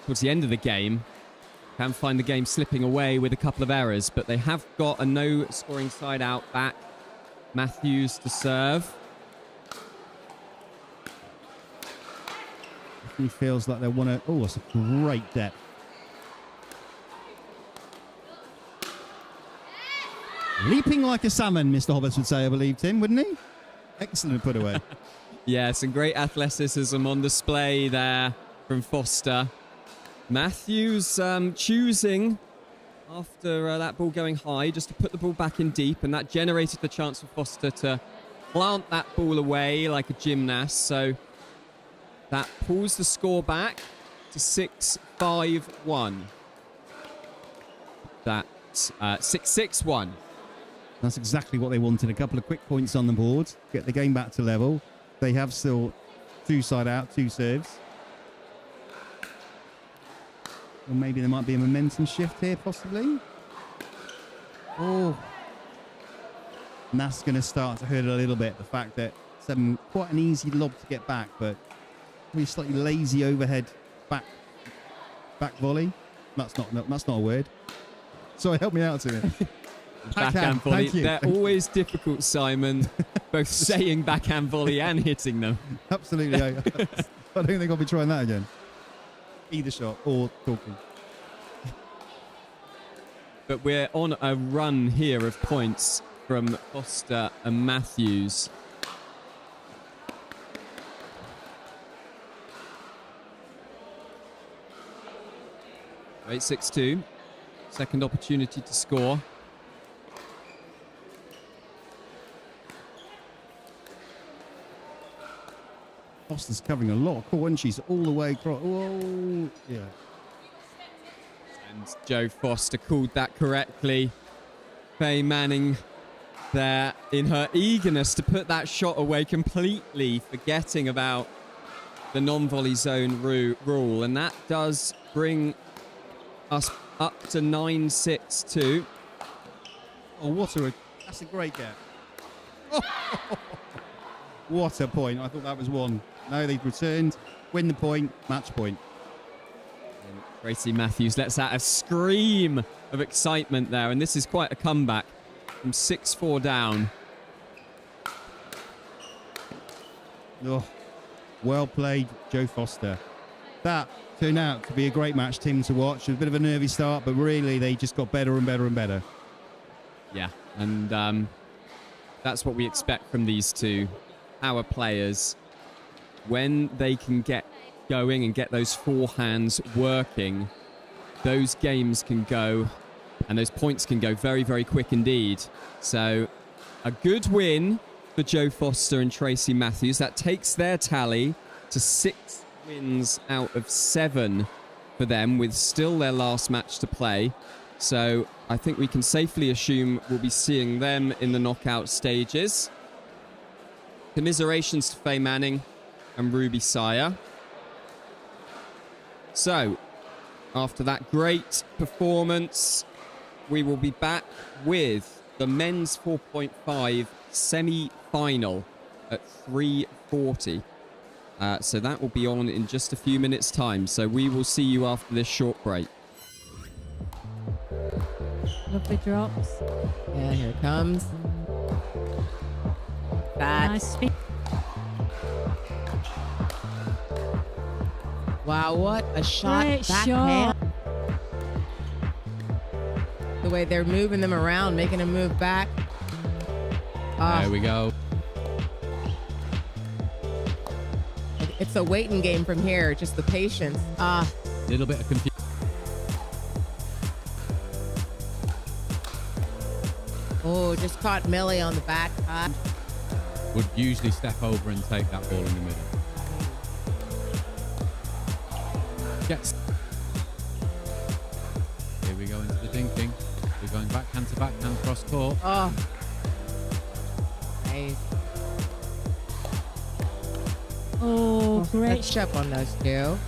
[SPEAKER 3] towards the end of the game, can find the game slipping away with a couple of errors, but they have got a no-scoring side out back. Matthews to serve.
[SPEAKER 2] He feels like they want to... Oh, that's a great depth. Leaping like a salmon, Mr. Hobbs would say, I believe, Tim, wouldn't he? Excellent put away.
[SPEAKER 3] Yeah, some great athleticism on display there from Foster. Matthews choosing, after that ball going high, just to put the ball back in deep, and that generated the chance for Foster to plant that ball away like a gymnast. So that pulls the score back to 6-5-1. That's 6-6-1.
[SPEAKER 2] That's exactly what they wanted. A couple of quick points on the board. Get the game back to level. They have still 2 side out, 2 serves. Or maybe there might be a momentum shift here, possibly. Oh. And that's going to start to hurt a little bit. The fact that it's quite an easy lob to get back, but really slightly lazy overhead back volley. That's not a word. Sorry, help me out here.
[SPEAKER 3] Backhand volley. They're always difficult, Simon. Both saying backhand volley and hitting them.
[SPEAKER 2] Absolutely. I don't think I'll be trying that again. Either shot or talking.
[SPEAKER 3] But we're on a run here of points from Foster and Matthews. Right, 6-2. Second opportunity to score.
[SPEAKER 2] Foster's covering a lot of court, and she's all the way across. Whoa, yeah.
[SPEAKER 3] And Joe Foster called that correctly. Faye Manning there in her eagerness to put that shot away, completely forgetting about the non-volley zone rule. And that does bring us up to 9-6-2.
[SPEAKER 2] Oh, that's a great gap. Oh, what a point. I thought that was one. No, they've returned. Win the point. Match point.
[SPEAKER 3] And Tracy Matthews lets out a scream of excitement there. And this is quite a comeback from 6-4 down.
[SPEAKER 2] Oh, well played, Joe Foster. That turned out to be a great match, Tim, to watch. It was a bit of a nervy start, but really they just got better and better and better.
[SPEAKER 3] Yeah, and that's what we expect from these two. Our players, when they can get going and get those forehands working, those games can go and those points can go very, very quick indeed. So a good win for Joe Foster and Tracy Matthews. That takes their tally to 6 wins out of 7 for them, with still their last match to play. So I think we can safely assume we'll be seeing them in the knockout stages. Commiserations to Faye Manning and Ruby Sire. So, after that great performance, we will be back with the men's 4.5 semi-final at 3:40. So that will be on in just a few minutes' time. So we will see you after this short break.
[SPEAKER 15] Lovely drops.
[SPEAKER 9] Yeah, here it comes. That.
[SPEAKER 15] Nice speed.
[SPEAKER 9] Wow, what a shot.
[SPEAKER 15] Great
[SPEAKER 9] Backhand. The way they're moving them around, making them move back.
[SPEAKER 11] There we go.
[SPEAKER 9] It's a waiting game from here, just the patience.
[SPEAKER 11] Little bit of confusion.
[SPEAKER 9] Oh, just caught Millie on the back.
[SPEAKER 11] Would usually step over and take that ball in the middle. Yes. Here we go into the dinking. We're going backhand to backhand cross court.
[SPEAKER 9] Oh. Nice.
[SPEAKER 15] Oh, great.
[SPEAKER 9] Good chip on those two.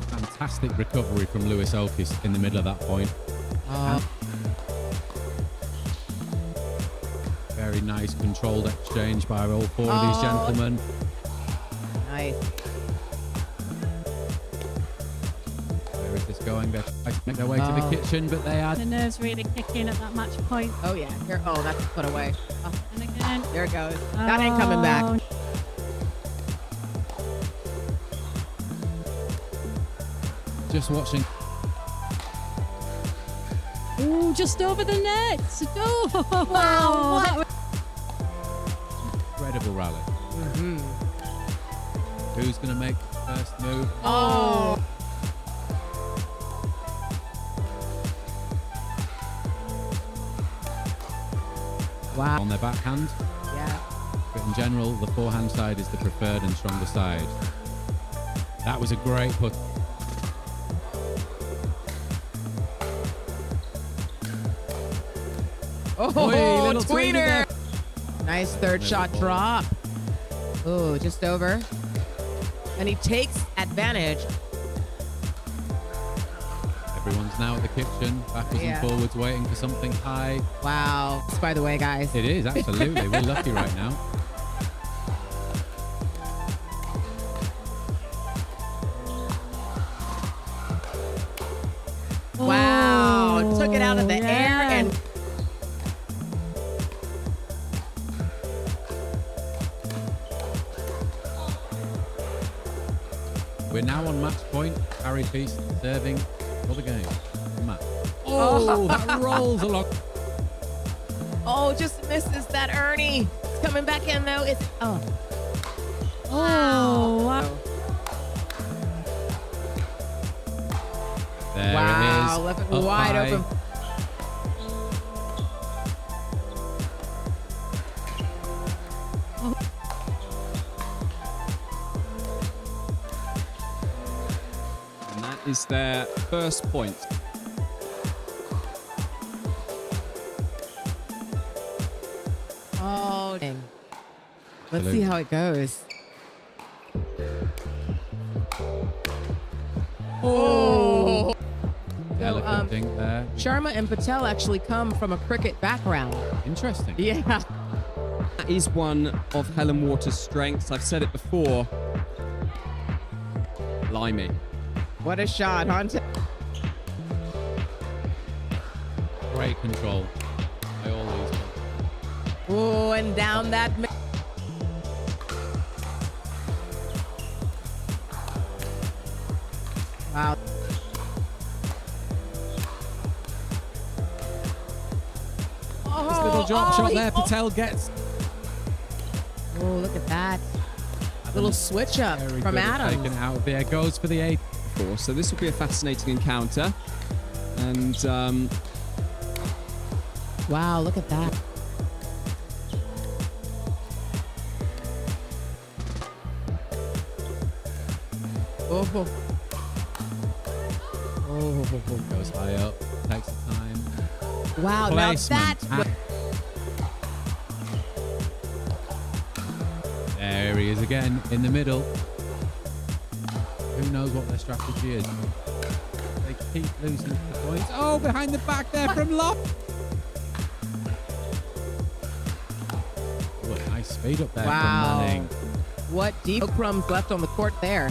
[SPEAKER 11] Fantastic recovery from Lewis Okis in the middle of that point. Very nice controlled exchange by all 4 of these gentlemen.
[SPEAKER 9] Nice.
[SPEAKER 11] Where is this going. They're trying to make their way to the kitchen, but they are.
[SPEAKER 15] The nerves really kick in at that match point.
[SPEAKER 9] Oh, yeah. Here. Oh, that's put away. Oh,
[SPEAKER 15] And again.
[SPEAKER 9] there it goes. That ain't coming back.
[SPEAKER 11] Just watching.
[SPEAKER 15] Ooh, just over the net. Oh,
[SPEAKER 9] Wow,
[SPEAKER 15] that was-
[SPEAKER 11] Incredible rally.
[SPEAKER 9] Mm-hmm.
[SPEAKER 11] Who's going to make the first move?
[SPEAKER 9] Oh. Wow.
[SPEAKER 11] On their backhand.
[SPEAKER 9] Yeah.
[SPEAKER 11] But in general, the forehand side is the preferred and stronger side. That was a great put.
[SPEAKER 9] Oh,
[SPEAKER 11] little tweener there.
[SPEAKER 9] Nice third shot drop. Oh, just over. And he takes advantage.
[SPEAKER 11] Everyone's now at the kitchen, backwards
[SPEAKER 9] Yeah.
[SPEAKER 11] and forwards, waiting for something high.
[SPEAKER 9] Wow. By the way, guys.
[SPEAKER 11] It is, absolutely. We're lucky right now.
[SPEAKER 9] Wow. Took it out of the
[SPEAKER 15] yeah.
[SPEAKER 9] air and
[SPEAKER 11] We're now on match point. Harry Feast serving for the game. The match. Oh, that rolls along.
[SPEAKER 9] oh, just misses that Ernie. It's coming back in though. It's oh.
[SPEAKER 15] Oh, wow.
[SPEAKER 11] There
[SPEAKER 9] Wow,
[SPEAKER 11] it is.
[SPEAKER 9] left it
[SPEAKER 11] Up
[SPEAKER 9] wide
[SPEAKER 11] high.
[SPEAKER 9] open.
[SPEAKER 3] And that is their first point.
[SPEAKER 9] Oh, dang. Let's
[SPEAKER 11] Absolutely.
[SPEAKER 9] see how it goes. Oh.
[SPEAKER 11] Delicate thing there.
[SPEAKER 9] Sharma and Patel actually come from a cricket background.
[SPEAKER 11] Interesting.
[SPEAKER 9] Yeah.
[SPEAKER 3] That is one of Helen Waters' strengths. I've said it before. Blimey.
[SPEAKER 9] What a shot, huh?
[SPEAKER 11] Great control by all these guys.
[SPEAKER 9] Oh, and down that. Wow.
[SPEAKER 3] This little drop shot there.
[SPEAKER 9] Oh.
[SPEAKER 3] Patel gets.
[SPEAKER 9] Oh, look at that. Little switch up
[SPEAKER 11] Very
[SPEAKER 9] from
[SPEAKER 11] good at
[SPEAKER 9] Adams.
[SPEAKER 11] taking it out of the air. Goes for the 8.
[SPEAKER 3] So this will be a fascinating encounter. And
[SPEAKER 9] Wow, look at that. Oh. Oh.
[SPEAKER 11] Goes high up. Takes the time.
[SPEAKER 9] Wow, now
[SPEAKER 11] Placement.
[SPEAKER 9] that.
[SPEAKER 11] There he is again in the middle. Who knows what their strategy is? They keep losing the points. Oh, behind the back there from Lop. Oh, a nice speed up there
[SPEAKER 9] Wow.
[SPEAKER 11] from Manning.
[SPEAKER 9] What deep crumbs left on the court there.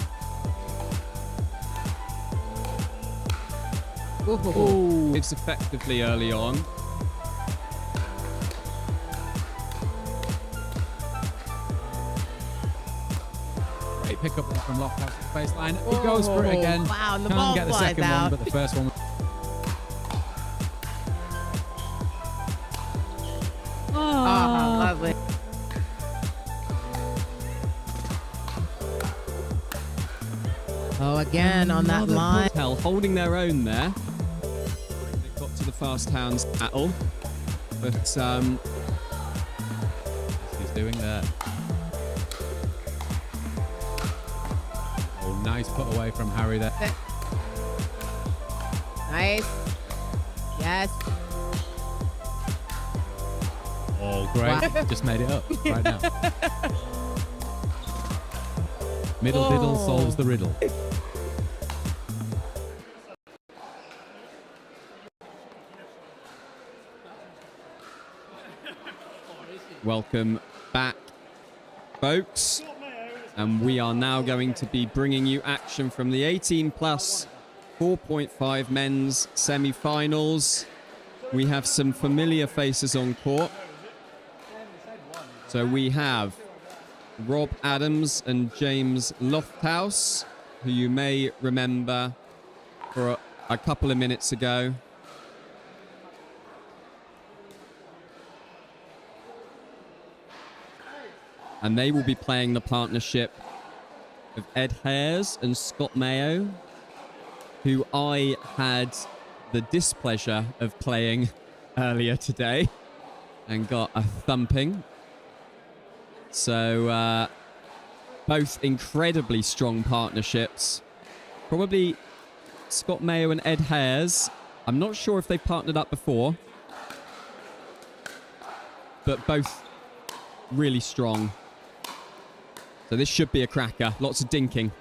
[SPEAKER 3] Ooh. It's effectively early on.
[SPEAKER 11] Great pick up there from Loft out the baseline. He goes for it again.
[SPEAKER 9] Wow, and the
[SPEAKER 11] Can't
[SPEAKER 9] ball
[SPEAKER 11] get the
[SPEAKER 9] flies
[SPEAKER 11] second
[SPEAKER 9] out.
[SPEAKER 11] one, but the first one.
[SPEAKER 9] Oh, lovely. Oh, again on that
[SPEAKER 3] Another
[SPEAKER 9] line.
[SPEAKER 3] Patel holding their own there. They've got to the fast hands battle. But
[SPEAKER 11] He's doing that. Oh, nice put away from Harry there.
[SPEAKER 9] Nice. Yes.
[SPEAKER 11] Oh, great.
[SPEAKER 9] Wow.
[SPEAKER 11] Just made it up right now. Middle diddle solves the riddle.
[SPEAKER 3] welcome back, folks. And we are now going to be bringing you action from the 18 plus 4.5 men's semi-finals. We have some familiar faces on court. So we have Rob Adams and James Lofthouse, who you may remember for a couple of minutes ago. And they will be playing the partnership of Ed Hares and Scott Mayo, who I had the displeasure of playing earlier today and got a thumping. So both incredibly strong partnerships. Probably Scott Mayo and Ed Hares. I'm not sure if they partnered up before, but both really strong. So this should be a cracker. Lots of dinking.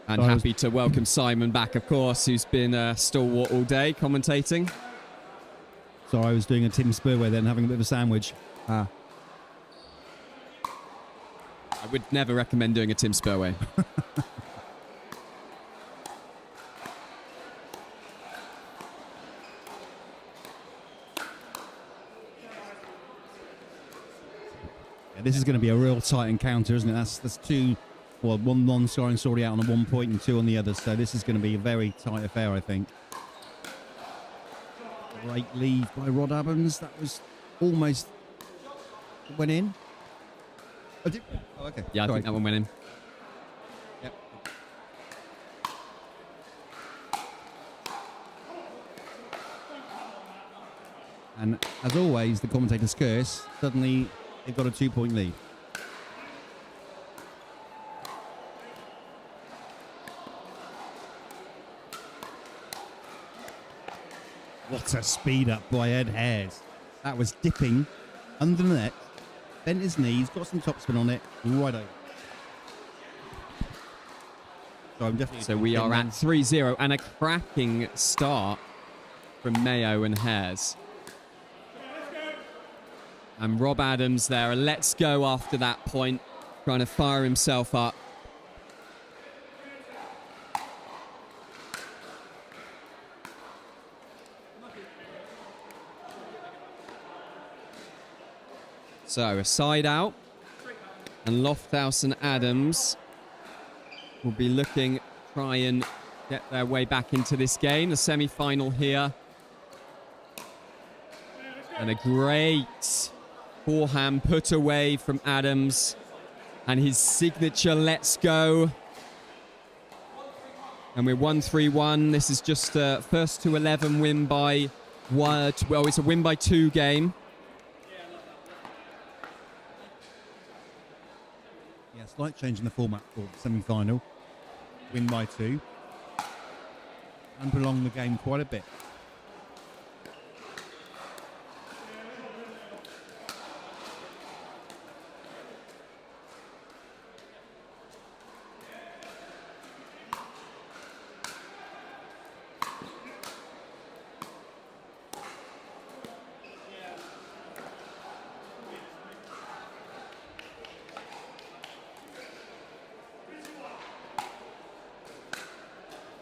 [SPEAKER 3] And happy to welcome Simon back, of course, who's been stalwart all day commentating.
[SPEAKER 2] So I was doing a Tim Spurway then, having a bit of a sandwich.
[SPEAKER 3] I would never recommend doing a Tim Spurway.
[SPEAKER 2] This is going to be a real tight encounter, isn't it? That's two, well, one non-scoring already out on 1 point and 2 on the other. So this is going to be a very tight affair, I think. Great lead by Rod Adams. That was almost went in. Oh, okay.
[SPEAKER 3] Yeah, I think that one went in.
[SPEAKER 2] Yep. And as always, the commentator's curse, suddenly they've got a 2-point lead. What a speed up by Ed Hares. That was dipping under the net, bent his knees, got some topspin on it, right over. So I'm definitely.
[SPEAKER 3] So we are at 3-0 and a cracking start from Mayo and Hares. And Rob Adams there, a let's go after that point, trying to fire himself up. So a side out, and Lofthouse and Adams will be looking to try and get their way back into this game. The semi-final here. And a great forehand put away from Adams. And his signature let's go. And we're 1-3-1. This is just a first to 11 win by one. Well, it's a win by 2 game.
[SPEAKER 2] Yeah, slight change in the format for the semi-final. Win by 2. And prolong the game quite a bit.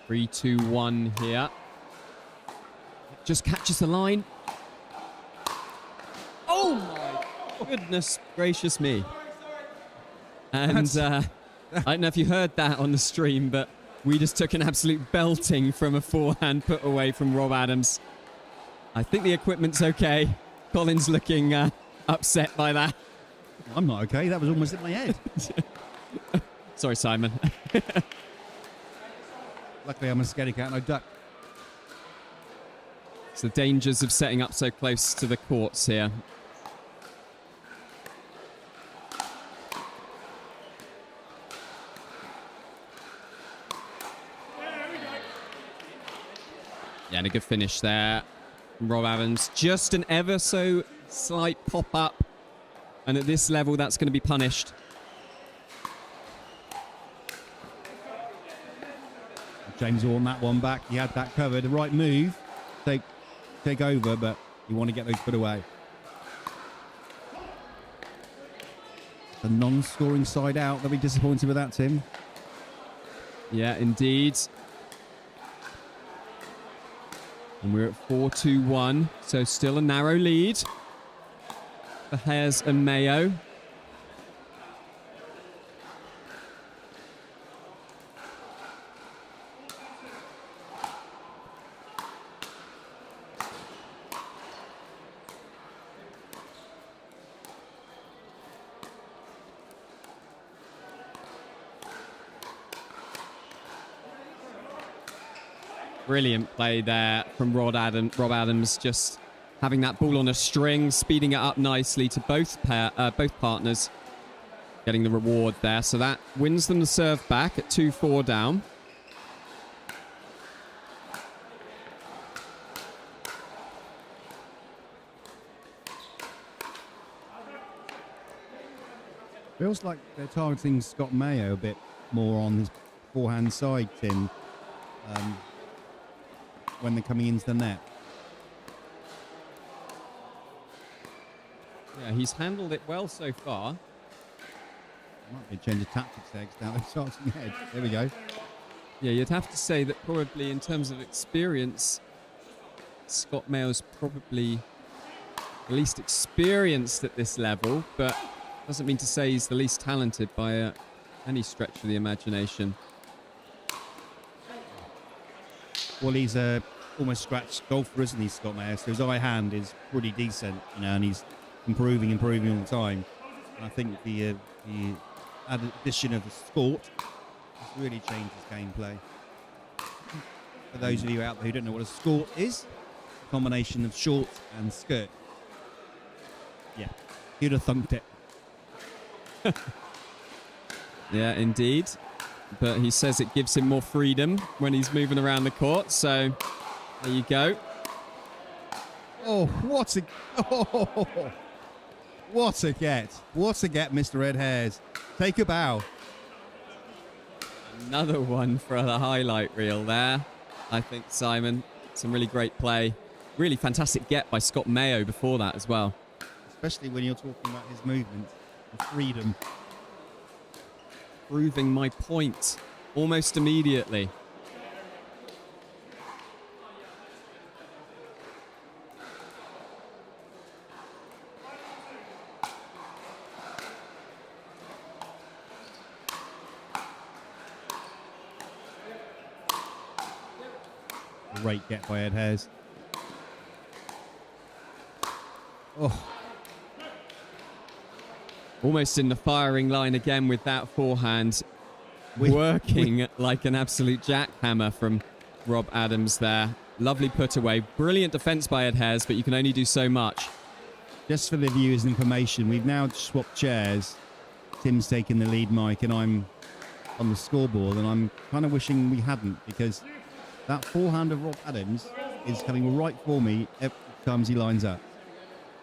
[SPEAKER 3] Three, 2, 1 here. Just catches the line. Oh my goodness gracious me. And I don't know if you heard that on the stream, but we just took an absolute belting from a forehand put away from Rob Adams. I think the equipment's okay. Colin's looking upset by that.
[SPEAKER 2] I'm not okay. That was almost in my head.
[SPEAKER 3] Sorry, Simon.
[SPEAKER 2] Luckily, I'm a scaredy cat and I duck.
[SPEAKER 3] It's the dangers of setting up so close to the courts here. Yeah, and a good finish there from Rob Adams. Just an ever so slight pop-up. And at this level, that's going to be punished.
[SPEAKER 2] James won that one back. He had that covered. The right move. Take over, but you want to get those put away. The non-scoring side out. They'll be disappointed with that, Tim.
[SPEAKER 3] Yeah, indeed. And we're at 4-2-1, so still a narrow lead for Hares and Mayo. Brilliant play there from Rob Adams, just having that ball on a string, speeding it up nicely to both partners, getting the reward there. So that wins them the serve back at 2-4 down.
[SPEAKER 2] Feels like they're targeting Scott Mayo a bit more on his forehand side, Tim. When they're coming into the net.
[SPEAKER 3] Yeah, he's handled it well so far.
[SPEAKER 2] Might be a change of tactics there, because now they're starting the edge. There we go.
[SPEAKER 3] Yeah, you'd have to say that probably in terms of experience, Scott Mayo's probably the least experienced at this level, but doesn't mean to say he's the least talented by any stretch of the imagination.
[SPEAKER 2] Well, he's a almost scratch golfer, isn't he, Scott Mayo? So his eye hand is pretty decent, you know, and he's improving all the time. And I think the addition of the sport has really changed his gameplay. For those of you out there who don't know what a skort is, a combination of shorts and skirt. Yeah, you'd have thunked it.
[SPEAKER 3] Yeah, indeed. But he says it gives him more freedom when he's moving around the court. So there you go.
[SPEAKER 2] Oh, what a get. What a get, Mr. Red Hairs. Take a bow.
[SPEAKER 3] Another one for the highlight reel there, I think, Simon. Some really great play. Really fantastic get by Scott Mayo before that as well.
[SPEAKER 2] Especially when you're talking about his movement and freedom.
[SPEAKER 3] Proving my point almost immediately.
[SPEAKER 2] Great get by Ed Hares. Oh.
[SPEAKER 3] Almost in the firing line again with that forehand. Working like an absolute jackhammer from Rob Adams there. Lovely put away. Brilliant defence by Ed Hares, but you can only do so much.
[SPEAKER 2] Just for the viewers' information, we've now swapped chairs. Tim's taking the lead mic and I'm on the scoreboard, and I'm kind of wishing we hadn't, because that forehand of Rob Adams is coming right for me every time he lines up.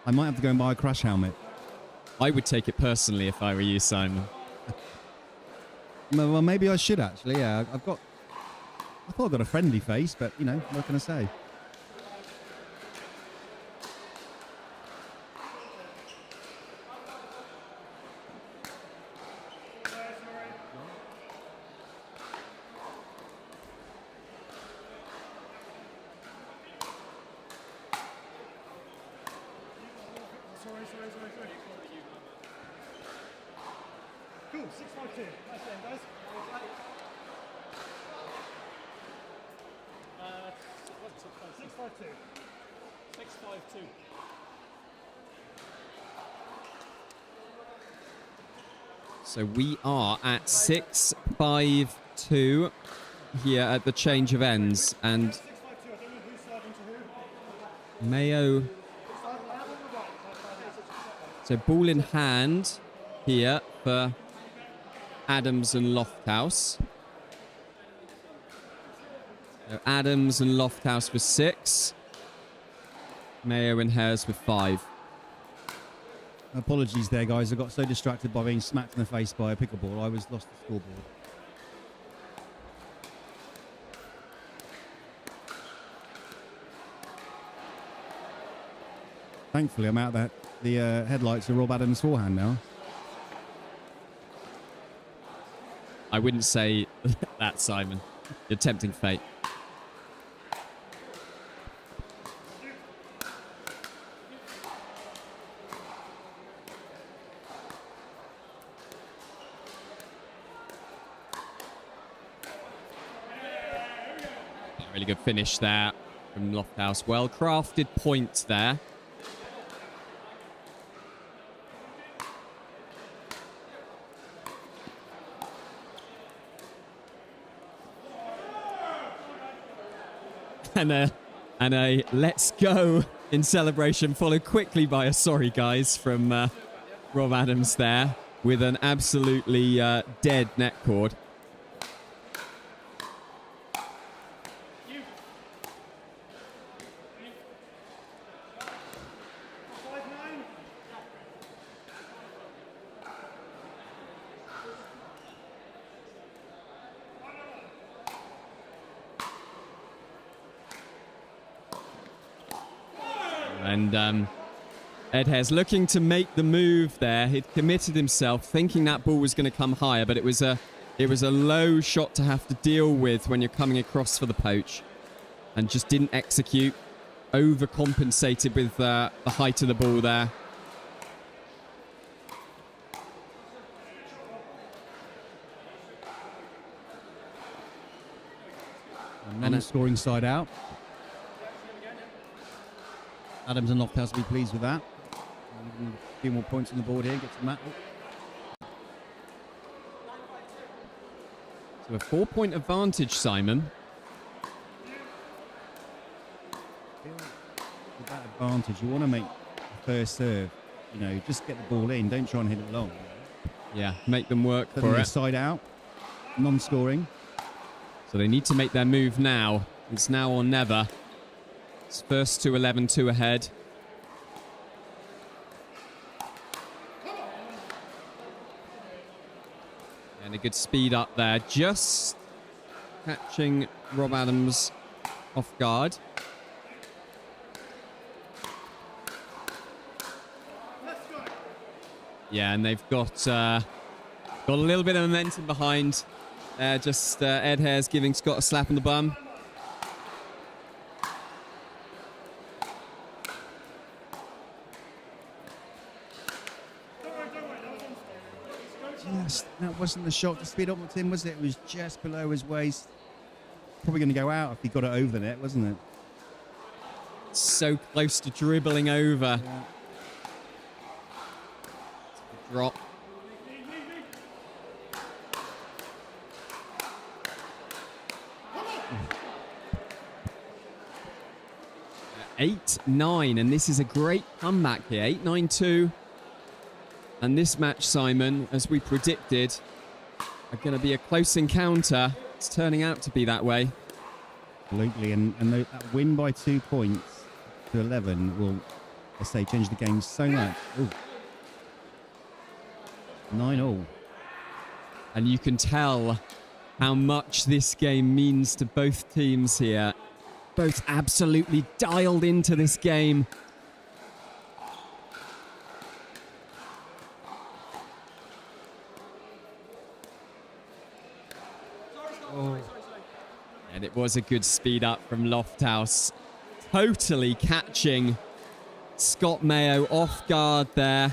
[SPEAKER 2] I might have to go and buy a crash helmet.
[SPEAKER 3] I would take it personally if I were you, Simon.
[SPEAKER 2] Well, maybe I should actually. Yeah, I thought I got a friendly face, but you know, what can I say?
[SPEAKER 16] Cool, 652. Nice game, guys. What's it called? 652. 652.
[SPEAKER 3] So we are at 6-5-2 here at the change of ends, and Mayo. So ball in hand here for Adams and Lofthouse. So Adams and Lofthouse with 6. Mayo and Hares with 5.
[SPEAKER 2] Apologies there, guys. I got so distracted by being smacked in the face by a pickleball, I was lost the scoreboard. Thankfully, I'm out that the headlights of Rob Adams' forehand now.
[SPEAKER 3] I wouldn't say that, Simon. You're tempting fate. Really good finish there from Lofthouse. Well crafted point there. And a let's go in celebration, followed quickly by a sorry guys from Rob Adams there with an absolutely dead net cord. And Ed Hare's looking to make the move there. He'd committed himself, thinking that ball was going to come higher, but it was a low shot to have to deal with when you're coming across for the poach, and just didn't execute. Overcompensated with the height of the ball there.
[SPEAKER 2] And a scoring side out. Adams and Lofthouse will be pleased with that. A few more points on the board here. Get to Matt.
[SPEAKER 3] So a 4-point advantage, Simon.
[SPEAKER 2] With that advantage, you want to make the first serve. You know, just get the ball in. Don't try and hit it long.
[SPEAKER 3] Yeah, make them work
[SPEAKER 2] Put
[SPEAKER 3] for
[SPEAKER 2] them
[SPEAKER 3] it.
[SPEAKER 2] Side out. Non-scoring.
[SPEAKER 3] So they need to make their move now. It's now or never. It's first to 11, 2 ahead. And a good speed up there. Just catching Rob Adams off guard. Yeah, and they've got a little bit of momentum behind. Just Ed Hare's giving Scott a slap on the bum.
[SPEAKER 2] That wasn't the shot to speed up with him, was it? It was just below his waist. Probably going to go out if he got it over the net, wasn't it?
[SPEAKER 3] So close to dribbling over.
[SPEAKER 2] Yeah.
[SPEAKER 3] Drop. Uh, 8-9, and this is a great comeback here. 8-9-2. And this match, Simon, as we predicted, are going to be a close encounter. It's turning out to be that way.
[SPEAKER 2] Absolutely, and that win by 2 points to 11 will, I say, change the game so much. Ooh. 9-all.
[SPEAKER 3] And you can tell how much this game means to both teams here. Both absolutely dialed into this game. And it was a good speed up from Lofthouse. Totally catching Scott Mayo off guard there.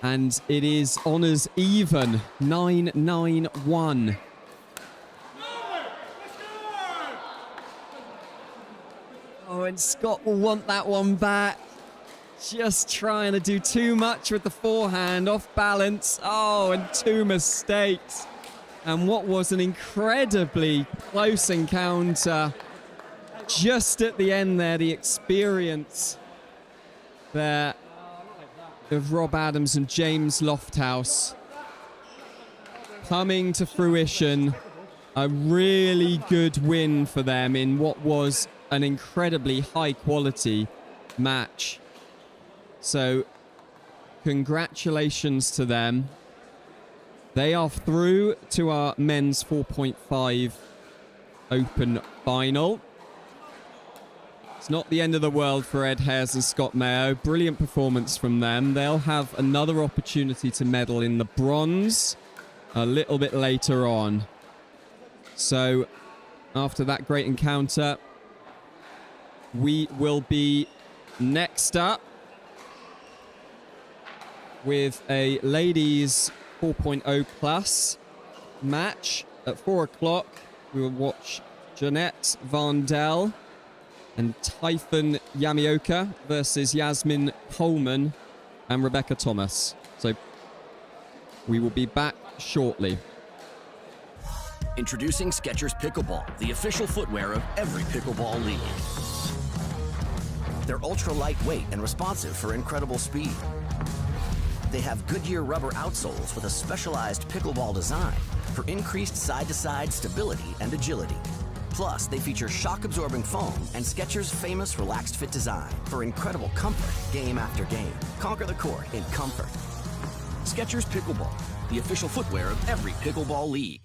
[SPEAKER 3] And it is honours even. 9-9-1. Oh, and Scott will want that one back. Just trying to do too much with the forehand. Off balance. Oh, and 2 mistakes. And what was an incredibly close encounter. Just at the end there, the experience there of Rob Adams and James Lofthouse coming to fruition. A really good win for them in what was an incredibly high quality match. So congratulations to them. They are through to our men's 4.5 open final. It's not the end of the world for Ed Hares and Scott Mayo. Brilliant performance from them. They'll have another opportunity to medal in the bronze a little bit later on. So after that great encounter, we will be next up with a ladies 4.0 plus match at 4 o'clock. We will watch Jeanette Vandel and Typhon Yamioka versus Yasmin Coleman and Rebecca Thomas. So we will be back shortly.
[SPEAKER 6] Introducing Skechers Pickleball, the official footwear of every pickleball league. They're ultra lightweight and responsive for incredible speed. They have Goodyear rubber outsoles with a specialized pickleball design for increased side-to-side stability and agility. Plus, they feature shock-absorbing foam and Skechers' famous relaxed fit design for incredible comfort game after game. Conquer the court in comfort. Skechers Pickleball, the official footwear of every pickleball league.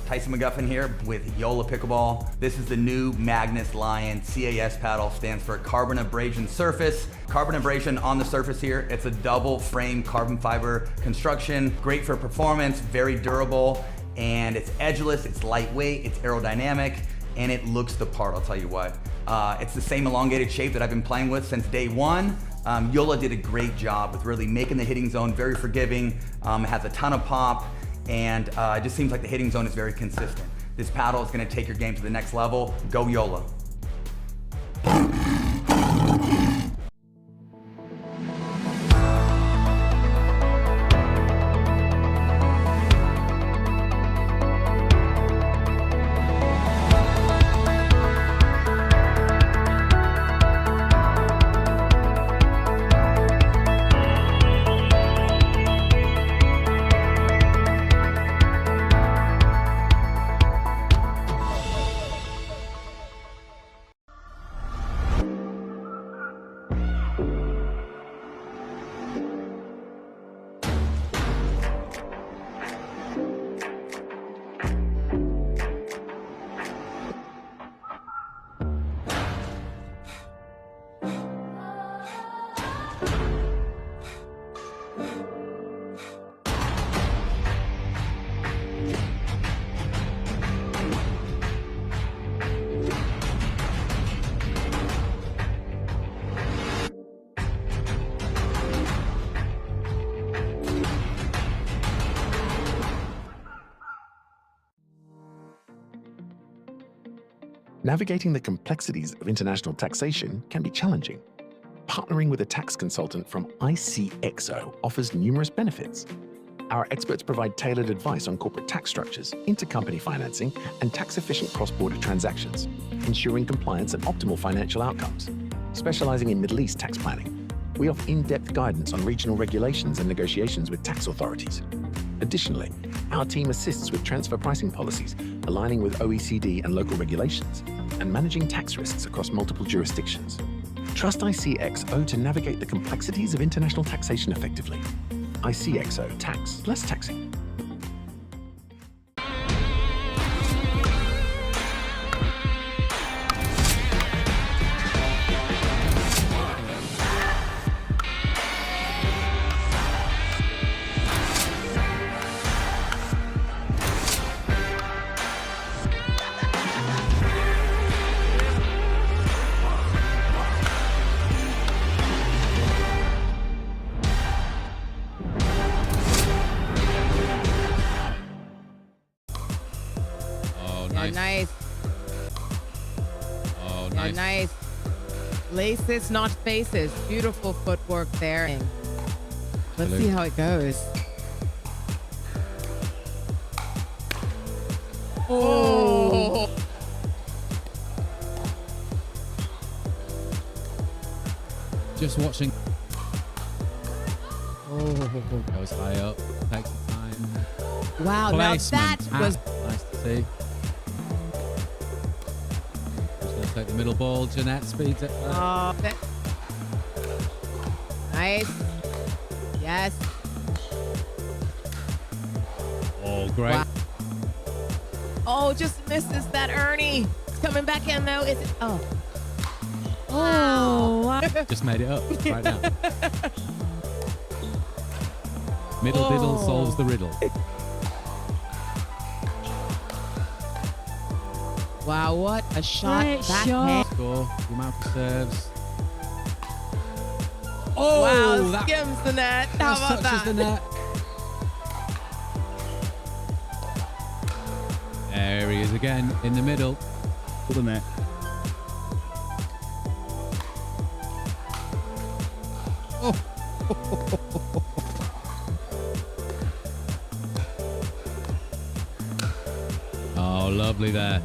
[SPEAKER 4] Tyson McGuffin here with Yola Pickleball. This is the new Magnus Lion CAS paddle, stands for carbon abrasion surface. Carbon abrasion on the surface here. It's a double frame carbon fiber construction, great for performance, very durable, and it's edgeless, it's lightweight, it's aerodynamic, and it looks the part, I'll tell you what. It's the same elongated shape that I've been playing with since day one. Yola did a great job with really making the hitting zone very forgiving, has a ton of pop, and it just seems like the hitting zone is very consistent. This paddle is going to take your game to the next level. Go Yola.
[SPEAKER 7] Navigating the complexities of international taxation can be challenging. Partnering with a tax consultant from ICXO offers numerous benefits. Our experts provide tailored advice on corporate tax structures, intercompany financing, and tax-efficient cross-border transactions, ensuring compliance and optimal financial outcomes. Specializing in Middle East tax planning, we offer in-depth guidance on regional regulations and negotiations with tax authorities. Additionally, our team assists with transfer pricing policies, aligning with OECD and local regulations, and managing tax risks across multiple jurisdictions. Trust ICXO to navigate the complexities of international taxation effectively. ICXO Tax Less Taxing.
[SPEAKER 9] Nice. Laces, not faces. Beautiful footwork there. Let's see how it goes. Oh.
[SPEAKER 11] Just watching.
[SPEAKER 9] Oh.
[SPEAKER 11] Goes high up. Takes the time.
[SPEAKER 9] Wow, now
[SPEAKER 11] placement.
[SPEAKER 9] that was
[SPEAKER 11] Nice to see. Just going to take the middle ball. Jeanette speeds it.
[SPEAKER 9] nice. Yes.
[SPEAKER 11] Oh, great.
[SPEAKER 9] Wow. Oh, just misses that Ernie. It's coming back in though. Is it? Oh.
[SPEAKER 15] Oh, wow.
[SPEAKER 11] Just made it up right now. Middle diddle solves the riddle.
[SPEAKER 9] Wow, what a shot.
[SPEAKER 15] Great
[SPEAKER 9] Backhand.
[SPEAKER 11] Score. The amount of serves. Oh,
[SPEAKER 9] Wow,
[SPEAKER 11] that
[SPEAKER 9] skims the net. How
[SPEAKER 11] just
[SPEAKER 9] about
[SPEAKER 11] touches
[SPEAKER 9] that?
[SPEAKER 11] the net. There he is again in the middle.
[SPEAKER 2] For the net.
[SPEAKER 11] Oh, lovely there.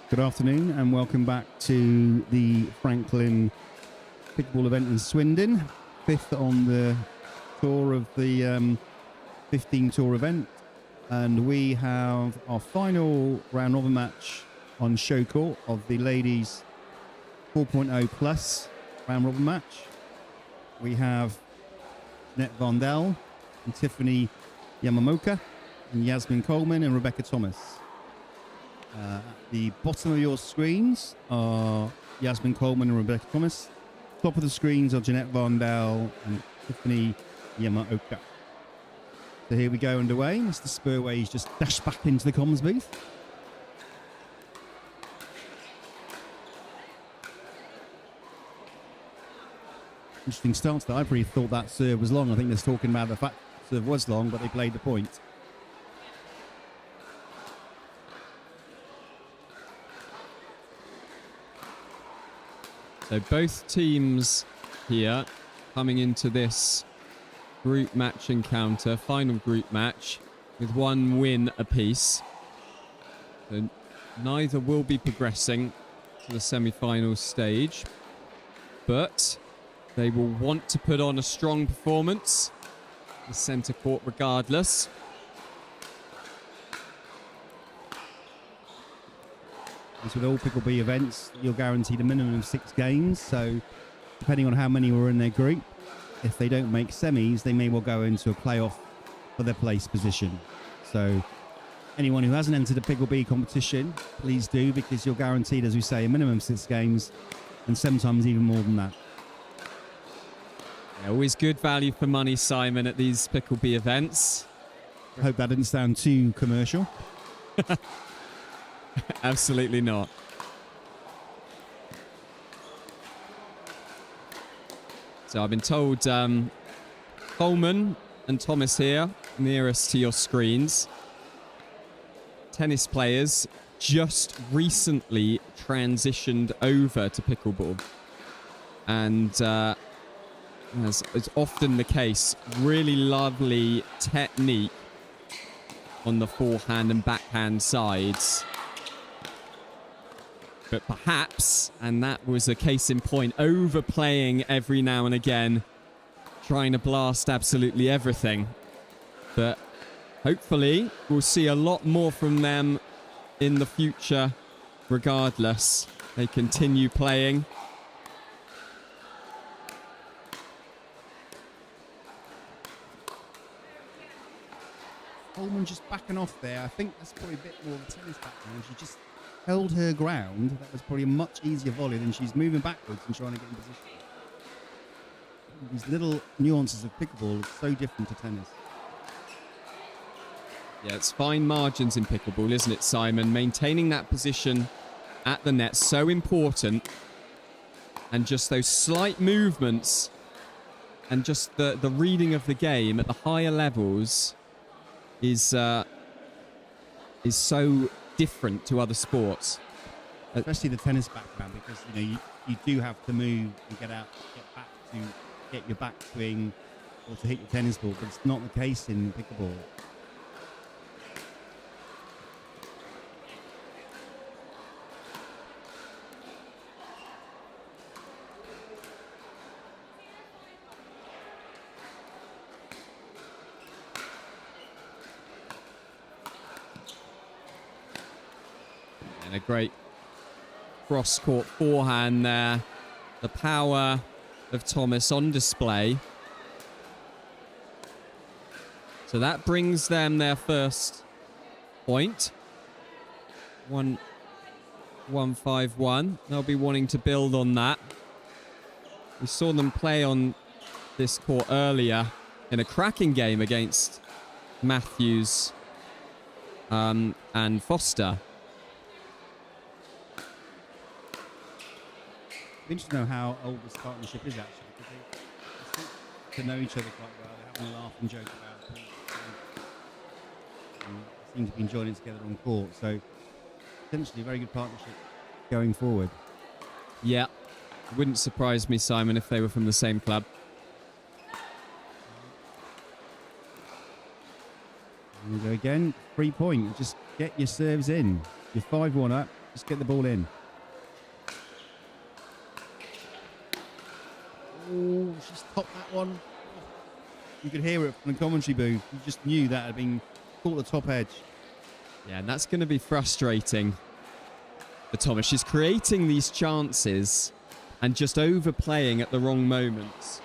[SPEAKER 2] Good afternoon and welcome back to the Franklin Pickleball event in Swindon. 5th on the tour of the 15 tour event. And we have our final round robin match on show court of the ladies 4.0 plus round robin match. We have Jeanette Vondel and Tiffany Yamamoka and Yasmin Coleman and Rebecca Thomas. At the bottom of your screens are Yasmin Coleman and Rebecca Thomas. Top of the screens are Jeanette Vondel and Tiffany Yamaoka. So here we go underway. Mr. Spurway's just dashed back into the comms booth. Interesting start to that. I pretty thought that serve was long. I think they're talking about the fact the serve was long, but they played the point.
[SPEAKER 3] So both teams here coming into this group match encounter, final group match, with one win apiece. So neither will be progressing to the semi-final stage, but they will want to put on a strong performance in the centre court regardless.
[SPEAKER 2] As with all PickleB events, you're guaranteed a minimum of 6 games. So depending on how many were in their group, if they don't make semis, they may well go into a playoff for their place position. So anyone who hasn't entered a PickleB competition, please do, because you're guaranteed, as we say, a minimum of 6 games and sometimes even more than that.
[SPEAKER 3] Yeah, always good value for money, Simon, at these PickleB events.
[SPEAKER 2] I hope that didn't sound too commercial.
[SPEAKER 3] Absolutely not. So I've been told Coleman and Thomas here, nearest to your screens. Tennis players just recently transitioned over to pickleball. And as is often the case, really lovely technique on the forehand and backhand sides. But perhaps, and that was a case in point, overplaying every now and again, trying to blast absolutely everything. But hopefully we'll see a lot more from them in the future regardless. They continue playing.
[SPEAKER 2] Coleman just backing off there. I think that's probably a bit more of a tennis background. She just held her ground. That was probably a much easier volley than she's moving backwards and trying to get in position. These little nuances of pickleball are so different to tennis.
[SPEAKER 3] Yeah, it's fine margins in pickleball, isn't it, Simon? Maintaining that position at the net, so important. And just those slight movements and just the reading of the game at the higher levels is so different to other sports.
[SPEAKER 2] Especially the tennis background, because you do have to move and get out, get back to get your backswing or to hit your tennis ball, but it's not the case in pickleball.
[SPEAKER 3] And a great cross-court forehand there. The power of Thomas on display. So that brings them their first point. 1-5-1. They'll be wanting to build on that. We saw them play on this court earlier in a cracking game against Matthews and Foster.
[SPEAKER 2] It's interesting to know how old this partnership is actually, because they seem to know each other quite well. They're having a laugh and joke about it. And seem to be enjoying it together on court. So potentially a very good partnership going forward.
[SPEAKER 3] Yeah, wouldn't surprise me, Simon, if they were from the same club.
[SPEAKER 2] And we go again, 3 point. Just get your serves in. You're 5-1 up. Just get the ball in. Oh, she's topped that one. You could hear it from the commentary booth. You just knew that had been caught the top edge.
[SPEAKER 3] Yeah, and that's going to be frustrating for Thomas. She's creating these chances and just overplaying at the wrong moments.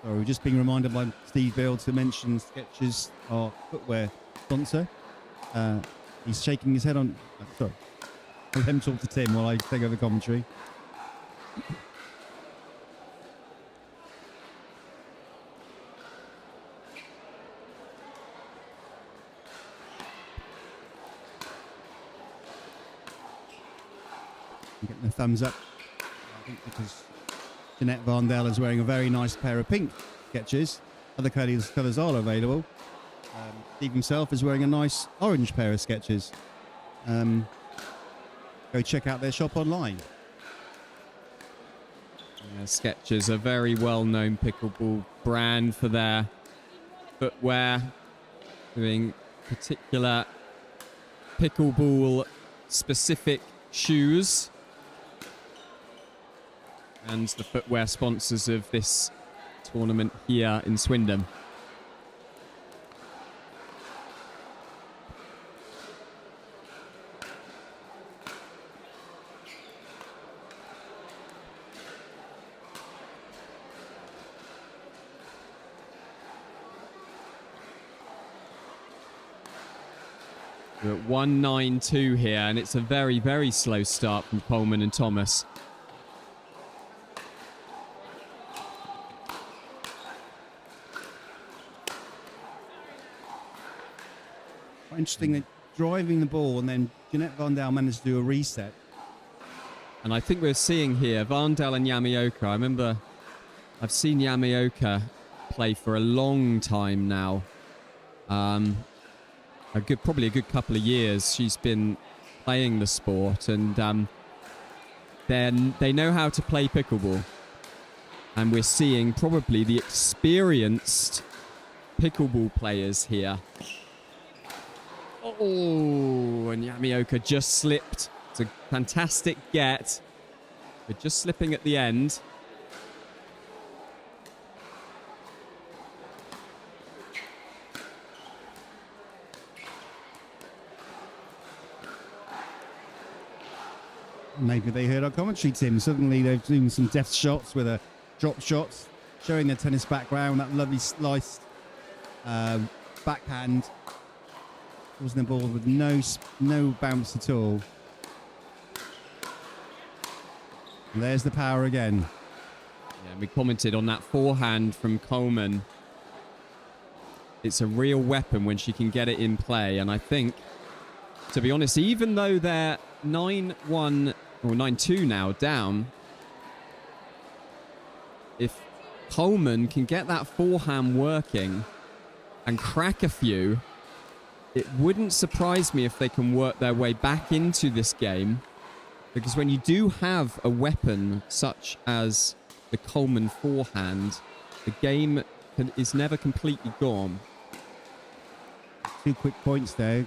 [SPEAKER 2] So we're just being reminded by Steve Bill to mention Skechers, our footwear sponsor. He's shaking his head on... sorry. I'll let him talk to Tim while I take over commentary. Getting the thumbs up, I think, because Jeanette Varndale is wearing a very nice pair of pink Skechers. Other colours are available. Steve himself is wearing a nice orange pair of Skechers. Go check out their shop online.
[SPEAKER 3] Yeah, Skechers, a very well-known pickleball brand for their footwear, doing particular pickleball-specific shoes. And the footwear sponsors of this tournament here in Swindon. We're at 1-9-2 here, and it's a very, very slow start from Coleman and Thomas.
[SPEAKER 2] Interesting that driving the ball and then Jeanette Varndale managed to do a reset.
[SPEAKER 3] And I think we're seeing here Varndale and Yamaoka. I remember I've seen Yamaoka play for a long time now. Probably a good couple of years she's been playing the sport, and then they know how to play pickleball. And we're seeing probably the experienced pickleball players here. Oh, and Yamaoka just slipped. It's a fantastic get. We're just slipping at the end.
[SPEAKER 2] Maybe they heard our commentary, Tim. Suddenly they've doing some deft shots with a drop shots, showing their tennis background, that lovely sliced backhand. Wasn't a ball with no bounce at all. And there's the power again.
[SPEAKER 3] Yeah, we commented on that forehand from Coleman. It's a real weapon when she can get it in play. And I think, to be honest, even though they're 9-1 or 9-2 now down, if Coleman can get that forehand working and crack a few, it wouldn't surprise me if they can work their way back into this game, because when you do have a weapon such as the Coleman forehand, the game is never completely gone.
[SPEAKER 2] 2 quick points there.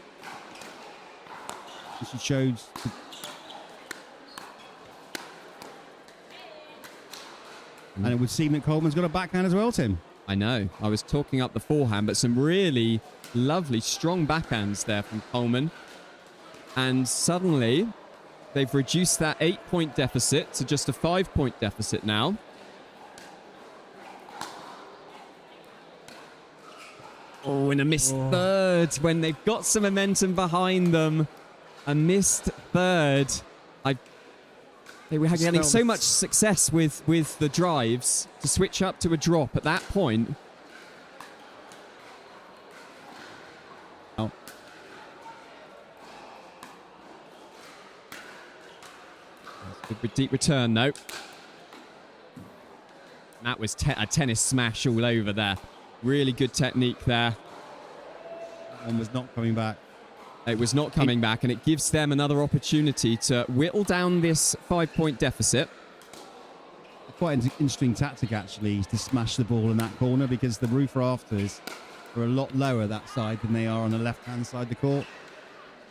[SPEAKER 2] She showed... And it would seem that Coleman's got a backhand as well, Tim.
[SPEAKER 3] I know. I was talking up the forehand, but some really lovely, strong backhands there from Coleman. And suddenly, they've reduced that 8-point deficit to just a 5-point deficit now. Oh, and a missed third when they've got some momentum behind them. A missed third. They were having so much success with the drives to switch up to a drop at that point. Oh. Good deep return, though. That was a tennis smash all over there. Really good technique there.
[SPEAKER 2] That one was not coming back.
[SPEAKER 3] It was not coming back, and it gives them another opportunity to whittle down this 5-point deficit.
[SPEAKER 2] Quite an interesting tactic, actually, to smash the ball in that corner, because the roof rafters are a lot lower that side than they are on the left-hand side of the court.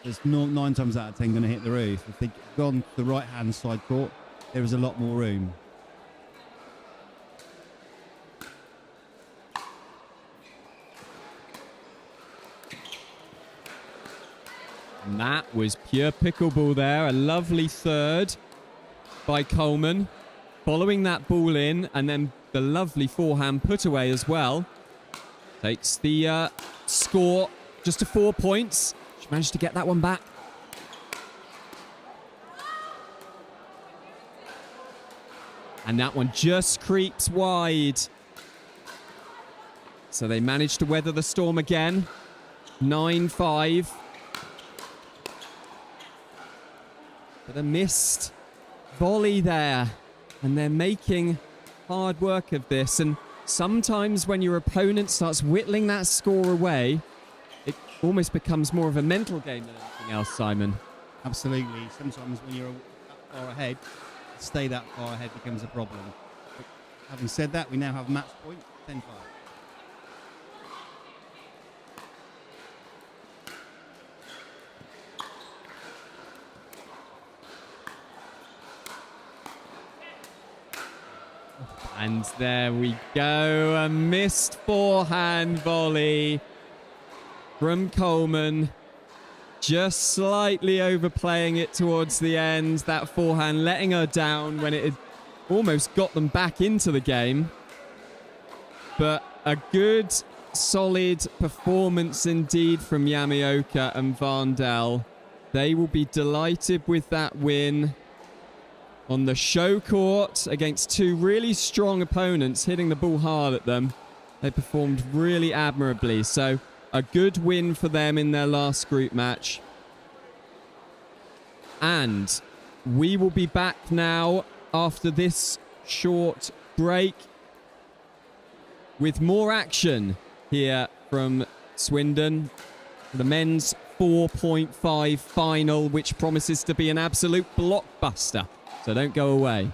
[SPEAKER 2] There's 9 times out of 10 going to hit the roof. If they'd gone to the right-hand side court, there is a lot more room.
[SPEAKER 3] And that was pure pickleball there. A lovely third by Coleman. Following that ball in, and then the lovely forehand put away as well. Takes the score just to 4 points. She managed to get that one back. And that one just creeps wide. So they managed to weather the storm again. 9-5. But a missed volley there. And they're making hard work of this. And sometimes when your opponent starts whittling that score away, it almost becomes more of a mental game than anything else, Simon.
[SPEAKER 2] Absolutely. Sometimes when you're that far ahead, to stay that far ahead becomes a problem. But having said that, we now have match point 10-5.
[SPEAKER 3] And there we go, a missed forehand volley from Coleman. Just slightly overplaying it towards the end. That forehand letting her down when it had almost got them back into the game. But a good, solid performance indeed from Yamaoka and Varndell. They will be delighted with that win on the show court against two really strong opponents, hitting the ball hard at them. They performed really admirably. So a good win for them in their last group match. And we will be back now after this short break with more action here from Swindon. The men's 4.5 final, which promises to be an absolute blockbuster. So don't go away.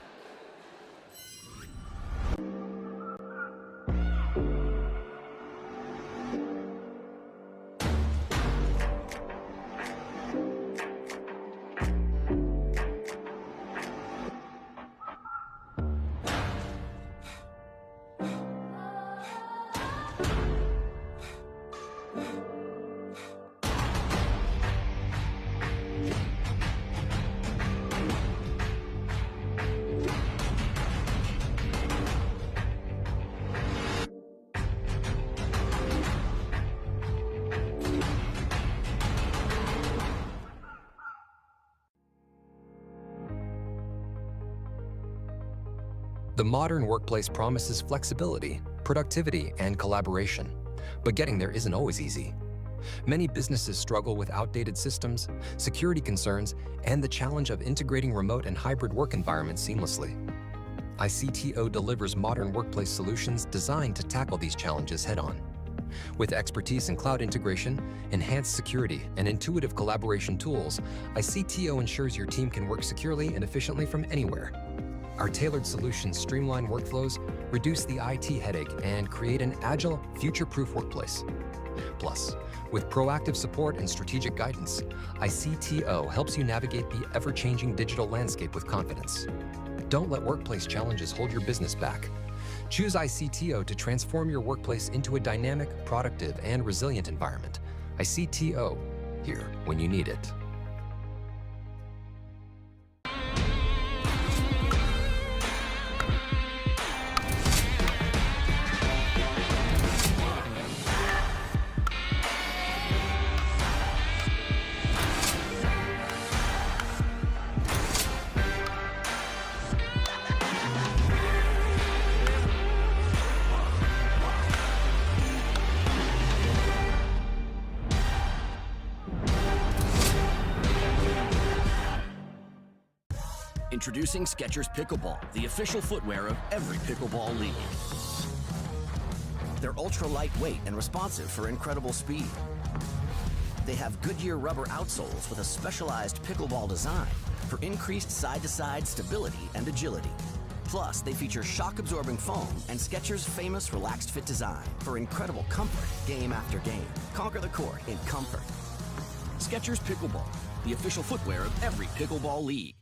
[SPEAKER 10] The modern workplace promises flexibility, productivity, and collaboration, but getting there isn't always easy. Many businesses struggle with outdated systems, security concerns, and the challenge of integrating remote and hybrid work environments seamlessly. ICTO delivers modern workplace solutions designed to tackle these challenges head-on. With expertise in cloud integration, enhanced security, and intuitive collaboration tools, ICTO ensures your team can work securely and efficiently from anywhere. Our tailored solutions streamline workflows, reduce the IT headache, and create an agile, future-proof workplace. Plus, with proactive support and strategic guidance, ICTO helps you navigate the ever-changing digital landscape with confidence. Don't let workplace challenges hold your business back. Choose ICTO to transform your workplace into a dynamic, productive, and resilient environment. ICTO, here when you need it.
[SPEAKER 6] Introducing Skechers Pickleball, the official footwear of every pickleball league. They're ultra lightweight and responsive for incredible speed. They have Goodyear rubber outsoles with a specialized pickleball design for increased side-to-side stability and agility. Plus, they feature shock-absorbing foam and Skechers' famous relaxed fit design for incredible comfort game after game. Conquer the court in comfort. Skechers Pickleball, the official footwear of every pickleball league.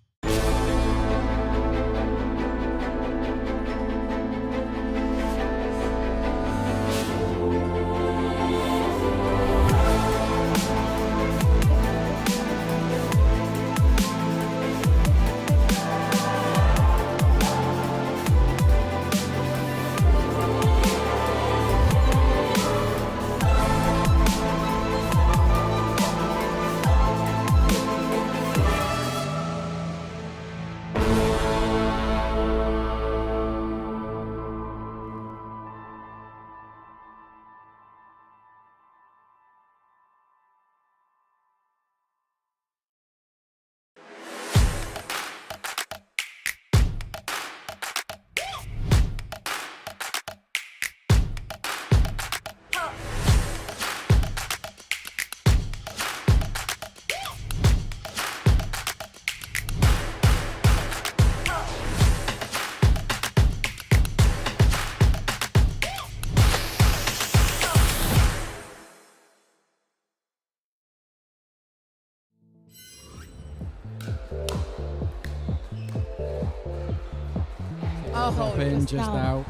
[SPEAKER 15] Oh,
[SPEAKER 11] in, just out.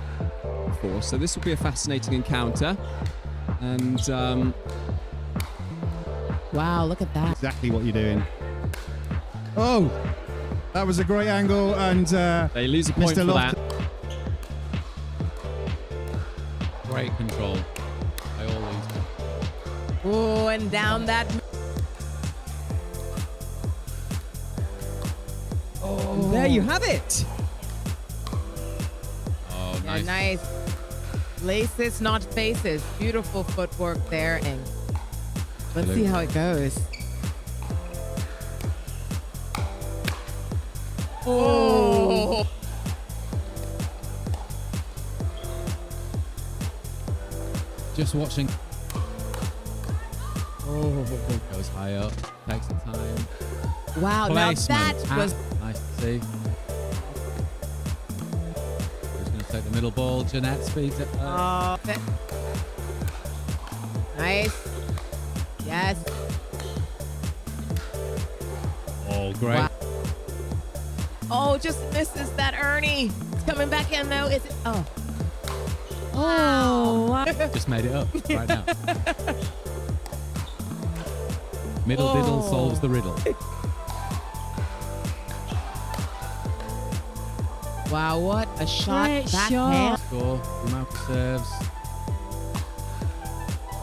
[SPEAKER 3] Four. So this will be a fascinating encounter. And
[SPEAKER 9] wow, look at that.
[SPEAKER 2] Exactly what you're doing. Oh, that was a great angle, and
[SPEAKER 3] they lose a point
[SPEAKER 2] Mr.
[SPEAKER 3] for
[SPEAKER 2] Loft-
[SPEAKER 3] that.
[SPEAKER 11] Great control. I always do.
[SPEAKER 9] Oh, and down that.
[SPEAKER 3] Oh, there you have it.
[SPEAKER 11] Oh,
[SPEAKER 9] Yeah,
[SPEAKER 11] nice.
[SPEAKER 9] nice. Laces, not faces. Beautiful footwork there, and let's see how it goes. Oh.
[SPEAKER 11] Just watching.
[SPEAKER 9] Oh.
[SPEAKER 11] Goes high up. Takes the time.
[SPEAKER 9] Wow,
[SPEAKER 11] Placement.
[SPEAKER 9] now that was
[SPEAKER 11] Nice to see. Who's going to take the middle ball? Jeanette speeds it up.
[SPEAKER 9] nice. Yes.
[SPEAKER 11] Oh, great.
[SPEAKER 9] Wow. Oh, just misses that Ernie. It's coming back in though. Is it? Oh.
[SPEAKER 15] Oh.
[SPEAKER 11] Just made it up right now. Middle diddle solves the riddle.
[SPEAKER 9] Wow, what a shot.
[SPEAKER 15] Great
[SPEAKER 9] Backhand.
[SPEAKER 11] Score. Malcolm serves.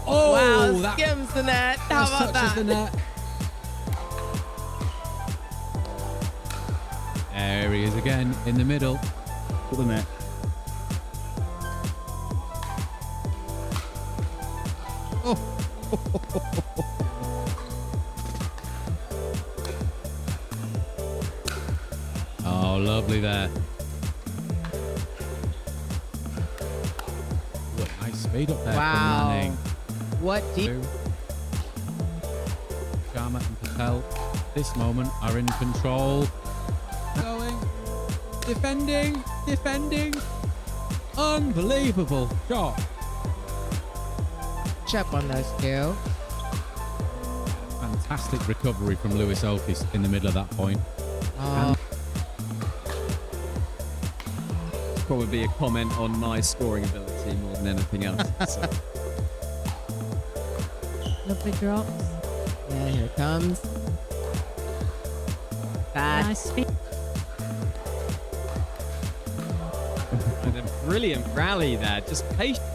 [SPEAKER 9] Oh, wow,
[SPEAKER 11] that
[SPEAKER 9] skims the net. How
[SPEAKER 11] just
[SPEAKER 9] about
[SPEAKER 11] touches
[SPEAKER 9] that?
[SPEAKER 11] the net. There he is again in the middle.
[SPEAKER 2] For the net. Oh.
[SPEAKER 11] Oh, lovely there. What nice speed up there
[SPEAKER 9] Wow.
[SPEAKER 11] from Manning.
[SPEAKER 9] What deep.
[SPEAKER 11] Sharma and Patel, this moment, are in control. Going. Defending. Unbelievable shot.
[SPEAKER 9] Chip on those two.
[SPEAKER 11] Fantastic recovery from Lewis Oakis in the middle of that point.
[SPEAKER 9] Oh.
[SPEAKER 3] Probably a comment on my scoring ability more than anything else. So.
[SPEAKER 15] Lovely drops.
[SPEAKER 9] Yeah, here it comes. That.
[SPEAKER 15] Nice speed.
[SPEAKER 3] And a brilliant rally there. Just patient.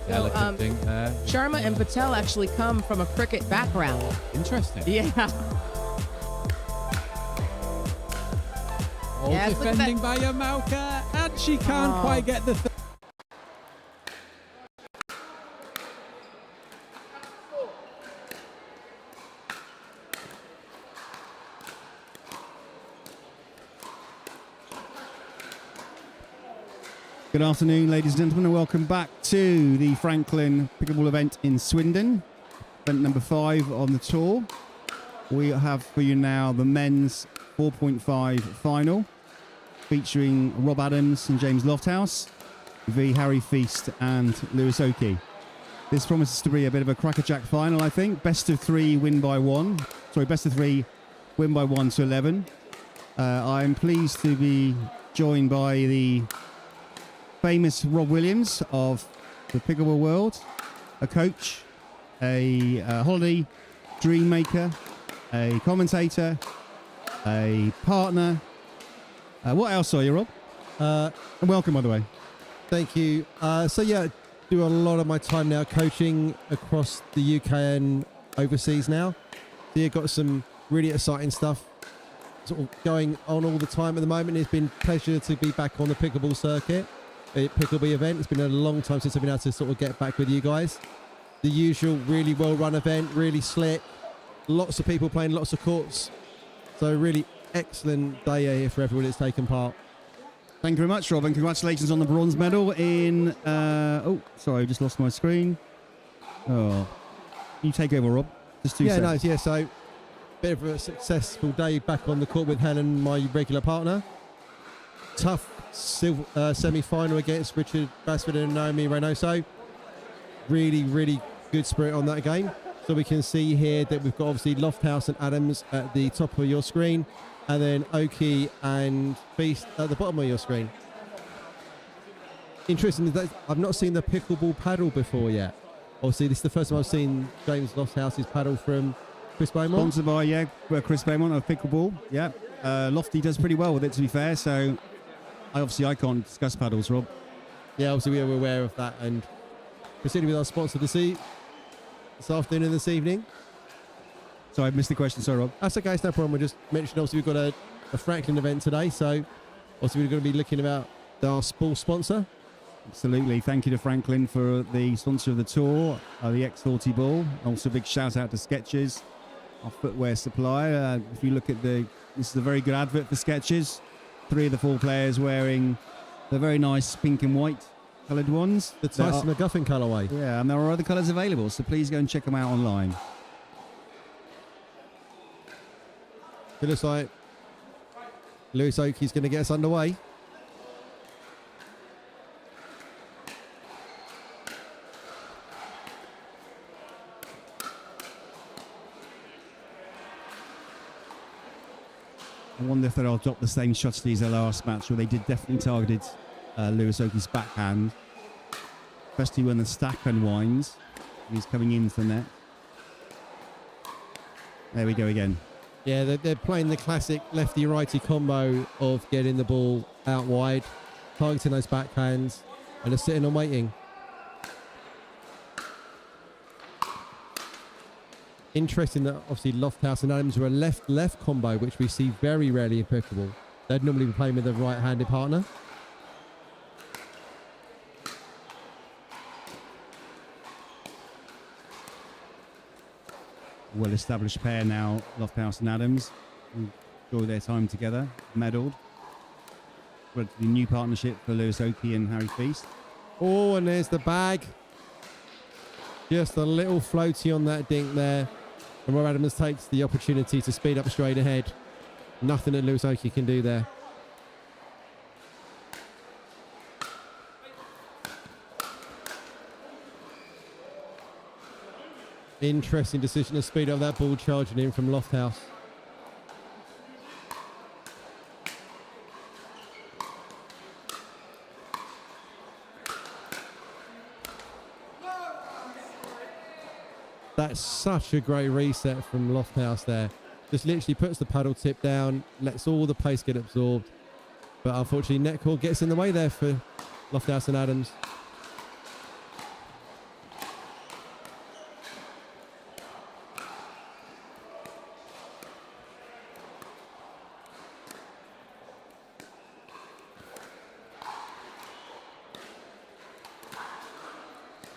[SPEAKER 11] Delicate thing there.
[SPEAKER 9] Sharma and Patel actually come from a cricket background.
[SPEAKER 11] Interesting.
[SPEAKER 9] Yeah.
[SPEAKER 11] Oh,
[SPEAKER 9] Yes, look at
[SPEAKER 11] defending
[SPEAKER 9] that.
[SPEAKER 11] by Yamalka, and she can't
[SPEAKER 9] Oh.
[SPEAKER 11] quite get the.
[SPEAKER 2] Good afternoon, ladies and gentlemen, and welcome back to the Franklin Pickleball event in Swindon, event number 5 on the tour. We have for you now the men's 4.5 final, featuring Rob Adams and James Lofthouse v Harry Feast and Lewis Oakey. This promises to be a bit of a crackerjack final, I think. Best of 3 win by 1. Sorry, best of 3 win by 1 to 11. I'm pleased to be joined by the famous Rob Williams of the Pickleball world, a coach, a holiday dream maker, a commentator, a partner. What else are you, Rob? And welcome, by the way.
[SPEAKER 17] Thank you. So yeah, do a lot of my time now coaching across the UK and overseas now. So yeah, got some really exciting stuff sort of going on all the time at the moment. It's been a pleasure to be back on the Pickleball circuit. PickleB event. It's been a long time since I've been able to sort of get back with you guys. The usual really well-run event, really slick. Lots of people playing lots of courts. So really excellent day here for everyone that's taken part.
[SPEAKER 2] Thank you very much, Rob, and congratulations on the bronze medal in... oh, sorry, I just lost my screen. Oh, you take over, Rob. Just 2 seconds.
[SPEAKER 17] Nice. Yeah, so bit of a successful day back on the court with Helen, my regular partner. Tough semi-final against Richard Basford and Naomi Reynoso. Really, really good spirit on that game. So we can see here that we've got obviously Lofthouse and Adams at the top of your screen, and then Oakey and Feast at the bottom of your screen. Interesting that I've not seen the pickleball paddle before yet. Obviously, this is the first time I've seen James Lofthouse's paddle from Chris Beaumont.
[SPEAKER 2] Sponsored by, Chris Beaumont of Pickleball. Yeah, Lofty does pretty well with it, to be fair, so... I can't discuss paddles, Rob.
[SPEAKER 17] Yeah, obviously we are aware of that, and proceeding with our sponsor this afternoon and this evening.
[SPEAKER 2] So I missed the question, sorry, Rob.
[SPEAKER 17] That's okay, it's no problem. We just mentioned obviously we've got a Franklin event today, so obviously we're going to be looking about our sports sponsor.
[SPEAKER 2] Absolutely. Thank you to Franklin for the sponsor of the tour, the X40 ball. Also, big shout out to Skechers, our footwear supplier. If you look at this is a very good advert for Skechers. 3 of the 4 players wearing the very nice pink and white coloured ones.
[SPEAKER 17] The Tyson McGuffin colourway.
[SPEAKER 2] Yeah, and there are other colours available, so please go and check them out online.
[SPEAKER 17] It looks like Lewis Oakey's going to get us underway.
[SPEAKER 2] I wonder if they'll adopt the same strategy as their last match, where they did definitely targeted Lewis Oakey's backhand, especially when the stack unwinds. He's coming into the net. There we go again.
[SPEAKER 17] Yeah, they're playing the classic lefty-righty combo of getting the ball out wide, targeting those backhands, and just sitting and waiting. Interesting that obviously Lofthouse and Adams are a left-left combo, which we see very rarely in pickleball. They'd normally be playing with a right-handed partner.
[SPEAKER 2] Well-established pair now, Lofthouse and Adams. Enjoy their time together, medalled. Relatively new partnership for Lewis Oakey and Harry Feast.
[SPEAKER 17] Oh, and there's the bag. Just a little floaty on that dink there. And Rob Adams takes the opportunity to speed up straight ahead. Nothing that Lewis Oakey can do there. Interesting decision to speed up that ball charging in from Lofthouse. That's such a great reset from Lofthouse there. Just literally puts the paddle tip down, lets all the pace get absorbed. But unfortunately, netcore gets in the way there for Lofthouse and Adams.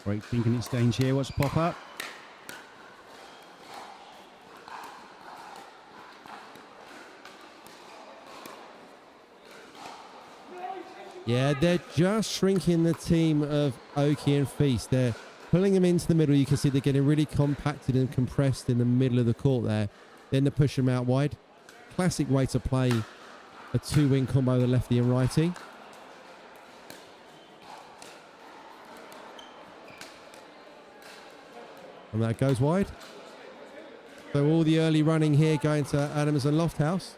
[SPEAKER 2] Great thinking exchange here. Watch the pop up.
[SPEAKER 17] Yeah, they're just shrinking the team of Oki and Feast. They're pulling them into the middle. You can see they're getting really compacted and compressed in the middle of the court there. Then they push them out wide. Classic way to play a two-wing combo, the lefty and righty. And that goes wide. So all the early running here going to Adams and Lofthouse.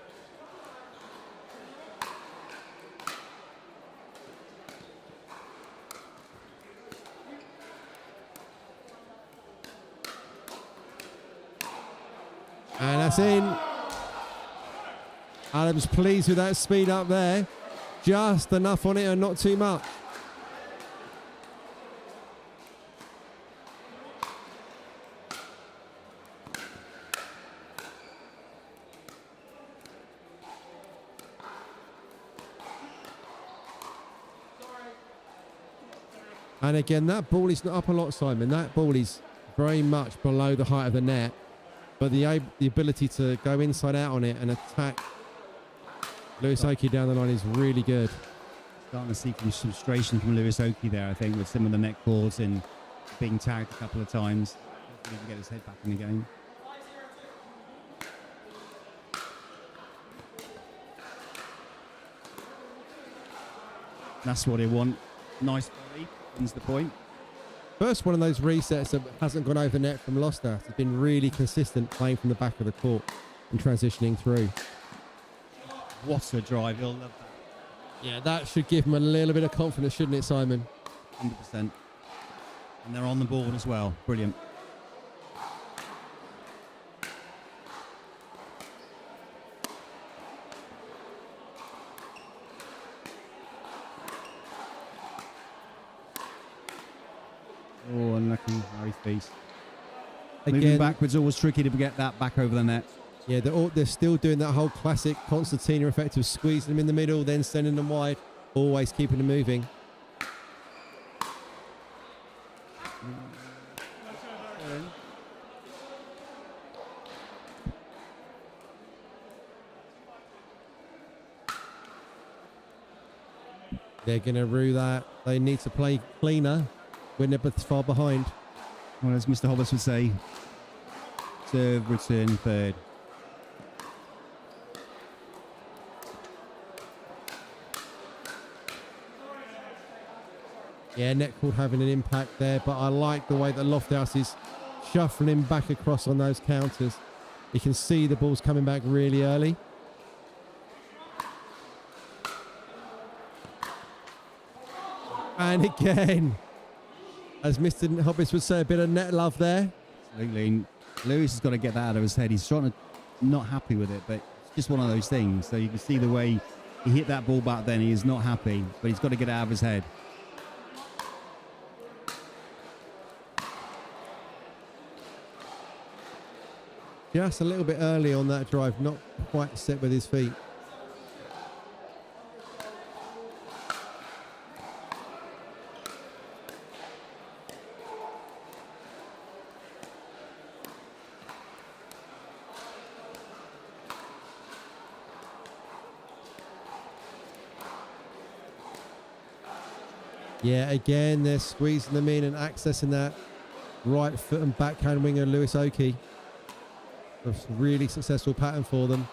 [SPEAKER 17] And that's in. Adams pleased with that speed up there. Just enough on it and not too much. And again, that ball is not up a lot, Simon. That ball is very much below the height of the net. But the ability to go inside out on it and attack Lewis Oki down the line is really good.
[SPEAKER 2] Starting to see some frustration from Lewis Oki there, I think, with some of the net calls and being tagged a couple of times. Hopefully he can get his head back in the game. That's what they want. Nice volley. Wins the point.
[SPEAKER 17] First one of those resets that hasn't gone over the net from Loster has been really consistent playing from the back of the court and transitioning through.
[SPEAKER 2] What a drive. He'll love that.
[SPEAKER 17] Yeah, that should give him a little bit of confidence, shouldn't it, Simon?
[SPEAKER 2] 100%. And they're on the board as well. Brilliant. Oh, unlucky, Harry Feast. Moving backwards, always tricky to get that back over the net.
[SPEAKER 17] Yeah, they're still doing that whole classic Constantina effect of squeezing them in the middle, then sending them wide, always keeping them moving. They're going to rue that. They need to play cleaner when they're far behind.
[SPEAKER 2] Well, as Mr. Hobbs would say, serve, return, third.
[SPEAKER 17] Yeah, net cord having an impact there, but I like the way that Lofthouse is shuffling back across on those counters. You can see the ball's coming back really early. And again, as Mr. Hobbs would say, a bit of net love there.
[SPEAKER 2] Absolutely. Lewis has got to get that out of his head. He's trying to not happy with it, but it's just one of those things. So you can see the way he hit that ball back then. He is not happy, but he's got to get it out of his head.
[SPEAKER 17] Just a little bit early on that drive, not quite set with his feet. Yeah, again, they're squeezing them in and accessing that right foot and backhand winger, Lewis Oki. A really successful pattern for them.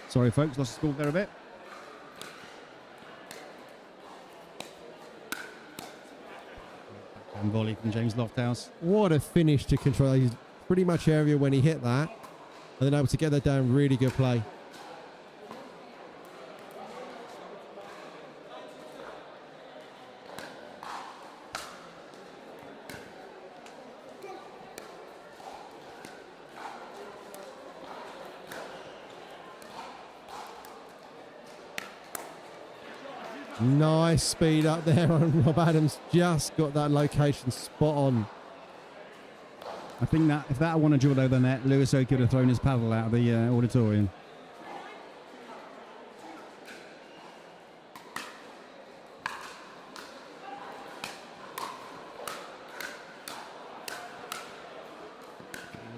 [SPEAKER 2] Sorry, folks, lost the score there a bit. And volley from James Lofthouse.
[SPEAKER 17] What a finish to control. He's pretty much area when he hit that. And then able to get that down, really good play. Nice speed up there on Rob Adams. Just got that location spot on.
[SPEAKER 2] I think that if that one had drilled over the net, Lewis Oki could have thrown his paddle out of the auditorium.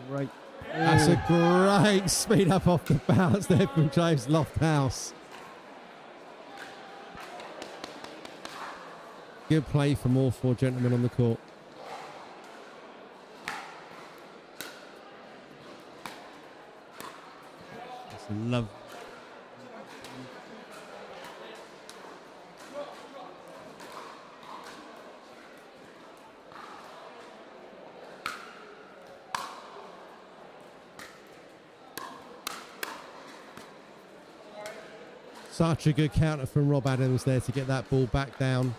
[SPEAKER 17] Right. That's a great speed up off the bounce there from James Lofthouse. Good play from all four gentlemen on the court.
[SPEAKER 2] That's a love.
[SPEAKER 17] Such a good counter from Rob Adams there to get that ball back down.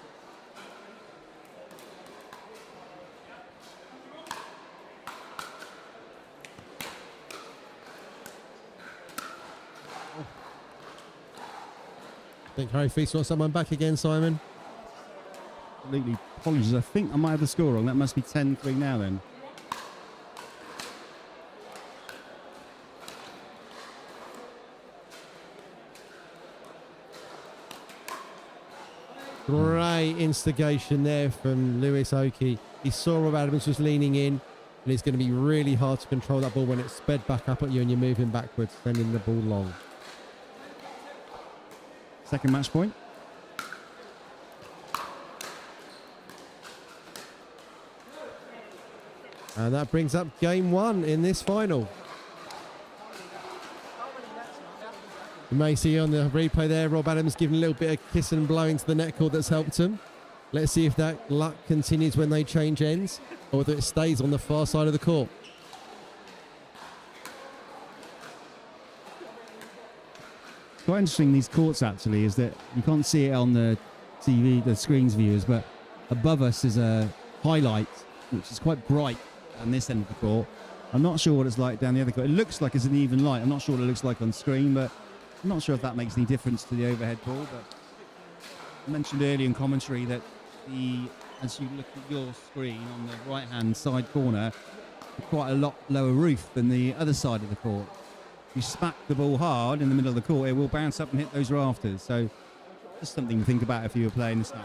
[SPEAKER 17] I think Harry Feast wants someone back again, Simon.
[SPEAKER 2] Completely apologies. I think I might have the score wrong. That must be 10-3 now then.
[SPEAKER 17] Great instigation there from Lewis Oakey. He saw Rob Adams was leaning in, and it's going to be really hard to control that ball when it's sped back up at you and you're moving backwards, sending the ball long.
[SPEAKER 2] Second match point.
[SPEAKER 17] And that brings up game one in this final. You may see on the replay there, Rob Adams giving a little bit of kiss and blowing to the net cord that's helped him. Let's see if that luck continues when they change ends, or whether it stays on the far side of the court.
[SPEAKER 2] Quite interesting, these courts actually, is that you can't see it on the TV, the screens viewers, but above us is a highlight, which is quite bright on this end of the court. I'm not sure what it's like down the other court. It looks like it's an even light. I'm not sure what it looks like on screen, but I'm not sure if that makes any difference to the overhead ball. But I mentioned earlier in commentary that as you look at your screen on the right-hand side corner, quite a lot lower roof than the other side of the court. You smack the ball hard in the middle of the court, it will bounce up and hit those rafters. So just something to think about if you were playing this match.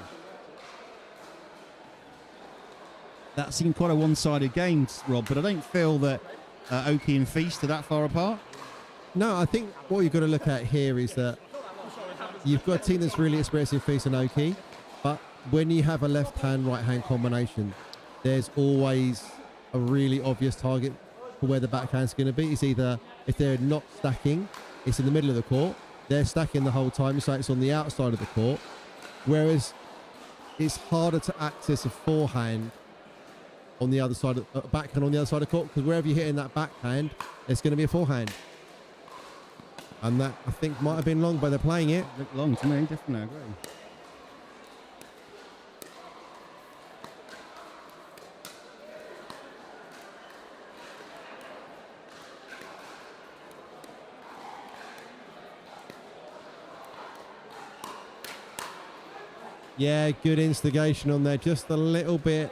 [SPEAKER 2] That seemed quite a one-sided game, Rob, but I don't feel that Oakey and Feast are that far apart.
[SPEAKER 17] No, I think what you've got to look at here is that you've got a team that's really experienced in Feast and Oakey, but when you have a left-hand, right-hand combination, there's always a really obvious target for where the backhand's going to be. It's either, if they're not stacking, it's in the middle of the court. They're stacking the whole time, so it's on the outside of the court. Whereas it's harder to access a forehand on the other side, of backhand on the other side of the court, because wherever you're hitting that backhand, there's going to be a forehand. And that, I think, might have been long by they're playing it.
[SPEAKER 2] Looked long to me, definitely, I agree.
[SPEAKER 17] Yeah, good instigation on there. Just a little bit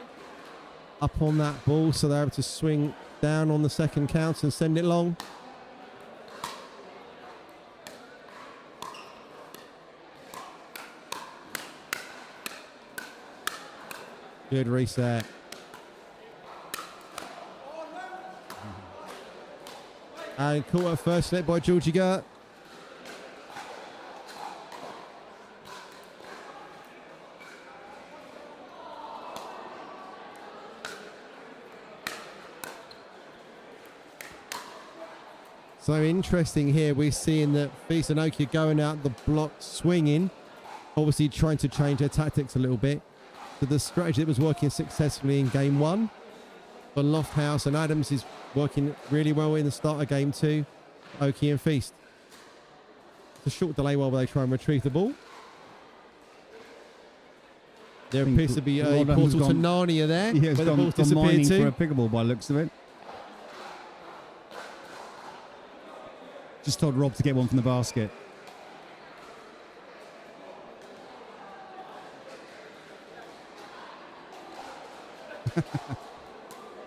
[SPEAKER 17] up on that ball, so they're able to swing down on the second count and send it long. Good reset. And caught at first net by Georgie Gert. So interesting here, we're seeing that Feast and Oakey going out the block swinging, obviously trying to change their tactics a little bit. So the strategy that was working successfully in game one for Lofthouse and Adams is working really well in the start of game two, Oakey and Feast. It's a short delay while they try and retrieve the ball. There appears to be a portal to Narnia there,
[SPEAKER 2] Yeah,
[SPEAKER 17] where the ball's disappeared
[SPEAKER 2] mining
[SPEAKER 17] to.
[SPEAKER 2] for a pickleball by the looks of it. Just told Rob to get one from the basket.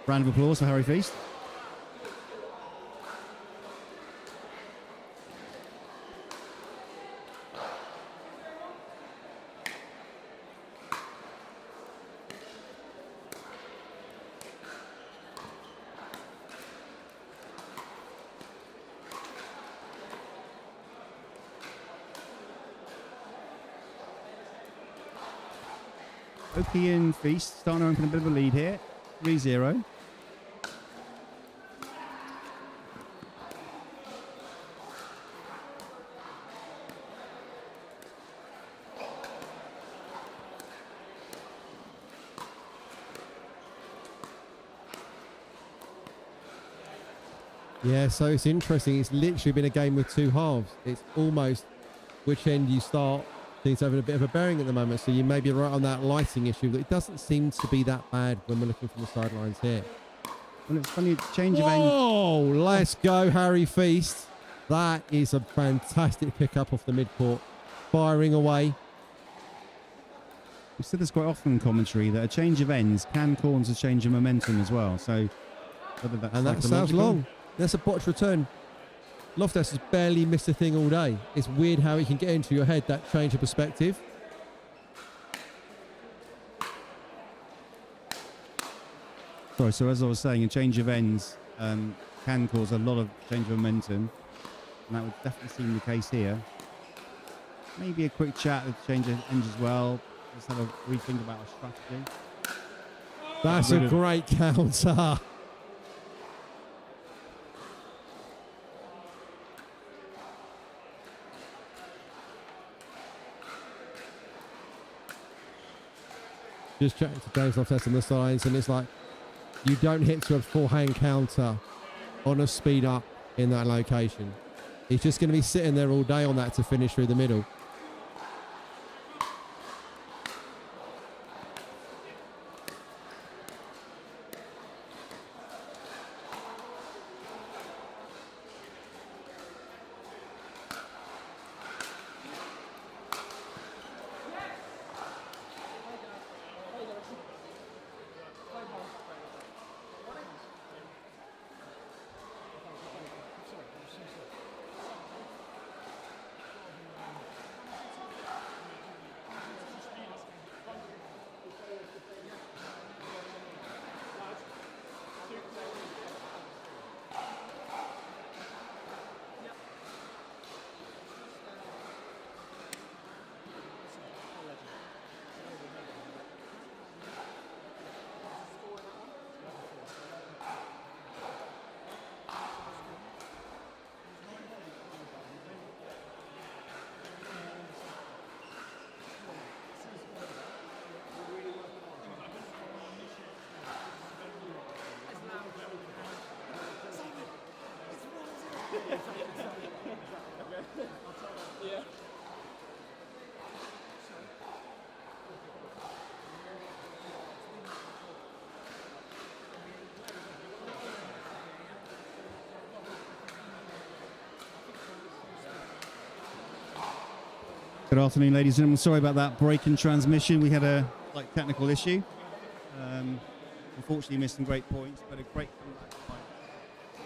[SPEAKER 2] Round of applause for Harry Feast. Oki and Feast starting to open a bit of a lead here. 3-0.
[SPEAKER 17] Yeah, so it's interesting. It's literally been a game with two halves. It's almost which end you start. Things having a bit of a bearing at the moment, so you may be right on that lighting issue. But it doesn't seem to be that bad when we're looking from the sidelines here.
[SPEAKER 2] Well, it's funny, change of end.
[SPEAKER 17] Oh, let's go, Harry Feast. That is a fantastic pickup off the midcourt. Firing away.
[SPEAKER 2] We've said this quite often in commentary that a change of ends can cause a change of momentum as well. So, whether that's
[SPEAKER 17] And that sounds long. That's a botch return. Loftus has barely missed a thing all day. It's weird how it can get into your head, that change of perspective.
[SPEAKER 2] Sorry, so as I was saying, a change of ends can cause a lot of change of momentum. And that would definitely seem the case here. Maybe a quick chat with change of ends as well. Just have a rethink about our strategy.
[SPEAKER 17] That's a great counter. Just chatting to James Loftus on the sides, and it's like, you don't hit to a forehand counter on a speed up in that location. He's just going to be sitting there all day on that to finish through the middle.
[SPEAKER 2] Good afternoon, ladies and gentlemen. Sorry about that break in transmission. We had a technical issue. Unfortunately, missed some great points, but a great comeback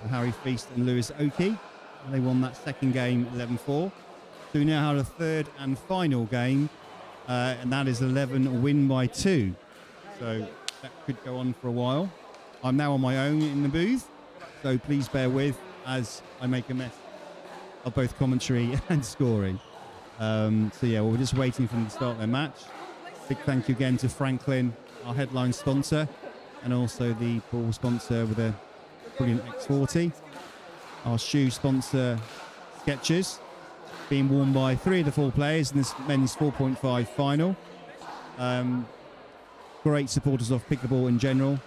[SPEAKER 2] by Harry Feast and Lewis Oki. And they won that second game 11-4. So we now have a third and final game, and that is 11 win by 2. So that could go on for a while. I'm now on my own in the booth, so please bear with as I make a mess of both commentary and scoring. So yeah, well, we're just waiting for them to start their match. Big thank you again to Franklin, our headline sponsor, and also the pool sponsor with a brilliant X40. Our shoe sponsor, Skechers, being worn by 3 of the 4 players in this men's 4.5 final. Great supporters of Pickleball in general.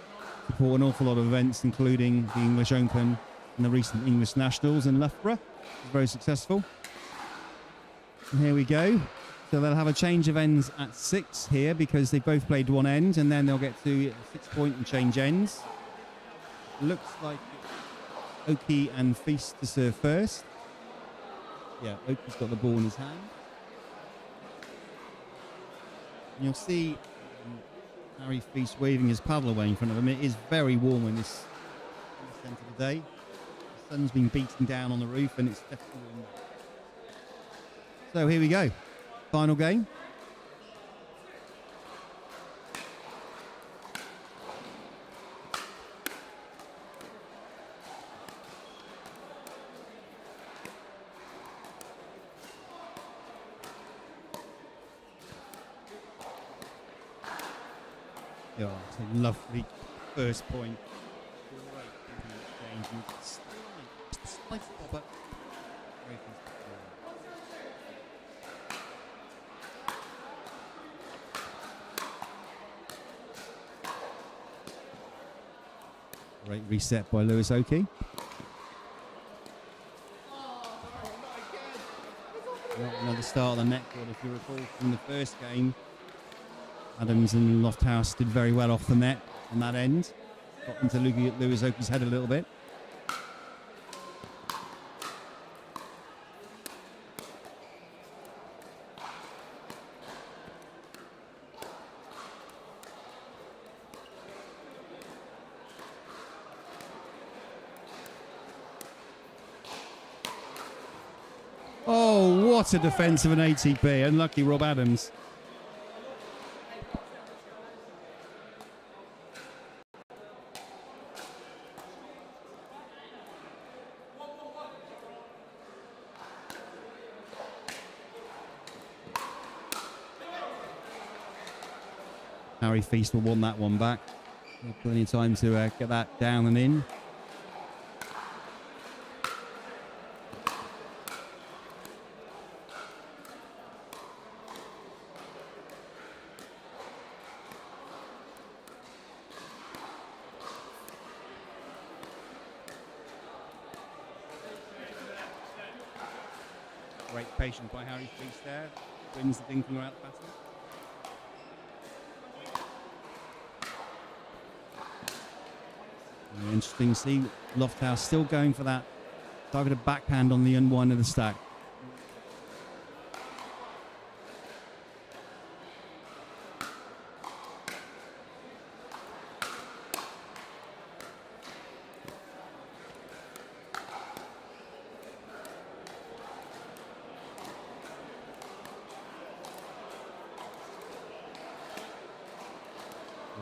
[SPEAKER 2] Support an awful lot of events, including the English Open and the recent English Nationals in Loughborough. It was very successful. And here we go. So they'll have a change of ends at 6 here because they both played one end, and then they'll get to 6 point and change ends. Looks like Oki and Feast to serve first. Yeah, Oki's got the ball in his hand. And you'll see Harry Feast waving his paddle away in front of him. It is very warm in this centre today. The sun's been beating down on the roof, and it's definitely warm. So here we go. Final game. Yeah, it's a lovely first point. Great exchange. And slight bob up. Very good. Great reset by Lewis Oakey. Another start on the net court, if you recall from the first game. Adams and Lofthouse did very well off the net on that end. Got into Lewis Oakey's head a little bit. Oh, what a defence of an ATP. Unlucky Rob Adams. Harry Feast will want that one back. Plenty of time to get that down and in. Great patience by Harry Feast there. Wins the thinking about the battle. Interesting to see Lofthouse still going for that targeted backhand on the unwind of the stack.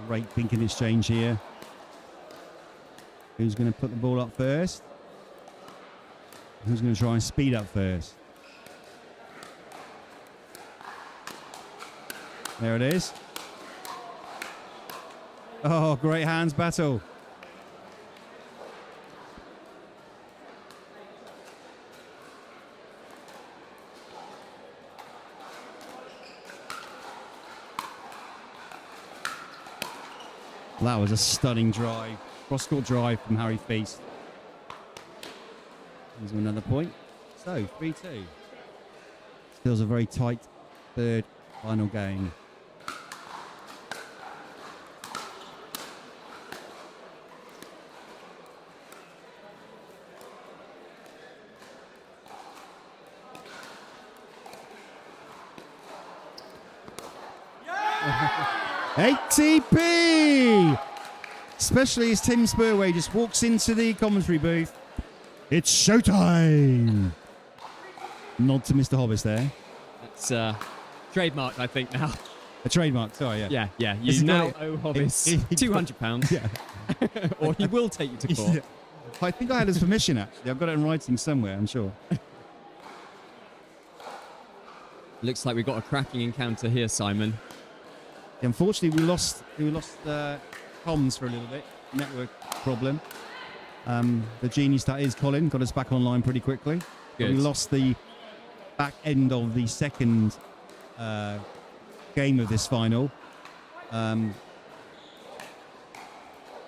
[SPEAKER 2] Great thinking exchange here. Who's going to put the ball up first? Who's going to try and speed up first? There it is. Oh, great hands battle. That was a stunning drive. Cross-court drive from Harry Feast. Here's another point. So, 3-2. Still a very tight third final game. ATP! Especially as Tim Spurway just walks into the commentary booth. It's showtime! Nod to Mr. Hobbs there.
[SPEAKER 3] It's trademarked, I think, now.
[SPEAKER 2] A trademark, sorry, yeah.
[SPEAKER 3] Yeah. You now owe Hobbs £200.
[SPEAKER 2] Yeah.
[SPEAKER 3] Or he will take you to court.
[SPEAKER 2] Yeah. I think I had his permission, actually. I've got it in writing somewhere, I'm sure.
[SPEAKER 3] Looks like we've got a cracking encounter here, Simon.
[SPEAKER 2] Unfortunately, we lost comms for a little bit. Network problem. The genius that is Colin got us back online pretty quickly. But we lost the back end of the second game of this final.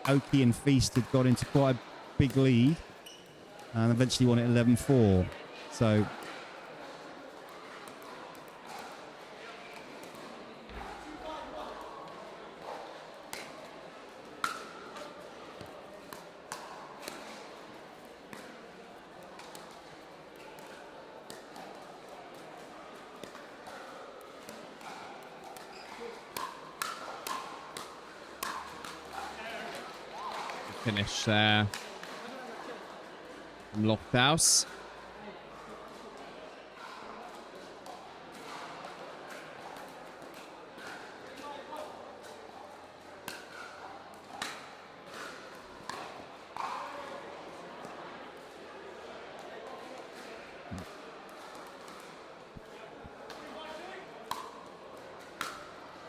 [SPEAKER 2] Oakey and Feast had got into quite a big lead and eventually won it 11-4. So
[SPEAKER 3] finish there from Lofthouse.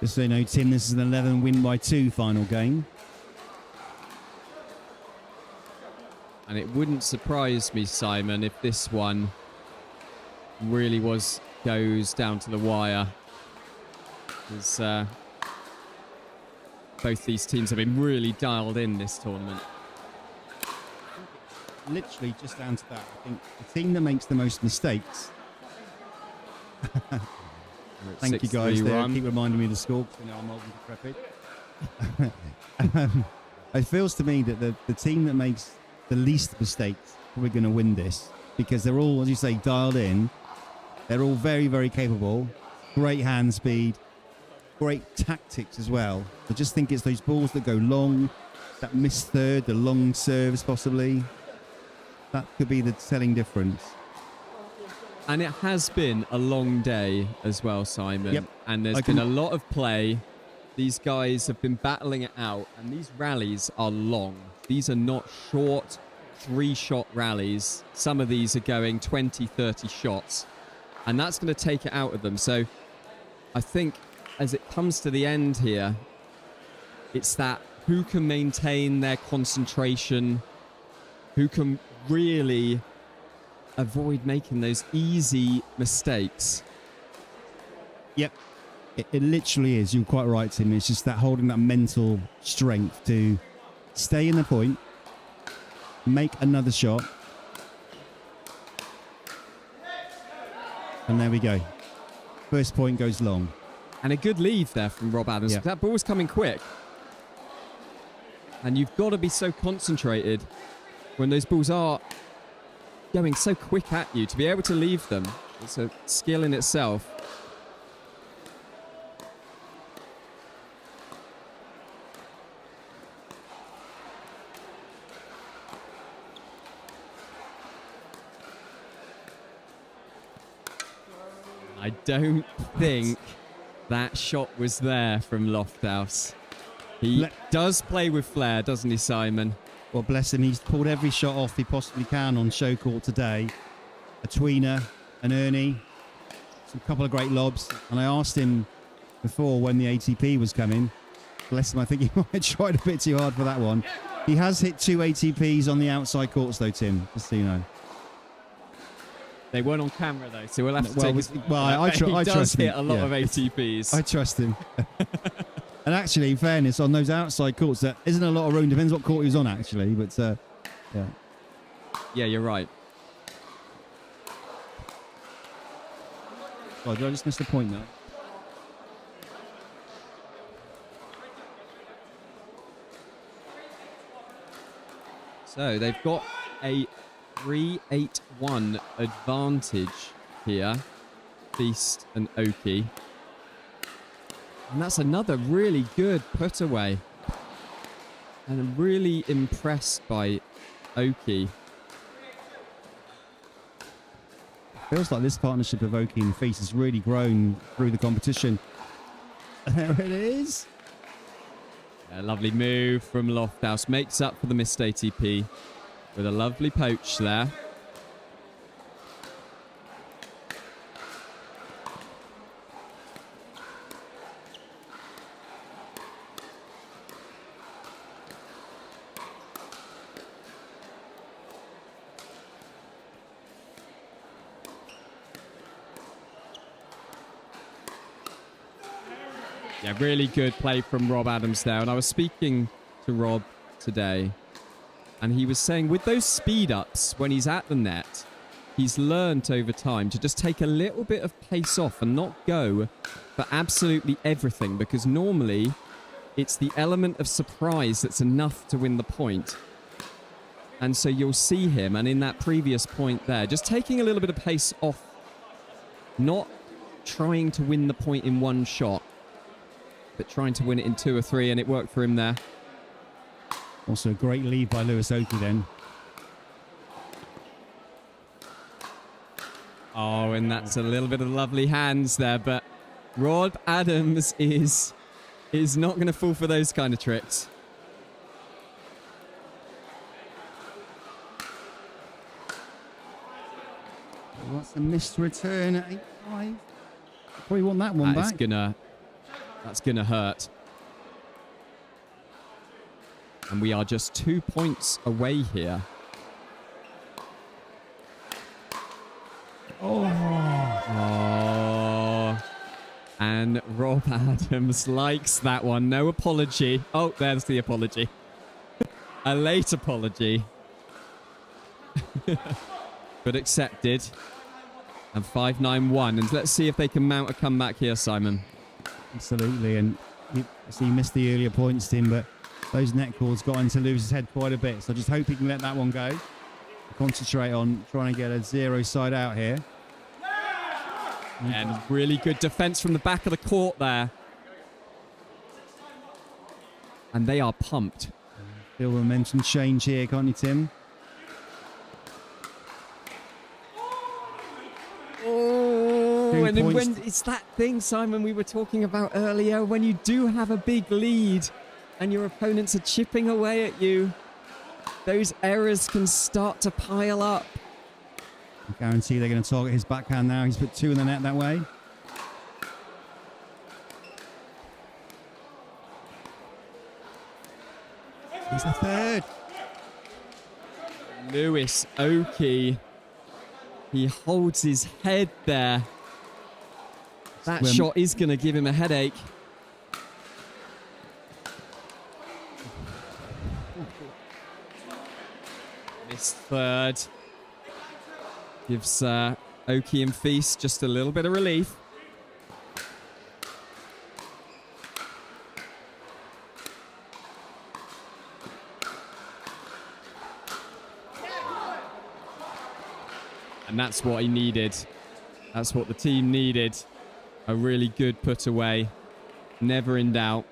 [SPEAKER 2] Just so you know, Tim, this is an 11 win by 2 final game.
[SPEAKER 3] And it wouldn't surprise me, Simon, if this one really goes down to the wire. Because both these teams have been really dialed in this tournament.
[SPEAKER 2] Literally just down to that. I think the team that makes the most mistakes. Thank you guys. They keep reminding me of the score because you know I'm old and decrepit. It feels to me that the team that makes the least mistakes probably going to win this because they're all, as you say, dialed in. They're all very, very capable. Great hand speed. Great tactics as well. I just think it's those balls that go long, that missed third, the long serves possibly. That could be the telling difference.
[SPEAKER 3] And it has been a long day as well, Simon.
[SPEAKER 2] Yep.
[SPEAKER 3] And there's been a lot of play. These guys have been battling it out, and these rallies are long. These are not short 3-shot rallies. Some of these are going 20, 30 shots, and that's going to take it out of them. So I think as it comes to the end here, it's that who can maintain their concentration, who can really avoid making those easy mistakes.
[SPEAKER 2] Yep. It literally is. You're quite right, Tim. It's just that holding that mental strength to stay in the point, make another shot. And there we go. First point goes long.
[SPEAKER 3] And a good leave there from Rob Adams.
[SPEAKER 2] Yeah.
[SPEAKER 3] That ball's coming quick. And you've got to be so concentrated when those balls are going so quick at you to be able to leave them. It's a skill in itself. I don't think that shot was there from Lofthouse. He does play with flair, doesn't he, Simon?
[SPEAKER 2] Well, bless him. He's pulled every shot off he possibly can on show court today. A tweener, an Ernie, some couple of great lobs. And I asked him before when the ATP was coming. Bless him, I think he might have tried a bit too hard for that one. He has hit 2 ATPs on the outside courts, though, Tim, just so you know.
[SPEAKER 3] They weren't on camera, though, so we'll have to take his...
[SPEAKER 2] I
[SPEAKER 3] he does
[SPEAKER 2] trust him.
[SPEAKER 3] hit a lot of ATPs.
[SPEAKER 2] I trust him. And actually, in fairness, on those outside courts, there isn't a lot of room. Depends what court he's on, actually. But, yeah.
[SPEAKER 3] Yeah, you're right.
[SPEAKER 2] Oh, did I just miss the point now?
[SPEAKER 3] So they've got a 3-8-1 advantage here, Feast and Oki. And that's another really good put away. And I'm really impressed by Oki.
[SPEAKER 2] Feels like this partnership of Oki and Feast has really grown through the competition. There it is.
[SPEAKER 3] A lovely move from Lofthouse. Makes up for the missed ATP with a lovely poach there. Yeah, really good play from Rob Adams there. And I was speaking to Rob today, and he was saying with those speed ups when he's at the net, he's learnt over time to just take a little bit of pace off and not go for absolutely everything, because normally it's the element of surprise that's enough to win the point. And so you'll see him, and in that previous point there, just taking a little bit of pace off, not trying to win the point in one shot, but trying to win it in 2 or 3, and it worked for him there.
[SPEAKER 2] Also a great lead by Lewis Oki then.
[SPEAKER 3] Oh, and that's a little bit of lovely hands there, but Rob Adams is not going to fall for those kind of tricks.
[SPEAKER 2] What's the missed return at 8-5? Probably want that one
[SPEAKER 3] That is
[SPEAKER 2] back.
[SPEAKER 3] going to That's going to hurt. And we are just 2 points away here. Oh. And Rob Adams likes that one. No apology. Oh, there's the apology. A late apology. But accepted. And 5-9-1. And let's see if they can mount a comeback here, Simon.
[SPEAKER 2] Absolutely. And he missed the earlier points, Tim, but those net calls got into Lewis's head quite a bit. So I just hope he can let that one go. Concentrate on trying to get a 0 side out here.
[SPEAKER 3] And really good defense from the back of the court there. And they are pumped.
[SPEAKER 2] Feel the momentum change here, can't you, Tim?
[SPEAKER 3] Oh, and then when it's that thing, Simon, we were talking about earlier, when you do have a big lead and your opponents are chipping away at you, those errors can start to pile up.
[SPEAKER 2] I guarantee they're going to target his backhand now. He's put 2 in the net that way. He's the third.
[SPEAKER 3] Lewis Oki. He holds his head there. That shot is going to give him a headache. This third gives Oki and Feast just a little bit of relief. And that's what he needed. That's what the team needed. A really good put away. Never in doubt.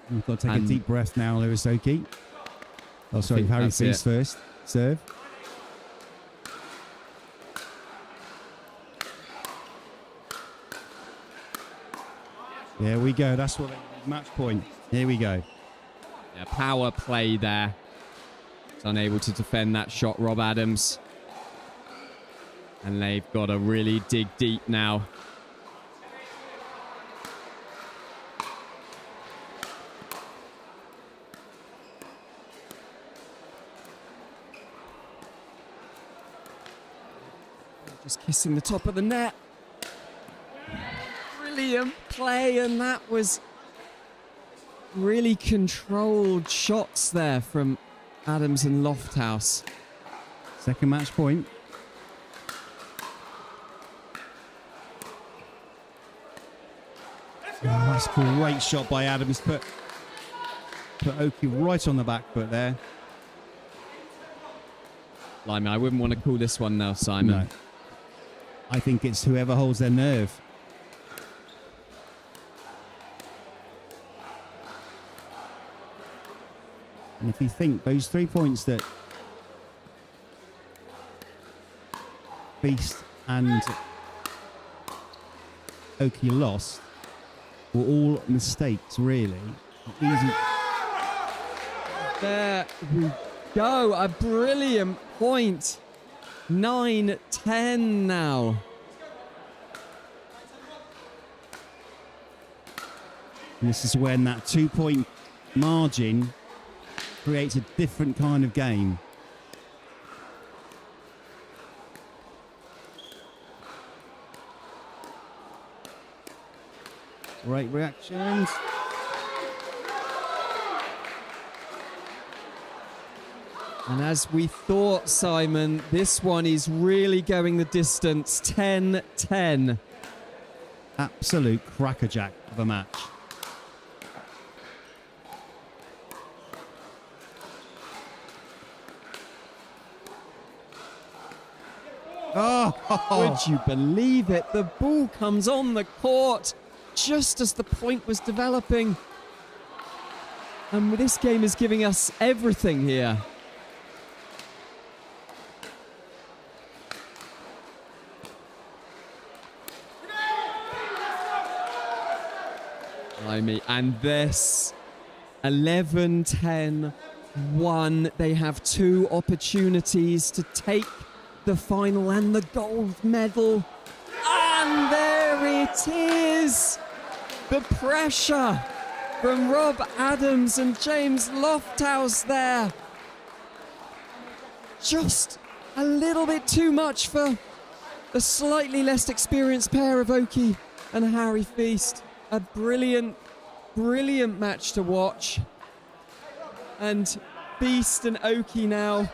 [SPEAKER 2] We've got to take a deep breath now, Lewis Oki. Oh, sorry, Harry Feast first. Serve. There we go. That's what match point. Here we go.
[SPEAKER 3] Yeah, power play there. He's unable to defend that shot, Rob Adams. And they've got to really dig deep now. Just kissing the top of the net. Brilliant play, and that was really controlled shots there from Adams and Lofthouse.
[SPEAKER 2] Second match point. Oh, that's a great shot by Adams. Put Oki right on the back foot there.
[SPEAKER 3] Blimey, I wouldn't want to call this one now, Simon.
[SPEAKER 2] No. I think it's whoever holds their nerve. And if you think those 3 points that Feast and Oki lost were all mistakes, really. Easy.
[SPEAKER 3] There we go. A brilliant point. 9-10 now.
[SPEAKER 2] And this is when that 2 point margin creates a different kind of game. Great reactions.
[SPEAKER 3] And as we thought, Simon, this one is really going the distance. 10-10.
[SPEAKER 2] Absolute crackerjack of a match.
[SPEAKER 3] Oh, would you believe it? The ball comes on the court just as the point was developing. And this game is giving us everything here. And this 11-10-1. They have 2 opportunities to take the final and the gold medal. And there it is. The pressure from Rob Adams and James Lofthouse there. Just a little bit too much for the slightly less experienced pair of Oki and Harry Feast. A brilliant, brilliant match to watch. And Feast and Oki now,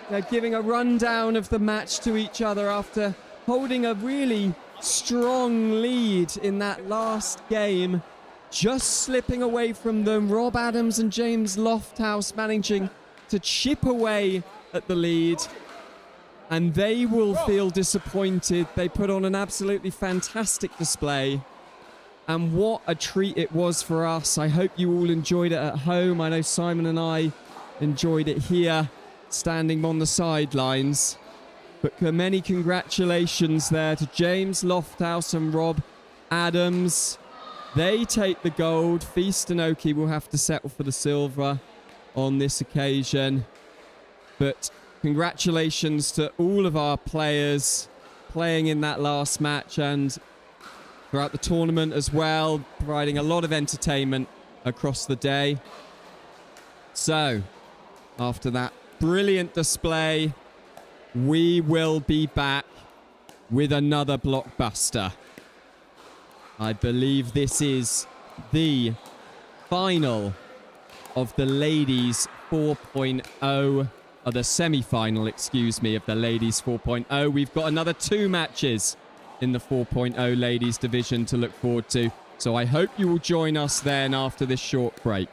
[SPEAKER 3] they're giving a rundown of the match to each other after holding a really strong lead in that last game. Just slipping away from them. Rob Adams and James Lofthouse managing to chip away at the lead. And they will feel disappointed. They put on an absolutely fantastic display. And what a treat it was for us. I hope you all enjoyed it at home. I know Simon and I enjoyed it here, standing on the sidelines. But many congratulations there to James Lofthouse and Rob Adams. They take the gold. Feast and Oki will have to settle for the silver on this occasion. But congratulations to all of our players playing in that last match and throughout the tournament as well, providing a lot of entertainment across the day. So, after that brilliant display, we will be back with another blockbuster. I believe this is the final of the ladies 4.0, or the semi-final, excuse me, of the ladies 4.0. We've got another 2 matches in the 4.0 ladies division to look forward to. So I hope you will join us then after this short break.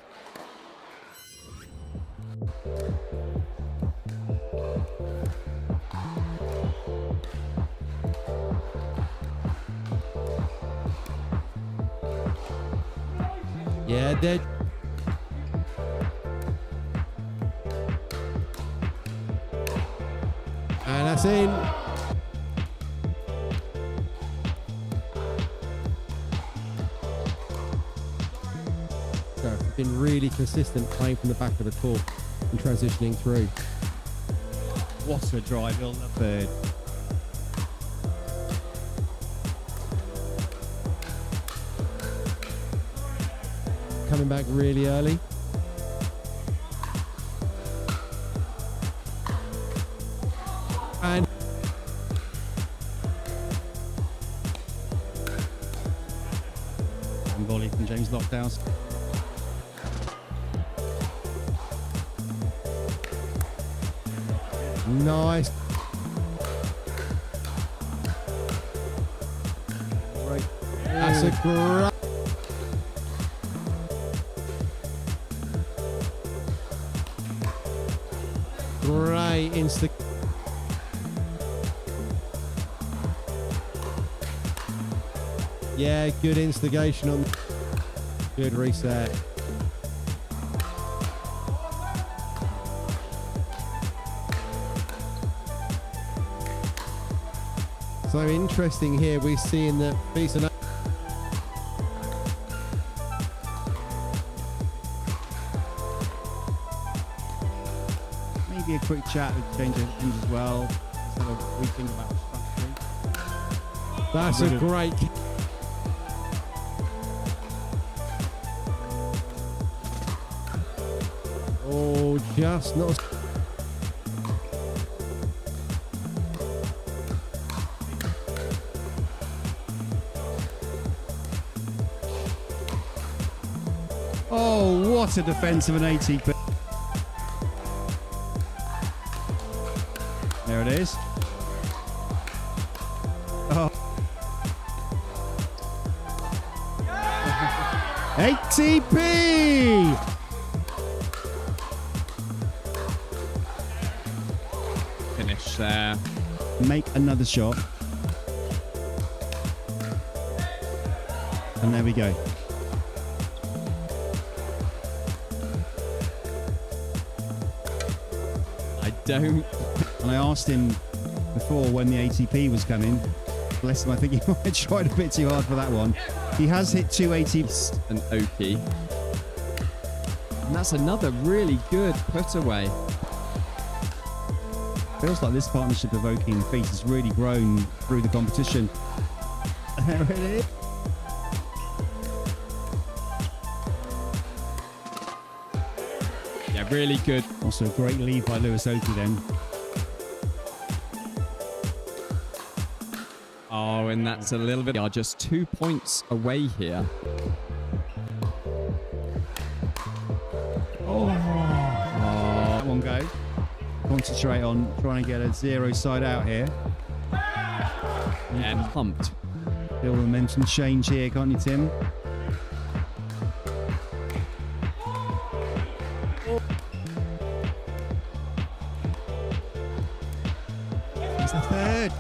[SPEAKER 17] Yeah, they're... And that's in. So, been really consistent playing from the back of the court and transitioning through.
[SPEAKER 2] What a drive on the third.
[SPEAKER 17] Coming back really early. And
[SPEAKER 2] volley from James Lofthouse.
[SPEAKER 17] nice. Right. That's a great. Great insta. Yeah, good instigation on. Good reset. So interesting here. We're seeing that piece of.
[SPEAKER 2] Maybe a quick chat with change of ends as well. Just have a rethink about the strategy.
[SPEAKER 17] That's a great. Oh, just not.
[SPEAKER 2] Oh, what a defense of an ATP. There it is. Oh. ATP!
[SPEAKER 3] Finish there.
[SPEAKER 2] Make another shot. And there we go.
[SPEAKER 3] I don't.
[SPEAKER 2] And I asked him before when the ATP was coming. Bless him, I think he might have tried a bit too hard for that one. He has hit 2 ATPs.
[SPEAKER 3] And Oki. And that's another really good put away.
[SPEAKER 2] Feels like this partnership of Oki and Feast has really grown through the competition. There it is.
[SPEAKER 3] Yeah, really good.
[SPEAKER 2] Also, a great lead by Lewis Oakey then.
[SPEAKER 3] Oh, and that's a little bit. Are just 2 points away here.
[SPEAKER 2] Oh, that one go. Concentrate on trying to get a zero side out here.
[SPEAKER 3] And pumped.
[SPEAKER 2] Feel the momentum change here, can't you, Tim? It's the third.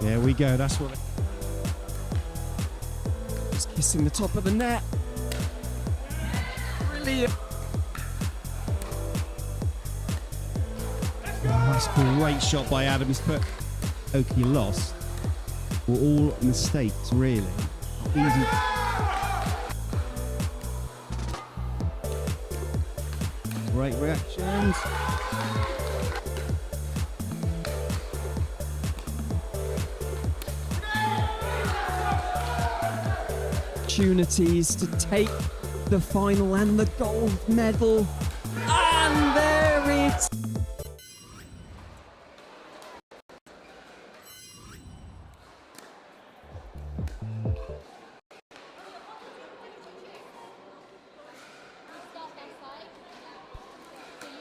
[SPEAKER 2] There we go. That's what.
[SPEAKER 3] Just kissing the top of the net. Brilliant.
[SPEAKER 2] Oh, that's a great shot by Adam. He's put Oakey lost. Were all mistakes, really. Easy. Great reactions.
[SPEAKER 3] Opportunities to take the final and the gold medal. And there it is.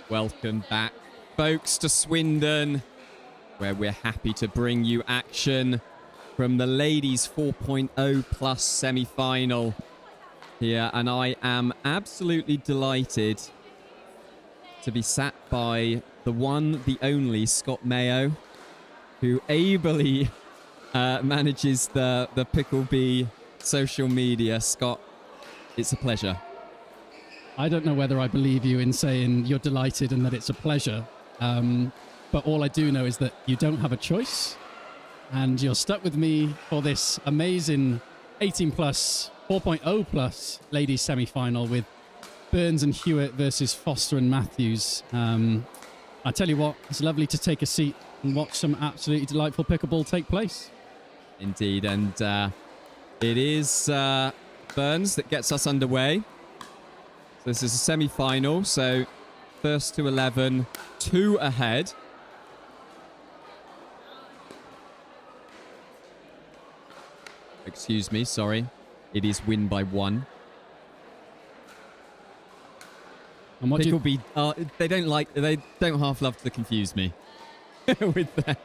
[SPEAKER 3] Welcome back, folks, to Swindon, where we're happy to bring you action from the ladies 4.0 plus semi-final here, and I am absolutely delighted to be sat by the one, the only Scott Mayo, who ably manages the PickleB social media. Scott, it's a pleasure.
[SPEAKER 18] I don't know whether I believe you in saying you're delighted and that it's a pleasure, but all I do know is that you don't have a choice, and you're stuck with me for this amazing 18 plus, 4.0 plus ladies semi-final with Burns and Hewitt versus Foster and Matthews. I tell you what, it's lovely to take a seat and watch some absolutely delightful pickleball take place.
[SPEAKER 3] Indeed, and it is Burns that gets us underway. So this is a semi-final, so first to 11, 2 ahead. Excuse me, sorry. It is win by 1.
[SPEAKER 18] And what
[SPEAKER 3] PickleB, they don't half love to confuse me with that.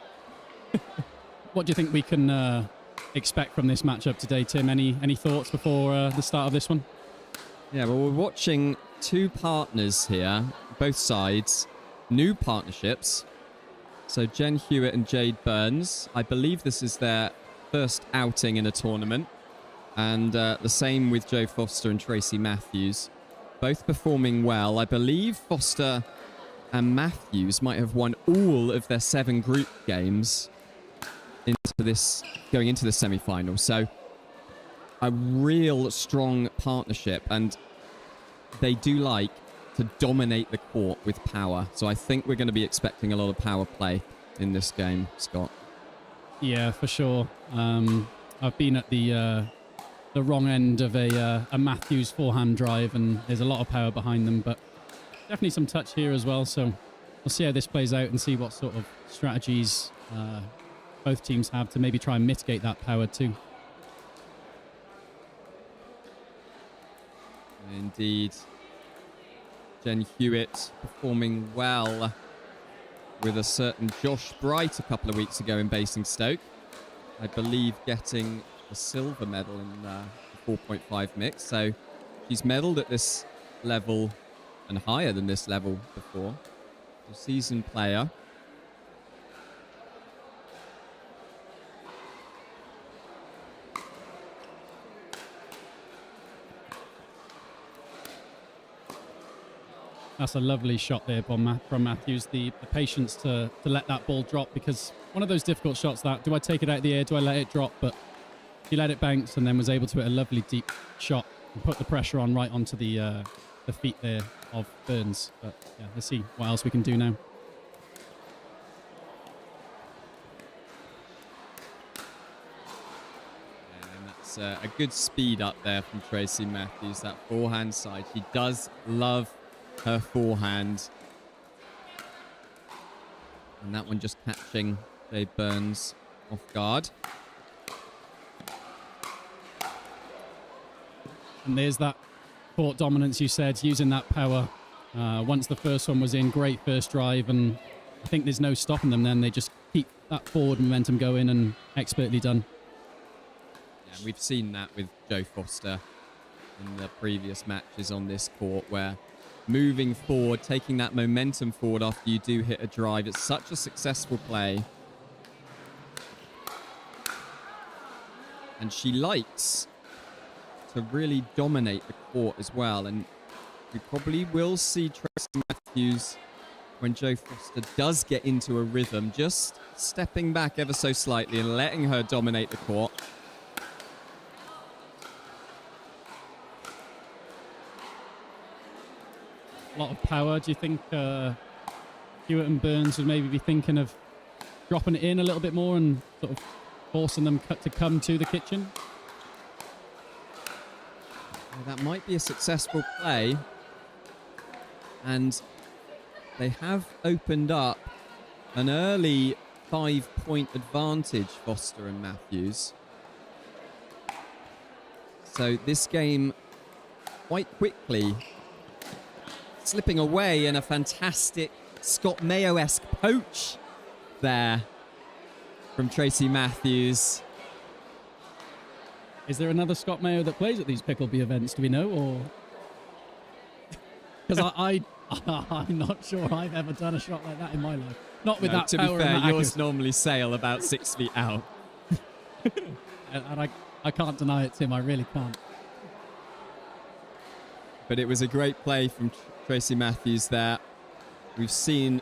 [SPEAKER 18] What do you think we can expect from this matchup today, Tim? Any thoughts before the start of this one?
[SPEAKER 3] Yeah, well, we're watching 2 partners here, both sides, new partnerships. So Jen Hewitt and Jade Burns. I believe this is their first outing in a tournament. And the same with Joe Foster and Tracy Matthews. Both performing well. I believe Foster and Matthews might have won all of their 7 group games going into the semi-final. So a real strong partnership, and they do like to dominate the court with power. So I think we're going to be expecting a lot of power play in this game, Scott.
[SPEAKER 18] Yeah, for sure. I've been at the wrong end of a Matthews forehand drive, and there's a lot of power behind them, but definitely some touch here as well. So we'll see how this plays out and see what sort of strategies both teams have to maybe try and mitigate that power too.
[SPEAKER 3] Indeed. Jen Hewitt performing well with a certain Josh Bright a couple of weeks ago in Basingstoke. I believe getting a silver medal in the 4.5 mix. So she's medalled at this level and higher than this level before. A seasoned player.
[SPEAKER 18] That's a lovely shot there from Matthews. The patience to let that ball drop, because one of those difficult shots that, do I take it out of the air, do I let it drop? But he let it bounce and then was able to hit a lovely deep shot and put the pressure on right onto the feet there of Burns. But yeah, let's see what else we can do now.
[SPEAKER 3] That's a good speed up there from Tracy Matthews, that forehand side. She does love her forehand. And that one just catching Jade Burns off guard.
[SPEAKER 18] And there's that court dominance you said, using that power. Once the first one was in, great first drive, and I think there's no stopping them then. They just keep that forward momentum going, and expertly done.
[SPEAKER 3] Yeah, we've seen that with Joe Foster in the previous matches on this court, where moving forward, taking that momentum forward after you do hit a drive, it's such a successful play. And she likes to really dominate the court as well, and we probably will see Tracy Matthews, when Joe Foster does get into a rhythm, just stepping back ever so slightly and letting her dominate the court.
[SPEAKER 18] A lot of power. Do you think Hewitt and Burns would maybe be thinking of dropping it in a little bit more and sort of forcing them to come to the kitchen?
[SPEAKER 3] Well, that might be a successful play. And they have opened up an early 5-point advantage, Foster and Matthews. So this game quite quickly slipping away, in a fantastic Scott Mayo-esque poach there from Tracy Matthews.
[SPEAKER 18] Is there another Scott Mayo that plays at these PickleB events, do we know? Or because I'm not sure I've ever done a shot like that in my life. Not with that
[SPEAKER 3] to
[SPEAKER 18] power.
[SPEAKER 3] be fair,
[SPEAKER 18] and that
[SPEAKER 3] yours
[SPEAKER 18] accuracy.
[SPEAKER 3] normally sail about 6 feet out.
[SPEAKER 18] And I can't deny it, Tim. I really can't.
[SPEAKER 3] But it was a great play from Tracy Matthews there. We've seen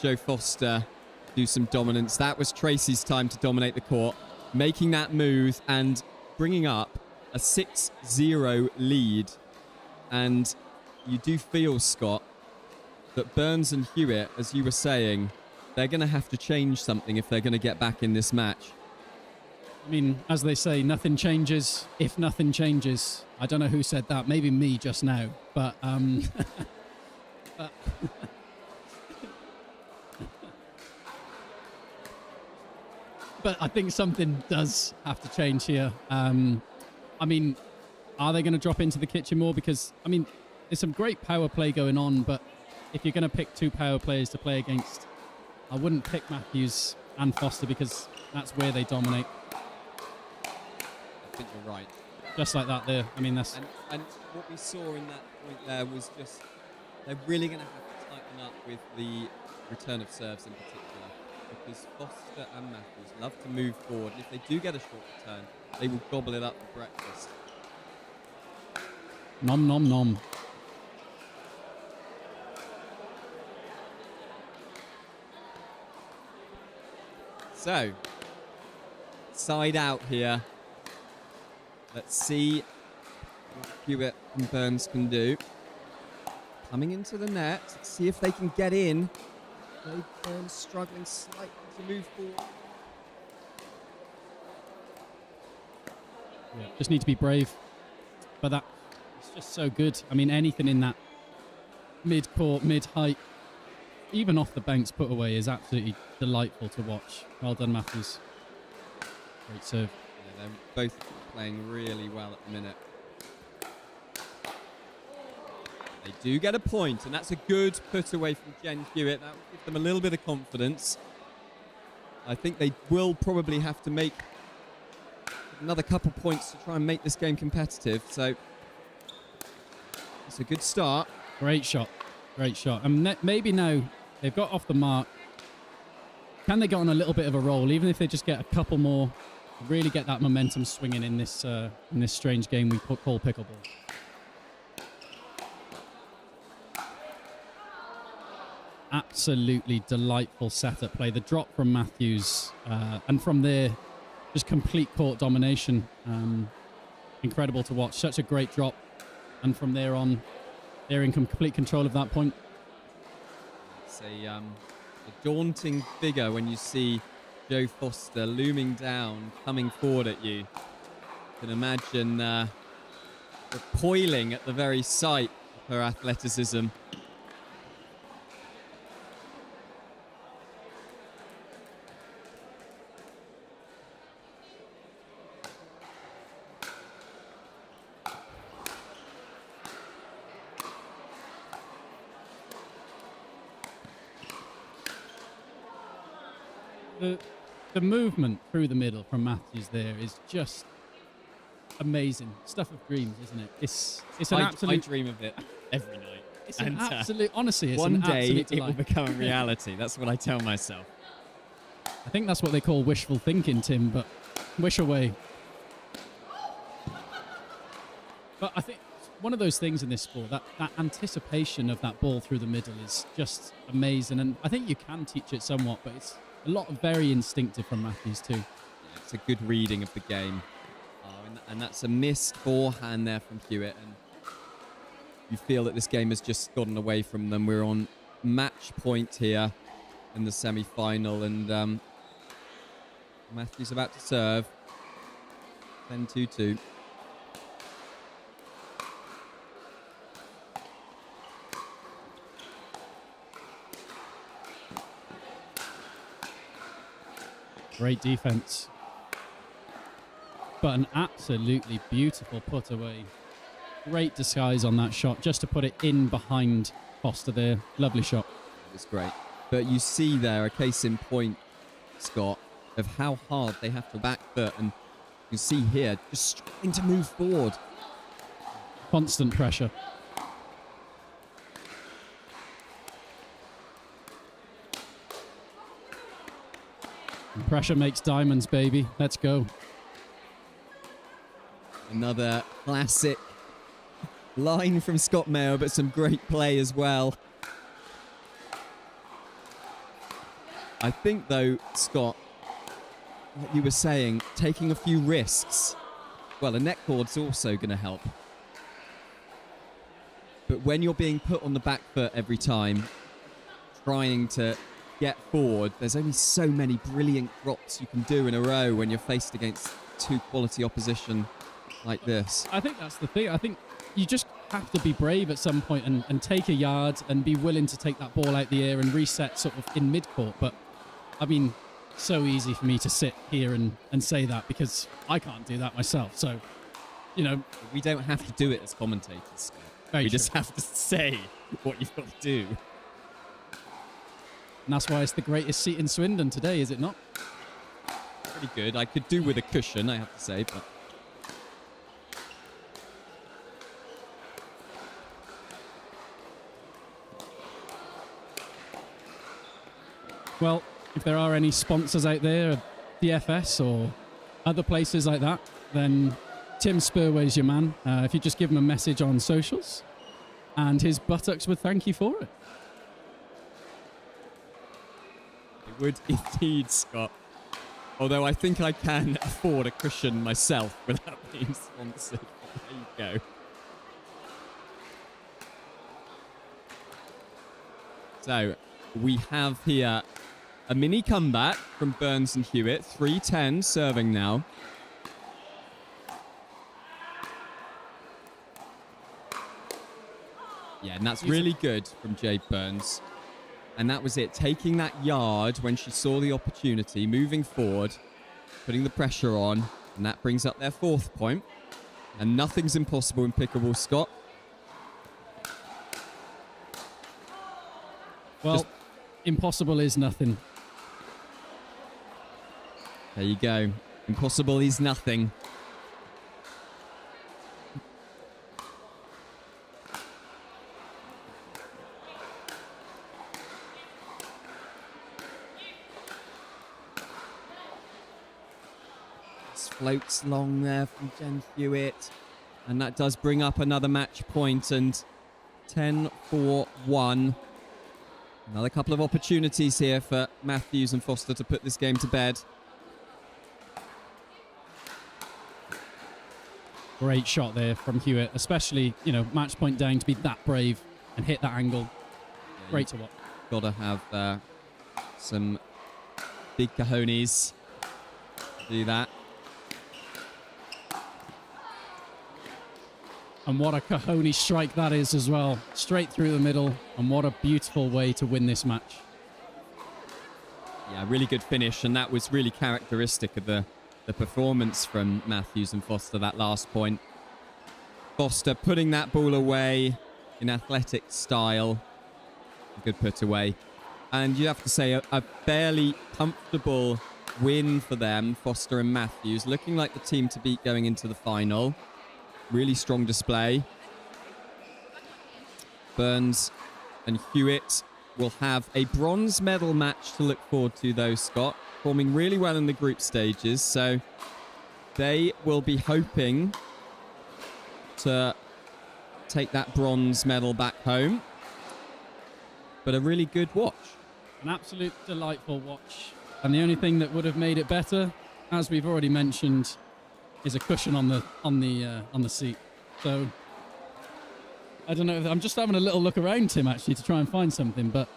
[SPEAKER 3] Joe Foster do some dominance. That was Tracy's time to dominate the court, making that move and bringing up a 6-0 lead. And you do feel, Scott, that Burns and Hewitt, as you were saying, they're going to have to change something if they're going to get back in this match.
[SPEAKER 18] I mean, as they say, nothing changes if nothing changes. I don't know who said that. Maybe me just now. But, but I think something does have to change here. I mean, are they going to drop into the kitchen more? Because, I mean, there's some great power play going on, but if you're going to pick two power players to play against, I wouldn't pick Matthews and Foster, because that's where they dominate.
[SPEAKER 3] I think you're right.
[SPEAKER 18] Just like that there. I mean, that's...
[SPEAKER 3] And what we saw in that point there was just, they're really going to have to tighten up with the return of serves in particular, because Foster and Matthews love to move forward. And if they do get a short return, they will gobble it up for breakfast.
[SPEAKER 18] Nom, nom, nom.
[SPEAKER 3] So, side out here. Let's see what Hewitt and Burns can do. Coming into the net, let's see if they can get in. Burns struggling slightly to move forward.
[SPEAKER 18] Yeah, just need to be brave. But that, it's just so good. I mean, anything in that mid-court, mid-height, even off the banks put away is absolutely delightful to watch. Well done, Matthews. Great serve.
[SPEAKER 3] Yeah, they're both playing really well at the minute. They do get a point, and that's a good put away from Jen Hewitt. That will give them a little bit of confidence. I think they will probably have to make another couple points to try and make this game competitive. So it's a good start.
[SPEAKER 18] Great shot. Great shot. And maybe now they've got off the mark. Can they get on a little bit of a roll, even if they just get a couple more, really get that momentum swinging in this strange game we call Pickleball? Absolutely delightful setup play. The drop from Matthews, and from there, just complete court domination. Incredible to watch. Such a great drop. And from there on, they're in complete control of that point.
[SPEAKER 3] It's a daunting figure when you see Joe Foster looming down, coming forward at you. can imagine recoiling at the very sight of her athleticism.
[SPEAKER 18] The movement through the middle from Matthews there is just amazing. Stuff of dreams, isn't it? It's an absolute...
[SPEAKER 3] I dream of it every night.
[SPEAKER 18] It's an absolute... Honestly, it's
[SPEAKER 3] one
[SPEAKER 18] an
[SPEAKER 3] day
[SPEAKER 18] absolute
[SPEAKER 3] it
[SPEAKER 18] delight.
[SPEAKER 3] will become a reality. That's what I tell myself.
[SPEAKER 18] I think that's what they call wishful thinking, Tim, but wish away. But I think one of those things in this sport, that anticipation of that ball through the middle is just amazing. And I think you can teach it somewhat, but it's a lot of very instinctive from Matthews too.
[SPEAKER 3] Yeah, it's a good reading of the game. And that's a missed forehand there from Hewitt. And you feel that this game has just gotten away from them. We're on match point here in the semi-final. And Matthews about to serve. 10-2-2.
[SPEAKER 18] Great defense. But an absolutely beautiful put away. Great disguise on that shot, just to put it in behind Foster there. Lovely shot.
[SPEAKER 3] It's great. But you see there a case in point, Scott, of how hard they have to back foot. And you see here, just trying to move forward.
[SPEAKER 18] Constant pressure. And pressure makes diamonds, baby. Let's go.
[SPEAKER 3] Another classic line from Scott Mayo, but some great play as well. I think, though, Scott, like you were saying, taking a few risks. Well, a net cord's also going to help. But when you're being put on the back foot every time, trying to get forward, there's only so many brilliant drops you can do in a row when you're faced against two quality opposition like this.
[SPEAKER 18] I think that's the thing. I think you just have to be brave at some point and take a yard and be willing to take that ball out the air and reset sort of in mid-court. But, I mean, so easy for me to sit here and say that because I can't do that myself. So, you know...
[SPEAKER 3] We don't have to do it as commentators. We just have to say what you've got to do.
[SPEAKER 18] And that's why it's the greatest seat in Swindon today, is it not?
[SPEAKER 3] Pretty good. I could do with a cushion, I have to say, but...
[SPEAKER 18] Well, if there are any sponsors out there, DFS or other places like that, then Tim Spurway's your man. If you just give him a message on socials, and his buttocks would thank you for it.
[SPEAKER 3] It would indeed, Scott. Although I think I can afford a cushion myself without being sponsored. There you go. So, we have here a mini comeback from Burns and Hewitt. 3-10 serving now. Yeah, and that's really good from Jade Burns. And that was it. Taking that yard when she saw the opportunity, moving forward, putting the pressure on. And that brings up their 4th point. And nothing's impossible in Pickleball, Scott.
[SPEAKER 18] Well, impossible is nothing.
[SPEAKER 3] There you go. Impossible is nothing. This floats long there from Jen Hewitt. And that does bring up another match point, and 10-4-1. Another couple of opportunities here for Matthews and Foster to put this game to bed.
[SPEAKER 18] Great shot there from Hewitt, especially, you know, match point down to be that brave and hit that angle.
[SPEAKER 3] Yeah,
[SPEAKER 18] Great to watch.
[SPEAKER 3] Got to have some big cojones to do that.
[SPEAKER 18] And what a cojones strike that is as well. Straight through the middle. And what a beautiful way to win this match.
[SPEAKER 3] Yeah, really good finish. And that was really characteristic of the performance from Matthews and Foster, that last point. Foster putting that ball away in athletic style. A good put away. And you have to say a fairly comfortable win for them, Foster and Matthews. Looking like the team to beat going into the final. Really strong display. Burns and Hewitt will have a bronze medal match to look forward to, though, Scott. Performing really well in the group stages. So they will be hoping to take that bronze medal back home. But a really good watch.
[SPEAKER 18] An absolute delightful watch. And the only thing that would have made it better, as we've already mentioned, is a cushion on the seat. So I don't know. I'm just having a little look around, Tim, actually, to try and find something, but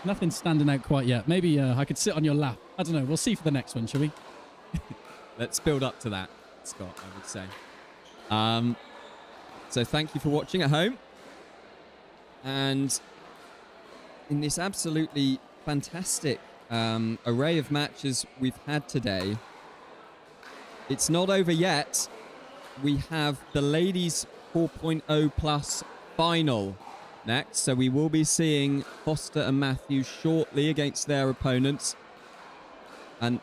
[SPEAKER 18] nothing's standing out quite yet. Maybe I could sit on your lap. I don't know. We'll see for the next one, shall we?
[SPEAKER 3] Let's build up to that, Scott, I would say. So thank you for watching at home. And in this absolutely fantastic array of matches we've had today, it's not over yet. We have the ladies 4.0 plus final next. So we will be seeing Foster and Matthews shortly against their opponents. And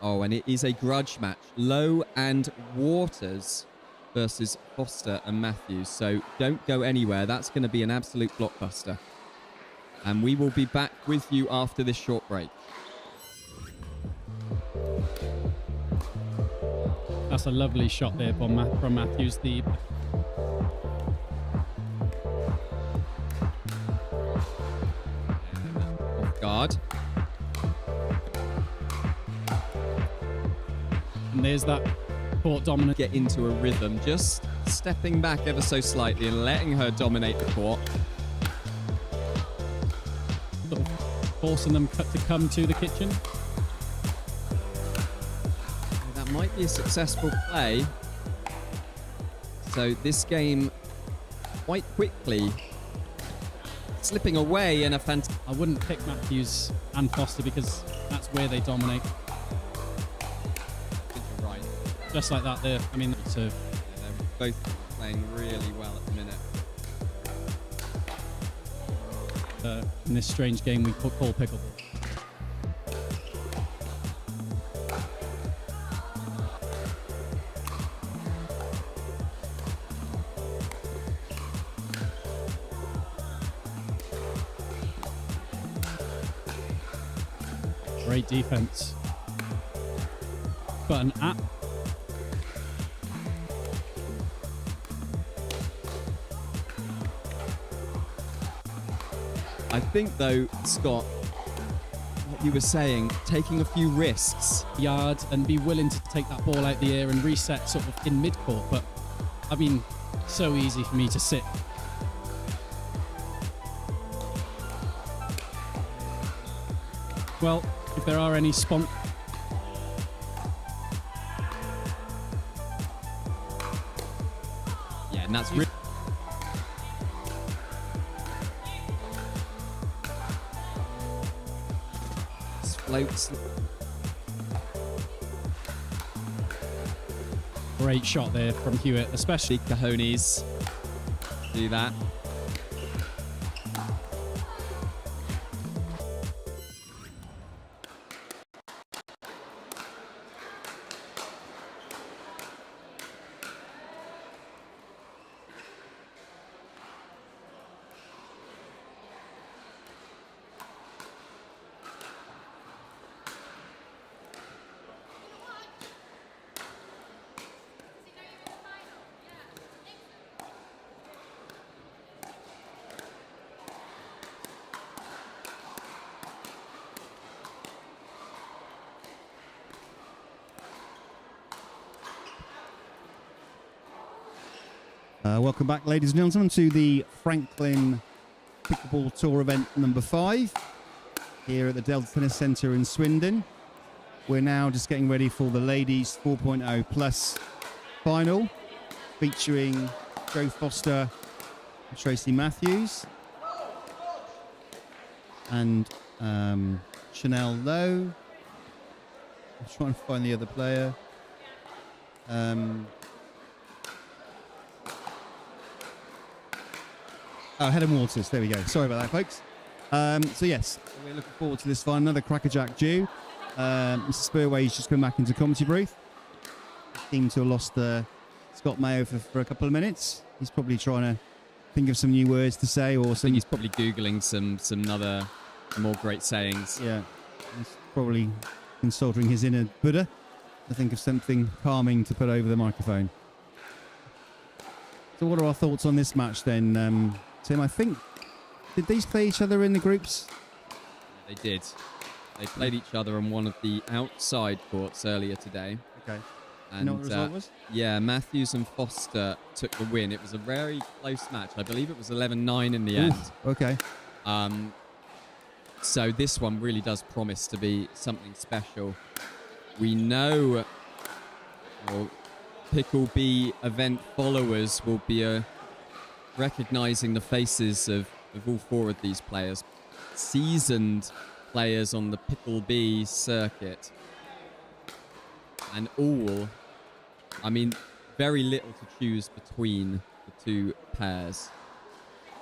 [SPEAKER 3] it is a grudge match. Lowe and Waters versus Foster and Matthews. So don't go anywhere. That's going to be an absolute blockbuster. And we will be back with you after this short break.
[SPEAKER 18] That's a lovely shot there from Matthews. The
[SPEAKER 3] off guard.
[SPEAKER 18] And there's that court dominant.
[SPEAKER 3] Get into a rhythm, just stepping back ever so slightly and letting her dominate the court.
[SPEAKER 18] Sort of forcing them to come to the kitchen.
[SPEAKER 3] That might be a successful play. So this game quite quickly slipping away in a fantastic...
[SPEAKER 18] I wouldn't pick Matthews and Foster because that's where they dominate.
[SPEAKER 3] You're right.
[SPEAKER 18] Just like that there. I mean, so...
[SPEAKER 3] Yeah, they're both playing really well at the minute.
[SPEAKER 18] In this strange game we call Pickleball. Great defense. But an app.
[SPEAKER 3] I think, though, Scott, what you were saying, taking a few risks.
[SPEAKER 18] Yard and be willing to take that ball out the air and reset sort of in mid-court. But, I mean, so easy for me to sit. Well, if there are any
[SPEAKER 3] Yeah, and that's really... Floats.
[SPEAKER 18] Great shot there from Hewitt, especially
[SPEAKER 3] cojones. Do that.
[SPEAKER 2] Welcome back, ladies and gentlemen, to the Franklin Pickleball Tour event number 5 here at the Delta Tennis Centre in Swindon. we're now just getting ready for the ladies 4.0 plus final, featuring Joe Foster and Tracy Matthews and Chanel Lowe. I'm trying to find the other player. Helen Waters. There we go. Sorry about that, folks. So yes, we're looking forward to this final. Another crackerjack due. Mr. Spurway's just come back into commentary booth. Seemed to have lost Scott Mayo for a couple of minutes. He's probably trying to think of some new words to say, or
[SPEAKER 3] I think he's probably googling some other more great sayings.
[SPEAKER 2] Yeah, he's probably consulting his inner Buddha to think of something calming to put over the microphone. So what are our thoughts on this match then, Tim? I think, did these play each other in the groups?
[SPEAKER 3] They did. They played each other on one of the outside courts earlier today.
[SPEAKER 2] Okay.
[SPEAKER 3] And
[SPEAKER 2] You know what the result was?
[SPEAKER 3] Yeah, Matthews and Foster took the win. It was a very close match. I believe it was 11-9 in the end.
[SPEAKER 2] Okay.
[SPEAKER 3] So this one really does promise to be something special. We know, well, PickleB event followers will be recognizing the faces of all four of these players. Seasoned players on the PickleB circuit. And all, I mean, very little to choose between the two pairs.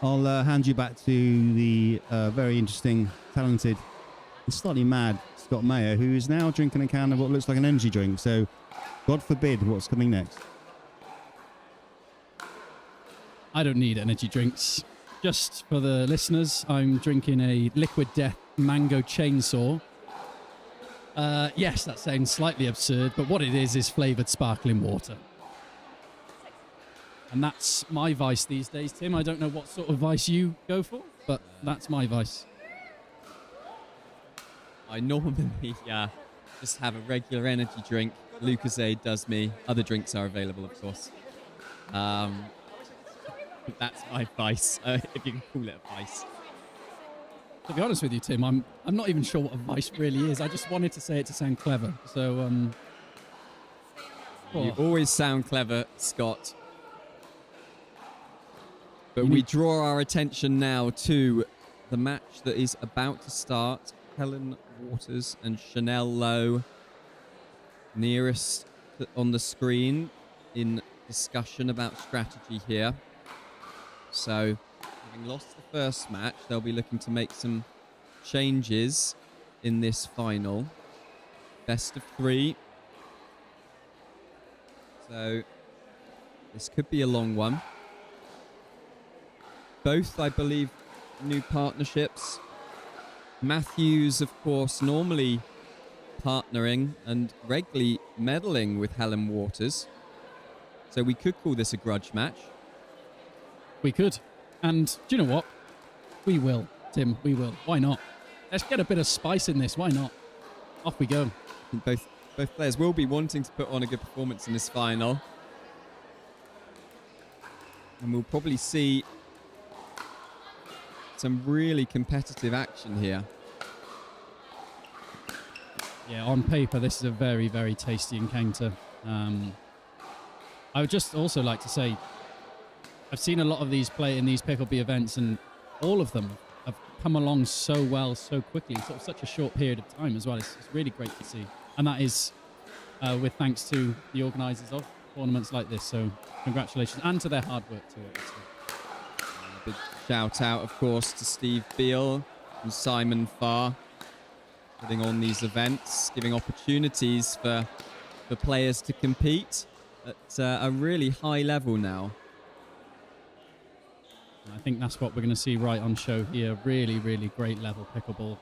[SPEAKER 2] I'll hand you back to the very interesting, talented, and slightly mad Scott Mayer, who is now drinking a can of what looks like an energy drink. So, God forbid what's coming next.
[SPEAKER 18] I don't need energy drinks. Just for the listeners, I'm drinking a Liquid Death Mango Chainsaw. Yes, that sounds slightly absurd, but what it is flavoured sparkling water. And that's my vice these days, Tim. I don't know what sort of vice you go for, but that's my vice.
[SPEAKER 3] I normally just have a regular energy drink. Lucozade does me. Other drinks are available, of course. That's my vice, if you can call it a vice.
[SPEAKER 18] To be honest with you, Tim, I'm not even sure what a vice really is. I just wanted to say it to sound clever. So,
[SPEAKER 3] You always sound clever, Scott. But we draw our attention now to the match that is about to start. Helen Waters and Chanel Lowe nearest on the screen in discussion about strategy here. So, having lost the first match, they'll be looking to make some changes in this final. Best of 3. So, this could be a long one. Both, I believe, new partnerships. Matthews, of course, normally partnering and regularly meddling with Helen Waters. So we could call this a grudge match.
[SPEAKER 18] We could. And do you know what? We will, Tim. We will. Why not? Let's get a bit of spice in this. Why not? Off we go.
[SPEAKER 3] I think both players will be wanting to put on a good performance in this final. And we'll probably see some really competitive action here.
[SPEAKER 18] Yeah, on paper, this is a very, very tasty encounter. I would just also like to say, I've seen a lot of these play in these PickleB events, and all of them have come along so well, so quickly, in sort of such a short period of time as well. It's really great to see. And that is with thanks to the organisers of tournaments like this. So congratulations, and to their hard work too, obviously.
[SPEAKER 3] A big shout out, of course, to Steve Beale and Simon Farr, putting on these events, giving opportunities for players to compete at a really high level now.
[SPEAKER 18] And I think that's what we're going to see right on show here. Really, really great level pickleball.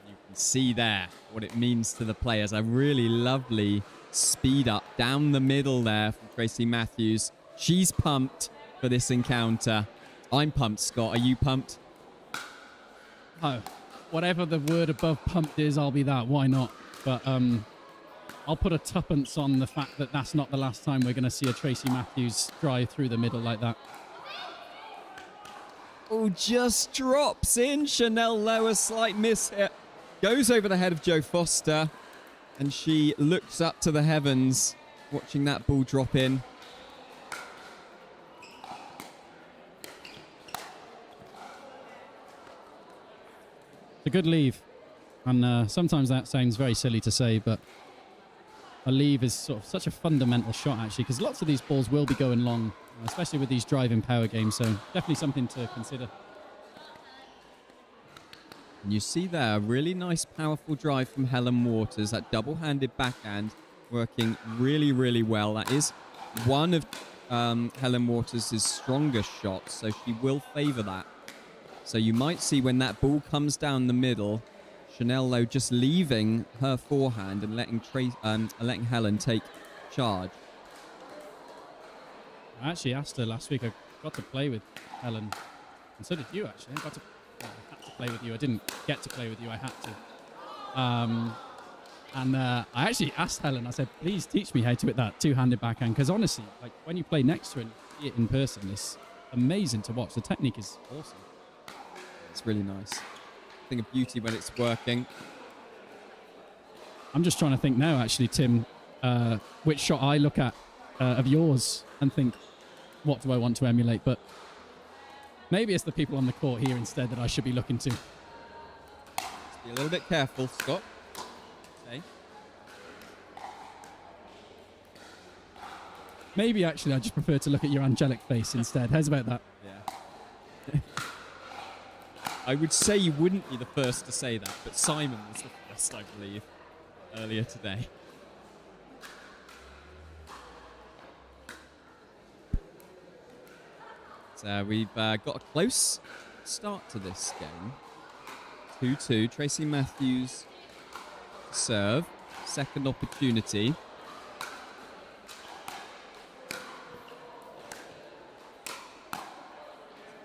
[SPEAKER 3] You can see there what it means to the players. A really lovely speed up down the middle there from Tracy Matthews. She's pumped for this encounter. I'm pumped, Scott. Are you pumped?
[SPEAKER 18] Oh, whatever the word above pumped is, I'll be that. Why not? But I'll put a tuppence on the fact that that's not the last time we're going to see a Tracy Matthews drive through the middle like that.
[SPEAKER 3] Oh, just drops in. Chanel Lowe, a slight miss hit. Goes over the head of Jo Foster. And she looks up to the heavens, watching that ball drop in.
[SPEAKER 18] It's a good leave. And sometimes that sounds very silly to say, but a leave is sort of such a fundamental shot, actually, because lots of these balls will be going long, especially with these driving power games. So definitely something to consider.
[SPEAKER 3] And you see there, a really nice, powerful drive from Helen Waters. That double-handed backhand working really, really well. That is one of Helen Waters' strongest shots, so she will favour that. So you might see when that ball comes down the middle, Chanel Lowe just leaving her forehand and letting Helen take charge.
[SPEAKER 18] I actually asked her last week. I got to play with Helen, and so did you, actually. I had to play with you. I didn't get to play with you. I had to. And I actually asked Helen, I said, please teach me how to hit that two-handed backhand, because honestly, like when you play next to her and see it in person, it's amazing to watch. The technique is awesome.
[SPEAKER 3] It's really nice. Thing of beauty when it's working.
[SPEAKER 18] I'm just trying to think now, actually, Tim, which shot I look at of yours and think, what do I want to emulate? But maybe it's the people on the court here instead that I should be looking to.
[SPEAKER 3] Just be a little bit careful, Scott. Okay.
[SPEAKER 18] Maybe, actually, I just prefer to look at your angelic face instead. How's about that?
[SPEAKER 3] Yeah. I would say you wouldn't be the first to say that, but Simon was the first, I believe, earlier today. So we've got a close start to this game. 2-2. Tracy Matthews serve. Second opportunity.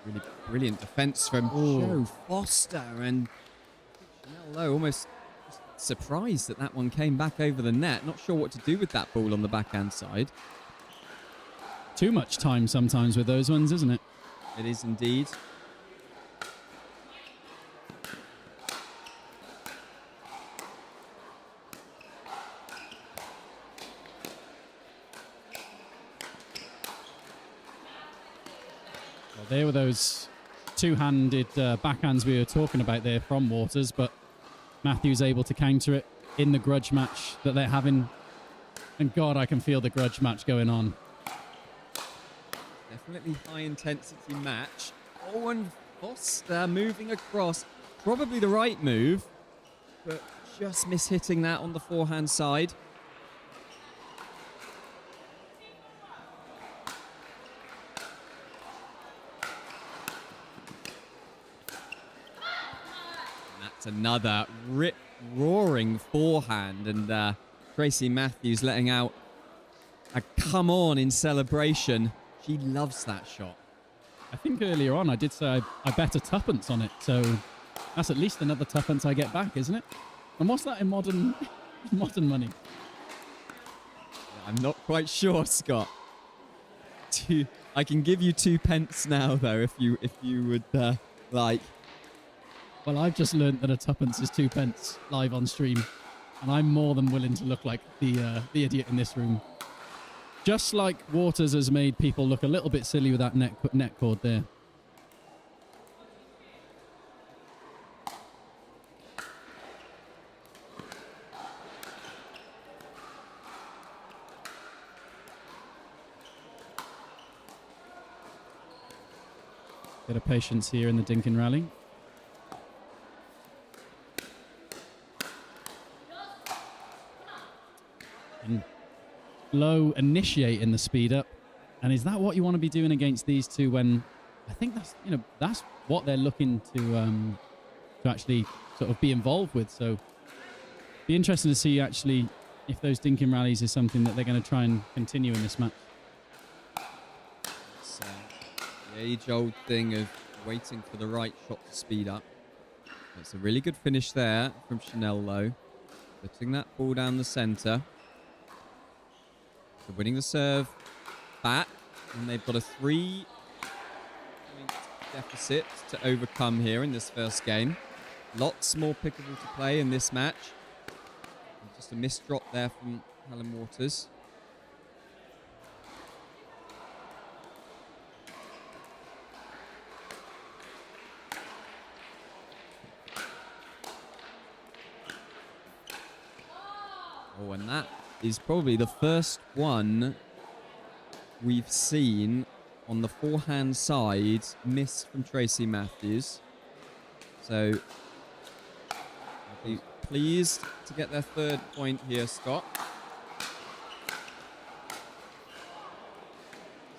[SPEAKER 3] Really brilliant defence from Jo Foster, and Chanel Lowe almost surprised that one came back over the net. Not sure what to do with that ball on the backhand side.
[SPEAKER 18] Too much time sometimes with those ones, isn't it?
[SPEAKER 3] It is indeed.
[SPEAKER 18] Well, there were those two-handed backhands we were talking about there from Waters, but Matthews able to counter it in the grudge match that they're having. And God, I can feel the grudge match going on.
[SPEAKER 3] Definitely high-intensity match. Oh, and Foster moving across. Probably the right move, but just miss-hitting that on the forehand side. And that's another rip-roaring forehand, and Tracy Matthews letting out a come on in celebration. She loves that shot.
[SPEAKER 18] I think earlier on I did say I bet a tuppence on it, so that's at least another tuppence I get back, isn't it? And what's that in modern money?
[SPEAKER 3] I'm not quite sure, Scott. I can give you 2 pence now, though, if you would like.
[SPEAKER 18] Well, I've just learnt that a tuppence is 2 pence live on stream, and I'm more than willing to look like the idiot in this room. Just like Waters has made people look a little bit silly with that net cord there. Bit of patience here in the Dinkin rally. And Lowe initiating the speed up, and is that what you want to be doing against these two? When I think that's what they're looking to actually sort of be involved with. So be interesting to see actually if those Dinkin rallies is something that they're going to try and continue in this match.
[SPEAKER 3] It's the age-old thing of waiting for the right shot to speed up. It's a really good finish there from Chanel Lowe, putting that ball down the centre. So winning the serve back, and they've got a 3-point deficit to overcome here in this first game. Lots more Pickleball to play in this match. And just a missed drop there from Helen Waters. Oh, and that is probably the first one we've seen on the forehand side miss from Tracy Matthews. So I'll be pleased to get their 3rd point here, Scott.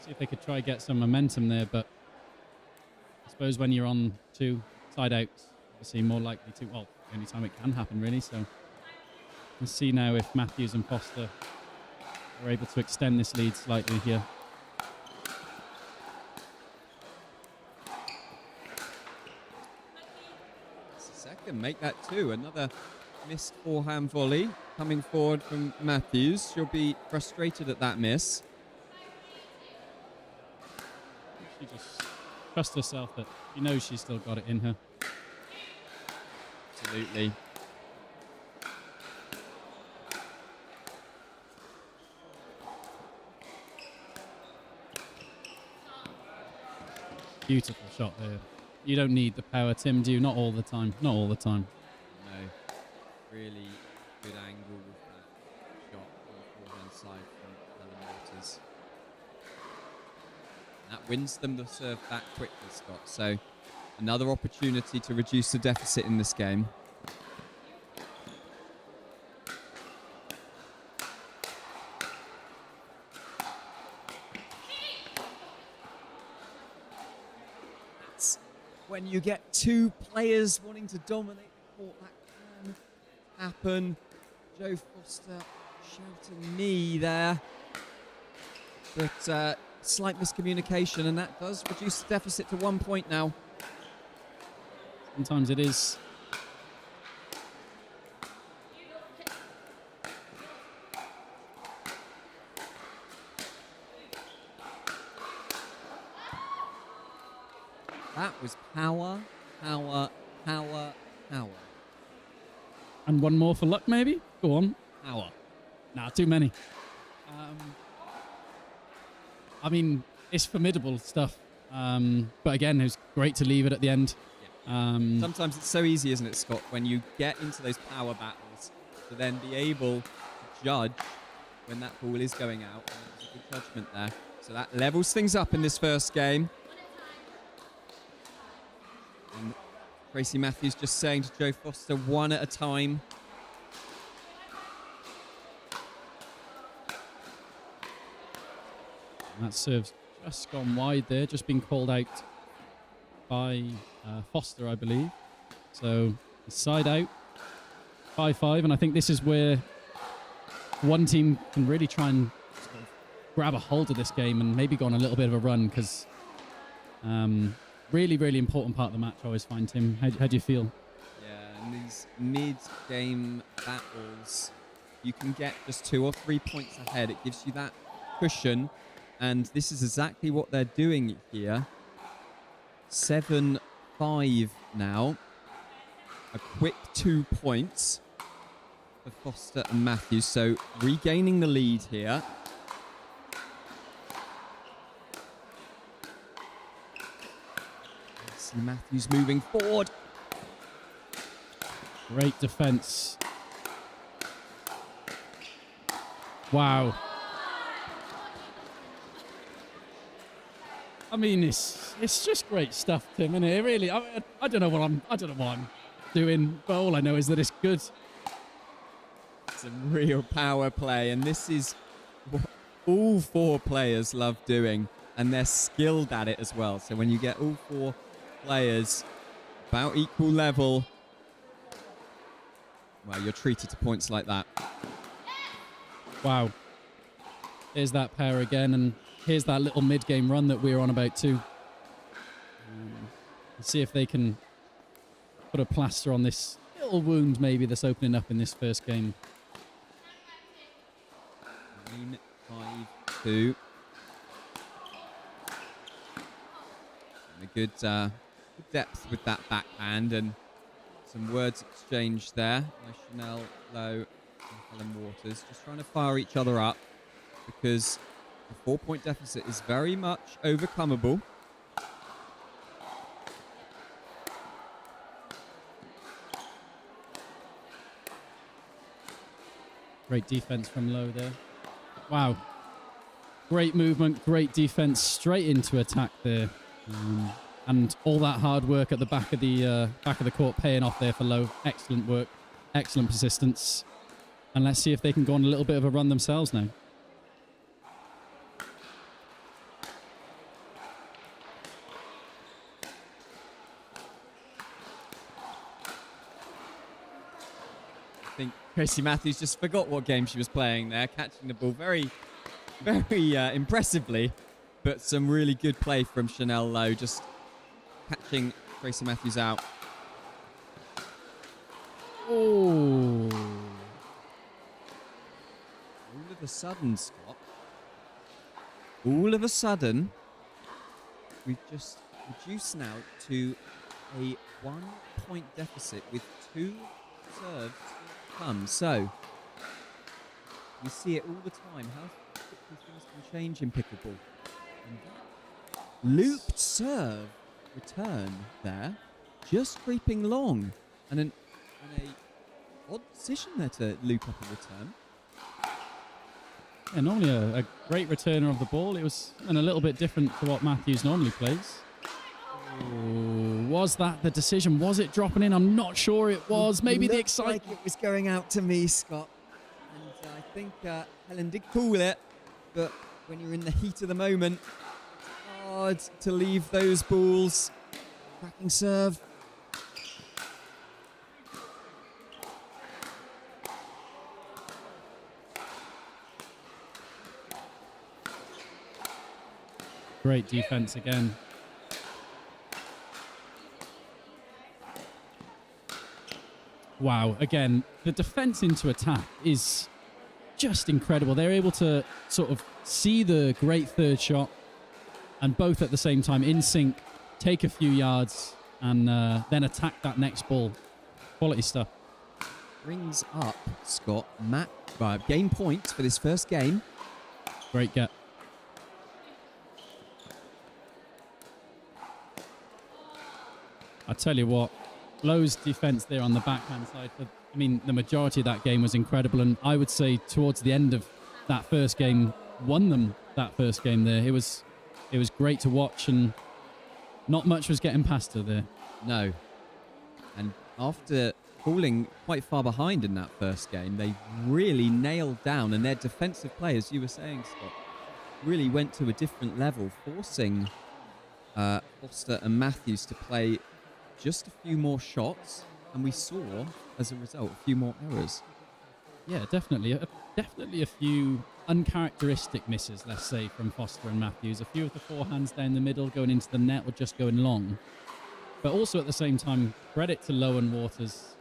[SPEAKER 18] See if they could try get some momentum there, but I suppose when you're on 2 side outs, obviously more likely to, well, the only time it can happen really, so let's see now if Matthews and Foster are able to extend this lead slightly here.
[SPEAKER 3] Second, make that 2. Another missed forehand volley coming forward from Matthews. She'll be frustrated at that miss.
[SPEAKER 18] She just trusts herself that she knows she's still got it in her.
[SPEAKER 3] Absolutely.
[SPEAKER 18] Beautiful shot there. You don't need the power, Tim, do you? Not all the time. Not all the time.
[SPEAKER 3] No. Really good angle with that shot on the forehand side from Helen Waters. That wins them the serve back quickly, Scott. So another opportunity to reduce the deficit in this game. When you get 2 players wanting to dominate the court, that can happen. Joe Foster shouting me there. But slight miscommunication, and that does reduce the deficit to 1 point now.
[SPEAKER 18] Sometimes it is.
[SPEAKER 3] That was power, power, power, power.
[SPEAKER 18] And one more for luck, maybe? Go on.
[SPEAKER 3] Power.
[SPEAKER 18] Nah, too many. I mean, it's formidable stuff. But again, it was great to leave it at the end.
[SPEAKER 3] Sometimes it's so easy, isn't it, Scott, when you get into those power battles to then be able to judge when that ball is going out. And it was a good judgment there. So that levels things up in this first game. And Tracy Matthews just saying to Joe Foster, 1 at a time.
[SPEAKER 18] And that serve's just gone wide there, just been called out by Foster, I believe. So side out, 5-5, and I think this is where one team can really try and sort of grab a hold of this game and maybe go on a little bit of a run, because really, really important part of the match, I always find, Tim. How do you feel?
[SPEAKER 3] Yeah, in these mid-game battles, you can get just 2 or 3 points ahead. It gives you that cushion, and this is exactly what they're doing here. 7-5 now. A quick 2 points for Foster and Matthews, so regaining the lead here. See Matthews moving forward.
[SPEAKER 18] Great defense. Wow. I mean, it's just great stuff, Tim, isn't it? Really, I don't know what I'm doing, but all I know is that it's good.
[SPEAKER 3] It's a real power play, and this is what all 4 players love doing, and they're skilled at it as well. So when you get all 4 players about equal level, well, you're treated to points like that.
[SPEAKER 18] Wow. Here's that power again, and here's that little mid-game run that we were on about too. Let's see if they can put a plaster on this little wound maybe that's opening up in this first game.
[SPEAKER 3] I mean, 5-2. And a good depth with that backhand, and some words exchanged there by Chanel Lowe and Helen Waters, just trying to fire each other up because the 4-point deficit is very much overcomable.
[SPEAKER 18] Great defense from Lowe there. Wow. Great movement, great defense, straight into attack there. And all that hard work at the back of the court paying off there for Lowe. Excellent work, excellent persistence. And let's see if they can go on a little bit of a run themselves now.
[SPEAKER 3] I think Tracy Matthews just forgot what game she was playing there, catching the ball very, very impressively, but some really good play from Chanel Lowe, just catching Tracy Matthews out.
[SPEAKER 18] Oh.
[SPEAKER 3] All of a sudden, Scott, all of a sudden, we've just reduced now to a 1-point deficit with 2 serves to come. So, you see it all the time, how quickly things can change in pickleball. And that looped serve return there, just creeping long, and a odd decision there to loop up a return.
[SPEAKER 18] Yeah, normally a great returner of the ball. It was a little bit different to what Matthews normally plays. Oh, was that the decision? Was it dropping in? I'm not sure it was. Maybe the excitement.
[SPEAKER 3] Like it was going out to me, Scott. And I think Helen did call it, but when you're in the heat of the moment, it's hard to leave those balls. Cracking serve.
[SPEAKER 18] Great defense again. Wow, again, the defense into attack is just incredible. They're able to sort of see the great third shot and both at the same time in sync, take a few yards and then attack that next ball. Quality stuff.
[SPEAKER 3] Brings up, Scott, Matt, game points for this first game.
[SPEAKER 18] Great get. I tell you what, Lowe's defense there on the backhand side, the majority of that game was incredible, and I would say towards the end of that first game, won them that first game there. It was great to watch, and not much was getting past her there.
[SPEAKER 3] No. And after falling quite far behind in that first game, they really nailed down, and their defensive play, as you were saying, Scott, really went to a different level, forcing Foster and Matthews to play just a few more shots, and we saw, as a result, a few more errors.
[SPEAKER 18] Yeah, definitely. Definitely a few uncharacteristic misses, let's say, from Foster and Matthews. A few of the forehands down the middle going into the net or just going long. But also at the same time, credit to Lowe and Waters.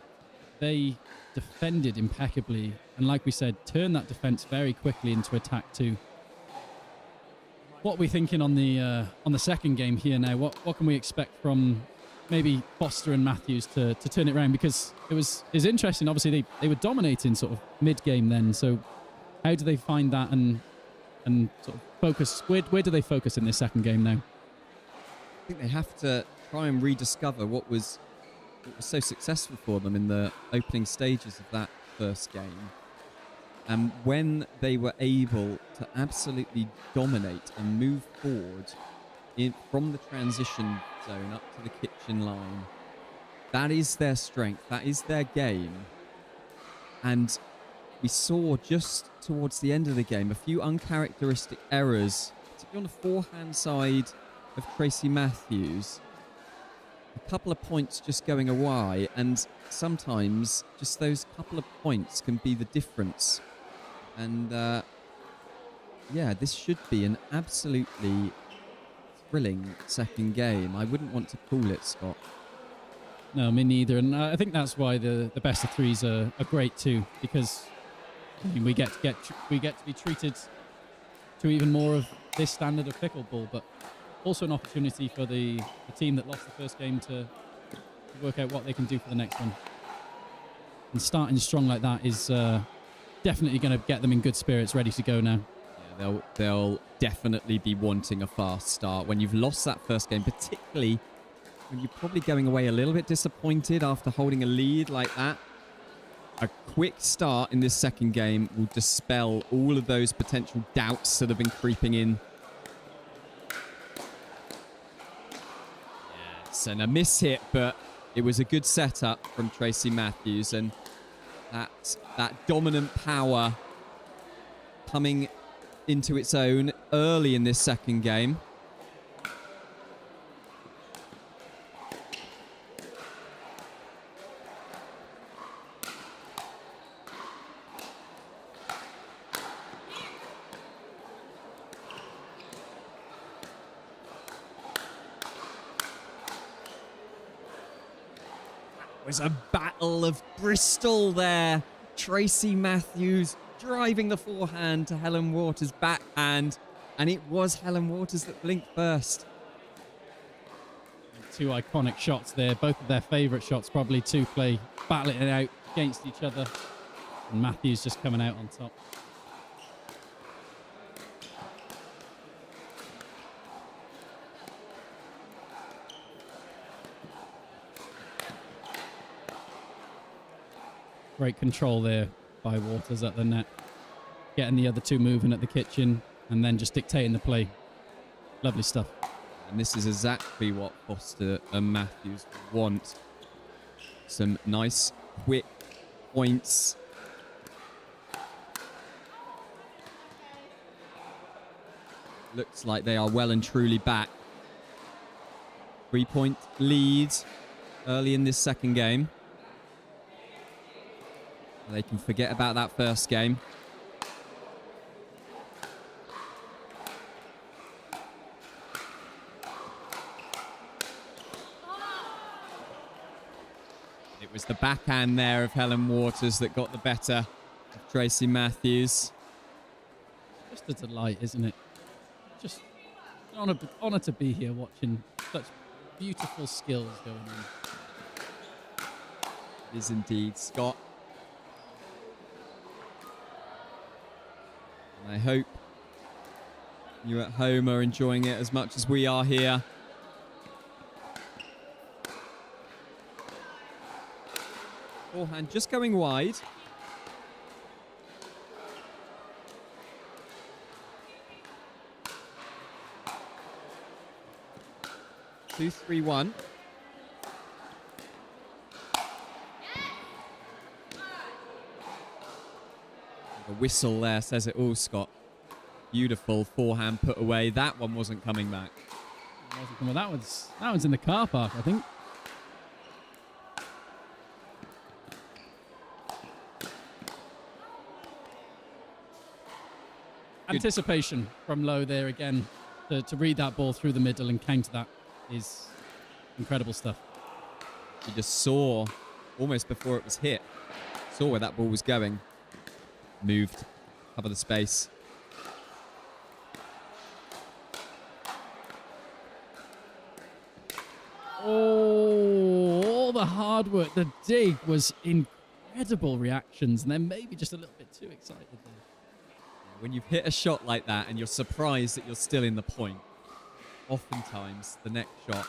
[SPEAKER 18] They defended impeccably, and like we said, turned that defense very quickly into attack too. What are we thinking on the second game here now? What can we expect from maybe Foster and Matthews to turn it around? Because it's interesting. Obviously, they were dominating sort of mid-game then. So how do they find that and sort of focus? Where do they focus in this second game now?
[SPEAKER 3] I think they have to try and rediscover what was so successful for them in the opening stages of that first game. And when they were able to absolutely dominate and move forward from the transition zone up to the kitchen line, that is their strength, that is their game. And we saw just towards the end of the game a few uncharacteristic errors, particularly on the forehand side of Tracy Matthews. A couple of points just going awry, and sometimes just those couple of points can be the difference. And this should be an absolutely thrilling second game. I wouldn't want to call it, Scott.
[SPEAKER 18] No, me neither. And I think that's why the best of threes are great too, because we get to be treated to even more of this standard of pickleball, but also an opportunity for the team that lost the first game to work out what they can do for the next one. And starting strong like that is definitely going to get them in good spirits, ready to go now.
[SPEAKER 3] Yeah, they'll definitely be wanting a fast start when you've lost that first game, particularly when you're probably going away a little bit disappointed after holding a lead like that. A quick start in this second game will dispel all of those potential doubts that have been creeping in. Yes, and a miss hit, but it was a good setup from Tracy Matthews, and that dominant power coming into its own early in this second game. It was a battle of Bristol there. Tracy Matthews driving the forehand to Helen Waters' backhand, and it was Helen Waters that blinked first.
[SPEAKER 18] Two iconic shots there, both of their favourite shots probably to play, battling it out against each other, and Matthews just coming out on top. Great control there by Waters at the net. Getting the other two moving at the kitchen and then just dictating the play. Lovely stuff.
[SPEAKER 3] And this is exactly what Foster and Matthews want. Some nice, quick points. Looks like they are well and truly back. 3-point lead early in this second game. They can forget about that first game. It was the backhand there of Helen Waters that got the better of Tracy Matthews.
[SPEAKER 18] Just a delight, isn't it? Just an honour to be here watching such beautiful skills going on.
[SPEAKER 3] It is indeed, Scott. And I hope you at home are enjoying it as much as we are here. Forehand just going wide. Two, 3-1. The whistle there says it all, Scott. Beautiful forehand put away. That one wasn't coming back.
[SPEAKER 18] Wasn't coming. That one's in the car park, I think. Anticipation from Lowe there again. To read that ball through the middle and counter that is incredible stuff.
[SPEAKER 3] He just saw, almost before it was hit, saw where that ball was going. Moved, cover the space.
[SPEAKER 18] Oh, all the hard work. The dig was incredible reactions, and then maybe just a little bit too excited there.
[SPEAKER 3] When you've hit a shot like that and you're surprised that you're still in the point, oftentimes the next shot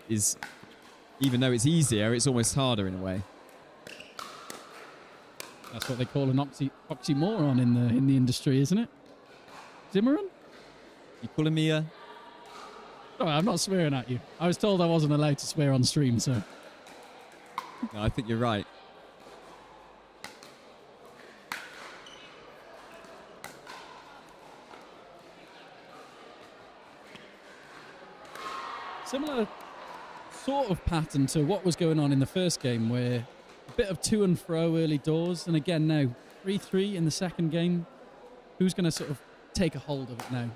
[SPEAKER 3] is, even though it's easier, it's almost harder in a way.
[SPEAKER 18] That's what they call an oxymoron in the industry, isn't it? Zimmerman?
[SPEAKER 3] You calling me a...
[SPEAKER 18] Oh, I'm not swearing at you. I was told I wasn't allowed to swear on stream, so...
[SPEAKER 3] No, I think you're right.
[SPEAKER 18] Similar sort of pattern to what was going on in the first game, where a bit of to and fro early doors, and again now 3-3 in the second game. Who's going to sort of take a hold of it now?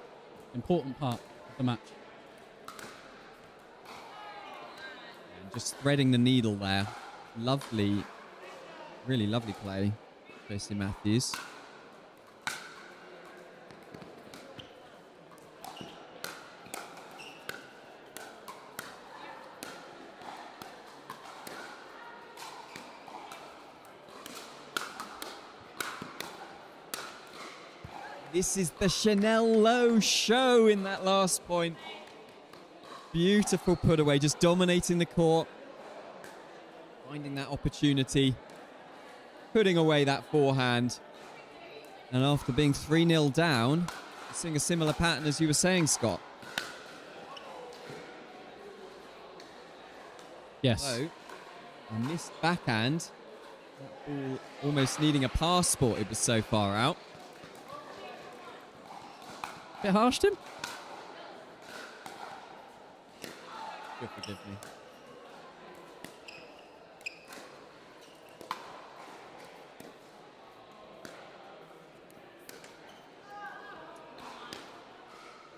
[SPEAKER 18] Important part of the match.
[SPEAKER 3] And just threading the needle there. Lovely, really lovely play, Tracy Matthews. This is the Chanel Lowe show in that last point. Beautiful put away, just dominating the court. Finding that opportunity. Putting away that forehand. And after being 3-0 down, seeing a similar pattern as you were saying, Scott.
[SPEAKER 18] Yes.
[SPEAKER 3] So, a missed backhand. That ball almost needing a passport, it was so far out.
[SPEAKER 18] Bit harsh, Tim?
[SPEAKER 3] You'll forgive me.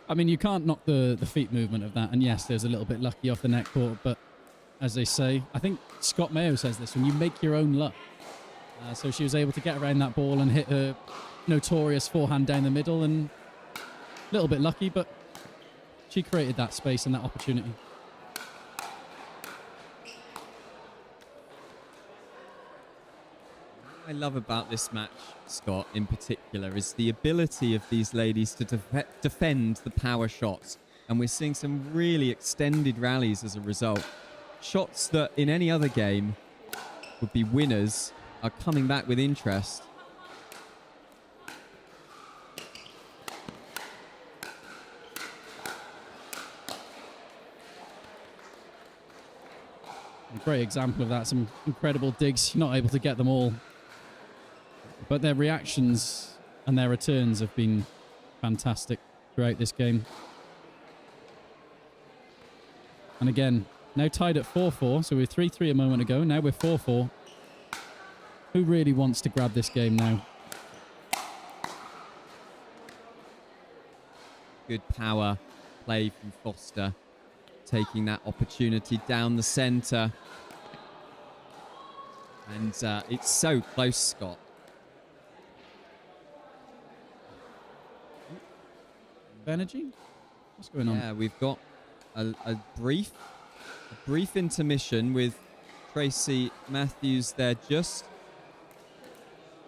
[SPEAKER 18] I mean, you can't knock the feet movement of that. And yes, there's a little bit lucky off the net court, but as they say, I think Scott Mayo says this, when you make your own luck. So she was able to get around that ball and hit her notorious forehand down the middle, and a little bit lucky, but she created that space and that opportunity.
[SPEAKER 3] What I love about this match, Scott, in particular, is the ability of these ladies to defend the power shots. And we're seeing some really extended rallies as a result. Shots that in any other game would be winners are coming back with interest.
[SPEAKER 18] A great example of that. Some incredible digs. You're not able to get them all. But their reactions and their returns have been fantastic throughout this game. And again, now tied at 4-4. So we were 3-3 a moment ago. Now we're 4-4. Who really wants to grab this game now?
[SPEAKER 3] Good power play from Foster. Taking that opportunity down the centre. And it's so close, Scott.
[SPEAKER 18] Energy? What's going on?
[SPEAKER 3] Yeah, we've got a brief intermission with Tracy Matthews there, just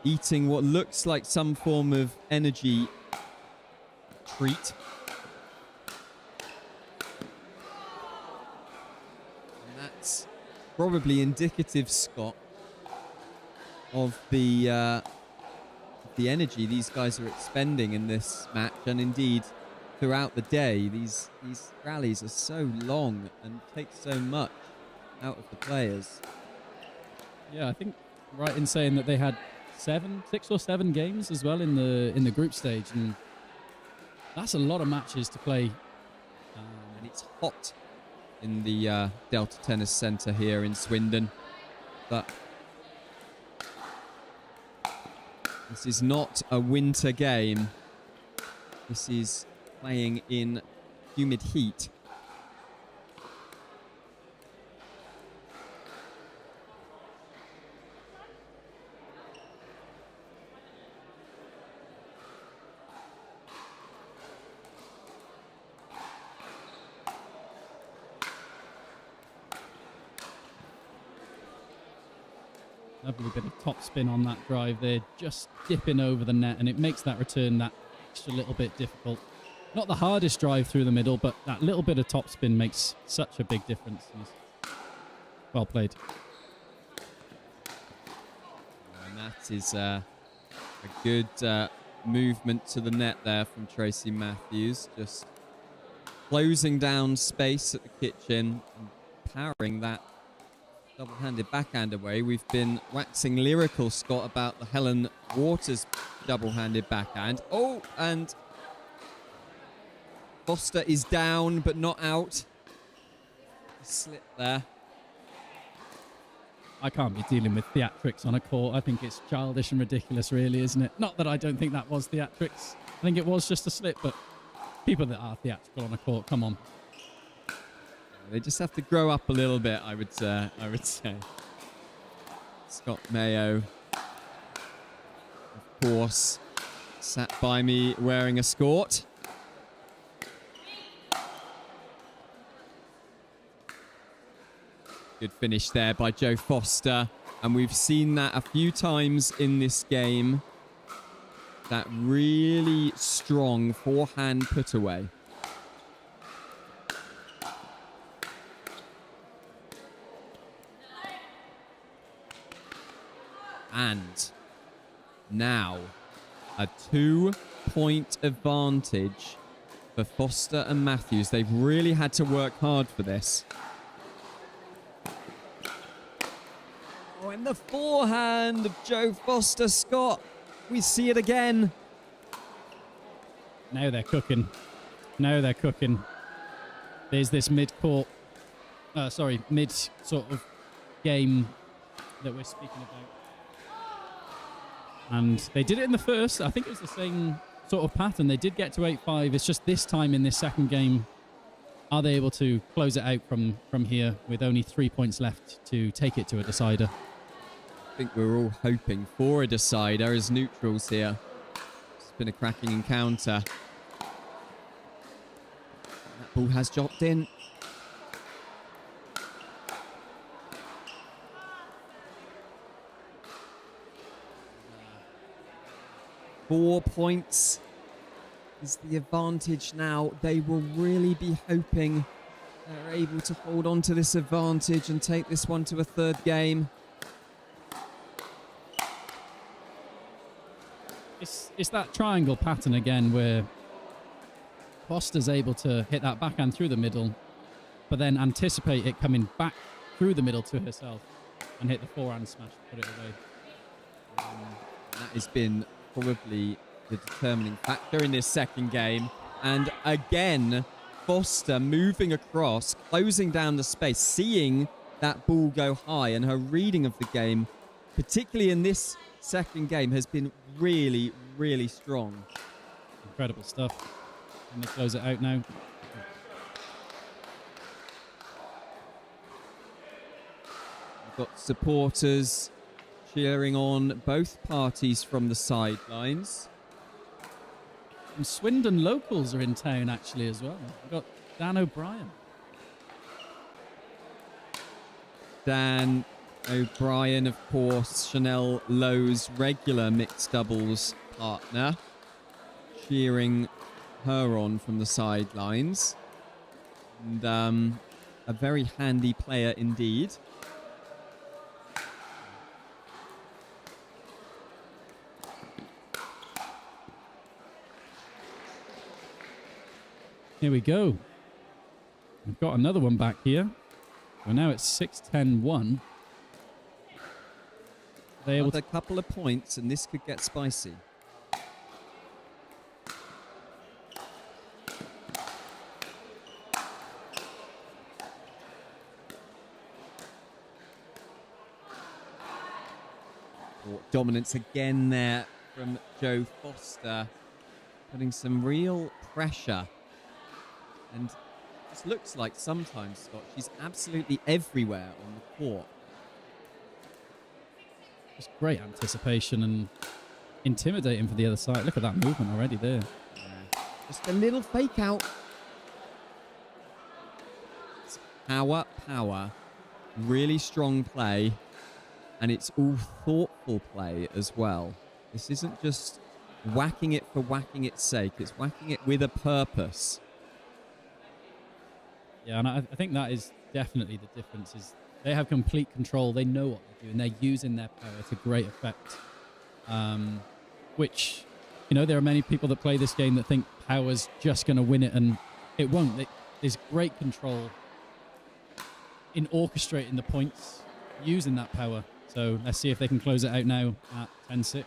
[SPEAKER 3] eating what looks like some form of energy treat. And that's probably indicative, Scott, of the energy these guys are expending in this match, and indeed throughout the day. These rallies are so long and take so much out of the players.
[SPEAKER 18] Yeah, I think right in saying that they had 6 or 7 games as well in the group stage, and that's a lot of matches to play.
[SPEAKER 3] And it's hot in the Delta Tennis Centre here in Swindon, but this is not a winter game. This is playing in humid heat.
[SPEAKER 18] Lovely bit of top spin on that drive there, just dipping over the net, and it makes that return that extra little bit difficult. Not the hardest drive through the middle, but that little bit of top spin makes such a big difference. Well played.
[SPEAKER 3] And that is a good movement to the net there from Tracy Matthews, just closing down space at the kitchen and powering that double-handed backhand away. We've been waxing lyrical, Scott, about the Helen Waters double-handed backhand. Oh, and Foster is down, but not out. Slip there.
[SPEAKER 18] I can't be dealing with theatrics on a court. I think it's childish and ridiculous, really, isn't it? Not that I don't think that was theatrics. I think it was just a slip, but people that are theatrical on a court, come on.
[SPEAKER 3] They just have to grow up a little bit, I would say. Scott Mayo, of course, sat by me wearing a skort. Good finish there by Jo Foster. And we've seen that a few times in this game. that really strong forehand put away. And now a 2-point advantage for Foster and Matthews. They've really had to work hard for this. Oh, and the forehand of Joe Foster. Scott, we see it again.
[SPEAKER 18] Now they're cooking. Now they're cooking. There's this mid-court, mid sort of game that we're speaking about. And they did it in the first. I think it was the same sort of pattern. They did get to 8-5. It's just this time in this second game, are they able to close it out from here with only 3 points left to take it to a decider?
[SPEAKER 3] I think we're all hoping for a decider as neutrals here. It's been a cracking encounter. That ball has dropped in. Four points is the advantage now. They will really be hoping they're able to hold on to this advantage and take this one to a third game.
[SPEAKER 18] It's that triangle pattern again where Foster's able to hit that backhand through the middle, but then anticipate it coming back through the middle to herself and hit the forehand smash, put it away.
[SPEAKER 3] That has been probably the determining factor in this second game. And again, Foster moving across, closing down the space, seeing that ball go high, and her reading of the game, particularly in this second game, has been really, really strong.
[SPEAKER 18] Incredible stuff. And they close it out now.
[SPEAKER 3] We've got supporters cheering on both parties from the sidelines.
[SPEAKER 18] And Swindon locals are in town actually as well. We've got Dan O'Brien.
[SPEAKER 3] Dan O'Brien, of course, Chanel Lowe's regular mixed doubles partner, cheering her on from the sidelines. And a very handy player indeed.
[SPEAKER 18] Here we go. We've got another one back here. We're now at 6-10-1. They able
[SPEAKER 3] Another couple of points and this could get spicy. Dominance again there from Joe Foster, putting some real pressure. And this looks like sometimes, Scott, she's absolutely everywhere on the court.
[SPEAKER 18] Just great anticipation and intimidating for the other side. Look at that movement already there.
[SPEAKER 3] Yeah. Just a little fake out. It's power, power. Really strong play. And it's all thoughtful play as well. This isn't just whacking it for whacking its sake. It's whacking it with a purpose.
[SPEAKER 18] Yeah, and I think that is definitely the difference. Is they have complete control. They know what they're doing. They're using their power to great effect. Which, you know, there are many people that play this game that think power's just going to win it, and it won't. There's great control in orchestrating the points, using that power. So let's see if they can close it out now at 10-6.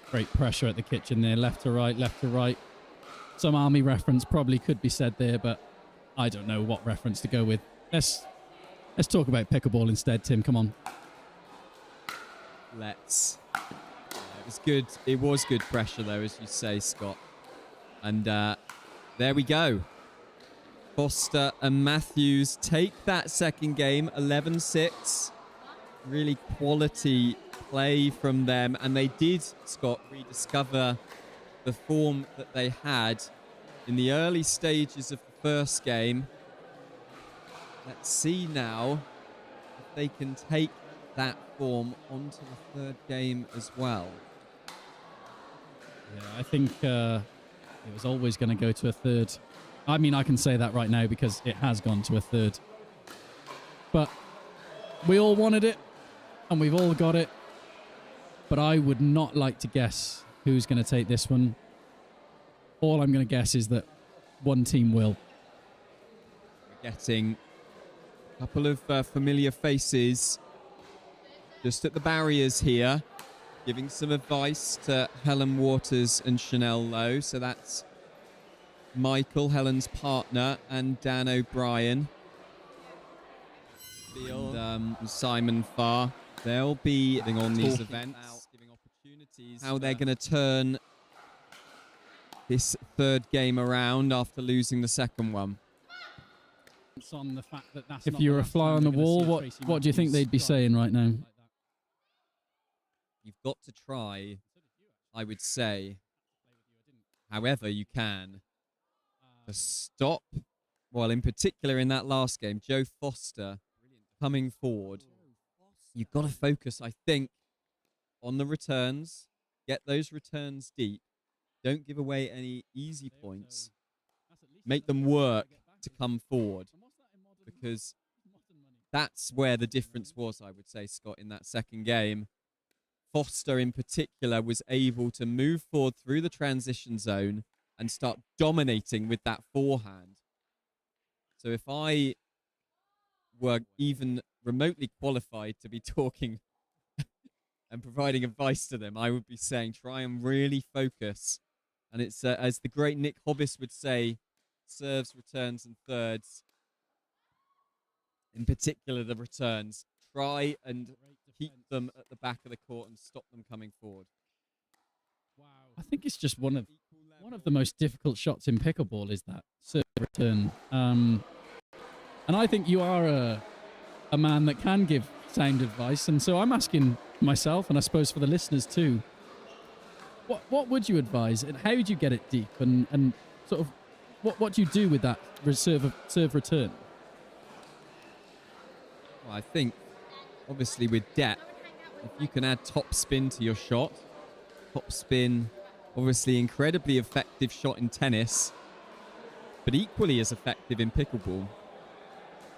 [SPEAKER 18] Great pressure at the kitchen there, left to right, left to right. Some Army reference probably could be said there, but I don't know what reference to go with. Let's talk about Pickleball instead, Tim. Come on.
[SPEAKER 3] Let's. It was good. It was good pressure, though, as you say, Scott. And there we go. Foster and Matthews take that second game, 11-6. Really quality play from them, and they did, Scott, rediscover the form that they had in the early stages of the first game. Let's see now if they can take that form onto the third game as well.
[SPEAKER 18] Yeah, I think it was always going to go to a third. I mean, I can say that right now because it has gone to a third. But we all wanted it, and we've all got it. But I would not like to guess who's going to take this one. All I'm going to guess is that one team will.
[SPEAKER 3] We're getting a couple of familiar faces just at the barriers here, giving some advice to Helen Waters and Chanel Lowe. So that's Michael, Helen's partner, and Dan O'Brien. And Simon Farr. They'll be on these events, giving opportunities. How they're going to turn this third game around after losing the second one.
[SPEAKER 18] On the fact that if you were a fly on the wall, what do you think they'd be saying right now?
[SPEAKER 3] You've got to try, I would say, however you can, to stop, well, in particular in that last game, Joe Foster coming forward. You've got to focus, I think, on the returns. Get those returns deep. Don't give away any easy points. Make them work to come forward, because that's where the difference was, I would say, Scott, in that second game. Foster in particular was able to move forward through the transition zone and start dominating with that forehand. So if I were even remotely qualified to be talking and providing advice to them, I would be saying try and really focus. And it's, as the great Nick Hobbs would say, serves, returns, and thirds. In particular, the returns. Try and keep them at the back of the court and stop them coming forward.
[SPEAKER 18] I think it's just one of the most difficult shots in pickleball is that serve return. And I think you are a man that can give sound advice, and so I'm asking myself, and I suppose for the listeners too, what would you advise, and how do you get it deep, and sort of what do you do with that serve return?
[SPEAKER 3] Well, I think obviously with depth, if you can add top spin to your shot, top spin, obviously incredibly effective shot in tennis, but equally as effective in pickleball.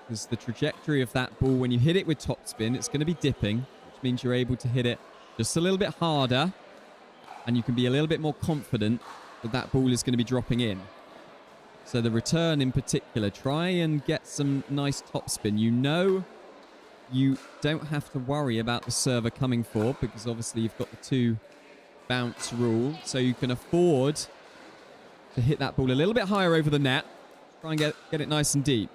[SPEAKER 3] Because the trajectory of that ball, when you hit it with top spin, it's going to be dipping, which means you're able to hit it just a little bit harder, and you can be a little bit more confident that that ball is going to be dropping in. So the return in particular, try and get some nice top spin. You know you don't have to worry about the server coming forward, because obviously you've got the 2 bounce rule, so you can afford to hit that ball a little bit higher over the net. Try and get it nice and deep.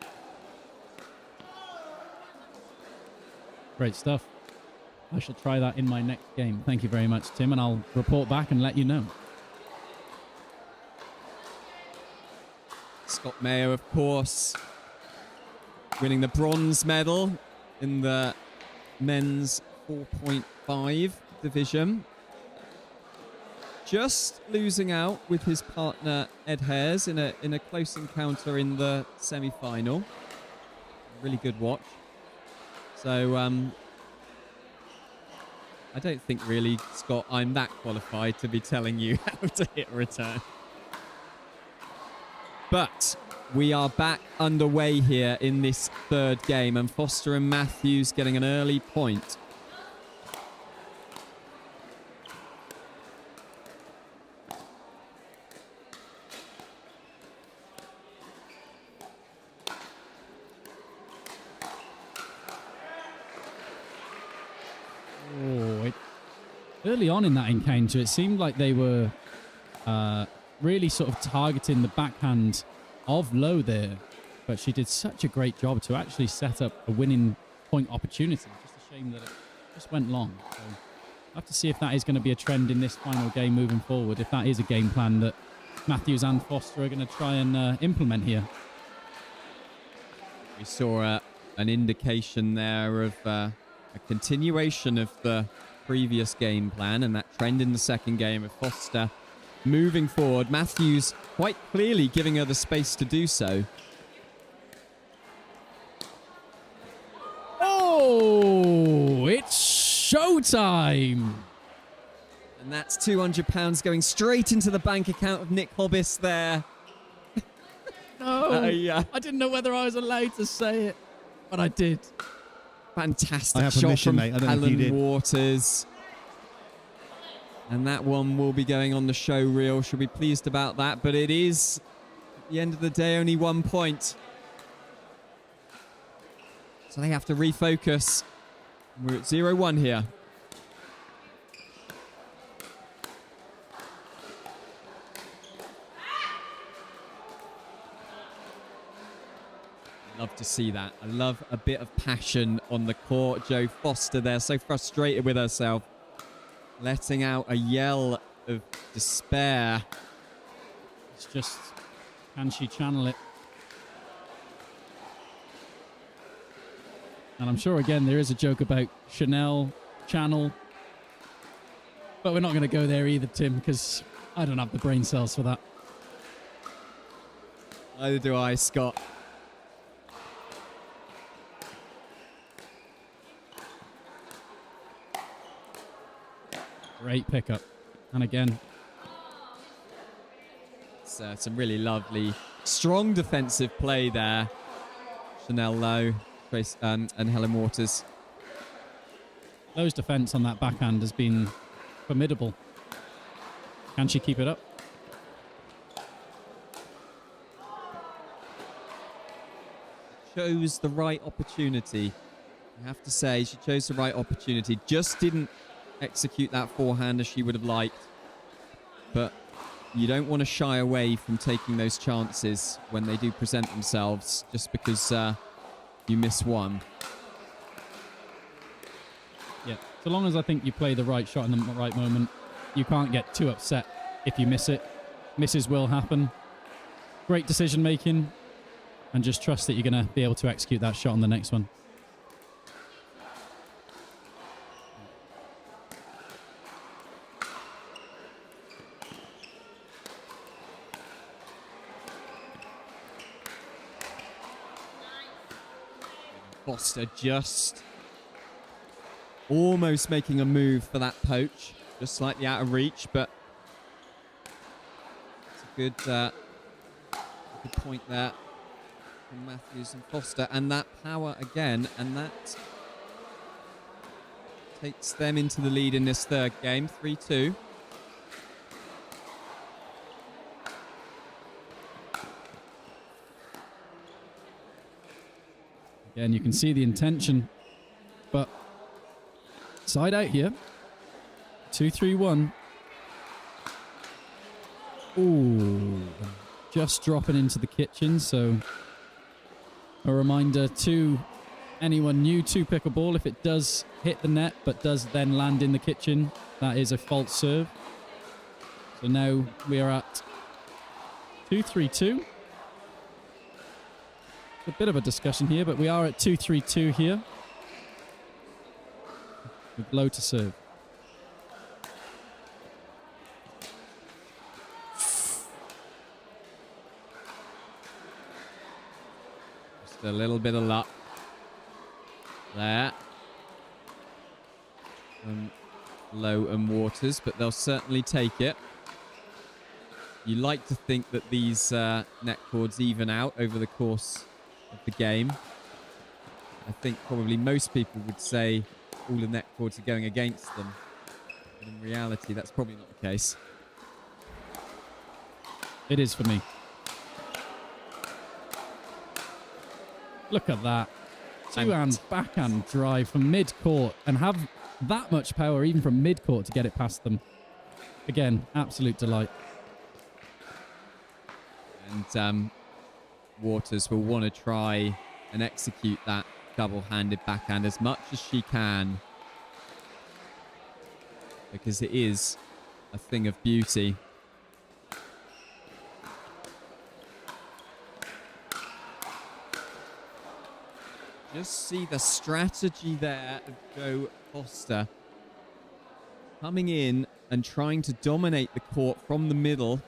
[SPEAKER 18] Great stuff. I shall try that in my next game. Thank you very much, Tim, and I'll report back and let you know.
[SPEAKER 3] Scott Mayo, of course, winning the bronze medal in the men's 4.5 division. Just losing out with his partner Ed Hares in a close encounter in the semi-final. Really good watch. So I don't think really, Scott, I'm that qualified to be telling you how to hit a return. But we are back underway here in this third game, and Foster and Matthews getting an early point.
[SPEAKER 18] Early on in that encounter, it seemed like they were really sort of targeting the backhand of Lowe there, but she did such a great job to actually set up a winning point opportunity. Just a shame that it just went long. So I'll have to see if that is going to be a trend in this final game moving forward, if that is a game plan that Matthews and Foster are going to try and implement here.
[SPEAKER 3] We saw an indication there of a continuation of the previous game plan and that trend in the second game of Foster moving forward. Matthews quite clearly giving her the space to do so.
[SPEAKER 18] Oh, it's showtime.
[SPEAKER 3] And that's £200 going straight into the bank account of Nick Hobbis there.
[SPEAKER 18] No, I didn't know whether I was allowed to say it, but I did.
[SPEAKER 3] Fantastic
[SPEAKER 2] I have
[SPEAKER 3] shot
[SPEAKER 2] permission,
[SPEAKER 3] from
[SPEAKER 2] mate. I don't know if you
[SPEAKER 3] Helen
[SPEAKER 2] did.
[SPEAKER 3] Waters. And that one will be going on the show reel. She'll be pleased about that, but it is, at the end of the day, only 1 point. So they have to refocus. We're at 0-1 here. Love to see that. I love a bit of passion on the court. Jo Foster there, so frustrated with herself. Letting out a yell of despair.
[SPEAKER 18] It's just, can she channel it? And I'm sure, again, there is a joke about Chanel channel. But we're not going to go there either, Tim, because I don't have the brain cells for that.
[SPEAKER 3] Neither do I, Scott.
[SPEAKER 18] Great pickup. And again,
[SPEAKER 3] It's, some really lovely, strong defensive play there. Chanel Lowe, Trace, and Helen Waters.
[SPEAKER 18] Lowe's defense on that backhand has been formidable. Can she keep it up?
[SPEAKER 3] Chose the right opportunity. I have to say, she chose the right opportunity. Just didn't execute that forehand as she would have liked. But you don't want to shy away from taking those chances when they do present themselves, just because you miss one.
[SPEAKER 18] Yeah, so long as I think you play the right shot in the right moment, you can't get too upset if you miss it. Misses will happen. Great decision making, and just trust that you're going to be able to execute that shot on the next one.
[SPEAKER 3] Foster just almost making a move for that poach. Just slightly out of reach, but it's a good point there from Matthews and Foster. And that power again, and that takes them into the lead in this third game, 3-2.
[SPEAKER 18] Again, you can see the intention, but side out here. 2-3-1. Ooh, just dropping into the kitchen. So a reminder to anyone new to Pickleball, if it does hit the net but does then land in the kitchen, that is a false serve. So now we are at 2-3-2. A bit of a discussion here, but we are at 2-3-2 here. With Low to serve.
[SPEAKER 3] Just a little bit of luck there from Lowe and Waters, but they'll certainly take it. You like to think that these net chords even out over the course of the game. I think probably most people would say all the net chords are going against them, but in reality that's probably not the case.
[SPEAKER 18] It is for me. Look at that. Two-hand backhand drive from mid-court and have that much power even from mid-court to get it past them. Again, absolute delight.
[SPEAKER 3] And Waters will want to try and execute that double-handed backhand as much as she can, because it is a thing of beauty. Just see the strategy there of Jo Foster. coming in and trying to dominate the court from the middle.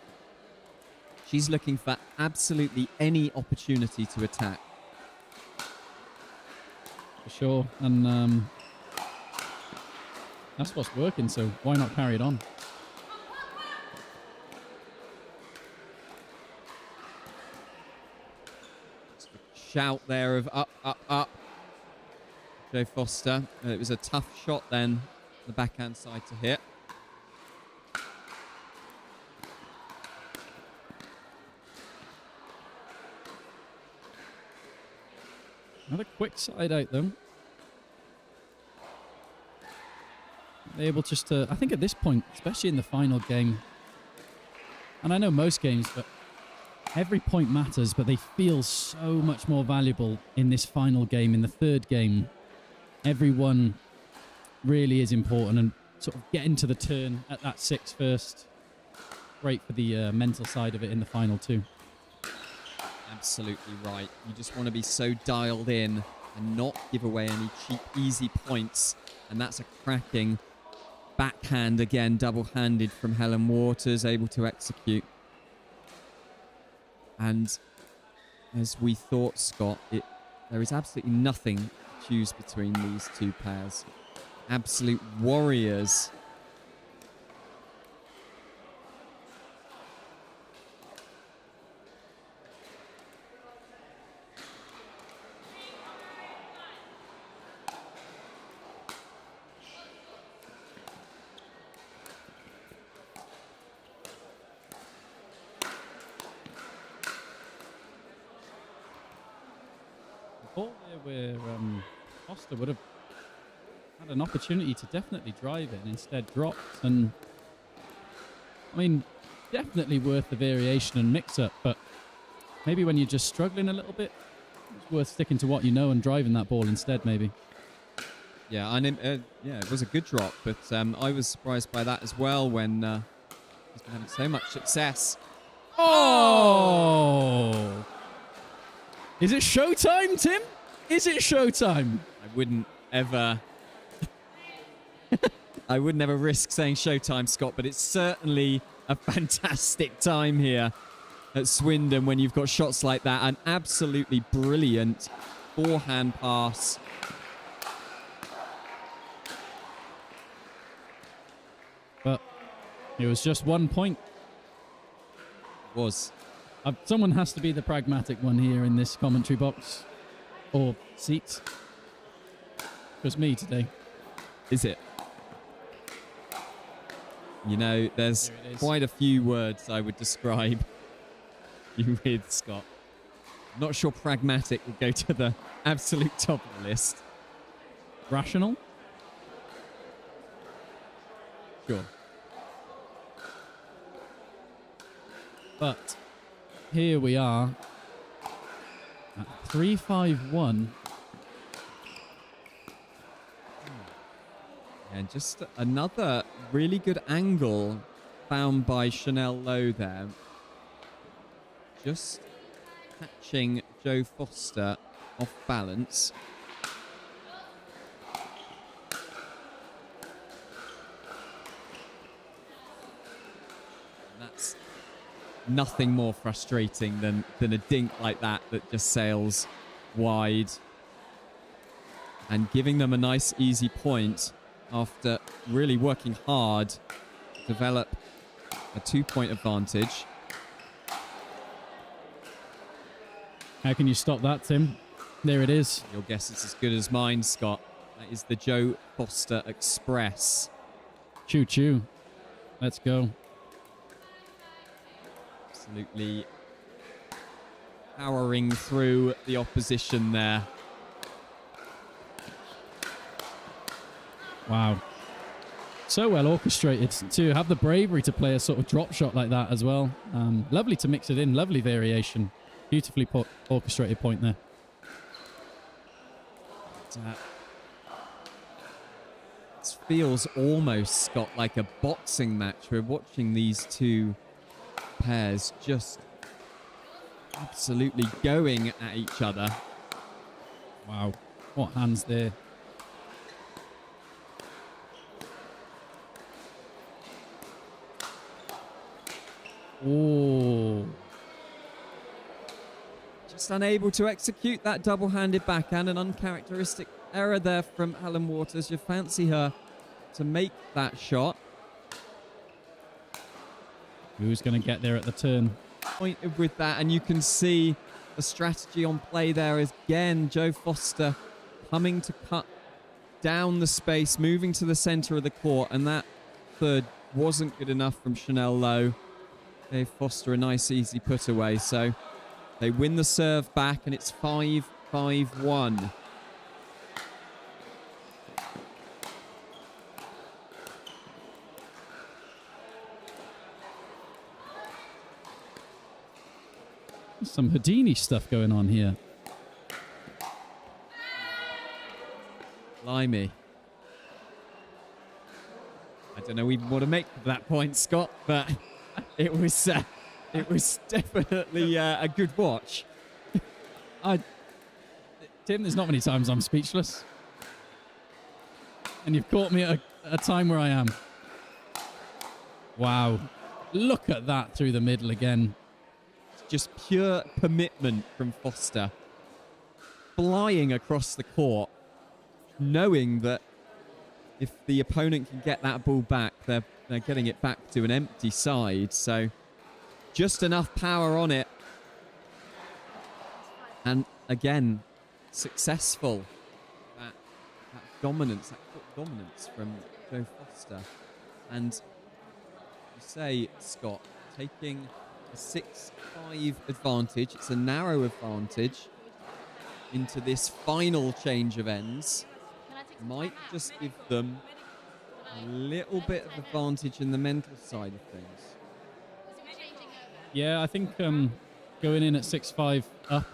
[SPEAKER 3] She's looking for absolutely any opportunity to attack.
[SPEAKER 18] For sure. And that's what's working, so why not carry it on?
[SPEAKER 3] Shout there of up, up, up. Jo Foster. It was a tough shot then, the backhand side to hit.
[SPEAKER 18] Another quick side out, though. Able just to, I think at this point, especially in the final game, and I know most games, but every point matters, but they feel so much more valuable in this final game, in the third game. Everyone really is important, and sort of getting to the turn at that 6 first. Great for the mental side of it in the final too.
[SPEAKER 3] Absolutely right. You just want to be so dialed in and not give away any cheap, easy points. And that's a cracking backhand again, double-handed from Helen Waters, able to execute. And as we thought, Scott, there is absolutely nothing to choose between these two pairs. Absolute warriors.
[SPEAKER 18] Where Foster would have had an opportunity to definitely drive it and instead dropped. And I mean, definitely worth the variation and mix-up, but maybe when you're just struggling a little bit, it's worth sticking to what you know and driving that ball instead, maybe.
[SPEAKER 3] Yeah, and it was a good drop, but I was surprised by that as well when he's been having so much success.
[SPEAKER 18] Oh! Is it showtime, Tim? Is it showtime?
[SPEAKER 3] I wouldn't ever risk saying showtime, Scott, but it's certainly a fantastic time here at Swindon when you've got shots like that. An absolutely brilliant forehand pass.
[SPEAKER 18] But it was just 1 point.
[SPEAKER 3] It was.
[SPEAKER 18] Someone has to be the pragmatic one here in this commentary box. Or seats. Just me today.
[SPEAKER 3] Is it? You know, there's quite a few words I would describe you with, Scott. I'm not sure pragmatic would go to the absolute top of the list.
[SPEAKER 18] Rational?
[SPEAKER 3] Sure.
[SPEAKER 18] But here we are at 3-5-1.
[SPEAKER 3] And just another really good angle found by Chanel Lowe there. Just catching Jo Foster off balance. And that's nothing more frustrating than a dink like that just sails wide. And giving them a nice easy point after really working hard to develop a 2-point advantage.
[SPEAKER 18] How can you stop that, Tim? There it is.
[SPEAKER 3] Your guess is as good as mine, Scott. That is the Jo Foster Express.
[SPEAKER 18] Choo-choo. Let's go.
[SPEAKER 3] Absolutely powering through the opposition there.
[SPEAKER 18] Wow. So well orchestrated to have the bravery to play a sort of drop shot like that as well. Lovely to mix it in. Lovely variation. Beautifully orchestrated point there.
[SPEAKER 3] It feels almost, Scott, like a boxing match. We're watching these two pairs just absolutely going at each other.
[SPEAKER 18] Wow. What hands there.
[SPEAKER 3] Oh. Just unable to execute that double-handed backhand. An uncharacteristic error there from Alan Waters. You fancy her to make that shot.
[SPEAKER 18] Who's going to get there at the turn?
[SPEAKER 3] Pointed with that, and you can see the strategy on play there is, again, Jo Foster coming to cut down the space, moving to the center of the court, and that third wasn't good enough from Chanel Lowe. Gave Foster a nice, easy put away, so they win the serve back, and it's 5-5-1.
[SPEAKER 18] Some Houdini stuff going on here.
[SPEAKER 3] Blimey. I don't know even what to make of that point, Scott, but it was definitely a good watch.
[SPEAKER 18] Tim, there's not many times I'm speechless. And you've caught me at a time where I am. Wow. Look at that through the middle again.
[SPEAKER 3] Just pure commitment from Foster. Flying across the court, knowing that if the opponent can get that ball back, they're getting it back to an empty side. So just enough power on it. And again, successful. That dominance, that court dominance from Jo Foster. And you say, Scott, taking a 6-5 advantage. It's a narrow advantage into this final change of ends. Might just give them a little bit of advantage in the mental side of things.
[SPEAKER 18] Yeah, I think going in at 6-5 up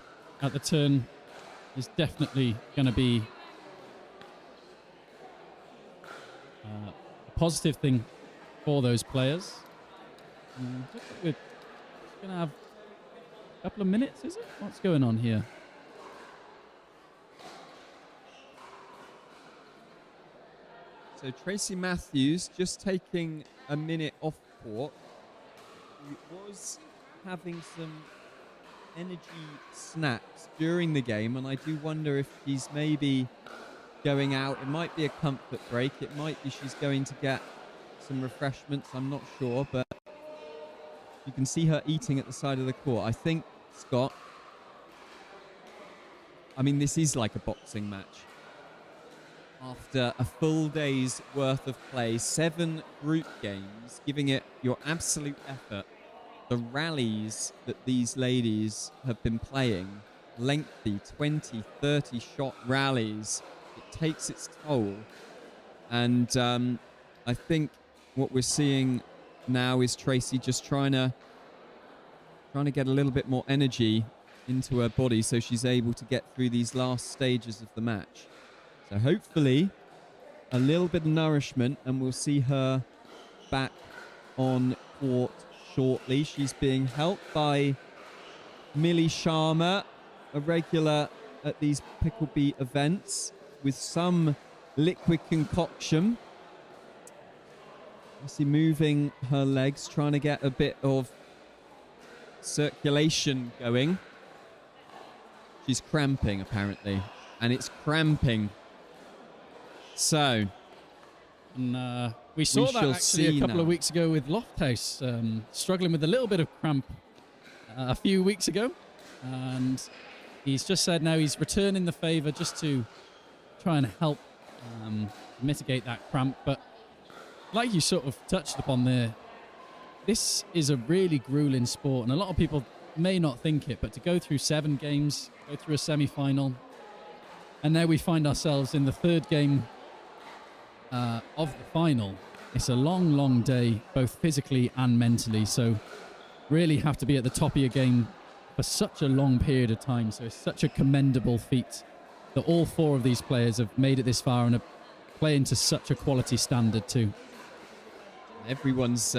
[SPEAKER 18] at the turn is definitely going to be a positive thing for those players. We're going to have a couple of minutes, is it? What's going on here?
[SPEAKER 3] So Tracy Matthews just taking a minute off court. He was having some energy snacks during the game, and I do wonder if she's maybe going out. It might be a comfort break. It might be she's going to get some refreshments. I'm not sure, but you can see her eating at the side of the court. I think, Scott, I mean, this is like a boxing match. After a full day's worth of play, 7 group games, giving it your absolute effort, the rallies that these ladies have been playing, lengthy 20, 30 shot rallies, it takes its toll. And I think what we're seeing now is Tracy just trying to get a little bit more energy into her body so she's able to get through these last stages of the match. So hopefully a little bit of nourishment, and we'll see her back on court shortly. She's being helped by Millie Sharma, a regular at these PickleB events, with some liquid concoction. I see moving her legs, trying to get a bit of circulation going. She's cramping, apparently, and it's cramping. So,
[SPEAKER 18] and, we saw that actually a couple of weeks ago with Lofthouse, struggling with a little bit of cramp a few weeks ago. And he's just said now he's returning the favour just to try and help mitigate that cramp. But like you sort of touched upon there, this is a really grueling sport, and a lot of people may not think it, but to go through 7 games, go through a semi-final, and now we find ourselves in the 3rd game of the final. It's a long, long day, both physically and mentally. So really have to be at the top of your game for such a long period of time. So it's such a commendable feat that all 4 of these players have made it this far and are playing to such a quality standard too.
[SPEAKER 3] Everyone's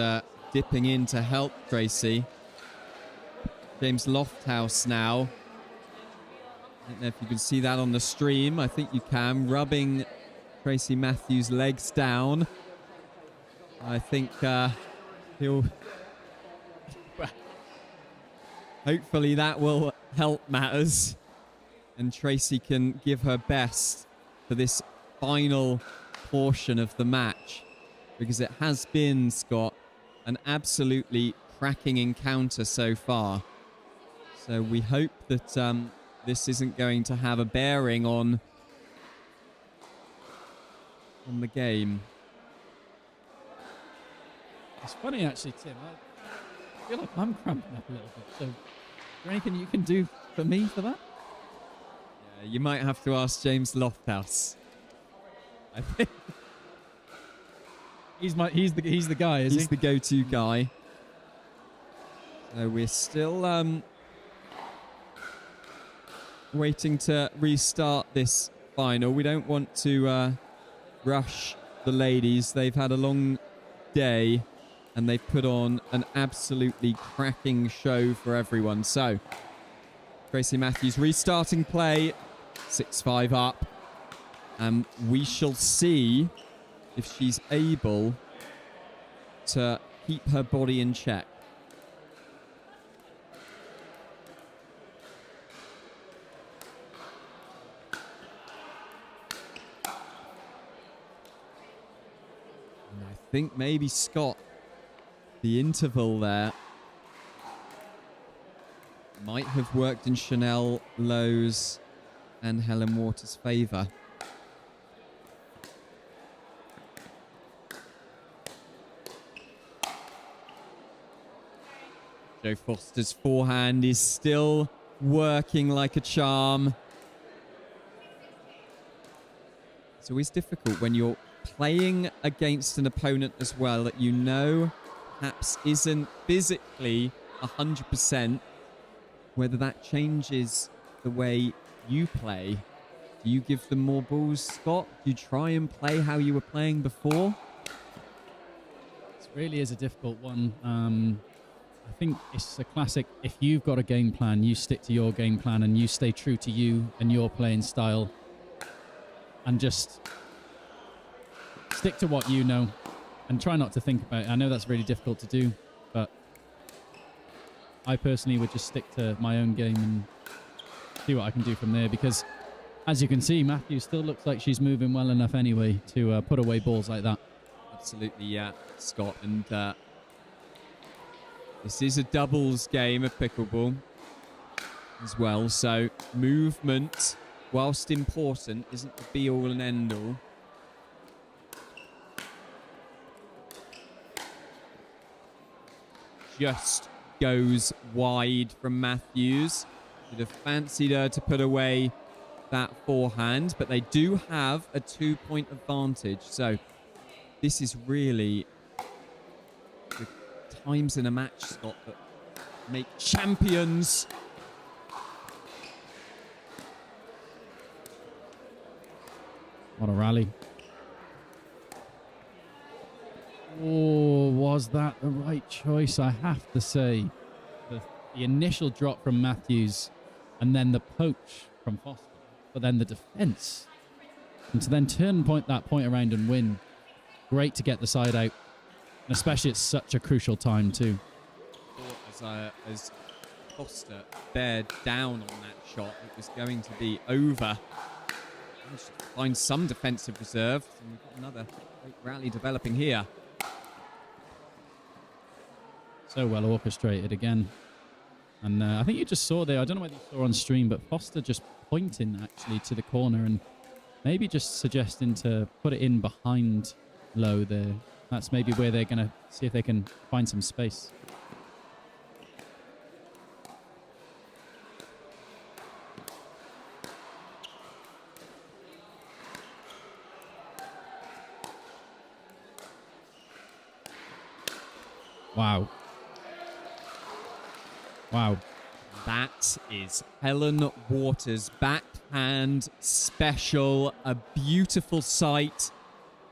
[SPEAKER 3] dipping in to help Tracy. James Lofthouse now. I don't know if you can see that on the stream. I think you can. Rubbing Tracy Matthews' legs down. I think he'll... Well, Hopefully that will help matters. And Tracy can give her best for this final portion of the match. Because it has been, Scott, an absolutely cracking encounter so far. So we hope that this isn't going to have a bearing on the game.
[SPEAKER 18] It's funny, actually, Tim. I feel like I'm cramping up a little bit. So, is there anything you can do for me for that?
[SPEAKER 3] Yeah, you might have to ask James Lofthouse. I think
[SPEAKER 18] he's the guy, is he?
[SPEAKER 3] He's the go-to guy. So we're still waiting to restart this final. We don't want to rush the ladies. They've had a long day and they've put on an absolutely cracking show for everyone. So Tracy Matthews restarting play, 6-5 up, and we shall see if she's able to keep her body in check. And I think maybe Scott, the interval there might have worked in Chanel Lowe's and Helen Waters' favour. Jo Foster's forehand is still working like a charm. It's always difficult when you're playing against an opponent as well that you know perhaps isn't physically 100%, whether that changes the way you play. Do you give them more balls, Scott? Do you try and play how you were playing before?
[SPEAKER 18] It really is a difficult one. I think it's a classic, if you've got a game plan, you stick to your game plan and you stay true to you and your playing style and just stick to what you know and try not to think about it. I know that's really difficult to do, but I personally would just stick to my own game and see what I can do from there, because as you can see, Matthew still looks like she's moving well enough anyway to put away balls like that.
[SPEAKER 3] Absolutely, yeah, Scott. And this is a doubles game of pickleball as well, so movement, whilst important, isn't the be-all and end-all. Just goes wide from Matthews. Would have fancied her to put away that forehand, but they do have a 2-point advantage. So this is really the times in a match, Scott, that make champions.
[SPEAKER 18] What a rally. Oh, was that the right choice? I have to say. The initial drop from Matthews and then the poach from Foster, but then the defense. And to then turn that point around and win. Great to get the side out, and especially at such a crucial time too.
[SPEAKER 3] As Foster bared down on that shot, it was going to be over. Managed to find some defensive reserve, and we've got another great rally developing here.
[SPEAKER 18] So well orchestrated again. And I think you just saw there, I don't know whether you saw on stream, but Foster just pointing actually to the corner and maybe just suggesting to put it in behind Low there. That's maybe where they're going to see if they can find some space. Wow. Wow.
[SPEAKER 3] That is Helen Waters' backhand special. A beautiful sight.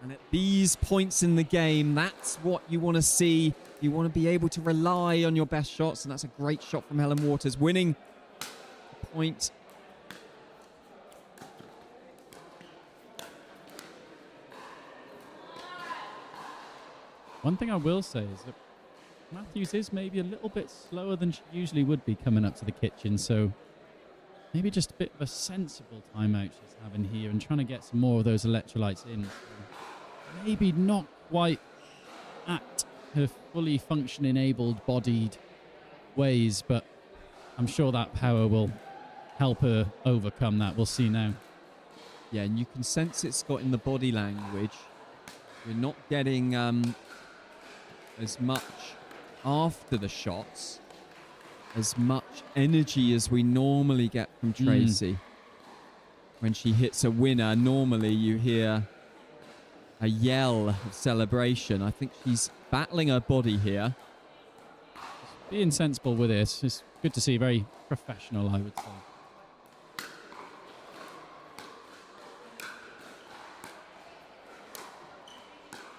[SPEAKER 3] And at these points in the game, that's what you want to see. You want to be able to rely on your best shots. And that's a great shot from Helen Waters, winning the point.
[SPEAKER 18] One thing I will say is that Matthews is maybe a little bit slower than she usually would be coming up to the kitchen, so maybe just a bit of a sensible timeout she's having here and trying to get some more of those electrolytes in. So maybe not quite at her fully functioning, able-bodied ways, but I'm sure that power will help her overcome that. We'll see now.
[SPEAKER 3] Yeah, and you can sense it, Scott, in the body language. We're not getting as much after the shots, as much energy as we normally get from Tracy. When she hits a winner, normally you hear a yell of celebration. I think she's battling her body here.
[SPEAKER 18] Being sensible with this. It's good to see. Very professional, I would say.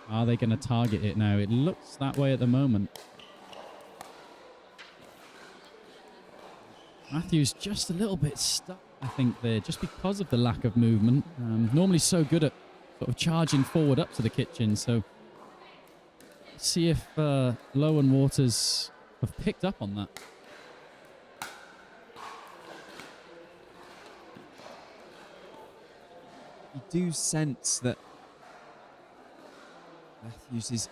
[SPEAKER 18] Are they going to target it now? It looks that way at the moment. Matthews just a little bit stuck, I think, there, just because of the lack of movement. Normally so good at sort of charging forward up to the kitchen. So let's see if Lowe and Waters have picked up on that.
[SPEAKER 3] You do sense that Matthews is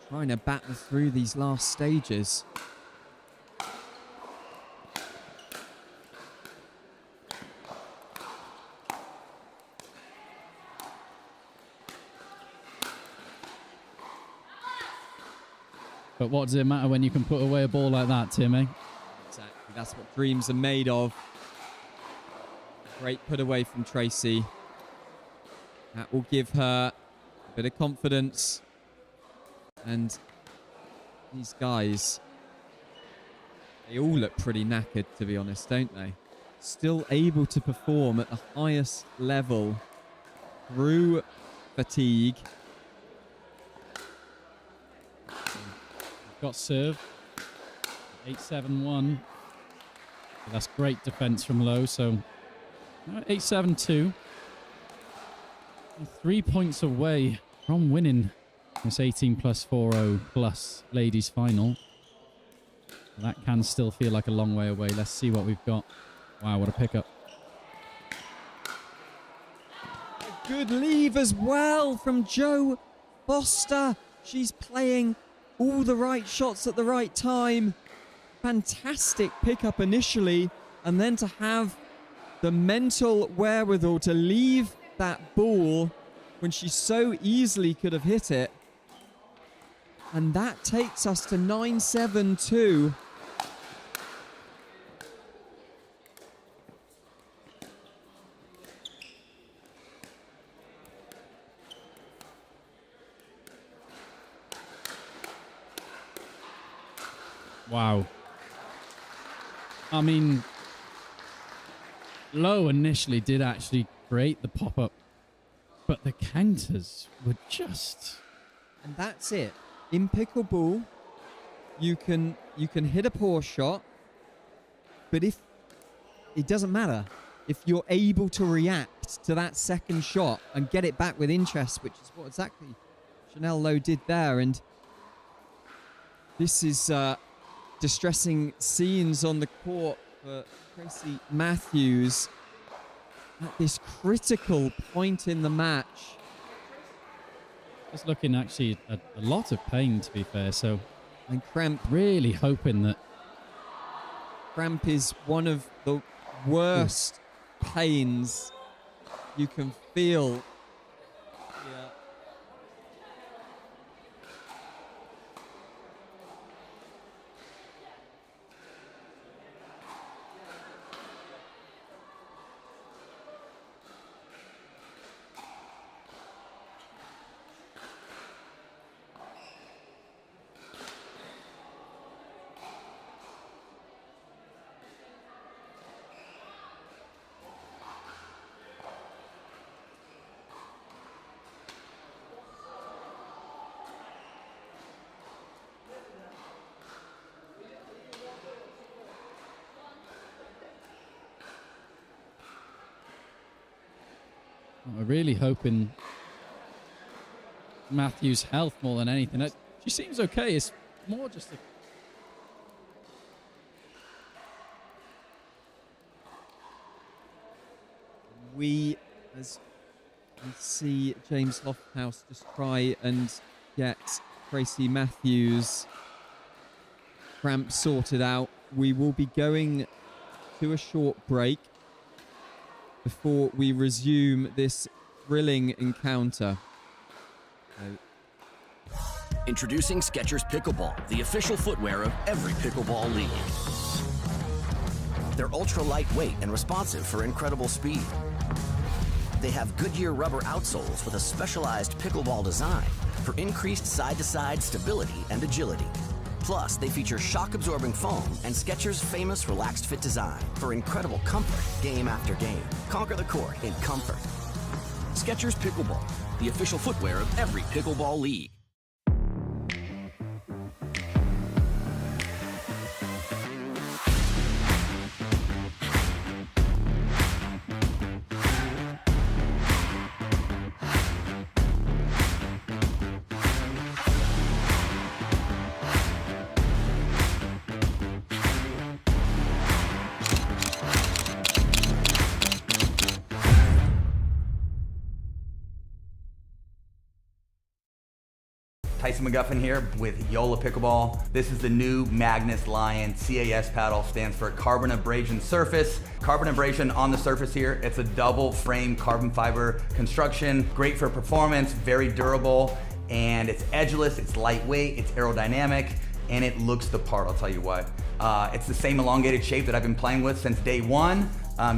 [SPEAKER 3] trying to battle through these last stages.
[SPEAKER 18] But what does it matter when you can put away a ball like that, Timmy?
[SPEAKER 3] Exactly, that's what dreams are made of. Great put away from Tracy. That will give her a bit of confidence. And these guys, they all look pretty knackered, to be honest, don't they? Still able to perform at the highest level through fatigue.
[SPEAKER 18] Got served. 8-7-1. That's great defense from Lowe. So 8-7-2. 3 points away from winning this 18+40 plus ladies final. That can still feel like a long way away. Let's see what we've got. Wow, what a pickup.
[SPEAKER 3] Good leave as well from Jo Foster. She's playing all the right shots at the right time. Fantastic pickup initially, and then to have the mental wherewithal to leave that ball when she so easily could have hit it. And that takes us to 9-7-2.
[SPEAKER 18] Wow. I mean, Lowe initially did actually create the pop-up, but the counters were just...
[SPEAKER 3] And that's it. In pickleball, you can hit a poor shot, but if it doesn't matter, if you're able to react to that second shot and get it back with interest, which is what exactly Chanel Lowe did there. And this is distressing scenes on the court for Tracy Matthews at this critical point in the match.
[SPEAKER 18] Just looking actually at a lot of pain, to be fair. So,
[SPEAKER 3] and cramp.
[SPEAKER 18] Really hoping that
[SPEAKER 3] cramp is one of the worst pains you can feel. Yeah.
[SPEAKER 18] we're really hoping Matthews' health more than anything. She seems okay. It's more just a...
[SPEAKER 3] We, as we see James Lofthouse just try and get Tracy Matthews' cramp sorted out. We will be going to a short break before we resume this thrilling encounter.
[SPEAKER 6] Introducing Skechers Pickleball, the official footwear of every pickleball league. They're ultra lightweight and responsive for incredible speed. They have Goodyear rubber outsoles with a specialized pickleball design for increased side-to-side stability and agility. Plus, they feature shock-absorbing foam and Skechers' famous relaxed fit design for incredible comfort game after game. Conquer the court in comfort. Skechers Pickleball, the official footwear of every pickleball league.
[SPEAKER 4] Tyson McGuffin here with Yola Pickleball. This is the new Magnus Lion CAS paddle, stands for carbon abrasion surface. Carbon abrasion on the surface here. It's a double frame carbon fiber construction, great for performance, very durable, and it's edgeless, it's lightweight, it's aerodynamic, and it looks the part, I'll tell you what. It's the same elongated shape that I've been playing with since day one.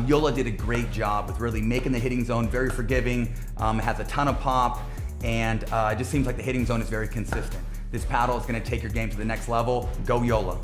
[SPEAKER 4] Yola did a great job with really making the hitting zone very forgiving. It has a ton of pop, and it just seems like the hitting zone is very consistent. This paddle is going to take your game to the next level. Go Yola.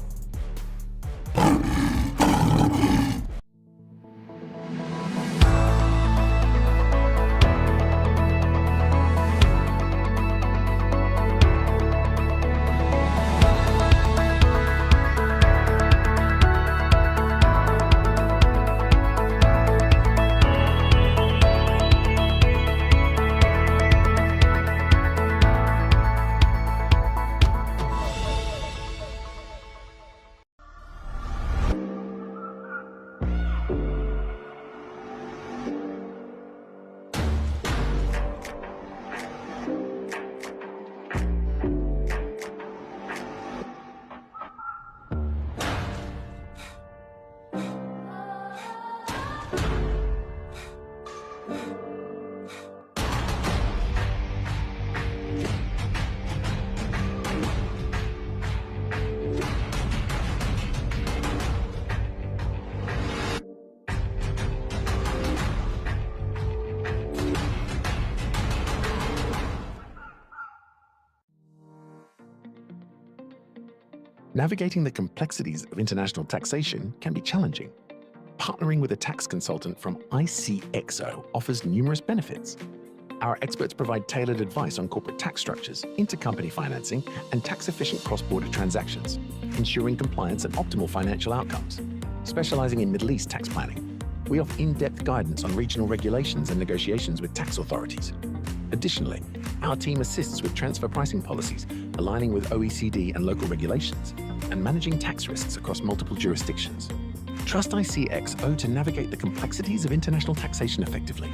[SPEAKER 7] Navigating the complexities of international taxation can be challenging. Partnering with a tax consultant from ICXO offers numerous benefits. Our experts provide tailored advice on corporate tax structures, intercompany financing, and tax-efficient cross-border transactions, ensuring compliance and optimal financial outcomes. Specializing in Middle East tax planning, we offer in-depth guidance on regional regulations and negotiations with tax authorities. Additionally, our team assists with transfer pricing policies, aligning with OECD and local regulations, and managing tax risks across multiple jurisdictions. Trust ICXO to navigate the complexities of international taxation effectively.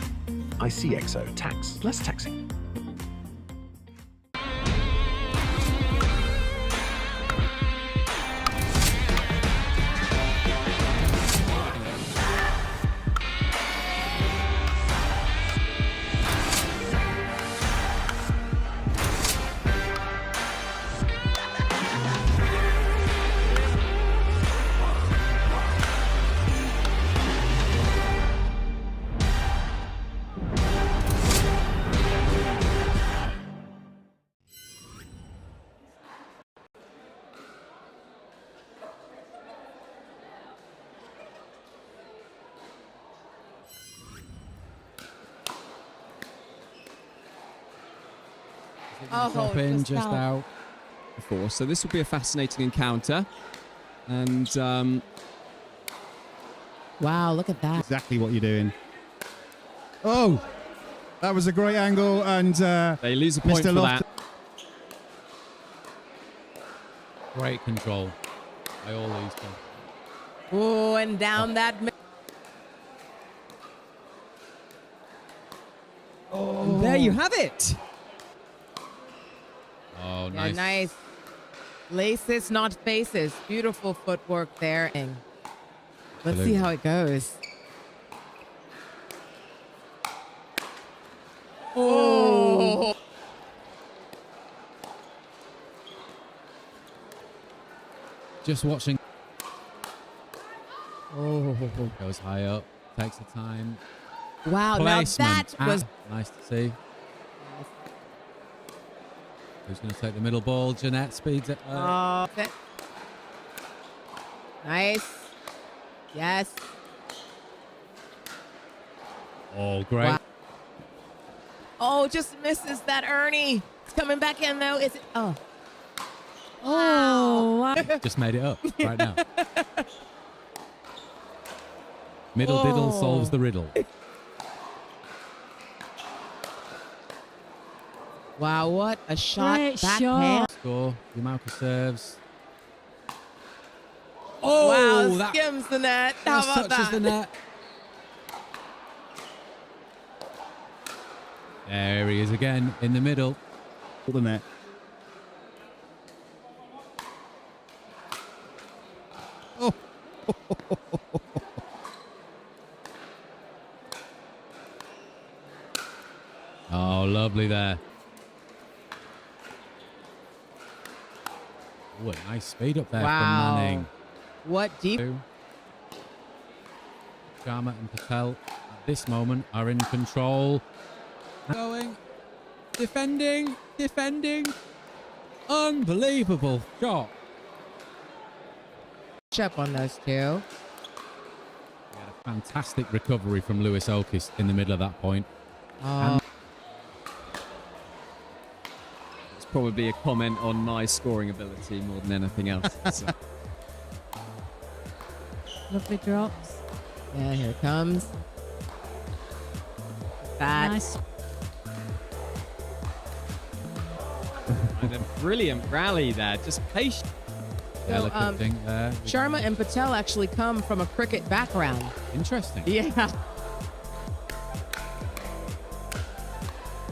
[SPEAKER 7] ICXO Tax, less taxing.
[SPEAKER 18] Drop in, just out.
[SPEAKER 3] Before. So this will be a fascinating encounter. And
[SPEAKER 9] wow, look at that.
[SPEAKER 2] Exactly what you're doing. Oh, that was a great angle, and
[SPEAKER 3] they lose a point
[SPEAKER 2] Mr.
[SPEAKER 3] for that.
[SPEAKER 11] Great control by all these guys.
[SPEAKER 9] Oh, and down that.
[SPEAKER 3] And there you have it.
[SPEAKER 11] Oh,
[SPEAKER 9] Yeah,
[SPEAKER 11] nice.
[SPEAKER 9] nice. Laces, not faces. Beautiful footwork there. And let's see
[SPEAKER 11] Absolutely.
[SPEAKER 9] how it goes.
[SPEAKER 3] Oh.
[SPEAKER 11] Just watching.
[SPEAKER 9] Oh.
[SPEAKER 11] Goes high up. Takes the time.
[SPEAKER 9] Wow, now
[SPEAKER 11] Placement.
[SPEAKER 9] that was
[SPEAKER 11] Nice to see. Who's going to take the middle ball? Jeanette speeds it up.
[SPEAKER 9] okay. Nice. Yes.
[SPEAKER 11] Oh, great.
[SPEAKER 9] Wow. Oh, just misses that Ernie. It's coming back in though. Is it? Oh.
[SPEAKER 15] Oh, wow.
[SPEAKER 11] Just made it up right now. Middle diddle solves the riddle.
[SPEAKER 9] Wow, what a shot.
[SPEAKER 15] Great
[SPEAKER 9] Backhand.
[SPEAKER 11] Score. Yamalka serves.
[SPEAKER 9] Oh, wow,
[SPEAKER 11] that
[SPEAKER 9] skims the net. How
[SPEAKER 11] just
[SPEAKER 9] about
[SPEAKER 11] touches
[SPEAKER 9] that?
[SPEAKER 11] the net. There he is again in the middle.
[SPEAKER 2] The net. Oh.
[SPEAKER 11] Oh, lovely there. Oh, a nice speed up there
[SPEAKER 9] Wow.
[SPEAKER 11] from Manning.
[SPEAKER 9] What deep?
[SPEAKER 11] Sharma and Patel at this moment are in control. Going. Defending. Unbelievable shot.
[SPEAKER 9] Up on those two.
[SPEAKER 11] We had a fantastic recovery from Lewis Okis in the middle of that point.
[SPEAKER 9] Oh.
[SPEAKER 3] It's probably a comment on my scoring ability more than anything else. So.
[SPEAKER 15] Lovely drops.
[SPEAKER 9] Yeah, here it comes. That.
[SPEAKER 15] Nice.
[SPEAKER 3] And a brilliant rally there. Just patient.
[SPEAKER 11] Delicate thing there.
[SPEAKER 9] Sharma and Patel actually come from a cricket background.
[SPEAKER 11] Interesting.
[SPEAKER 9] Yeah.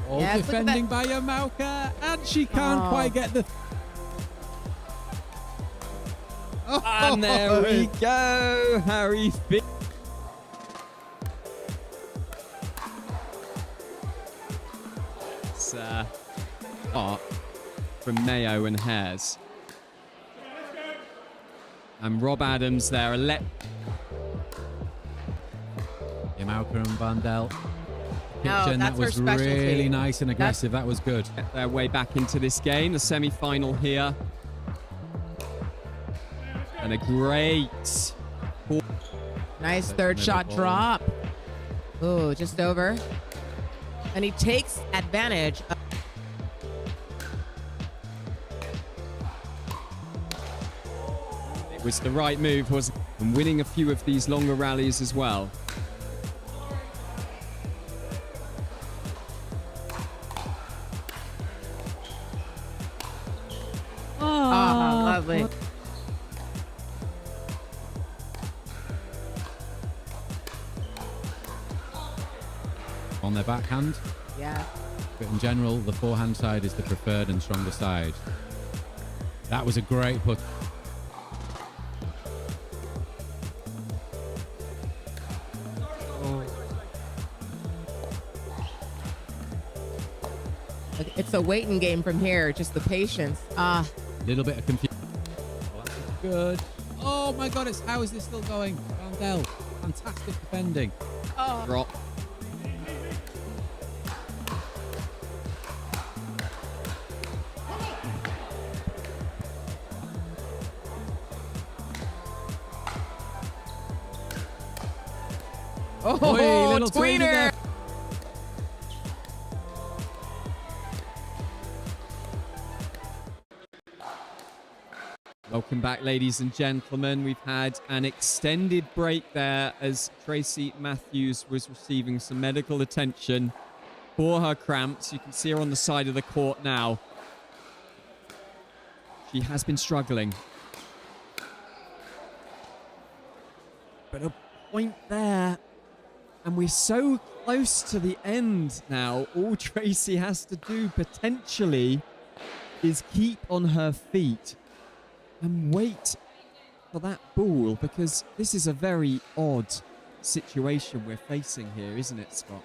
[SPEAKER 11] All
[SPEAKER 9] Yes, look at
[SPEAKER 11] defending by Yamalka, and she can't
[SPEAKER 9] Oh.
[SPEAKER 11] quite get the.
[SPEAKER 3] And there we go. Harry Fish. It's art from Mayo and Hares. And Rob Adams there.
[SPEAKER 11] Yamalka and Vandel.
[SPEAKER 9] No,
[SPEAKER 11] Kitchen,
[SPEAKER 9] that's
[SPEAKER 11] that was
[SPEAKER 9] her specialty.
[SPEAKER 11] really nice and aggressive. That was good.
[SPEAKER 3] Get their way back into this game. The semi-final here. And a great...
[SPEAKER 9] Nice third shot drop. Oh, just over. And he takes advantage of.
[SPEAKER 3] It was the right move, was and winning a few of these longer rallies as well.
[SPEAKER 15] Oh,
[SPEAKER 9] lovely.
[SPEAKER 11] On their backhand.
[SPEAKER 9] Yeah.
[SPEAKER 11] But in general, the forehand side is the preferred and stronger side. That was a great put.
[SPEAKER 9] It's a waiting game from here. Just the patience. Ah.
[SPEAKER 11] Little bit of confusion. Good. Oh my God! How is this still going? Vandel, fantastic defending.
[SPEAKER 9] Oh.
[SPEAKER 3] Drop.
[SPEAKER 9] Oh,
[SPEAKER 11] Oi, little tweener
[SPEAKER 9] tweener.
[SPEAKER 11] there.
[SPEAKER 3] Welcome back, ladies and gentlemen. We've had an extended break there as Tracy Matthews was receiving some medical attention for her cramps. You can see her on the side of the court now. She has been struggling. But a point there. And we're so close to the end now. All Tracy has to do potentially is keep on her feet and wait for that ball, because this is a very odd situation we're facing here, isn't it, Scott?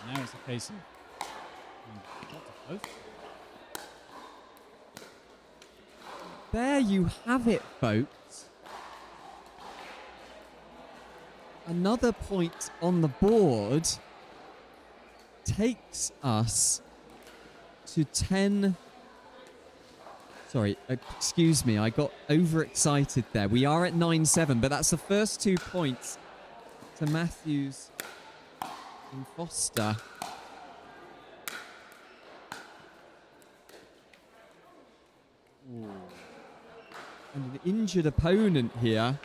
[SPEAKER 18] Now it's a case of both.
[SPEAKER 3] There you have it, folks. Another point on the board takes us to 10. Sorry, excuse me, I got overexcited there. We are at 9-7, but that's the first 2 points to Matthews and Foster. Ooh. And an injured opponent here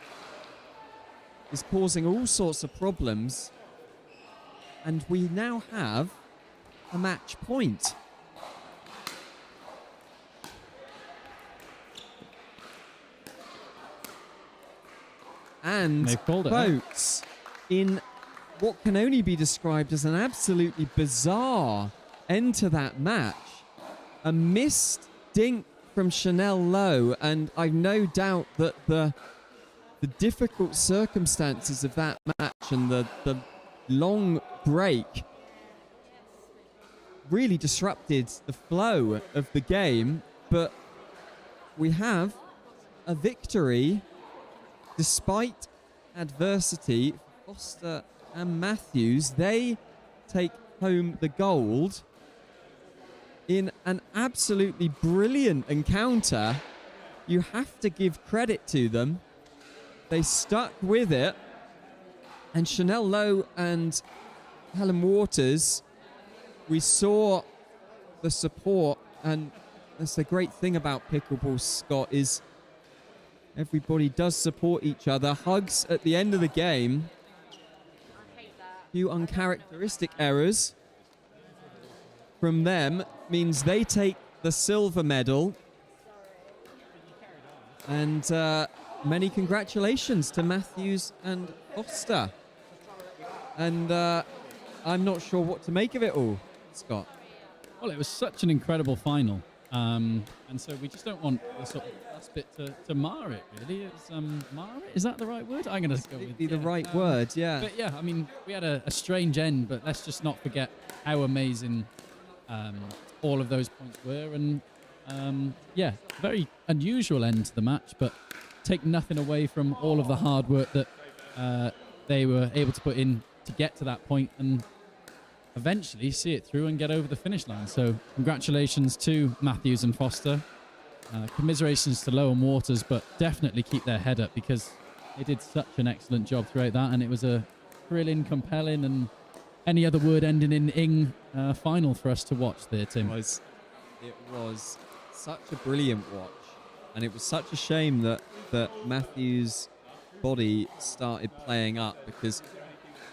[SPEAKER 3] is causing all sorts of problems. And we now have a match point. And folks, in what can only be described as an absolutely bizarre end to that match, a missed dink from Chanel Lowe, and I've no doubt that the difficult circumstances of that match and the long break really disrupted the flow of the game, but we have a victory despite adversity. Foster and Matthews, they take home the gold in an absolutely brilliant encounter. You have to give credit to them. They stuck with it. And Chanel Lowe and Helen Waters, we saw the support, and that's the great thing about pickleball, Scott, is everybody does support each other. Hugs at the end of the game. A few uncharacteristic errors from them means they take the silver medal. And many congratulations to Matthews and Foster. And I'm not sure what to make of it all, Scott.
[SPEAKER 18] Well, it was such an incredible final. And so we just don't want the sort of last bit to mar it, really. It's, mar it? Is that the right word? I'm going to go with
[SPEAKER 3] the right word, yeah.
[SPEAKER 18] But yeah, I mean, we had a strange end, but let's just not forget how amazing all of those points were. And yeah, very unusual end to the match, but take nothing away from all of the hard work that they were able to put in to get to that point and eventually see it through and get over the finish line. So congratulations to Matthews and Foster. Commiserations to Lowe and Waters, but definitely keep their head up because they did such an excellent job throughout that, and it was a thrilling, compelling, and any other word ending in ing final for us to watch there, Tim.
[SPEAKER 3] It was such a brilliant watch, and it was such a shame that Matthews' body started playing up, because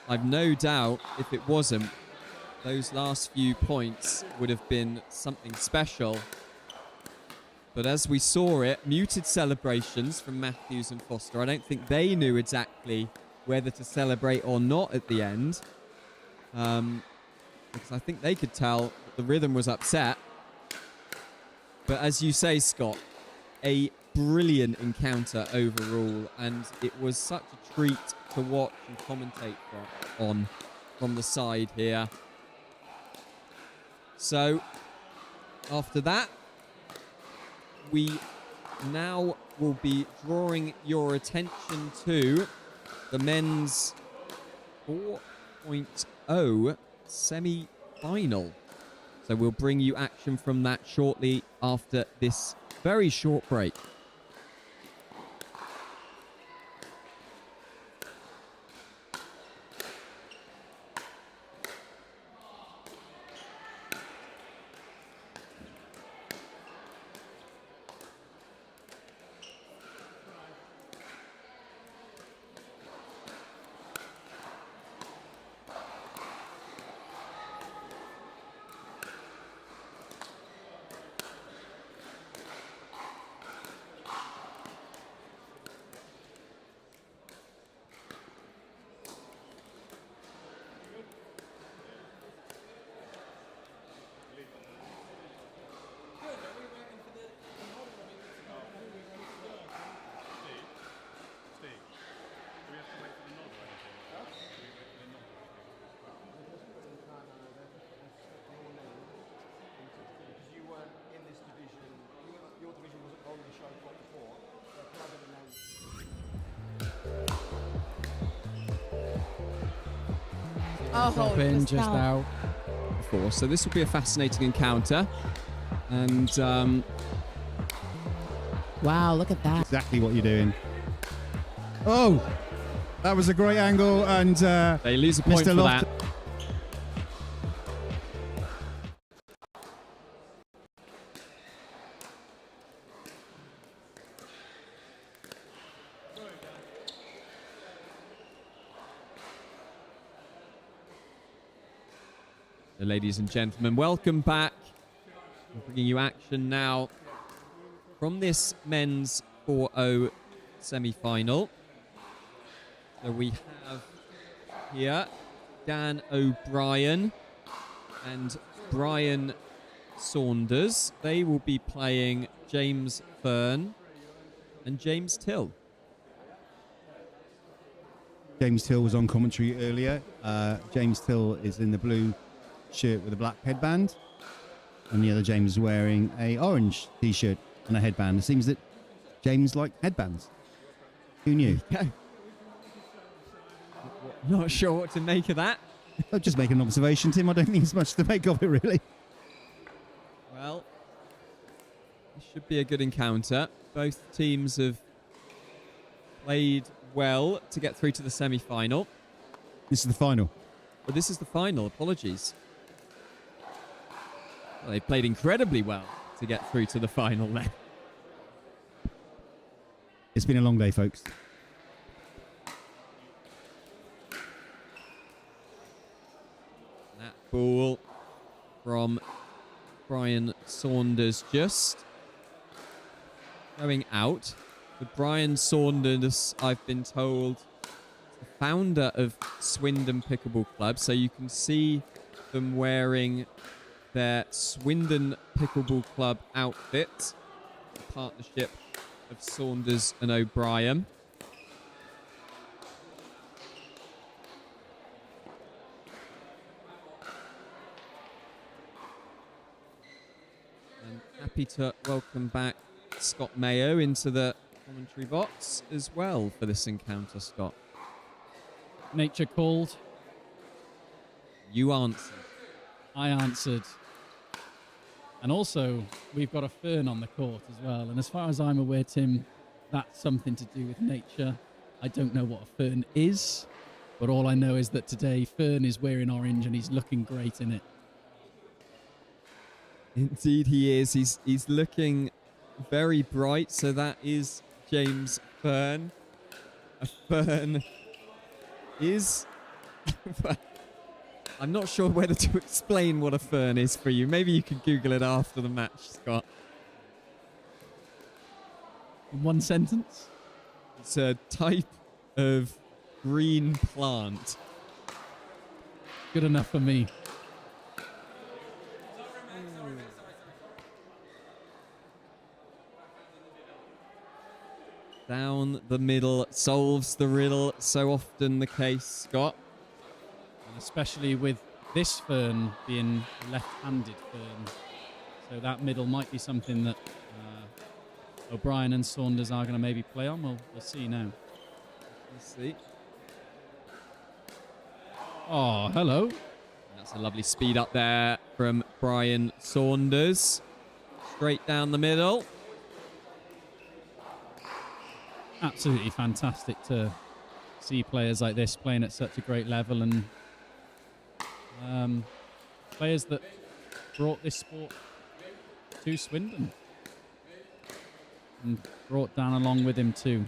[SPEAKER 3] I've no doubt if it wasn't, those last few points would have been something special. But as we saw it, muted celebrations from Matthews and Foster. I don't think they knew exactly whether to celebrate or not at the end. Because I think they could tell that the rhythm was upset. But as you say, Scott, a brilliant encounter overall, and it was such a treat to watch and commentate on from the side here. So, after that, we now will be drawing your attention to the men's 4.0 semi-final. So we'll bring you action from that shortly after this very short break.
[SPEAKER 9] Oh,
[SPEAKER 18] Drop in, just out.
[SPEAKER 3] Before. So this will be a fascinating encounter. And
[SPEAKER 9] wow, look at that.
[SPEAKER 2] Exactly what you're doing. Oh, that was a great angle, and
[SPEAKER 3] they lose a point
[SPEAKER 2] Mr.
[SPEAKER 3] for
[SPEAKER 2] Loft.
[SPEAKER 3] that. Ladies and gentlemen, welcome back. We're bringing you action now from this men's 4-0 semi-final. So we have here Dan O'Brien and Brian Saunders. They will be playing James Fern and James Till.
[SPEAKER 2] James Till was on commentary earlier. James Till is in the blue shirt with a black headband, and the other James is wearing a orange t-shirt and a headband. It seems that James liked headbands. Who knew?
[SPEAKER 3] Okay. Not sure what to make of that.
[SPEAKER 2] I'll just make an observation, Tim. I don't think there's much to make of it, really.
[SPEAKER 3] Well, this should be a good encounter. Both teams have played well to get through to the semi-final.
[SPEAKER 2] This is the final.
[SPEAKER 3] But this is the final. Apologies. Well, they played incredibly well to get through to the final then.
[SPEAKER 2] It's been a long day, folks.
[SPEAKER 3] That ball from Brian Saunders just going out. But Brian Saunders, I've been told, the founder of Swindon Pickleball Club. So you can see them wearing their Swindon Pickleball Club outfit, a partnership of Saunders and O'Brien. And happy to welcome back Scott Mayo into the commentary box as well for this encounter, Scott.
[SPEAKER 18] Nature called.
[SPEAKER 3] You answered.
[SPEAKER 18] I answered. And also, we've got a fern on the court as well. And as far as I'm aware, Tim, that's something to do with nature. I don't know what a fern is, but all I know is that today Fern is wearing orange and he's looking great in it.
[SPEAKER 3] Indeed he is. He's looking very bright. So that is James Fern. A fern is... I'm not sure whether to explain what a fern is for you. Maybe you can Google it after the match, Scott.
[SPEAKER 18] In one sentence?
[SPEAKER 3] It's a type of green plant.
[SPEAKER 18] Good enough for me.
[SPEAKER 3] Down the middle solves the riddle. So often the case, Scott.
[SPEAKER 18] Especially with this fern being left-handed fern. So that middle might be something that O'Brien and Saunders are going to maybe play on. We'll see now.
[SPEAKER 3] Let's see.
[SPEAKER 18] Oh, hello.
[SPEAKER 3] That's a lovely speed up there from Brian Saunders. Straight down the middle.
[SPEAKER 18] Absolutely fantastic to see players like this playing at such a great level, and players that brought this sport to Swindon and brought Dan along with him too.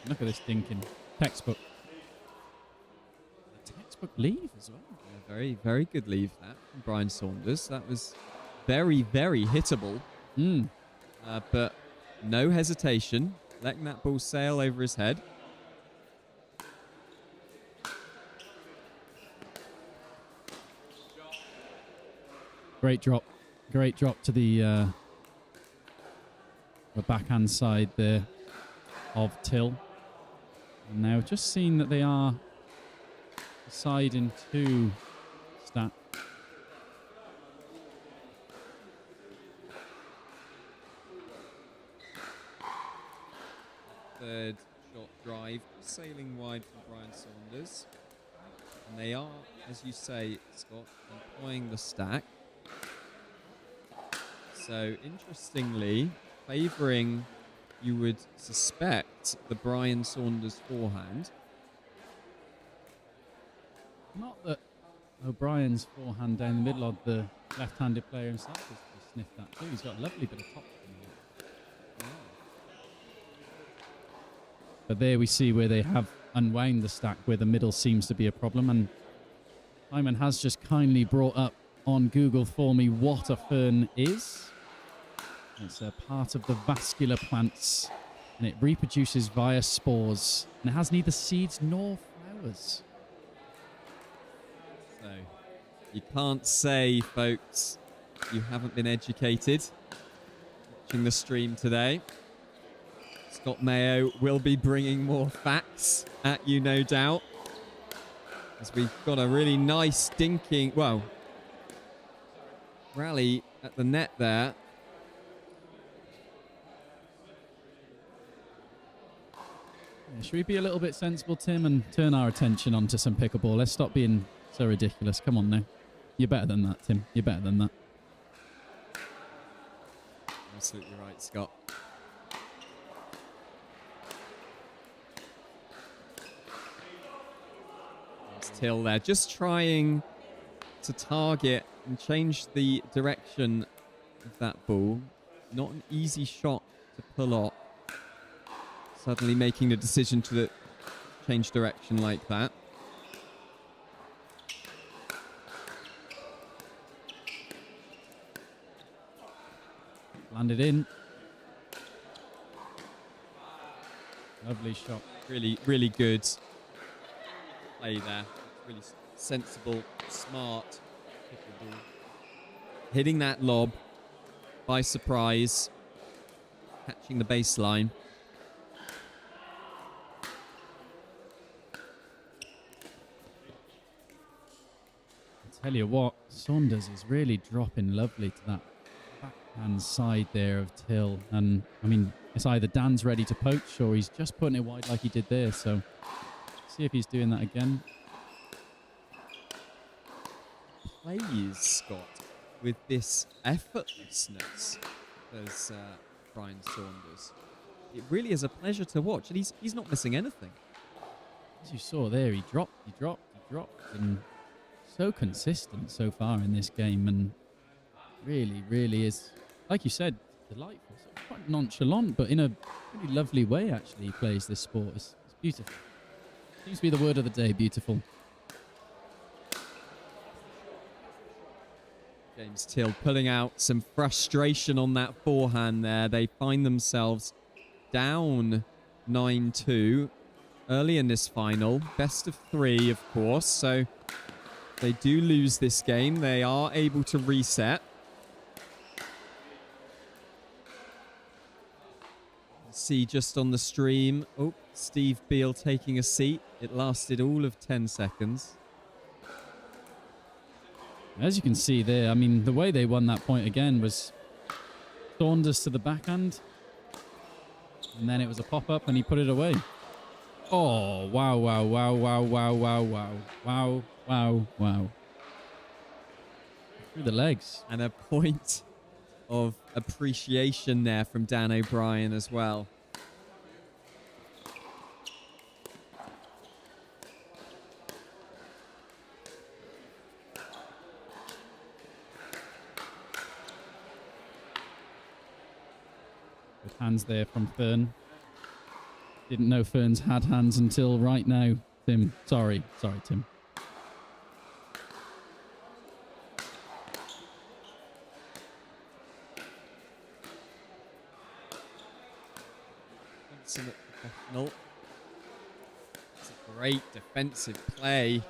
[SPEAKER 18] Look at this dinking. Textbook.
[SPEAKER 3] A textbook leave as well. Yeah, very, very good leave that from Brian Saunders. That was very, very hittable. But no hesitation. Letting that ball sail over his head.
[SPEAKER 18] Great drop to the backhand side there of Till. And now just seeing that they are side in two stat.
[SPEAKER 3] Third shot drive, sailing wide from Brian Saunders. And they are, as you say, Scott, employing the stack. So, interestingly, favouring, you would suspect, the Brian Saunders forehand.
[SPEAKER 18] Not that O'Brien's forehand down the middle of the left-handed player himself has sniffed that too. He's got a lovely bit of top spin here. But there we see where they have unwound the stack, where the middle seems to be a problem. And Simon has just kindly brought up on Google for me what a fern is. It's a part of the vascular plants, and it reproduces via spores, and it has neither seeds nor flowers.
[SPEAKER 3] So, you can't say, folks, you haven't been educated watching the stream today. Scott Mayo will be bringing more facts at you, no doubt, as we've got a really nice dinking, well, rally at the net there.
[SPEAKER 18] Yeah, should we be a little bit sensible, Tim, and turn our attention onto some pickleball? Let's stop being so ridiculous. Come on now. You're better than that, Tim. You're better than that.
[SPEAKER 3] Absolutely right, Scott. There's Till there, just trying to target and change the direction of that ball. Not an easy shot to pull off. Suddenly making the decision to change direction like that.
[SPEAKER 18] Landed in. Lovely shot.
[SPEAKER 3] Really, really good play there. Really sensible, smart pickleball. Hitting that lob by surprise. Catching the baseline.
[SPEAKER 18] Tell you what, Saunders is really dropping lovely to that backhand side there of Till. And, I mean, it's either Dan's ready to poach or he's just putting it wide like he did there. So, see if he's doing that again.
[SPEAKER 3] Plays, Scott, with this effortlessness as Brian Saunders. It really is a pleasure to watch. And he's not missing anything.
[SPEAKER 18] As you saw there, he dropped. And so consistent so far in this game, and really, really is, like you said, delightful. So quite nonchalant, but in a really lovely way, actually, he plays this sport. It's beautiful. Seems to be the word of the day, beautiful.
[SPEAKER 3] James Till pulling out some frustration on that forehand there. They find themselves down 9-2 early in this final. Best of 3, of course, so they do lose this game. They are able to reset. See just on the stream. Oh, Steve Beale taking a seat. It lasted all of 10 seconds.
[SPEAKER 18] As you can see there, I mean, the way they won that point again was Saunders to the backhand. And then it was a pop-up and he put it away. Oh, wow, wow, wow, wow, wow, wow, wow, wow. Wow. Through the legs.
[SPEAKER 3] And a point of appreciation there from Dan O'Brien as well.
[SPEAKER 18] Good hands there from Fern. Didn't know Ferns had hands until right now, Tim. Sorry, Tim.
[SPEAKER 3] Professional. It's a great defensive play.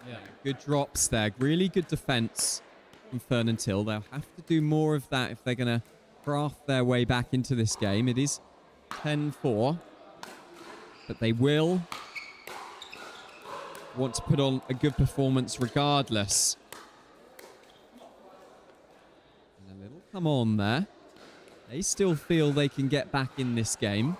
[SPEAKER 3] Yeah, good drops there. Really good defense from Fern and Till. They'll have to do more of that if they're going to craft their way back into this game. It is 10-4. But they will want to put on a good performance regardless. And a little come on there. They still feel they can get back in this game.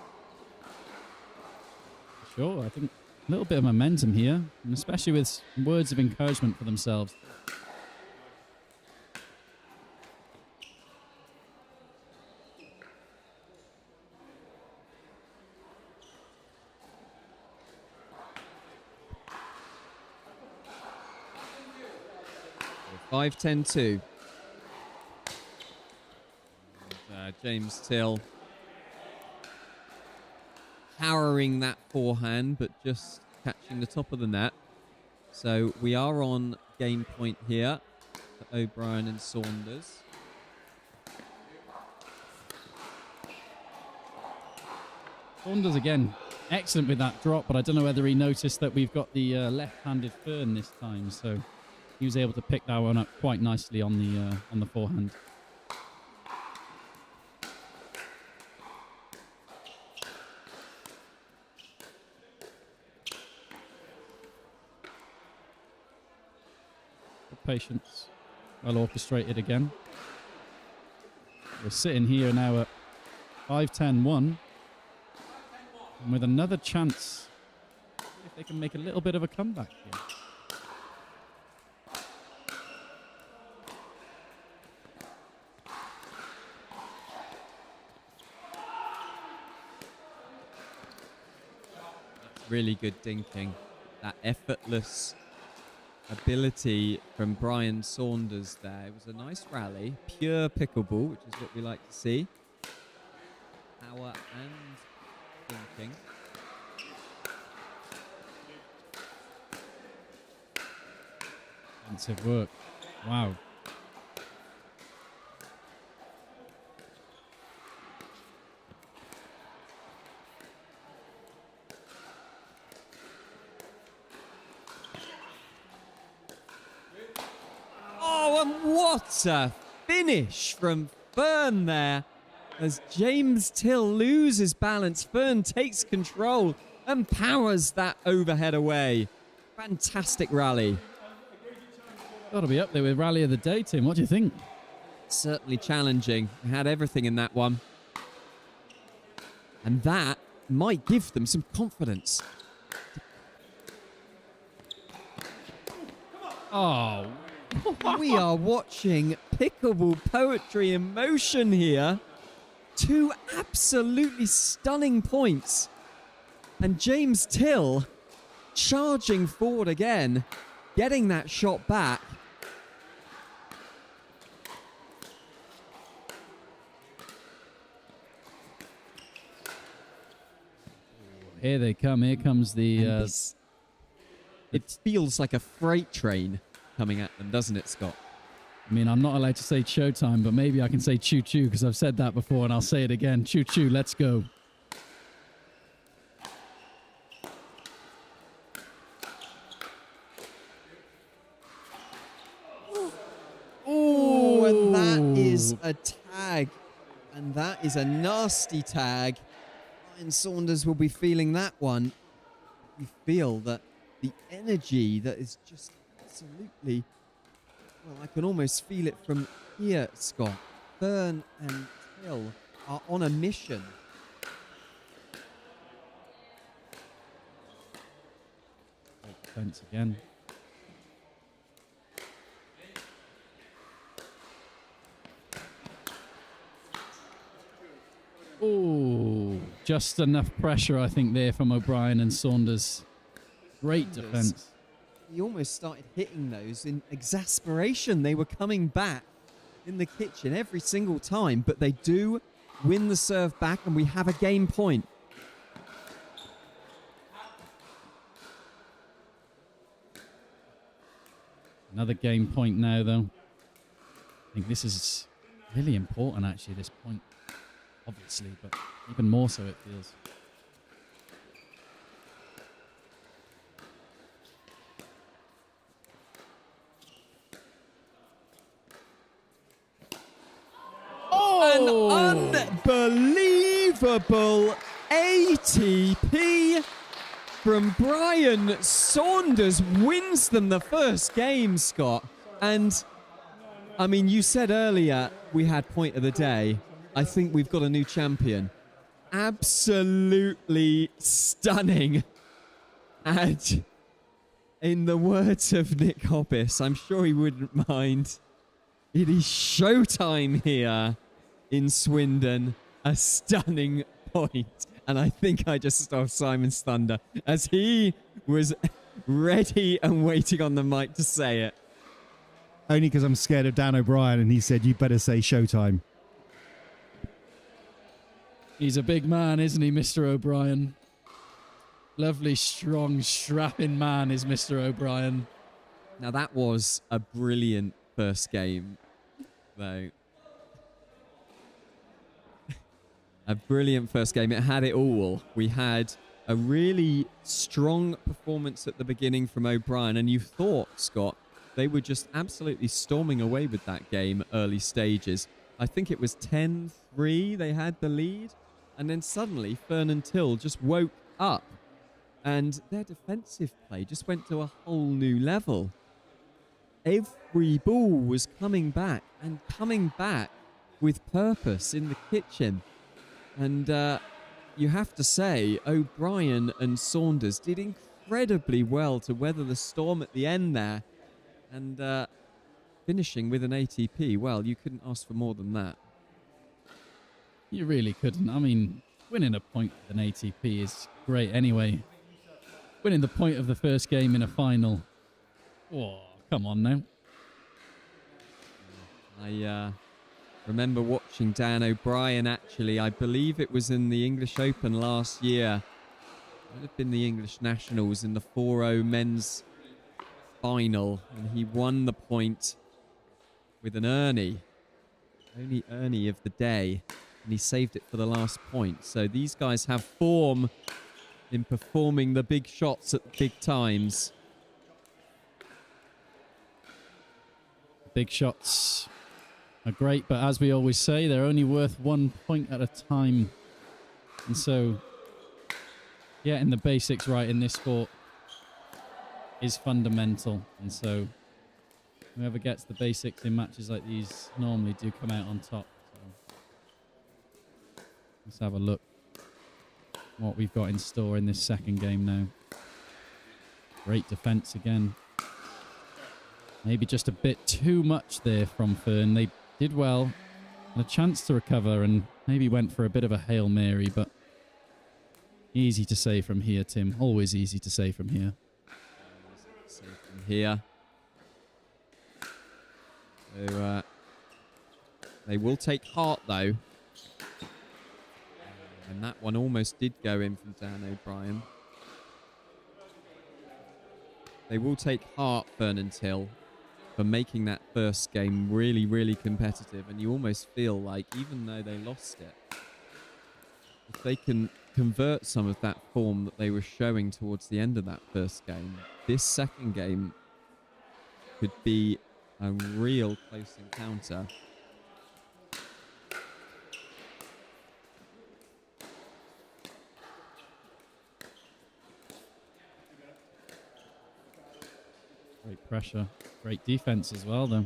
[SPEAKER 18] Sure, I think A little bit of momentum here, and especially with some words of encouragement for themselves.
[SPEAKER 3] Five, 10-2. James Till powering that forehand, but just catching the top of the net. So we are on game point here for O'Brien and Saunders.
[SPEAKER 18] Saunders again, excellent with that drop, but I don't know whether he noticed that we've got the left-handed Fern this time, so he was able to pick that one up quite nicely on the forehand. Patience, well orchestrated again. We're sitting here now at 5-10-1, and with another chance, if they can make a little bit of a comeback here.
[SPEAKER 3] Really good dinking. That effortless ability from Brian Saunders there. It was a nice rally. Pure pickleball, which is what we like to see. Power and dinking.
[SPEAKER 18] Defensive work. Wow.
[SPEAKER 3] Oh, and what a finish from Fern there. As James Till loses balance, Fern takes control and powers that overhead away. Fantastic rally.
[SPEAKER 18] Got to be up there with Rally of the Day, Tim. What do you think?
[SPEAKER 3] Certainly challenging. They had everything in that one. And that might give them some confidence.
[SPEAKER 18] Oh.
[SPEAKER 3] We are watching pickleball poetry in motion here. Two absolutely stunning points. And James Till charging forward again, getting that shot back.
[SPEAKER 18] Here they come. Here comes the...
[SPEAKER 3] it feels like a freight train coming at them, doesn't it, Scott?
[SPEAKER 18] I mean, I'm not allowed to say showtime, but maybe I can say choo-choo because I've said that before and I'll say it again. Choo-choo, let's go.
[SPEAKER 3] Oh, and that is a tag. And that is a nasty tag. Ryan Saunders will be feeling that one. You feel that the energy that is just absolutely... Well, I can almost feel it from here, Scott. Fern and Till are on a mission.
[SPEAKER 18] Great defense again. Oh, just enough pressure, I think, there from O'Brien and Saunders. Great defense.
[SPEAKER 3] He almost started hitting those in exasperation. They were coming back in the kitchen every single time, but they do win the serve back, and we have a game point.
[SPEAKER 18] Another game point now, though. I think this is really important, actually, this point. Obviously, but even more so it feels.
[SPEAKER 3] Oh! An unbelievable ATP from Brian Saunders wins them the first game, Scott. And, I mean, you said earlier we had point of the day. I think we've got a new champion. Absolutely stunning And in the words of Nick Hoppus, I'm sure he wouldn't mind, it is showtime here in Swindon. A stunning point. And I think I just stole Simon's thunder as he was ready and waiting on the mic to say it.
[SPEAKER 2] Only because I'm scared of Dan O'Brien, and he said, you better say showtime.
[SPEAKER 18] He's a big man, isn't he, Mr. O'Brien? Lovely, strong, strapping man is Mr. O'Brien.
[SPEAKER 3] Now that was a brilliant first game, though. A brilliant first game. It had it all. We had a really strong performance at the beginning from O'Brien, and you thought, Scott, they were just absolutely storming away with that game early stages. I think it was 10-3 they had the lead, and then suddenly Fern Till just woke up, and their defensive play just went to a whole new level. Every ball was coming back, and coming back with purpose in the kitchen. And you have to say, O'Brien and Saunders did incredibly well to weather the storm at the end there. And finishing with an ATP, well, you couldn't ask for more than that.
[SPEAKER 18] You really couldn't. I mean, winning a point with an ATP is great anyway. Winning the point of the first game in a final. Oh, come on now.
[SPEAKER 3] I remember watching Dan O'Brien, actually. I believe it was in the English Open last year. It would have been the English Nationals in the 4-0 men's final. And he won the point with an Ernie. Only Ernie of the day. And he saved it for the last point. So these guys have form in performing the big shots at the big times.
[SPEAKER 18] Big shots are great, but as we always say, they're only worth 1 point at a time. And so, getting the basics right in this sport is fundamental. And so, whoever gets the basics in matches like these normally do come out on top. So, let's have a look what we've got in store in this second game now. Great defense again. Maybe just a bit too much there from Fern. They did well, had a chance to recover, and maybe went for a bit of a Hail Mary, but easy to say from here, Tim. Always easy to say from here.
[SPEAKER 3] Say from here. So, they will take heart, though. And that one almost did go in from Dan O'Brien. They will take heart, Fern Till, for making that first game really, really competitive. And you almost feel like, even though they lost it, if they can convert some of that form that they were showing towards the end of that first game, this second game could be a real close encounter.
[SPEAKER 18] Great pressure. Great defense as well, though.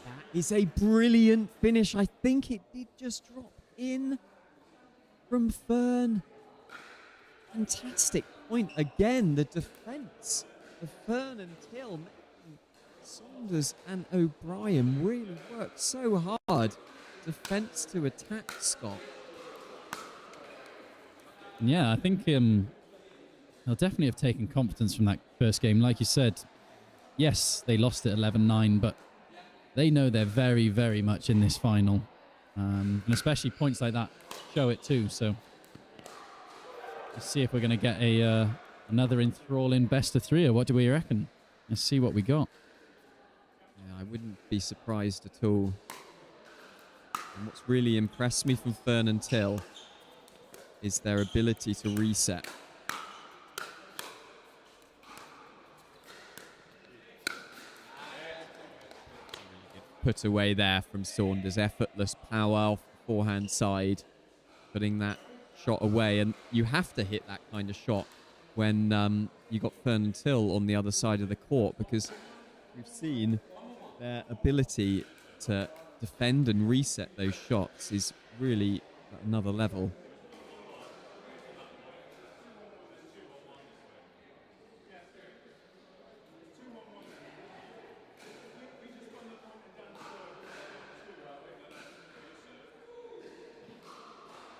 [SPEAKER 3] That is a brilliant finish. I think it did just drop in from Fern. Fantastic point again. The defense of Fern and Till making Saunders and O'Brien really worked so hard. Defense to attack, Scott.
[SPEAKER 18] Yeah, I think they'll definitely have taken confidence from that first game. Like you said, yes, they lost it 11-9, but they know they're very, very much in this final. And especially points like that show it too. So let's see if we're going to get another enthralling best of three, or what do we reckon? Let's see what we got.
[SPEAKER 3] Yeah, I wouldn't be surprised at all. And what's really impressed me from Fern and Till is their ability to reset. Put away there from Saunders. Effortless power off the forehand side. Putting that shot away. And you have to hit that kind of shot when you got Fern and Till on the other side of the court, because we've seen their ability to defend and reset those shots is really at another level.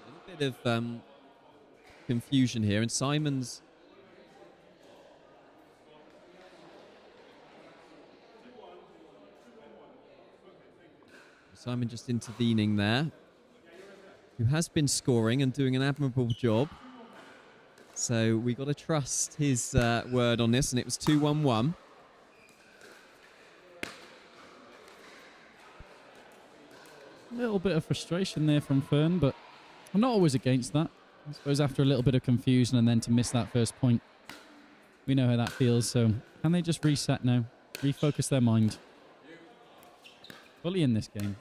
[SPEAKER 3] A little bit of confusion here, and Simon just intervening there, who has been scoring and doing an admirable job. So we got to trust his word on this, and it was 2-1-1.
[SPEAKER 18] A little bit of frustration there from Fern, but I'm not always against that. I suppose after a little bit of confusion and then to miss that first point, we know how that feels. So can they just reset now? Refocus their mind. Fully in this game.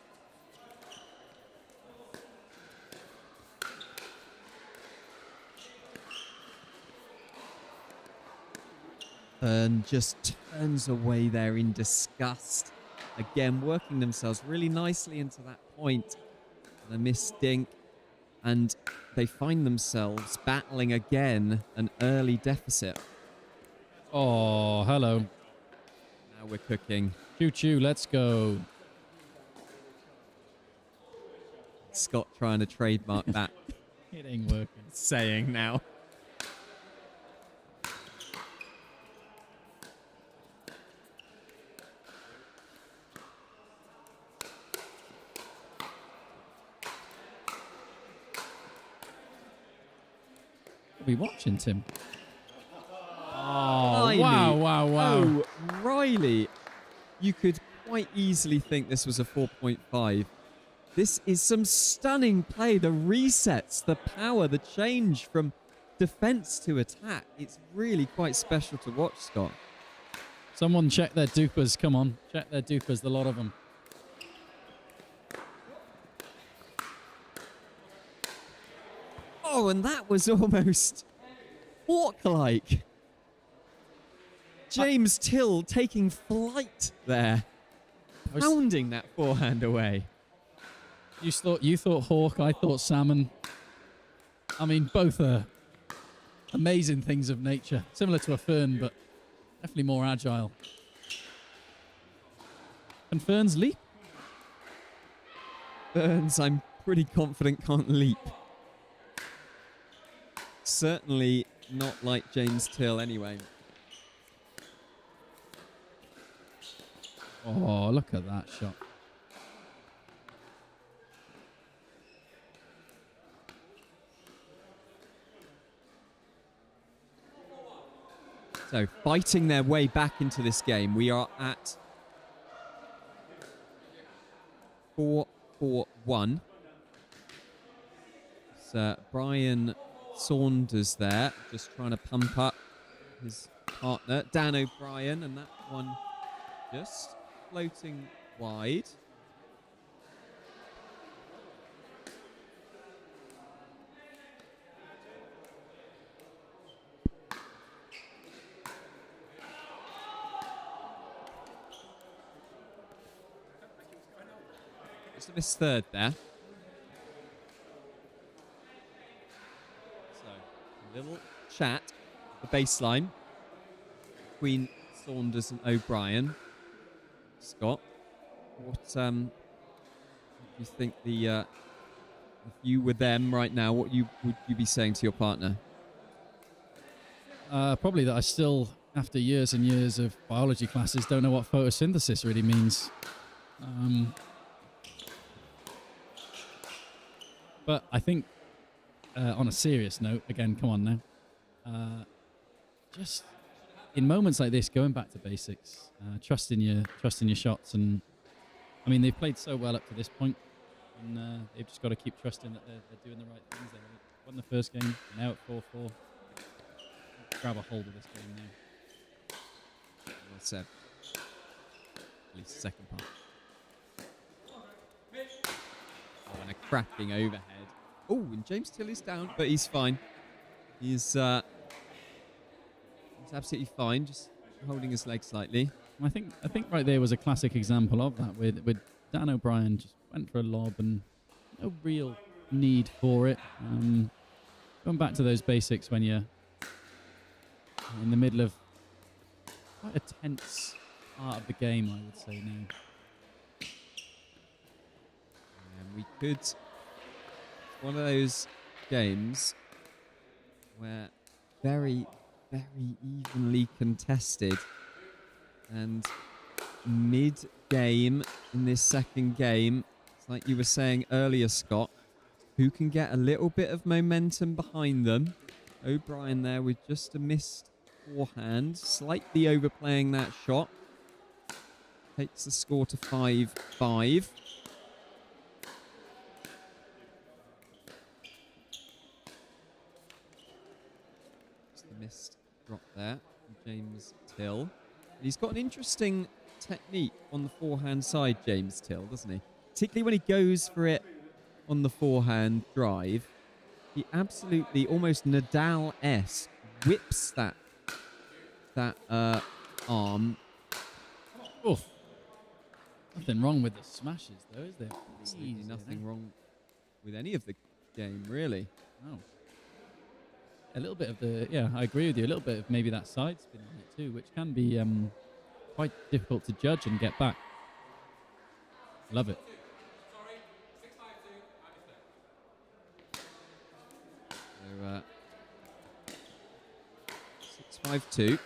[SPEAKER 3] And just turns away there in disgust. Again, working themselves really nicely into that point. And a missed dink. And they find themselves battling again an early deficit.
[SPEAKER 18] Oh, hello.
[SPEAKER 3] Now we're cooking.
[SPEAKER 18] Choo-choo, let's go.
[SPEAKER 3] Scott trying to trademark that.
[SPEAKER 18] It ain't working.
[SPEAKER 3] Saying now.
[SPEAKER 18] What are we watching, Tim? Oh,
[SPEAKER 3] Riley.
[SPEAKER 18] wow.
[SPEAKER 3] Oh, Riley. You could quite easily think this was a 4.5. This is some stunning play. The resets, the power, the change from defense to attack. It's really quite special to watch, Scott.
[SPEAKER 18] Someone check their dupers. Come on. Check their dupers. A lot of them.
[SPEAKER 3] Oh, and that was almost hawk-like. James Till taking flight there. Pounding that forehand away.
[SPEAKER 18] You thought hawk, I thought salmon. I mean, both are amazing things of nature. Similar to a fern, but definitely more agile. Can ferns leap?
[SPEAKER 3] Ferns, I'm pretty confident, can't leap. Certainly not like James Till anyway.
[SPEAKER 18] Oh, look at that shot.
[SPEAKER 3] So, fighting their way back into this game, we are at 4-4-1. So, Brian Saunders there, just trying to pump up his partner, Dan O'Brien, and that one just floating wide. Just a missed third there. So, a little chat, the baseline between Saunders and O'Brien. Scott, what do you think if you were them right now, what would you be saying to your partner?
[SPEAKER 18] Probably that I still, after years and years of biology classes, don't know what photosynthesis really means. But I think, on a serious note, again, come on now, just in moments like this, going back to basics, trusting your shots, and I mean they've played so well up to this point, and they've just got to keep trusting that they're doing the right things. They won the first game, now at 4-4. Grab a hold of this game now.
[SPEAKER 3] Well said. At least the second part. Oh, and a cracking overhead. Oh, and James Till is down, but he's fine. He's absolutely fine, just holding his leg slightly.
[SPEAKER 18] I think right there was a classic example of that, with Dan O'Brien just went for a lob and no real need for it. Going back to those basics when you're in the middle of quite a tense part of the game, I would say now.
[SPEAKER 3] And we could... One of those games where very, very evenly contested, and mid-game in this second game, it's like you were saying earlier, Scott, who can get a little bit of momentum behind them. O'Brien there with just a missed forehand, slightly overplaying that shot. Takes the score to 5-5. Just a missed drop there from James Till. He's got an interesting technique on the forehand side, James Till, doesn't he? Particularly when he goes for it on the forehand drive. He absolutely, almost Nadal-esque, whips that arm.
[SPEAKER 18] Oh, nothing wrong with the smashes, though, is there?
[SPEAKER 3] Absolutely nothing wrong with any of the game, really.
[SPEAKER 18] Oh. A little bit of the, yeah, I agree with you. A little bit of maybe that side spin on it too, which can be quite difficult to judge and get back. Love it.
[SPEAKER 3] So, 6-5-2.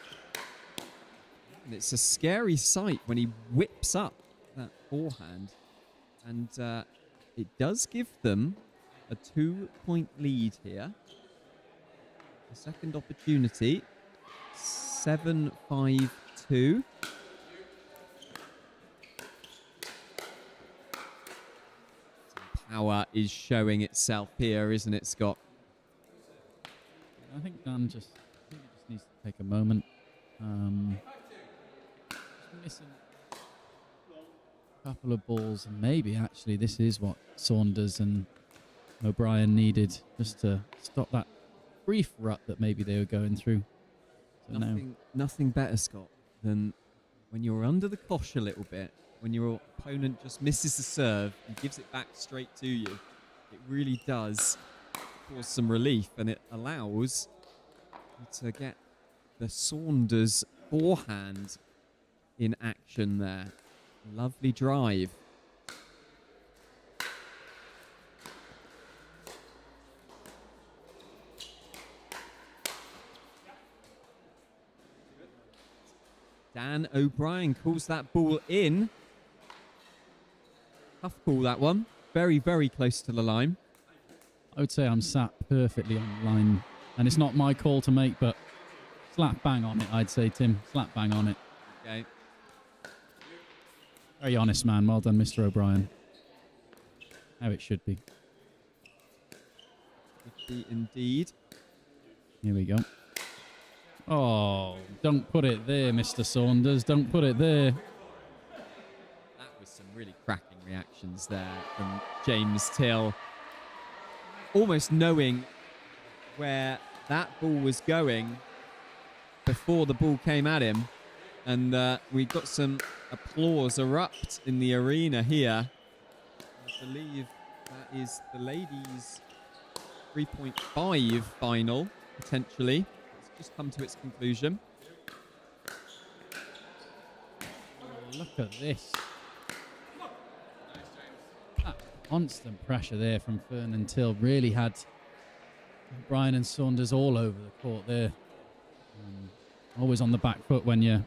[SPEAKER 3] And it's a scary sight when he whips up that forehand. And it does give them a 2-point lead here. A second opportunity. 7-5-2. Power is showing itself here, isn't it, Scott?
[SPEAKER 18] I think Dan just needs to take a moment. Just missing a couple of balls, and maybe actually this is what Saunders and O'Brien needed, just to stop that brief rut that maybe they were going through. So
[SPEAKER 3] Nothing better, Scott, than when you're under the cosh a little bit, when your opponent just misses the serve and gives it back straight to you. It really does cause some relief, and it allows you to get the Saunders forehand in action there. Lovely drive. Dan O'Brien calls that ball in. Tough call, that one. Very, very close to the line.
[SPEAKER 18] I would say I'm sat perfectly on the line, and it's not my call to make, but slap bang on it, I'd say, Tim. Slap bang on it.
[SPEAKER 3] Okay.
[SPEAKER 18] Very honest man. Well done, Mr. O'Brien. How it should be.
[SPEAKER 3] Should be indeed.
[SPEAKER 18] Here we go. Oh, don't put it there, Mr. Saunders. Don't put it there.
[SPEAKER 3] That was some really cracking reactions there from James Till. Almost knowing where that ball was going before the ball came at him. And we got some applause erupt in the arena here. I believe that is the ladies' 3.5 final, potentially. It's just come to its conclusion.
[SPEAKER 18] Oh, look at this. That constant pressure there from Vernon Till really had O'Brien and Saunders all over the court there. Always on the back foot when you're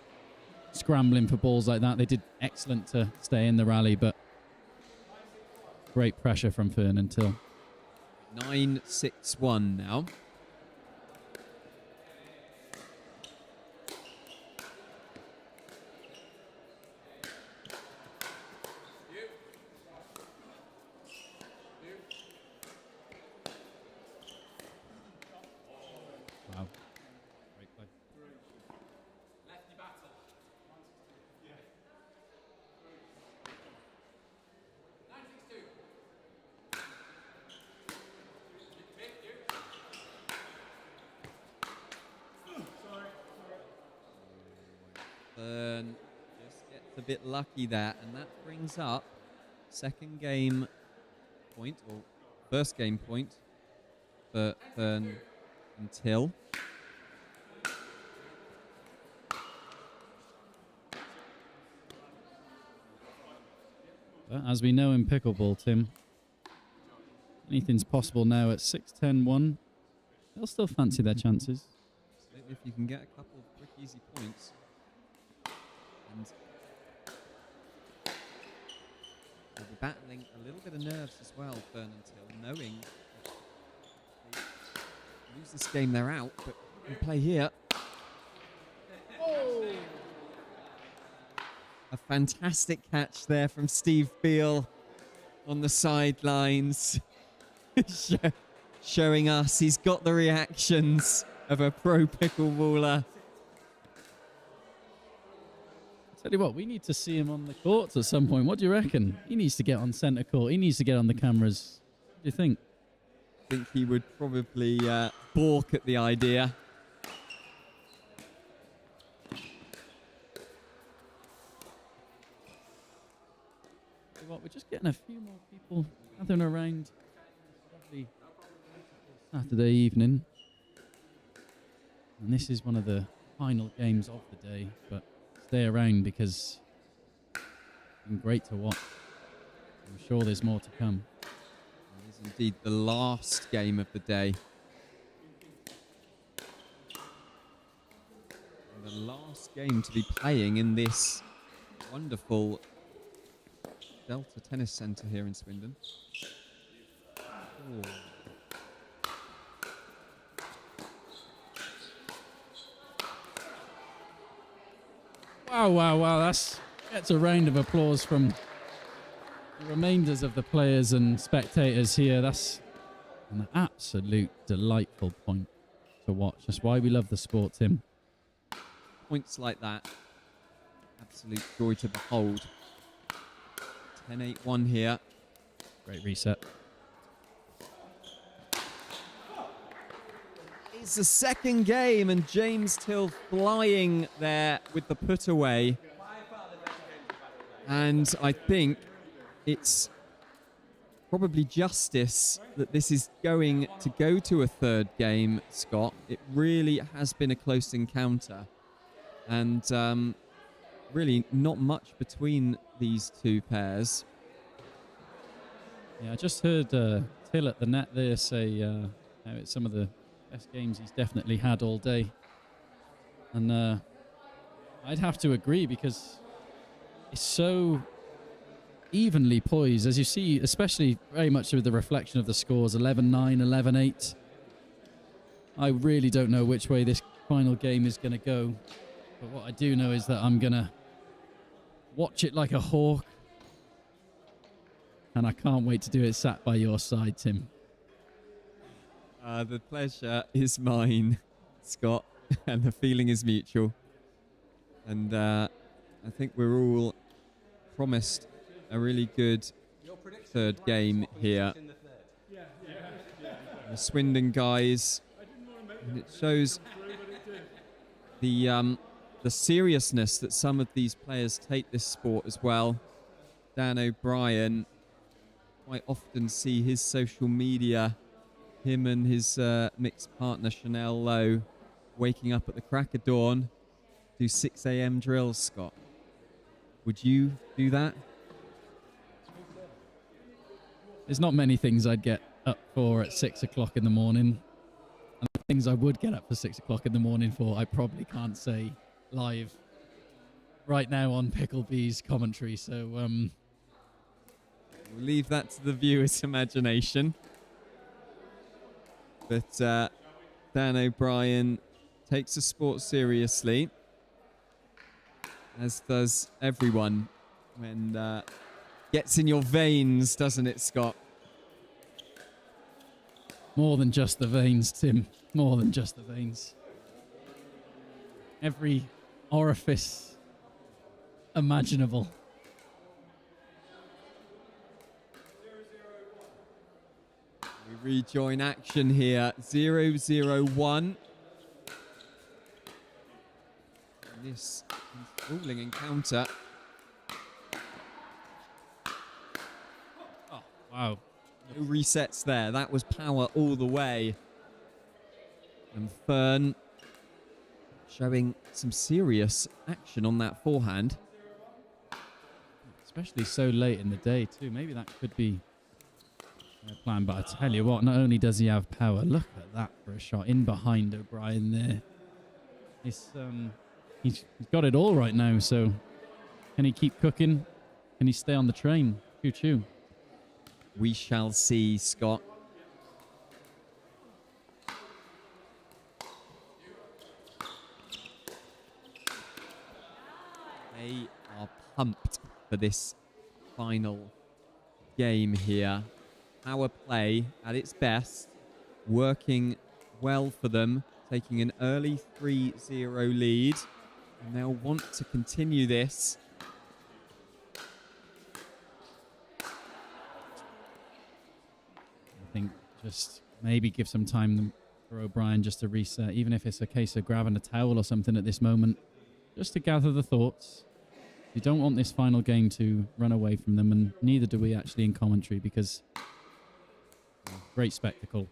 [SPEAKER 18] scrambling for balls like that. They did excellent to stay in the rally, but great pressure from Vernon Till.
[SPEAKER 3] 9-6-1 now.
[SPEAKER 18] Wow. Great play.
[SPEAKER 3] Just gets a bit lucky there, and that brings up second game point, or first game point for Fern and Till.
[SPEAKER 18] But as we know in pickleball, Tim, anything's possible now at 6-10-1. They'll still fancy their chances.
[SPEAKER 3] If you can get a couple of quick, easy points. And they'll be battling a little bit of nerves as well, Fern and Till, knowing if they lose this game, they're out, but we play here. Oh! A fantastic catch there from Steve Beale on the sidelines. Showing us he's got the reactions of a pro pickleballer.
[SPEAKER 18] Tell you what, we need to see him on the courts at some point. What do you reckon? He needs to get on centre court. He needs to get on the cameras. What do you think?
[SPEAKER 3] I think he would probably balk at the idea.
[SPEAKER 18] Tell you what, we're just getting a few more people gathering around. Lovely Saturday evening. And this is one of the final games of the day, but stay around because it's been great to watch. I'm sure there's more to come.
[SPEAKER 3] It is indeed the last game of the day. And the last game to be playing in this wonderful Delta Tennis Centre here in Swindon. Oh.
[SPEAKER 18] Wow, wow, wow. That's a round of applause from the remainders of the players and spectators here. That's an absolute delightful point to watch. That's why we love the sport, Tim.
[SPEAKER 3] Points like that, absolute joy to behold. 10-8-1 here.
[SPEAKER 18] Great reset.
[SPEAKER 3] It's the second game, and James Till flying there with the put away. And I think it's probably justice that this is going to go to a third game, Scott. It really has been a close encounter. And really not much between these two pairs.
[SPEAKER 18] Yeah, I just heard Till at the net there say how it's some of the best games he's definitely had all day. And I'd have to agree because it's so evenly poised, as you see, especially very much with the reflection of the scores, 11-9, 11-8. I really don't know which way this final game is going to go. But what I do know is that I'm going to watch it like a hawk. And I can't wait to do it sat by your side, Tim.
[SPEAKER 3] The pleasure is mine, Scott, and the feeling is mutual. And I think we're all promised a really good third game here. The Swindon guys, and it shows the seriousness that some of these players take this sport as well. Dan O'Brien, quite often see his social media, him and his mixed partner Chanel Lowe waking up at the crack of dawn, do 6 a.m. drills, Scott. Would you do that?
[SPEAKER 18] There's not many things I'd get up for at 6 o'clock in the morning. And the things I would get up for 6 o'clock in the morning for, I probably can't say live right now on PickleB's commentary. So
[SPEAKER 3] we'll leave that to the viewer's imagination. But Dan O'Brien takes the sport seriously, as does everyone, when gets in your veins, doesn't it, Scott?
[SPEAKER 18] More than just the veins, Tim. More than just the veins. Every orifice imaginable.
[SPEAKER 3] We rejoin action here. 0-0-1. This enthralling encounter.
[SPEAKER 11] Wow.
[SPEAKER 3] No resets there. That was power all the way. And Fern showing some serious action on that forehand.
[SPEAKER 18] Especially so late in the day, too. Maybe that could be their plan. But I tell you what, not only does he have power, look at that for a shot in behind O'Brien there. It's, he's got it all right now, so can he keep cooking? Can he stay on the train? Choo-choo.
[SPEAKER 3] We shall see, Scott. They are pumped for this final game here. Power play at its best, working well for them, taking an early 3-0 lead, and they'll want to continue this.
[SPEAKER 18] I think just maybe give some time for O'Brien just to reset, even if it's a case of grabbing a towel or something at this moment, just to gather the thoughts. You don't want this final game to run away from them, and neither do we actually in commentary, because great spectacle.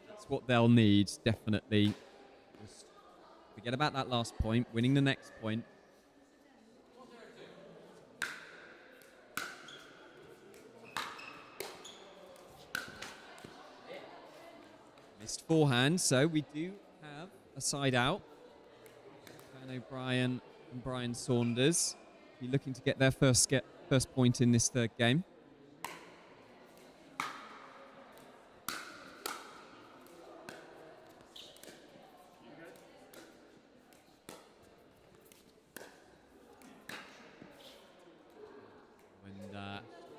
[SPEAKER 3] That's what they'll need, definitely. Just forget about that last point, winning the next point. Missed forehand, so we do have a side out. Dan O'Brien and Brian Saunders be looking to get their first point in this third game.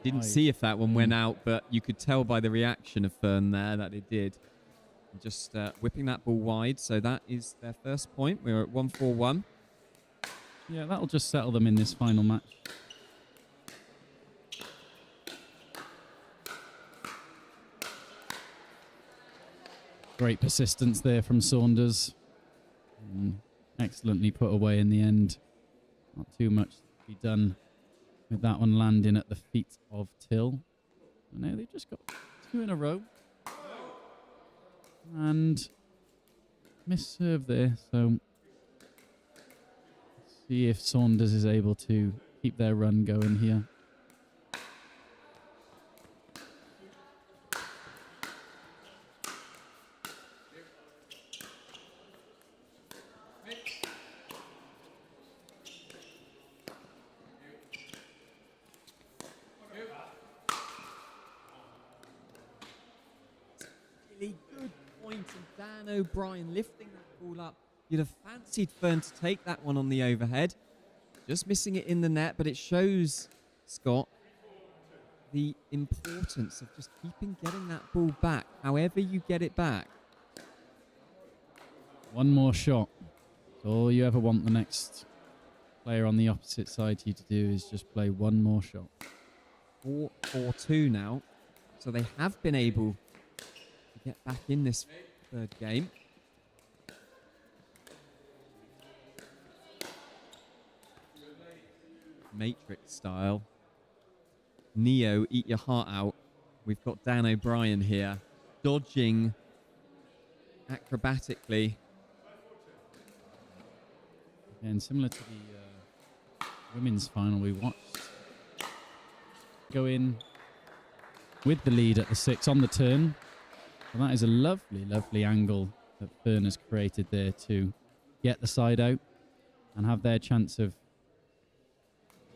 [SPEAKER 3] Didn't see if that one went out, but you could tell by the reaction of Fern there that it did. Just whipping that ball wide, so that is their first point. We're at 1-4-1.
[SPEAKER 18] Yeah, that'll just settle them in this final match. Great persistence there from Saunders. Excellently put away in the end. Not too much to be done with that one landing at the feet of Till. And now they've just got two in a row. And miss serve there, so let's see if Saunders is able to keep their run going here.
[SPEAKER 3] Really good point, and Dan O'Brien lifting that ball up. You'd have fancied Fern to take that one on the overhead. Just missing it in the net, but it shows, Scott, the importance of just getting that ball back, however you get it back.
[SPEAKER 18] One more shot. That's all you ever want the next player on the opposite side to you to do is just play one more shot.
[SPEAKER 3] 4-4-2 now. So they have been able to get back in this third game. Matrix style. Neo, eat your heart out. We've got Dan O'Brien here, dodging acrobatically.
[SPEAKER 18] And similar to the women's final we watched, go in with the lead at the 6 on the turn. And that is a lovely, lovely angle that Fern has created there to get the side out and have their chance of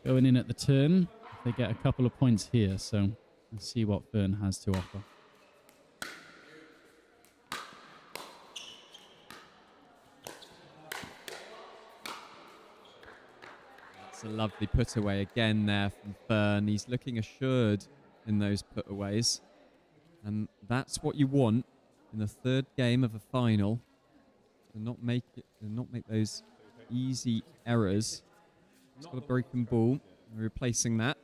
[SPEAKER 18] going in at the turn. They get a couple of points here, so let's see what Fern has to offer.
[SPEAKER 3] That's a lovely put away again there from Fern. He's looking assured in those putaways. And that's what you want in the third game of a final. To not make those easy errors. He's got a broken ball. We're replacing that.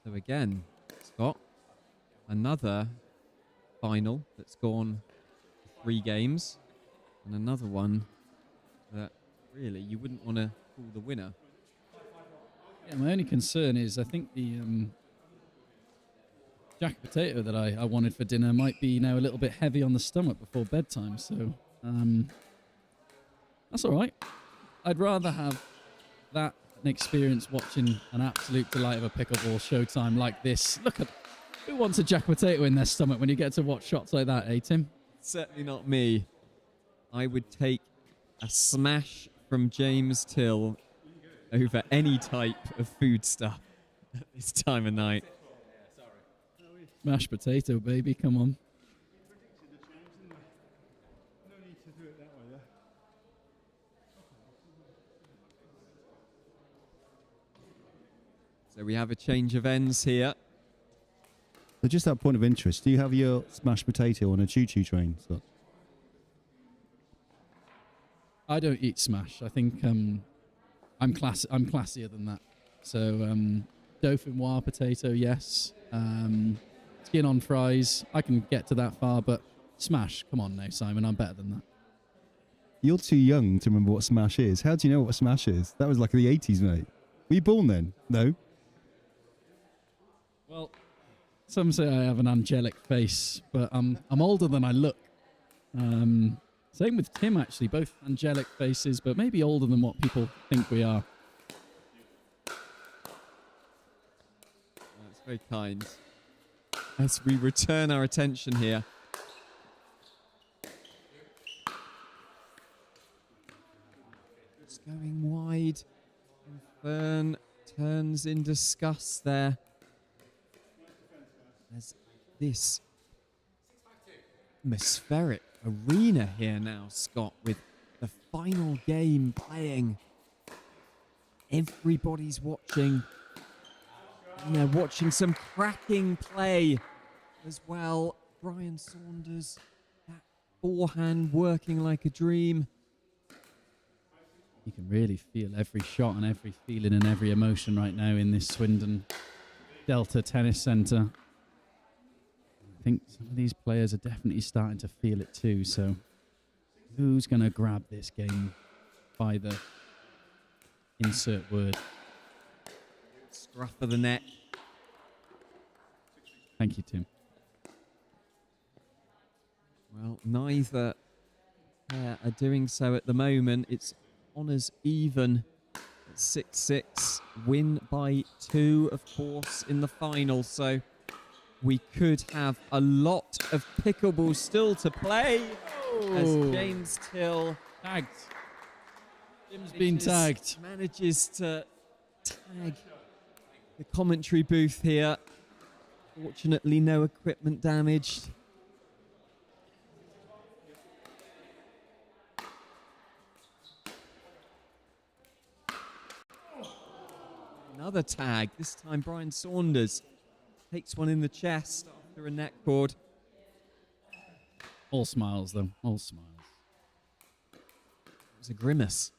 [SPEAKER 3] So again, Scott, another final that's gone 3 games, and another one that really, you wouldn't want to call the winner.
[SPEAKER 18] Yeah, my only concern is I think the jack potato that I wanted for dinner might be now a little bit heavy on the stomach before bedtime, so that's all right. I'd rather have that an experience watching an absolute delight of a pickleball showtime like this. Look at who wants a jack potato in their stomach when you get to watch shots like that, eh, Tim?
[SPEAKER 3] Certainly not me. I would take a smash from James Till over any type of food stuff at this time of night.
[SPEAKER 18] Mashed potato, baby, come on.
[SPEAKER 3] So we have a change of ends here.
[SPEAKER 2] So just that point of interest, do you have your smashed potato on a choo-choo train? So
[SPEAKER 18] I don't eat smash. I think I'm classier than that. So dauphinoise potato, yes. Skin on fries, I can get to that far, but smash, come on now, Simon, I'm better than that.
[SPEAKER 2] you're too young to remember what smash is. How do you know what smash is? That was like the 80s, mate. Were you born then? No?
[SPEAKER 18] Well, some say I have an angelic face, but I'm older than I look. Same with Tim, actually. Both angelic faces, but maybe older than what people think we are.
[SPEAKER 3] That's very kind. As we return our attention here. It's going wide. And Fern turns in disgust there. As this atmospheric arena here now, Scott, with the final game playing. Everybody's watching. And they're watching some cracking play as well. Brian Saunders, that forehand working like a dream.
[SPEAKER 18] You can really feel every shot and every feeling and every emotion right now in this Swindon Delta Tennis Centre. I think some of these players are definitely starting to feel it too. So who's going to grab this game by the insert word?
[SPEAKER 3] Scruff of the net.
[SPEAKER 18] Thank you, Tim.
[SPEAKER 3] Well, neither pair are doing so at the moment. It's honours even at 6-6. Win by 2, of course, in the final. So we could have a lot of pickleball still to play. As James Till
[SPEAKER 18] tagged. Tim's been tagged.
[SPEAKER 3] Manages to tag the commentary booth here. Fortunately, no equipment damaged. Another tag. This time Brian Saunders takes one in the chest after a net cord.
[SPEAKER 18] All smiles, though. All smiles.
[SPEAKER 3] It was a grimace.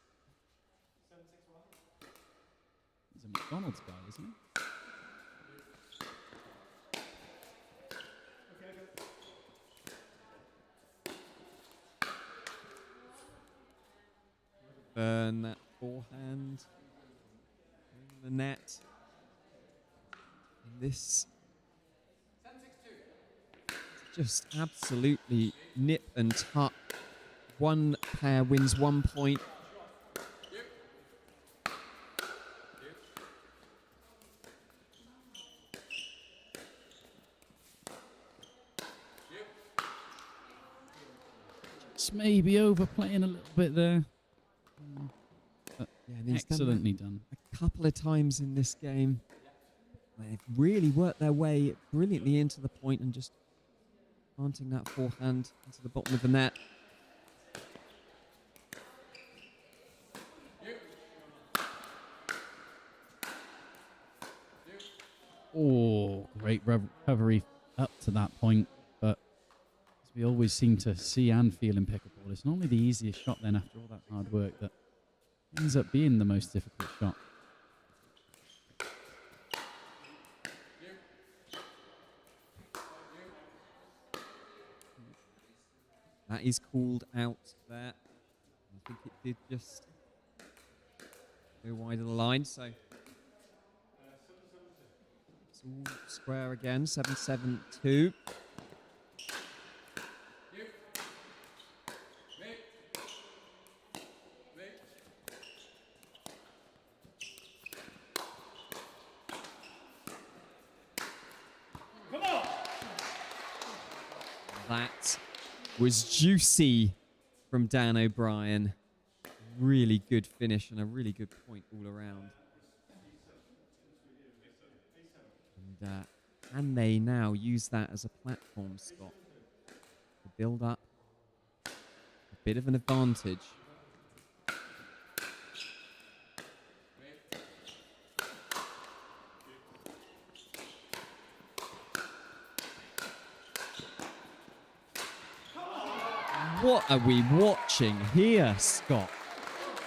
[SPEAKER 18] He's a McDonald's guy, isn't he?
[SPEAKER 3] Burn that forehand in the net. And this just absolutely nip and tuck. One pair wins 1 point.
[SPEAKER 18] Just maybe overplaying a little bit there.
[SPEAKER 3] Yeah, and he's
[SPEAKER 18] excellently done.
[SPEAKER 3] A couple of times in this game. They've really worked their way brilliantly into the point and just planting that forehand into the bottom of the net.
[SPEAKER 18] Oh, great recovery up to that point. But as we always seem to see and feel in pickleball, it's normally the easiest shot then after all that hard work that ends up being the most difficult shot.
[SPEAKER 3] That is called out there. I think it did just Go wide of the line, so it's all square again. 7-7-2. That was juicy from Dan O'Brien. Really good finish and a really good point all around. And can they now use that as a platform, Scott, to build up a bit of an advantage? What are we watching here, Scott?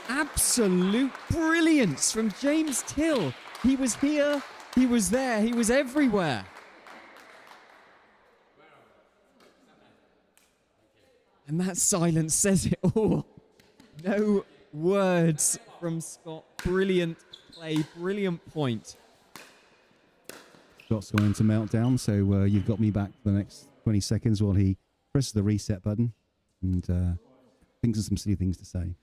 [SPEAKER 3] Absolute brilliance from James Till. He was here, he was there, he was everywhere. And that silence says it all. No words from Scott. Brilliant play, brilliant point.
[SPEAKER 2] Scott's gone into meltdown, so you've got me back for the next 20 seconds while he presses the reset button and thinks of some silly things to say.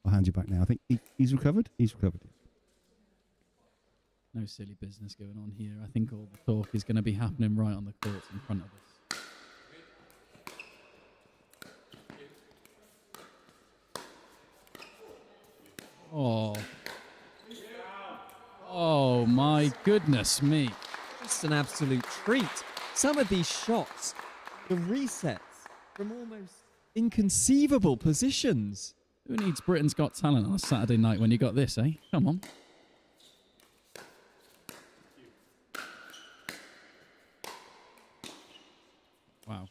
[SPEAKER 2] I'll hand you back now. I think he's recovered. He's recovered.
[SPEAKER 18] No silly business going on here. I think all the talk is going to be happening right on the courts in front of us. Oh. Oh, my goodness me.
[SPEAKER 3] Just an absolute treat. Some of these shots, the resets from almost inconceivable positions.
[SPEAKER 18] Who needs Britain's Got Talent on a Saturday night when you got this, eh? Come on. Wow.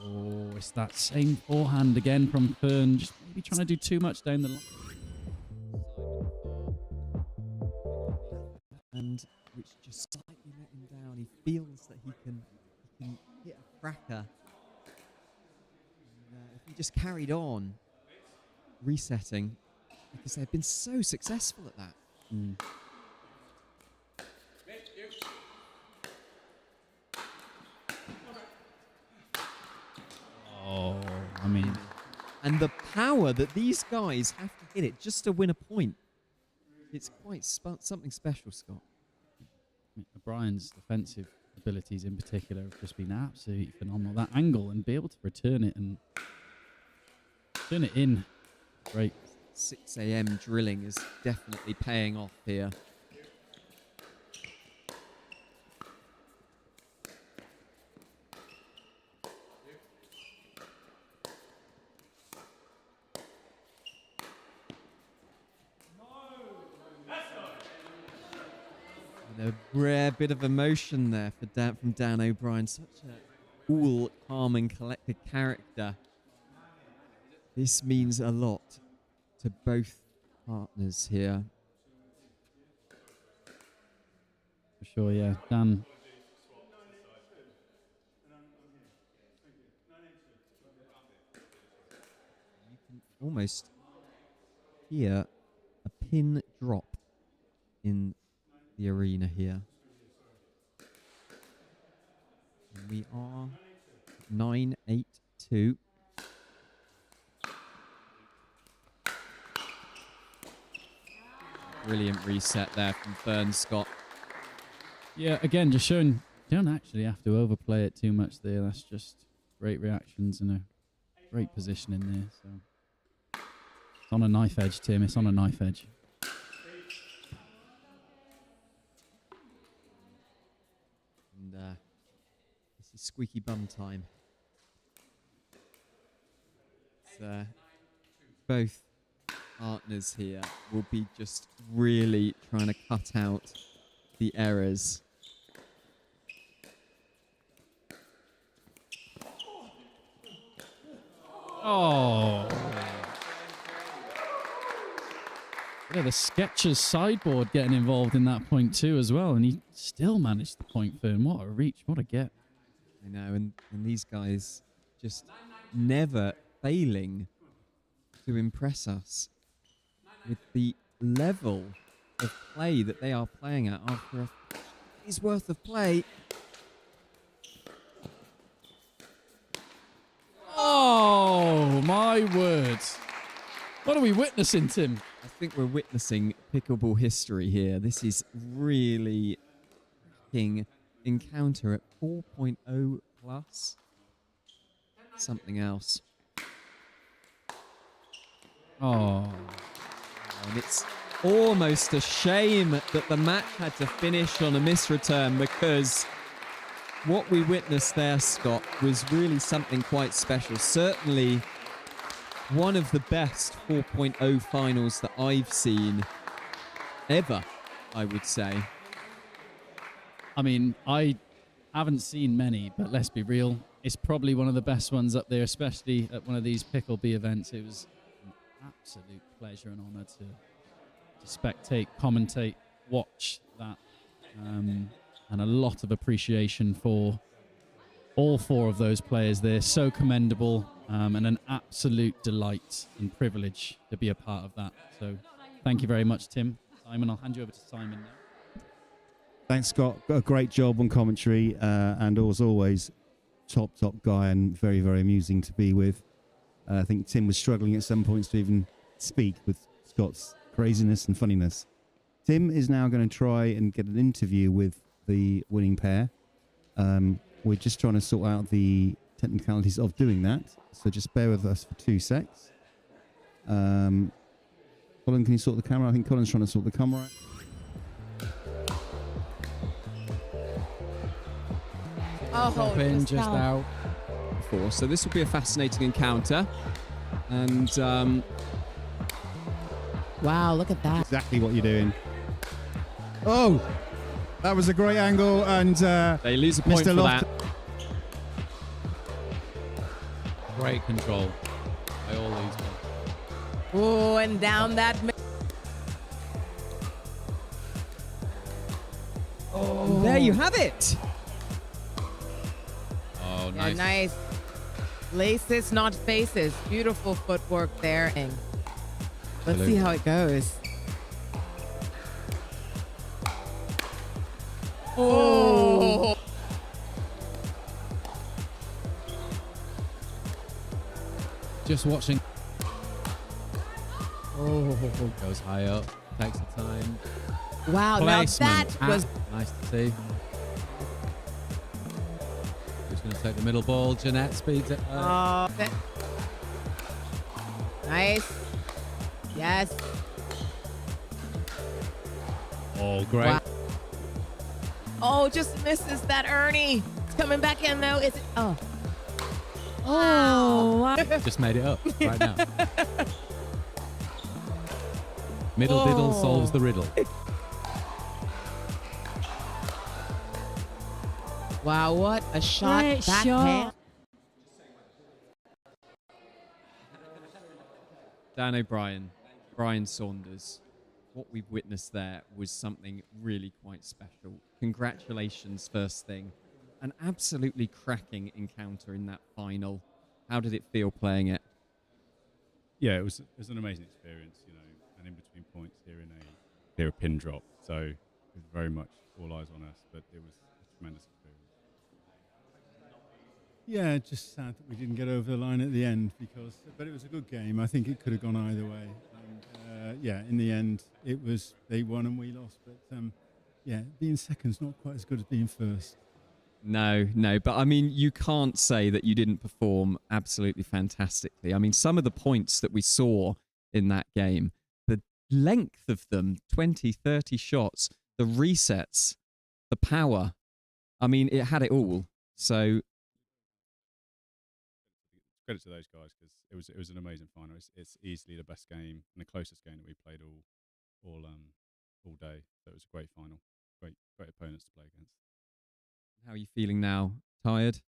[SPEAKER 18] Oh, it's that same forehand again from Fern. Just maybe trying to do too much down the line.
[SPEAKER 3] And which just slightly let him down. He feels that he can hit a cracker. And, if he just carried on resetting, because they've been so successful at that.
[SPEAKER 18] Mm. Oh, I mean...
[SPEAKER 3] And the power that these guys have to hit it just to win a point. It's quite something special, Scott.
[SPEAKER 18] O'Brien's defensive abilities in particular have just been absolutely phenomenal. That angle and be able to return it and turn it in. Great.
[SPEAKER 3] 6 a.m. drilling is definitely paying off here. A rare bit of emotion there from Dan O'Brien. Such a cool, calm and collected character. This means a lot to both partners here.
[SPEAKER 18] For sure, yeah. Dan.
[SPEAKER 3] You can almost hear a pin drop in the arena here. And we are 9-8-2. Brilliant reset there from Fern Scott.
[SPEAKER 18] Yeah, again, just showing you don't actually have to overplay it too much there. That's just great reactions and a great position in there. So it's on a knife edge, Tim. It's on a knife edge.
[SPEAKER 3] And this is squeaky bum time. It's, both partners here will be just really trying to cut out the errors.
[SPEAKER 18] Oh. Yeah, the Skechers sideboard getting involved in that point too as well, and he still managed the point, Fern. What a reach, what a get.
[SPEAKER 3] I know, and these guys just never failing to impress us with the level of play that they are playing at after a day's worth of play.
[SPEAKER 18] Oh, my word. What are we witnessing, Tim?
[SPEAKER 3] I think we're witnessing pickleball history here. This is really king encounter at 4.0 plus. Something else.
[SPEAKER 18] Oh.
[SPEAKER 3] And it's almost a shame that the match had to finish on a misreturn, because what we witnessed there, Scott, was really something quite special. Certainly one of the best 4.0 finals that I've seen ever, I would say.
[SPEAKER 18] I mean, I haven't seen many, but let's be real. It's probably one of the best ones up there, especially at one of these PickleB events. It was an absolute pleasure and honour to spectate, commentate, watch that. And a lot of appreciation for all four of those players there. So commendable, and an absolute delight and privilege to be a part of that. So thank you very much, Tim. Simon, I'll hand you over to Simon now.
[SPEAKER 2] Thanks, Scott. Got a great job on commentary, and as always, top guy and very, very amusing to be with. I think Tim was struggling at some points to even speak with Scott's craziness and funniness. Tim is now going to try and get an interview with the winning pair. We're just trying to sort out the technicalities of doing that, so just bear with us for 2 secs. Colin, can you sort the camera? I think Colin's trying to sort the camera out.
[SPEAKER 9] Oh,
[SPEAKER 18] in just out.
[SPEAKER 3] Before. So this will be a fascinating encounter. And
[SPEAKER 9] wow, look at that.
[SPEAKER 2] Exactly what you're doing. Oh, that was a great angle, and
[SPEAKER 3] they lose a point
[SPEAKER 2] Mr.
[SPEAKER 3] for
[SPEAKER 2] Loft.
[SPEAKER 3] that.
[SPEAKER 11] Great control by all these guys.
[SPEAKER 9] Oh, and down that.
[SPEAKER 3] Oh, there you have it.
[SPEAKER 11] Oh,
[SPEAKER 9] Yeah,
[SPEAKER 11] nice.
[SPEAKER 9] nice. Laces, not faces. Beautiful footwork there. And let's see how it goes. Oh.
[SPEAKER 11] Just watching.
[SPEAKER 9] Oh.
[SPEAKER 11] Goes high up. Takes the time.
[SPEAKER 9] Wow, now
[SPEAKER 11] Placement.
[SPEAKER 9] that was
[SPEAKER 11] Nice to see. Who's going to take the middle ball? Jeanette speeds it up.
[SPEAKER 9] nice. Yes.
[SPEAKER 11] Oh, great.
[SPEAKER 9] Wow. Oh, just misses that Ernie. It's coming back in though. Is it? Oh.
[SPEAKER 15] Oh, wow.
[SPEAKER 11] Just made it up right now. Middle diddle solves the riddle.
[SPEAKER 9] Wow, what a shot.
[SPEAKER 15] Great
[SPEAKER 9] Backhand.
[SPEAKER 15] shot.
[SPEAKER 3] Dan O'Brien, Brian Saunders. What we've witnessed there was something really quite special. Congratulations, first thing. An absolutely cracking encounter in that final. How did it feel playing it?
[SPEAKER 19] Yeah, it was an amazing experience, you know, and in between points here a pin drop. So it was very much all eyes on us, but it was a tremendous experience. Yeah, just sad that we didn't get over the line at the end, but it was a good game. I think it could have gone either way. And yeah, in the end, they won and we lost. But yeah, being second's not quite as good as being first.
[SPEAKER 3] No, but I mean, you can't say that you didn't perform absolutely fantastically. I mean, some of the points that we saw in that game, the length of them, 20, 30 shots, the resets, the power, I mean, it had it all. So
[SPEAKER 19] credit to those guys, because it was an amazing final. It's easily the best game and the closest game that we played all day. So it was a great final. Great opponents to play against.
[SPEAKER 3] how are you feeling now? Tired?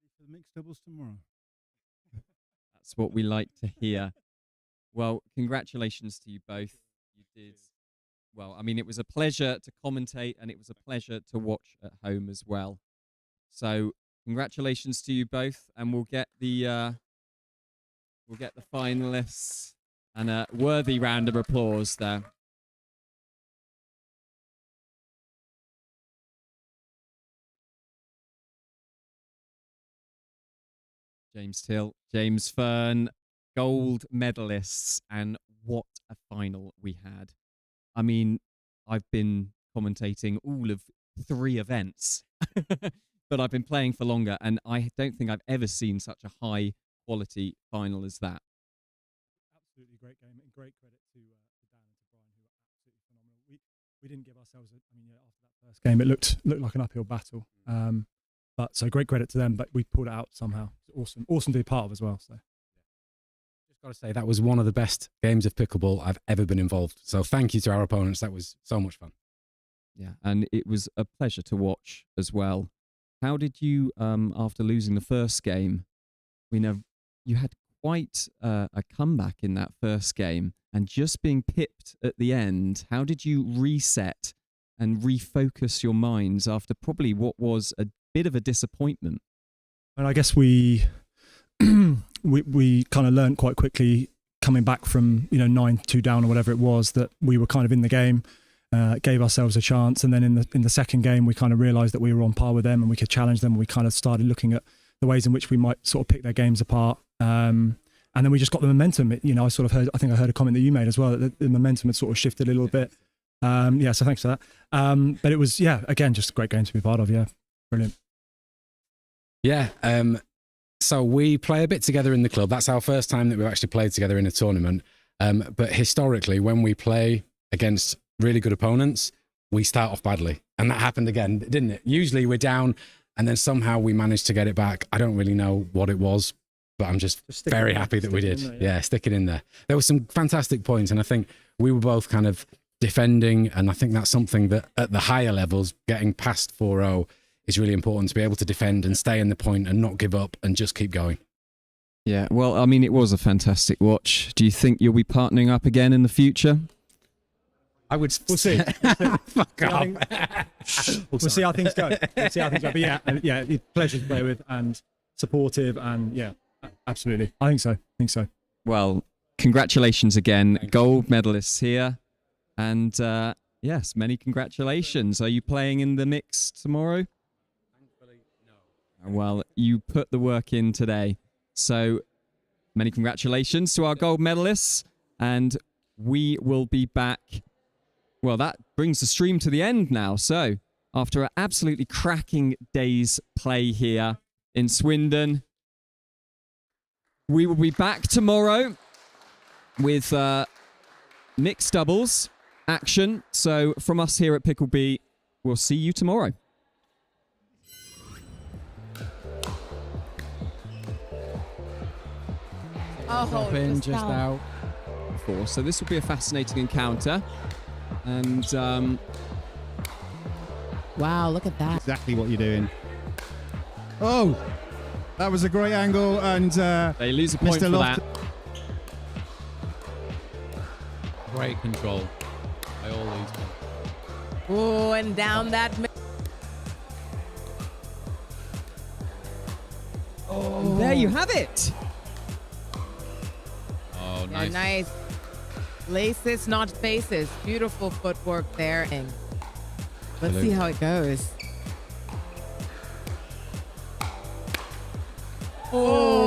[SPEAKER 19] Ready for the mixed doubles tomorrow.
[SPEAKER 3] That's what we like to hear. Well, congratulations to you both. You did well. I mean, it was a pleasure to commentate, and it was a pleasure to watch at home as well. So congratulations to you both, and we'll get the finalists and a worthy round of applause there. James Till, James Fern, gold medalists, and what a final we had. I mean, I've been commentating all of 3 events, but I've been playing for longer, and I don't think I've ever seen such a high quality final as that.
[SPEAKER 16] Absolutely great game, and great credit to Dan and to Brian, who were absolutely phenomenal. We didn't give ourselves after that first game, it looked like an uphill battle. But so great credit to them, but we pulled it out somehow. It's awesome to be part of as well. So.
[SPEAKER 20] Just got to say, that was one of the best games of pickleball I've ever been involved. So thank you to our opponents. That was so much fun.
[SPEAKER 3] Yeah, and it was a pleasure to watch as well. How did you, after losing the first game, we know you had quite a comeback in that first game, and just being pipped at the end, how did you reset and refocus your minds after probably what was a bit of a disappointment?
[SPEAKER 16] And I guess we kind of learned quite quickly coming back from 9-2 down or whatever it was, that we were kind of in the game, gave ourselves a chance, and then in the second game we kind of realised that we were on par with them and we could challenge them. And we kind of started looking at the ways in which we might sort of pick their games apart, and then we just got the momentum. I think I heard a comment that you made as well, that the momentum had sort of shifted a little bit. So thanks for that. But it was again just a great game to be part of. Brilliant.
[SPEAKER 20] Yeah. So we play a bit together in the club. That's our first time that we've actually played together in a tournament. But historically, when we play against really good opponents, we start off badly. And that happened again, didn't it? Usually we're down and then somehow we managed to get it back. I don't really know what it was, but I'm just very happy that we did. Stick it in there. There were some fantastic points, and I think we were both kind of defending, and I think that's something that at the higher levels, getting past 4-0, is really important, to be able to defend and stay in the point and not give up and just keep going.
[SPEAKER 3] Yeah, well, I mean, it was a fantastic watch. Do you think you'll be partnering up again in the future?
[SPEAKER 20] We'll
[SPEAKER 16] see.
[SPEAKER 20] Fuck off.
[SPEAKER 16] We'll see how things go. But it's a pleasure to play with and supportive, and absolutely. I think so.
[SPEAKER 3] Well, congratulations again. Gold medalists here. And yes, many congratulations. Are you playing in the mix tomorrow? Well, you put the work in today. So many congratulations to our gold medalists. And we will be back. Well, that brings the stream to the end now. So after an absolutely cracking day's play here in Swindon, we will be back tomorrow with mixed doubles action. So from us here at PickleB, we'll see you tomorrow.
[SPEAKER 18] Drop in just out.
[SPEAKER 3] So this will be a fascinating encounter. And
[SPEAKER 9] wow, look at that.
[SPEAKER 2] Exactly what you're doing. Oh, that was a great angle, and
[SPEAKER 3] they lose a point
[SPEAKER 2] Mr.
[SPEAKER 3] for
[SPEAKER 2] Loft.
[SPEAKER 3] that.
[SPEAKER 11] Great control by all these guys.
[SPEAKER 9] Oh, and down that.
[SPEAKER 3] Oh, there you have it.
[SPEAKER 11] Oh,
[SPEAKER 9] Yeah,
[SPEAKER 11] nice.
[SPEAKER 9] nice. Laces, not faces. Beautiful footwork there. And let's see how it goes. Oh,